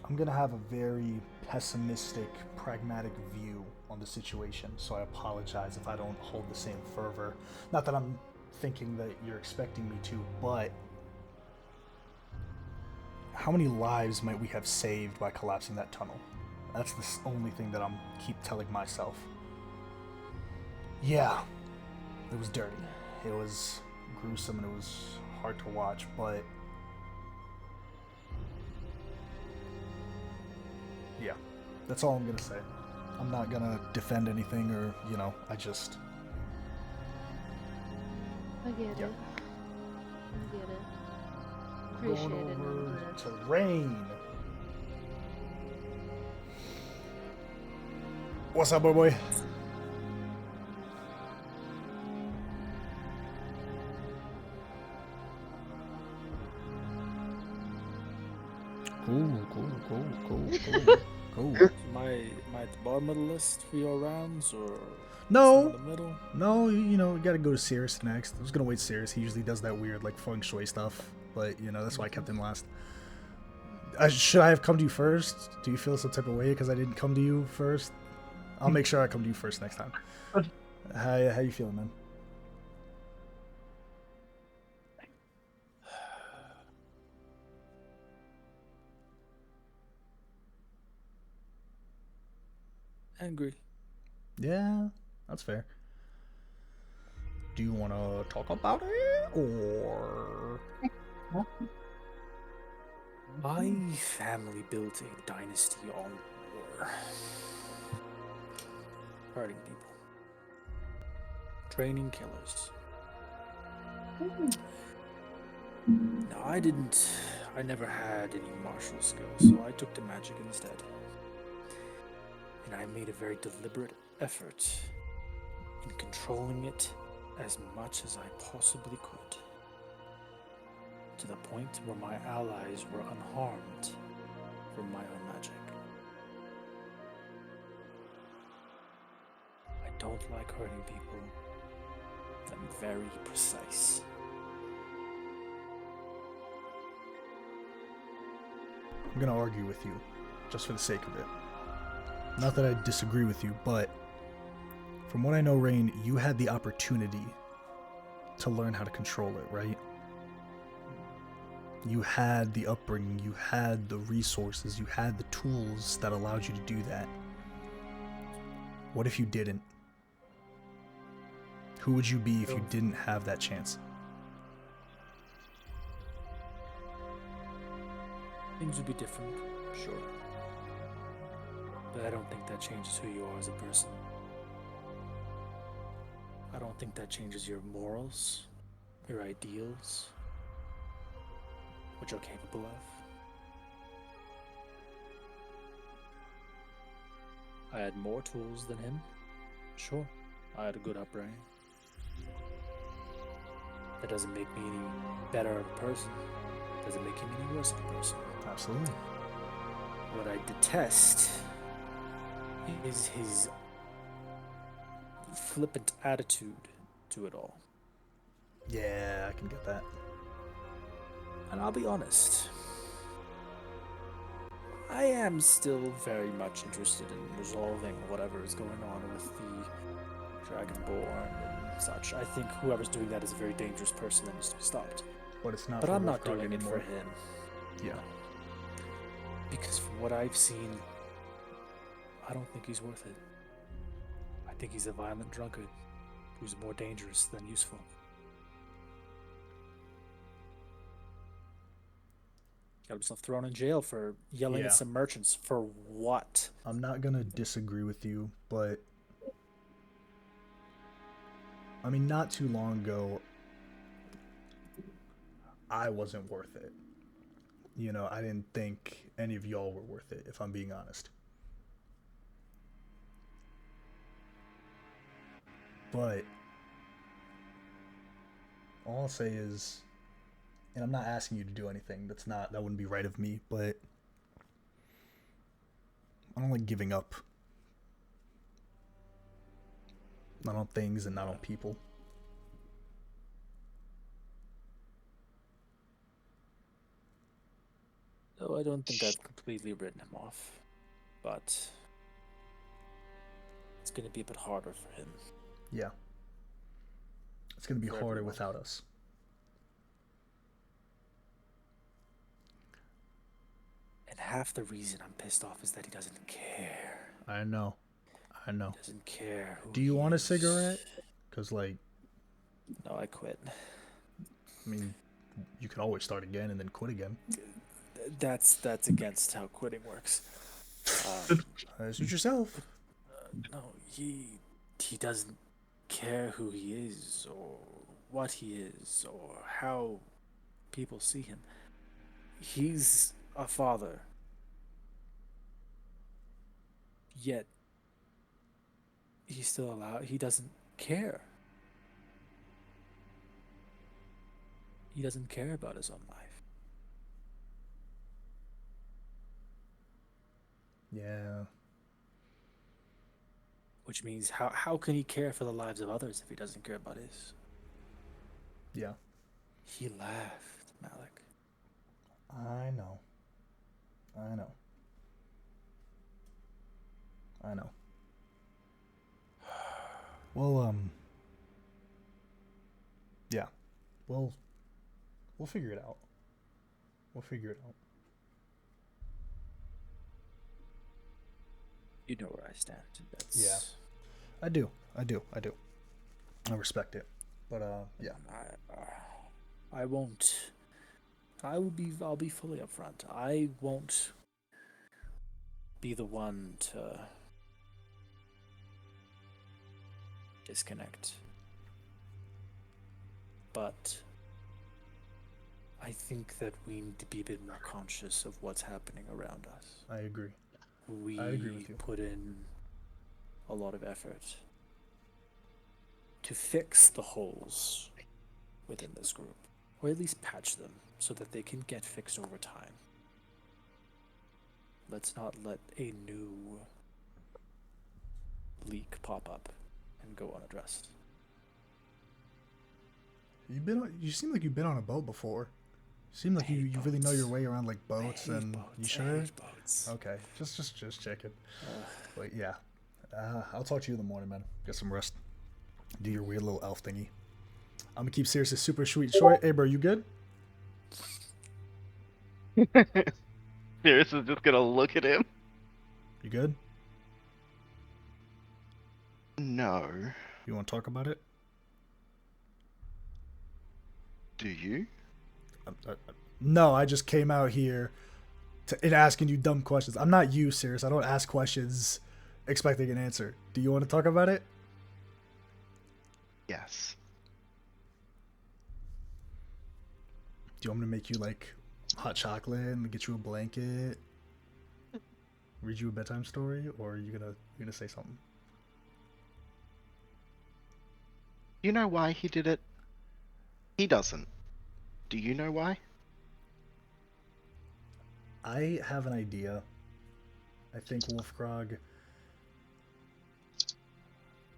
I'm gonna have a very pessimistic, pragmatic view on the situation, so I apologize if I don't hold the same fervor. Not that I'm thinking that you're expecting me to, but how many lives might we have saved by collapsing that tunnel? That's the only thing that I'm keep telling myself. Yeah, it was dirty. It was gruesome and it was hard to watch, but yeah, That's all I'm gonna say. I'm not gonna defend anything or, I just... I get Yeah. it. I get it. Going Appreciate it. over nonetheless. to Rain. What's up, boy? Cool. So am I at the bottom of the list for your rounds, or No. in the middle? No, you gotta go to Sirius next. I was gonna wait Sirius. He usually does that weird, feng shui stuff. But, that's why I kept him last. Should I have come to you first? Do you feel some type of way because I didn't come to you first? I'll make sure I come to you first next time. How you feeling, man? Angry. Yeah, that's fair. Do you want to talk about it, or... My family built a dynasty on war. Hurting people. Training killers. Now, I never had any martial skills, so I took to magic instead. And I made a very deliberate effort in controlling it as much as I possibly could, to the point where my allies were unharmed from my own magic. I don't like hurting people. I'm very precise. I'm gonna argue with you, just for the sake of it. Not that I disagree with you, but from what I know, Rain, you had the opportunity to learn how to control it, right? You had the upbringing, you had the resources, you had the tools that allowed you to do that. What if you didn't? Who would you be if you didn't have that chance? Things would be different, sure. But I don't think that changes who you are as a person. I don't think that changes your morals, your ideals, what you're capable of. I had more tools than him. Sure, I had a good upbringing. That doesn't make me any better of a person. Doesn't make him any worse of a person. Absolutely. What I detest is his flippant attitude to it all. Yeah, I can get that. And I'll be honest, I am still very much interested in resolving whatever is going on with the Dragonborn and such. I think whoever's doing that is a very dangerous person that needs to be stopped. But it's not. But for I'm not Wolfgang doing it anymore. for him. Yeah. Because from what I've seen, I don't think he's worth it. I think he's a violent drunkard who's more dangerous than useful. Got himself thrown in jail for yelling Yeah. at some merchants. For what? I'm not gonna disagree with you, but I mean, not too long ago, I wasn't worth it. I didn't think any of y'all were worth it, if I'm being honest. But all I'll say is, and I'm not asking you to do anything, that wouldn't be right of me, but I don't like giving up. Not on things and not on people. No, I don't think I've completely written him off. But it's going to be a bit harder for him. Yeah. It's going to be For harder everyone. without us. And half the reason I'm pissed off is that he doesn't care. I know. He doesn't care. Do you want a cigarette? Because, No, I quit. I mean, you can always start again and then quit again. That's against how quitting works. Suit yourself. No, he doesn't care who he is or what he is or how people see him. He's a father. Yet he doesn't care. He doesn't care about his own life. Yeah. Which means how can he care for the lives of others if he doesn't care about his? Yeah. He laughed, Malik. I know. Well, yeah. We'll figure it out. You know where I stand. That's... Yeah. I do. I respect it. But yeah. I won't. I'll be fully upfront. I won't be the one to disconnect. But I think that we need to be a bit more conscious of what's happening around us. I agree. I agree with you. Put in a lot of effort to fix the holes within this group, or at least patch them so that they can get fixed over time. Let's not let a new leak pop up and go unaddressed. You seem like you've been on a boat before. You seem like you really know your way around like boats and you sure? Boats. Okay, just checking. But yeah, I'll talk to you in the morning, man. Get some rest. Do your weird little elf thingy. I'm gonna keep Sirius super sweet short. Hey, bro, you good? Sirius is just gonna look at him. You good? No. You want to talk about it? Do you? No, I just came out here and asking you dumb questions. I'm not you, Sirius. I don't ask questions expecting an answer. Do you want to talk about it? Yes. Do you want me to make you like hot chocolate and get you a blanket? Read you a bedtime story, or are you gonna say something? You know why he did it? He doesn't. Do you know why? I have an idea. I think Wolfgrog,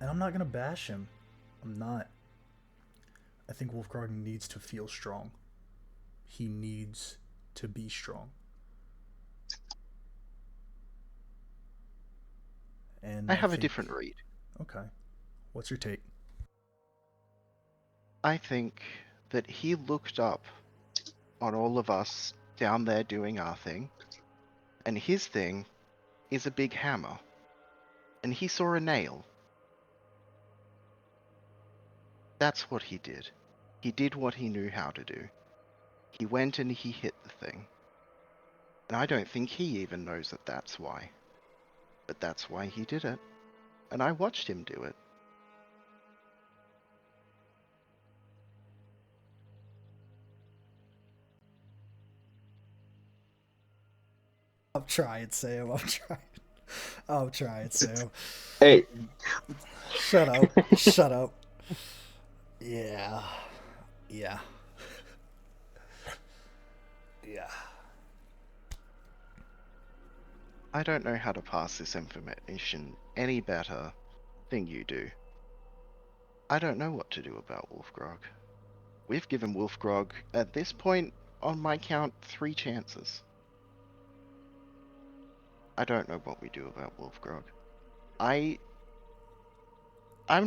and I'm not gonna bash him. I'm not. I think Wolfgrog needs to feel strong. He needs to be strong. And I have a think... different read. Okay. What's your take? I think that he looked up on all of us down there doing our thing, and his thing is a big hammer, and he saw a nail. That's what he did. He did what he knew how to do. He went and he hit the thing. And I don't think he even knows that that's why. But that's why he did it. And I watched him do it. I'm trying, Sam. I'm trying, Sam. Hey. Shut up. Shut up. Yeah. Yeah. Yeah. I don't know how to pass this information any better than you do. I don't know what to do about Wolfgrog. We've given Wolfgrog, at this point, on my count, 3 chances. I don't know what we do about Wolfgrog. I'm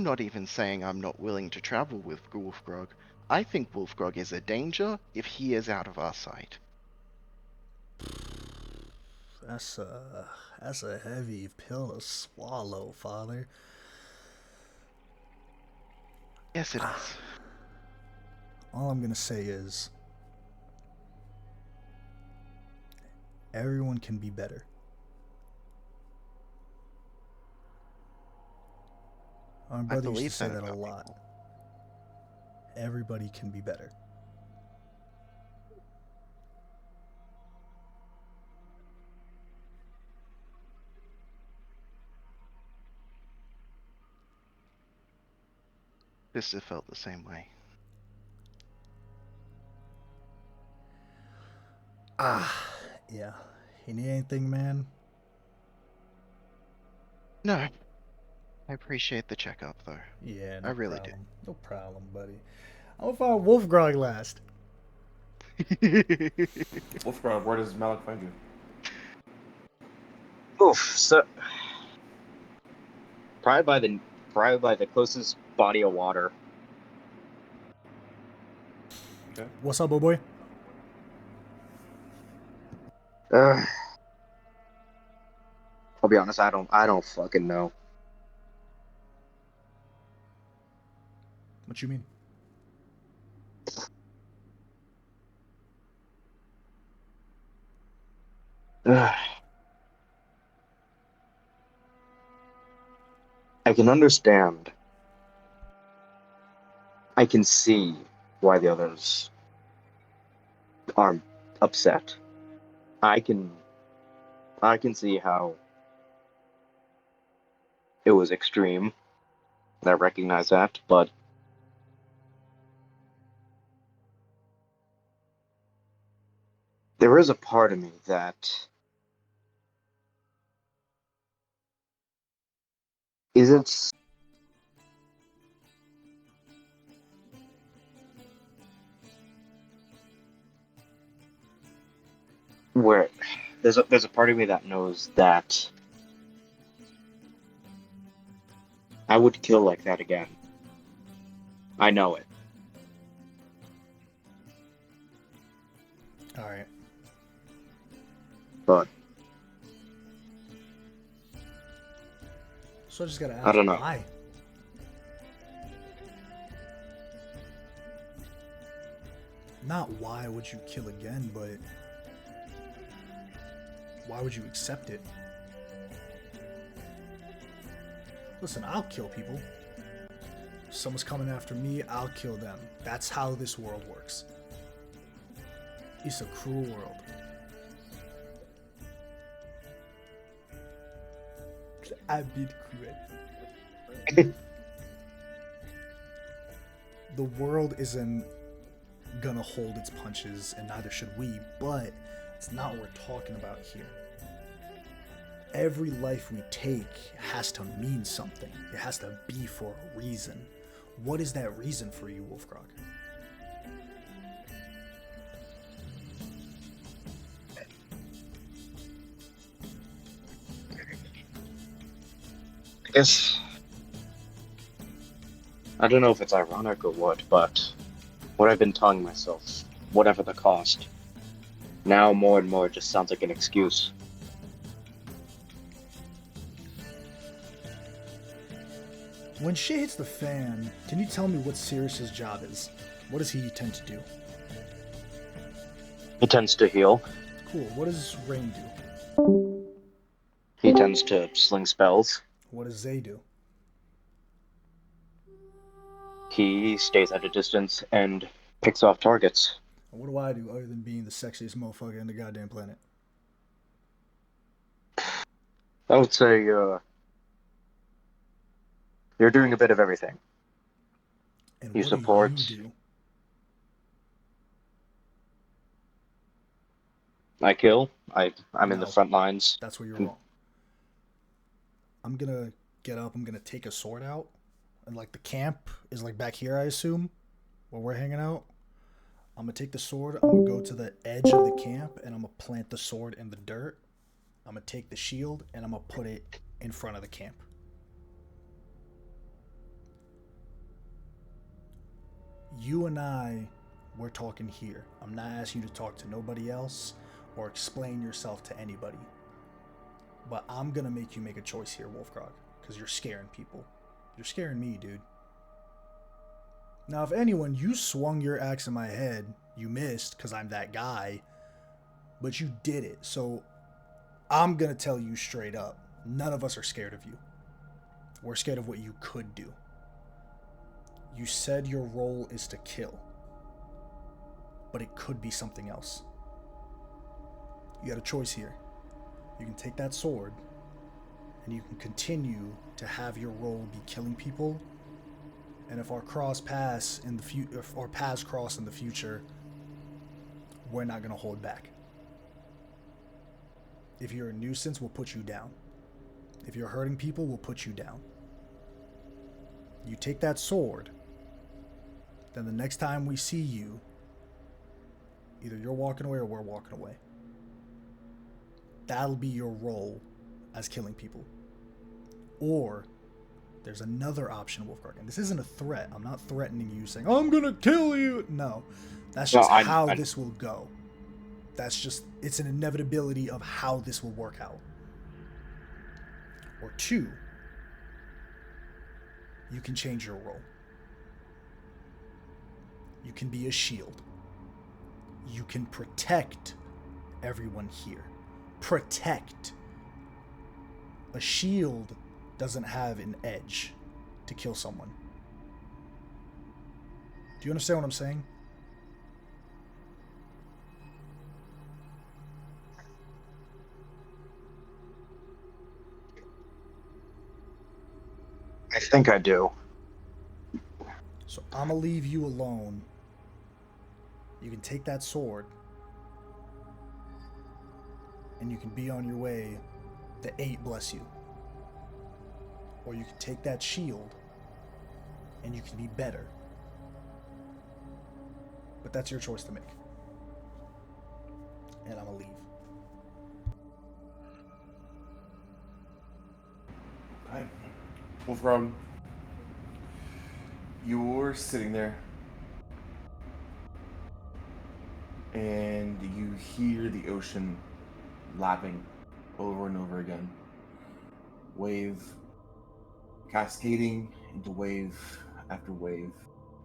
not even saying I'm not willing to travel with Wolfgrog. I think Wolfgrog is a danger if he is out of our sight. That's a heavy pill to swallow, Father. Yes, it is. All I'm gonna say is everyone can be better. Our I brother used believe to say that that a about lot. people. Everybody can be better. Sister felt the same way. Yeah. You need anything, man? No. I appreciate the checkup, though. Yeah, I no really problem. No problem, buddy. I'm gonna find Wolfgrog last. do. Wolfgrog, where does Malik find you? Oof. So probably by the closest body of water. Okay. What's up, boy? I'll be honest. I don't fucking know. What you mean? I can understand. I can see why the others are upset. I can see how it was extreme. I recognize that, but there is a part of me that isn't where there's a part of me that knows that I would kill like that again. I know it. All right. But So I just gotta ask, I don't know. why? Not why would you kill again, but why would you accept it? Listen, I'll kill people. If someone's coming after me, I'll kill them. That's how this world works. It's a cruel world. I've been cruel. The world isn't gonna hold its punches, and neither should we, but it's not what we're talking about here. Every life we take has to mean something. It has to be for a reason. What is that reason for you, Wolfgrog? I guess I don't know if it's ironic or what, but what I've been telling myself, whatever the cost, now more and more it just sounds like an excuse. When shit hits the fan, can you tell me what Sirius's job is? What does he tend to do? He tends to heal. Cool. What does Rain do? He tends to sling spells. What does Zay do? He stays at a distance and picks off targets. And what do I do other than being the sexiest motherfucker in the goddamn planet? I would say you're doing a bit of everything. And You what support. do you do? I kill. I'm in the No. front lines. That's where you're wrong. I'm gonna get up, I'm gonna take a sword out, and like the camp is like back here, I assume, where we're hanging out. I'm gonna take the sword, I'm gonna go to the edge of the camp, and I'm gonna plant the sword in the dirt. I'm gonna take the shield, and I'm gonna put it in front of the camp. You and I, we're talking here. I'm not asking you to talk to nobody else or explain yourself to anybody. But I'm gonna make you make a choice here, Wolfgrog, because you're scaring people. You're scaring me, dude. Now, if anyone, you swung your axe in my head, you missed, because I'm that guy, but you did it. So I'm gonna tell you straight up, none of us are scared of you. We're scared of what you could do. You said your role is to kill, but it could be something else. You got a choice here. You can take that sword, and you can continue to have your role be killing people. And if our paths cross in the future, we're not gonna hold back. If you're a nuisance, we'll put you down. If you're hurting people, we'll put you down. You take that sword, then the next time we see you, either you're walking away or we're walking away. That'll be your role as killing people. Or there's another option, Wolfguard. And this isn't a threat. I'm not threatening you saying, I'm gonna kill you. No. That's just how this will go. It's an inevitability of how this will work out. Or two, you can change your role. You can be a shield. You can protect everyone here. Protect. A shield doesn't have an edge to kill someone. Do you understand what I'm saying? I think I do. So I'm gonna leave you alone. You can take that sword, and you can be on your way. The 8 bless you. Or you can take that shield, and you can be better. But that's your choice to make. And I'm gonna leave. Alright. Wolfram, you're sitting there, and you hear the ocean lapping over and over again. Wave cascading into wave after wave.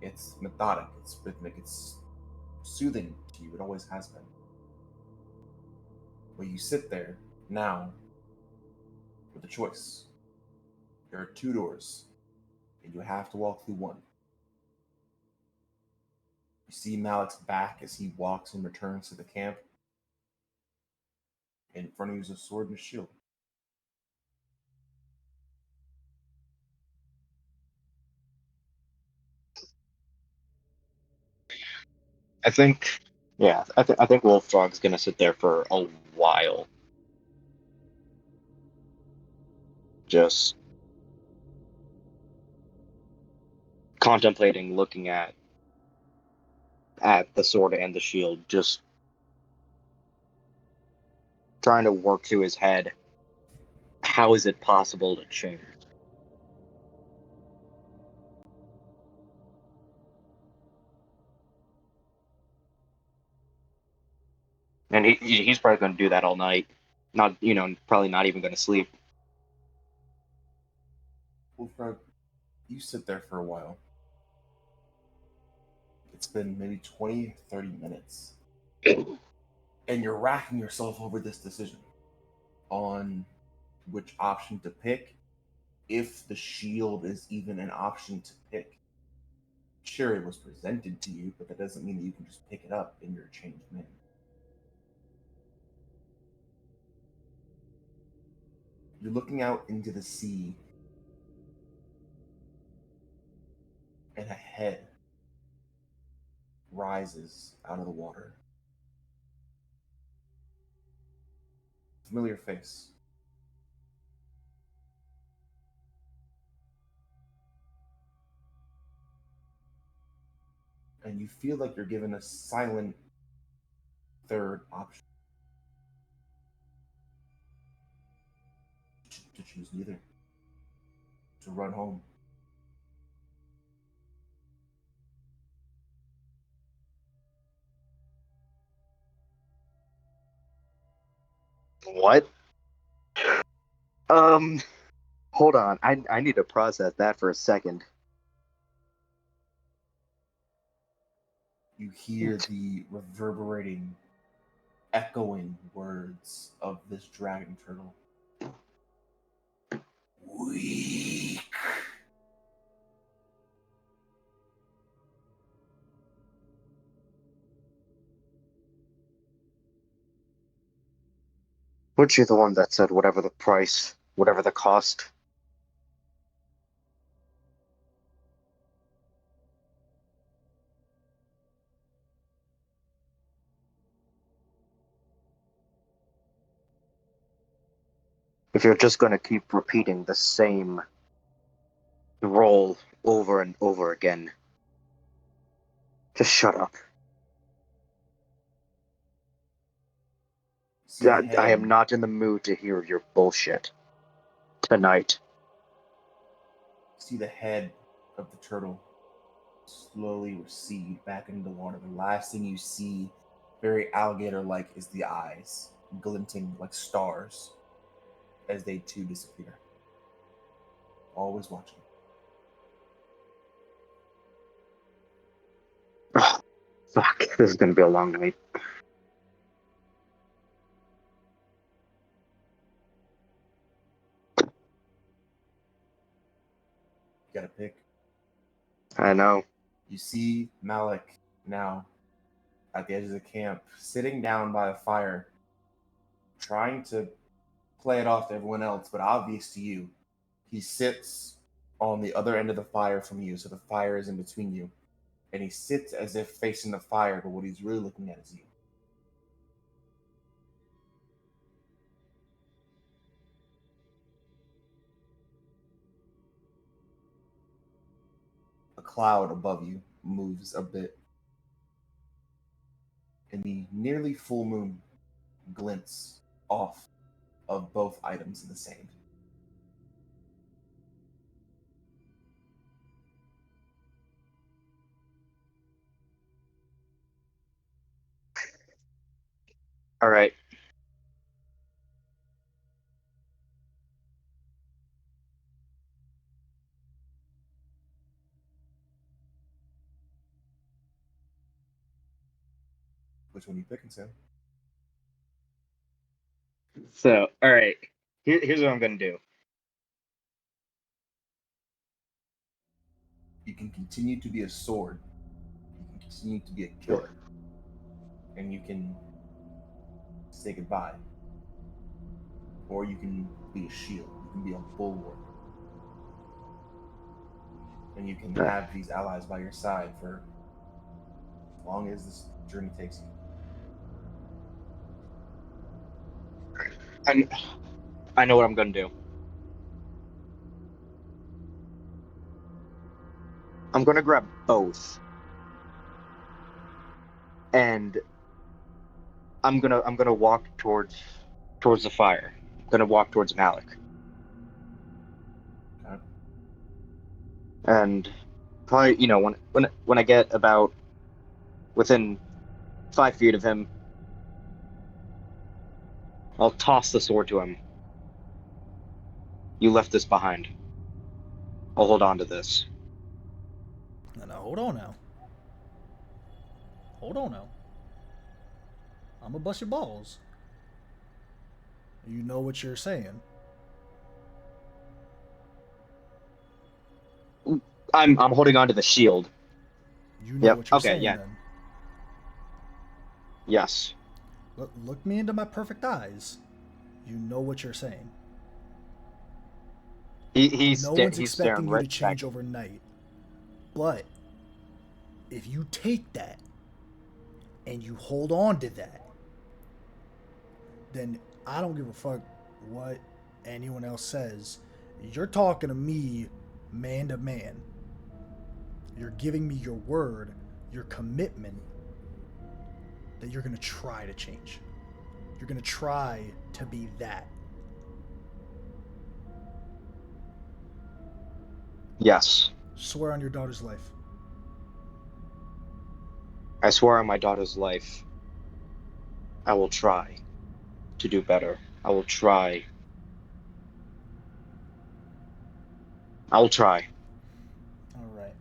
It's methodic, it's rhythmic, it's soothing to you. It always has been. But you sit there now with a choice. There are 2 doors, and you have to walk through one. You see Malik's back as he walks and returns to the camp. In front of you is a sword and a shield. I think, I think Wolfrog's gonna sit there for a while, just contemplating, looking at the sword and the shield, just trying to work through his head. How is it possible to change? And he's probably going to do that all night. Not, probably not even going to sleep. Wolfrog, you sit there for a while. It's been maybe 20, 30 minutes. And you're racking yourself over this decision on which option to pick, if the shield is even an option to pick. Sure, it was presented to you, but that doesn't mean that you can just pick it up and you're a changed man. You're looking out into the sea, and a head rises out of the water. Familiar face. And you feel like you're given a silent third option. To choose neither. To run home. What? Hold on. I need to process that for a second. You hear the reverberating, echoing words of this dragon turtle. Weak Weren't you the one that said whatever the price, whatever the cost? If you're just going to keep repeating the same role over and over again, just shut up. See the I am head, not in the mood to hear your bullshit tonight. see the head of the turtle slowly recede back into the water. The last thing you see, very alligator-like, is the eyes glinting like stars as they too disappear. Always watching. Ugh, fuck, this is going to be a long night. You gotta pick. I know. You see Malik now at the edge of the camp, sitting down by a fire, trying to play it off to everyone else, but obvious to you. He sits on the other end of the fire from you, so the fire is in between you. And he sits as if facing the fire, but what he's really looking at is you. A cloud above you moves a bit, and the nearly full moon glints off of both items in the sand. All right. Which one are you picking, Sam? So, all right. Here's what I'm going to do. You can continue to be a sword. You can continue to be a killer. And you can say goodbye. Or you can be a shield. You can be a bulwark. And you can have these allies by your side for as long as this journey takes you. And I know what I'm going to do. I'm going to grab both. And I'm going to walk towards the fire. I'm going to walk towards Malik. Okay. And probably, you know, when I get about within 5 feet of him, I'll toss the sword to him. You left this behind. I'll hold on to this. Now, hold on now. Hold on now. I'm gonna bust your balls. You know what you're saying. I'm holding on to the shield. You know Yep. what you're Okay, saying yeah. then. Yes. Look me into my perfect eyes. You know what you're saying. He's No one's he's expecting staring you right to change back. overnight. But if you take that and you hold on to that, then I don't give a fuck what anyone else says. You're talking to me man to man. You're giving me your word, your commitment that you're going to try to change. You're going to try to be that. Yes. Swear on your daughter's life. I swear on my daughter's life, I will try to do better. I will try. I will try. All right.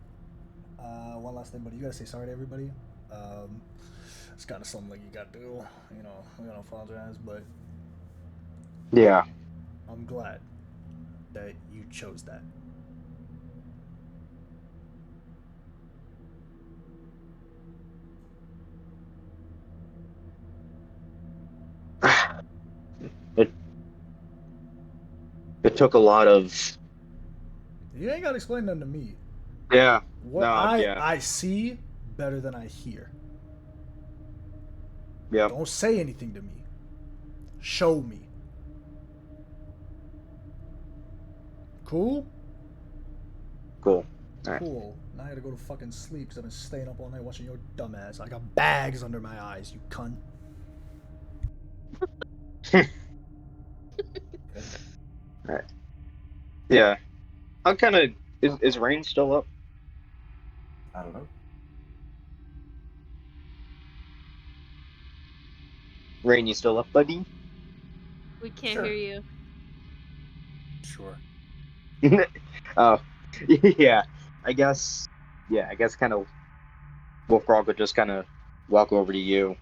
One last thing, buddy. You gotta say sorry to everybody. It's kind of something like you gotta do. You know, I'm gonna apologize, but Yeah. I'm glad that you chose that. took a lot of. You ain't gotta explain nothing to me. Yeah. What No, I see better than I hear. Yeah. Don't say anything to me. Show me. Cool? Cool. All right. Cool. Now I gotta go to fucking sleep because I've been staying up all night watching your dumb ass. I got bags under my eyes, you cunt. All right. Yeah. I'm kind of. Is Rain still up? I don't know. Rain, you still up, buddy? We can't Sure. hear you. Sure. Oh, yeah. I guess. Yeah, I guess kind of. Wolfgrog would just kind of walk over to you,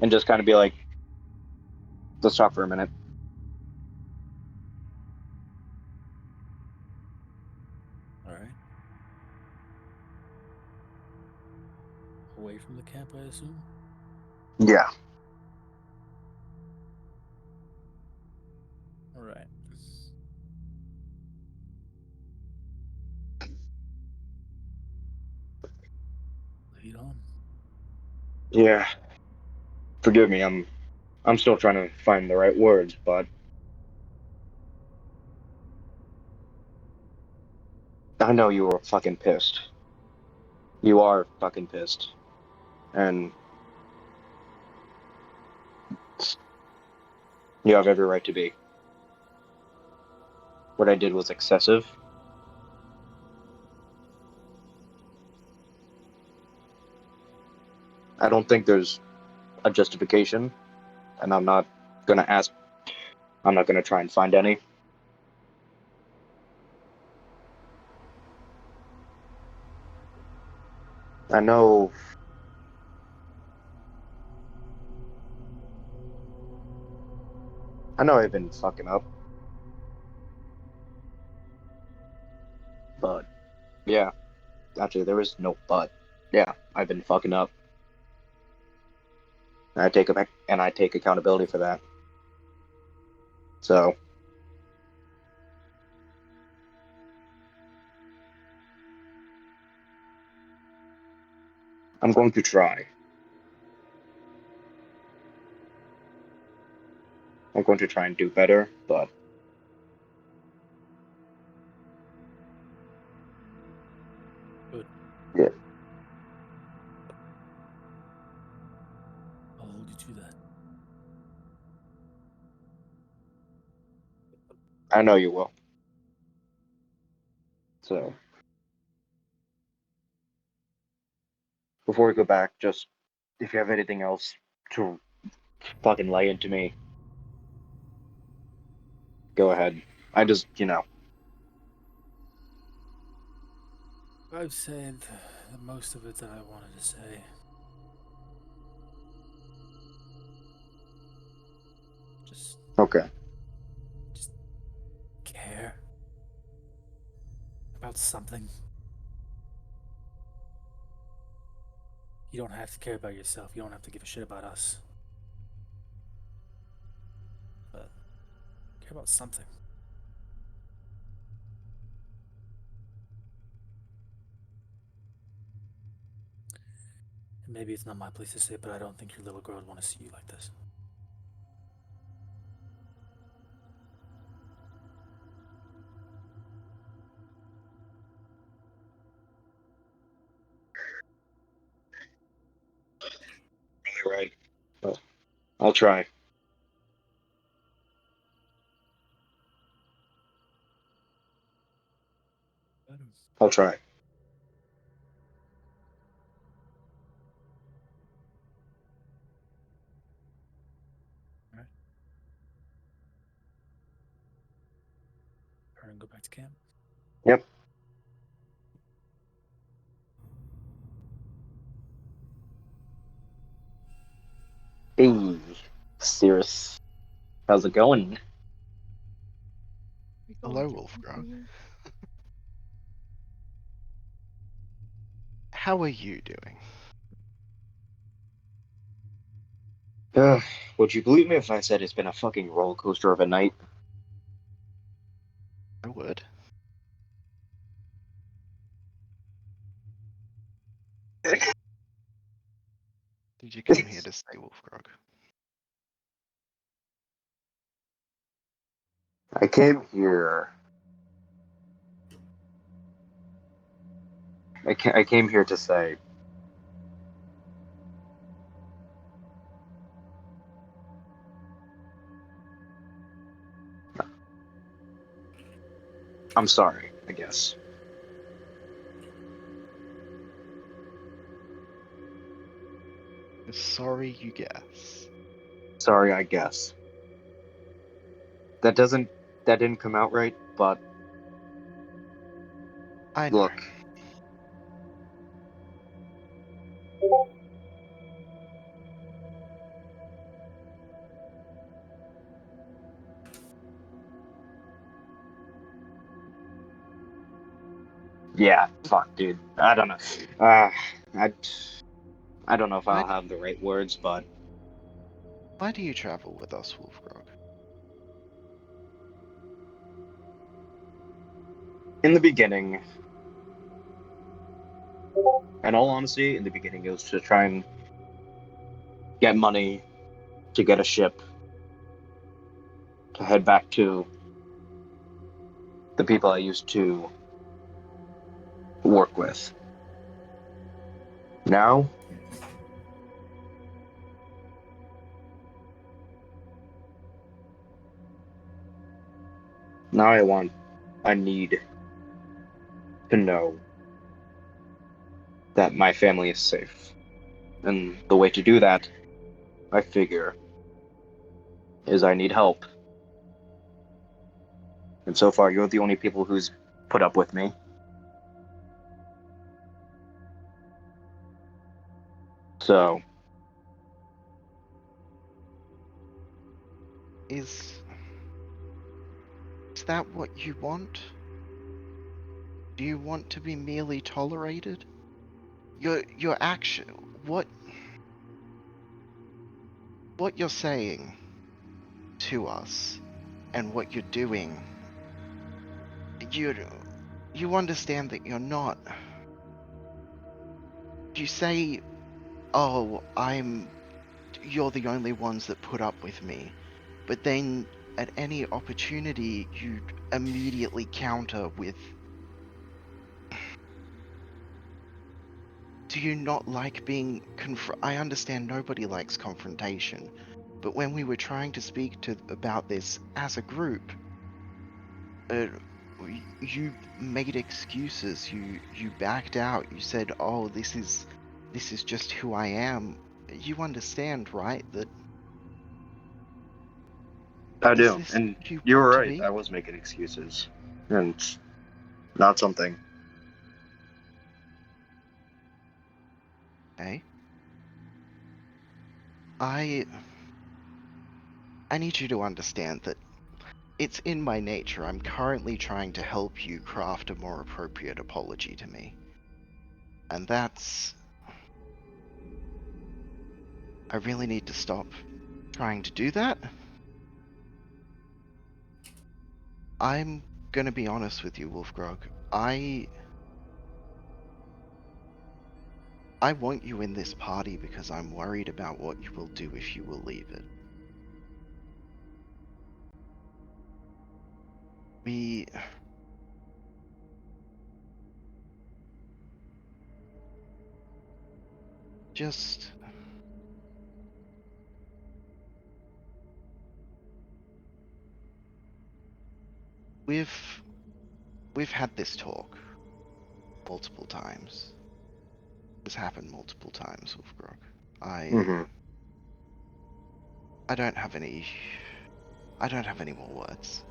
and just kind of be like, "Let's talk for a minute." All right. Away from the camp, I assume? Yeah. All right. Lead on. Yeah. Forgive me. I'm still trying to find the right words, but I know you were fucking pissed. You are fucking pissed. And you have every right to be. What I did was excessive. I don't think there's a justification, and I'm not gonna try and find any. I know I've been fucking up. But yeah, actually there is no but. Yeah, I've been fucking up. And I take accountability for that. So I'm going to try. I'm going to try and do better, but Good. Yeah. I'll hold you to that. I know you will. So before we go back, just if you have anything else to fucking lay into me, go ahead. I just, I've said the most of it that I wanted to say. Just okay. care about something. You don't have to care about yourself. You don't have to give a shit about us. But care about something. And maybe it's not my place to say, but I don't think your little girl would want to see you like this. Really right. But I'll try. I'll try. Alright. Turn and go back to camp. Yep. Hey, Cirrus. How's it going? Hello, Wolfgrog. How are you doing? Would you believe me if I said it's been a fucking roller coaster of a night? Did you come here to say, Wolfgrog? I came here. I came here to say. I'm sorry, I guess. Sorry, you guess. Sorry, I guess. That didn't come out right, but I know. look. Yeah, fuck, dude. I don't know. I don't know if I'll have the right words, but Why do you travel with us, Wolfgrog? in the beginning, in all honesty, in the beginning it was to try and get money to get a ship to head back to the people I used to work with. Now, I need to know that my family is safe. And the way to do that, I figure, is I need help. And so far, you're the only people who's put up with me. So, Is that what you want? Do you want to be merely tolerated? Your action, what you're saying to us and what you're doing, you understand that you're not. You say, oh, you're the only ones that put up with me, but then at any opportunity you immediately counter with, do you not like being I understand nobody likes confrontation, but when we were trying to speak about this as a group, you made excuses. You backed out. You said, "Oh, this is just who I am." You understand, right? That I is do. this And who you you were want to right. be? I was making excuses. And not something. Okay. I need you to understand that it's in my nature. I'm currently trying to help you craft a more appropriate apology to me. And that's... I really need to stop trying to do that. I'm gonna be honest with you, Wolfgrog. I want you in this party because I'm worried about what you will do if you will leave it. We... just... We've had this talk multiple times. This happened multiple times, Wolfgrog. Mm-hmm. I don't have any more words.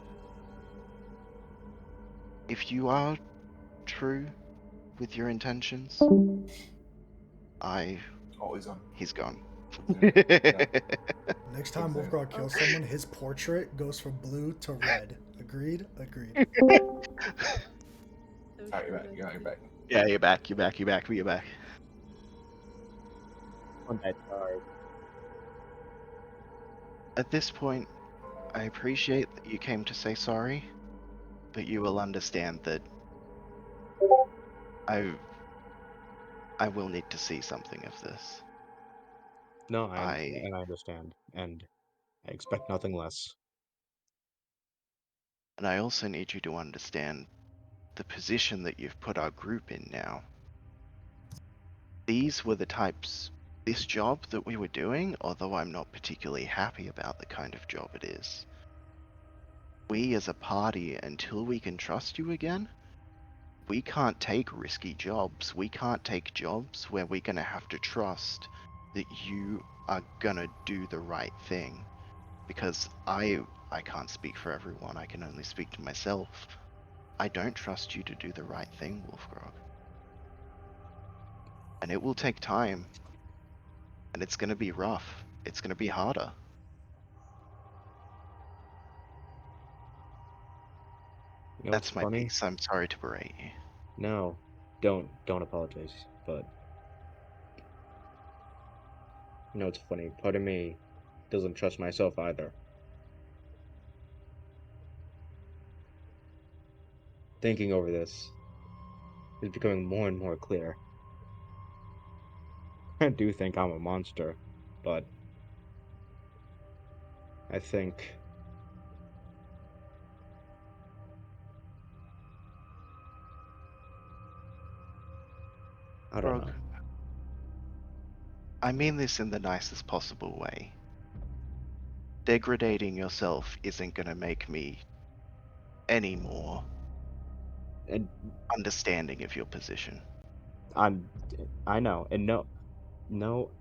If you are true with your intentions, Always on. he's gone. Yeah. Next time Exactly. Wolfgrog kills someone, his portrait goes from blue to red. Agreed? Agreed. Alright, you're back. You're back. Yeah, you're back. You're back. On that card. At this point, I appreciate that you came to say sorry, but you will understand that I will need to see something of this. No, and I understand, and I expect nothing less. And I also need you to understand the position that you've put our group in now. These were the types, this job that we were doing, although I'm not particularly happy about the kind of job it is. We as a party, until we can trust you again, we can't take risky jobs. We can't take jobs where we're gonna have to trust that you are gonna do the right thing. Because I can't speak for everyone, I can only speak to myself. I don't trust you to do the right thing, Wolfgrog. And it will take time. And it's gonna be rough. It's gonna be harder. You know, That's it's my funny. piece. I'm sorry to berate you. No, don't apologize. But you know, it's funny. Part of me doesn't trust myself either. Thinking over this is becoming more and more clear. I do think I'm a monster, but I think I don't Grog, know. I mean this in the nicest possible way. Degrading yourself isn't gonna make me any more And understanding of your position. I know, and no,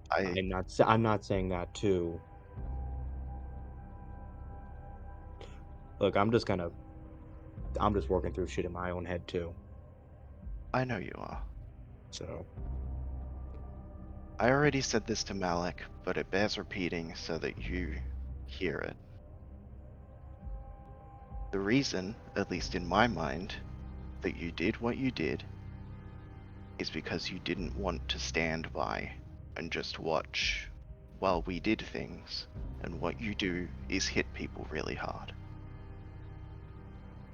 I'm not saying that too. Look, I'm just working through shit in my own head too. I know you are. So I already said this to Malik, but it bears repeating so that you hear it. The reason, at least in my mind, that you did what you did is because you didn't want to stand by and just watch while we did things, and what you do is hit people really hard.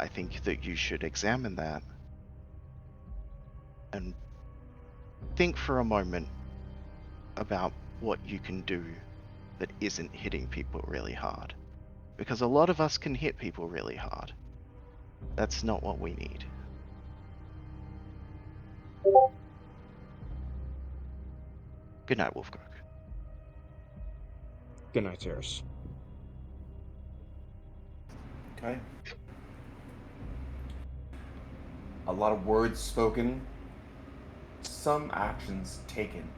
I think that you should examine that and think for a moment about what you can do that isn't hitting people really hard. Because a lot of us can hit people really hard. That's not what we need. Good night, Wolfgrog. good night, Cirrus. Okay. A lot of words spoken, some actions taken,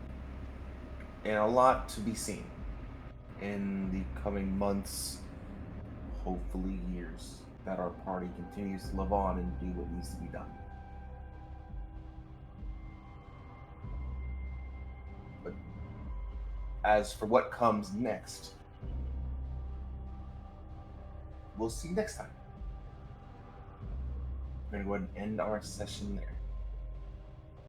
and a lot to be seen in the coming months, hopefully years, that our party continues to live on and do what needs to be done. But as for what comes next, we'll see next time. We're going to go ahead and end our session there.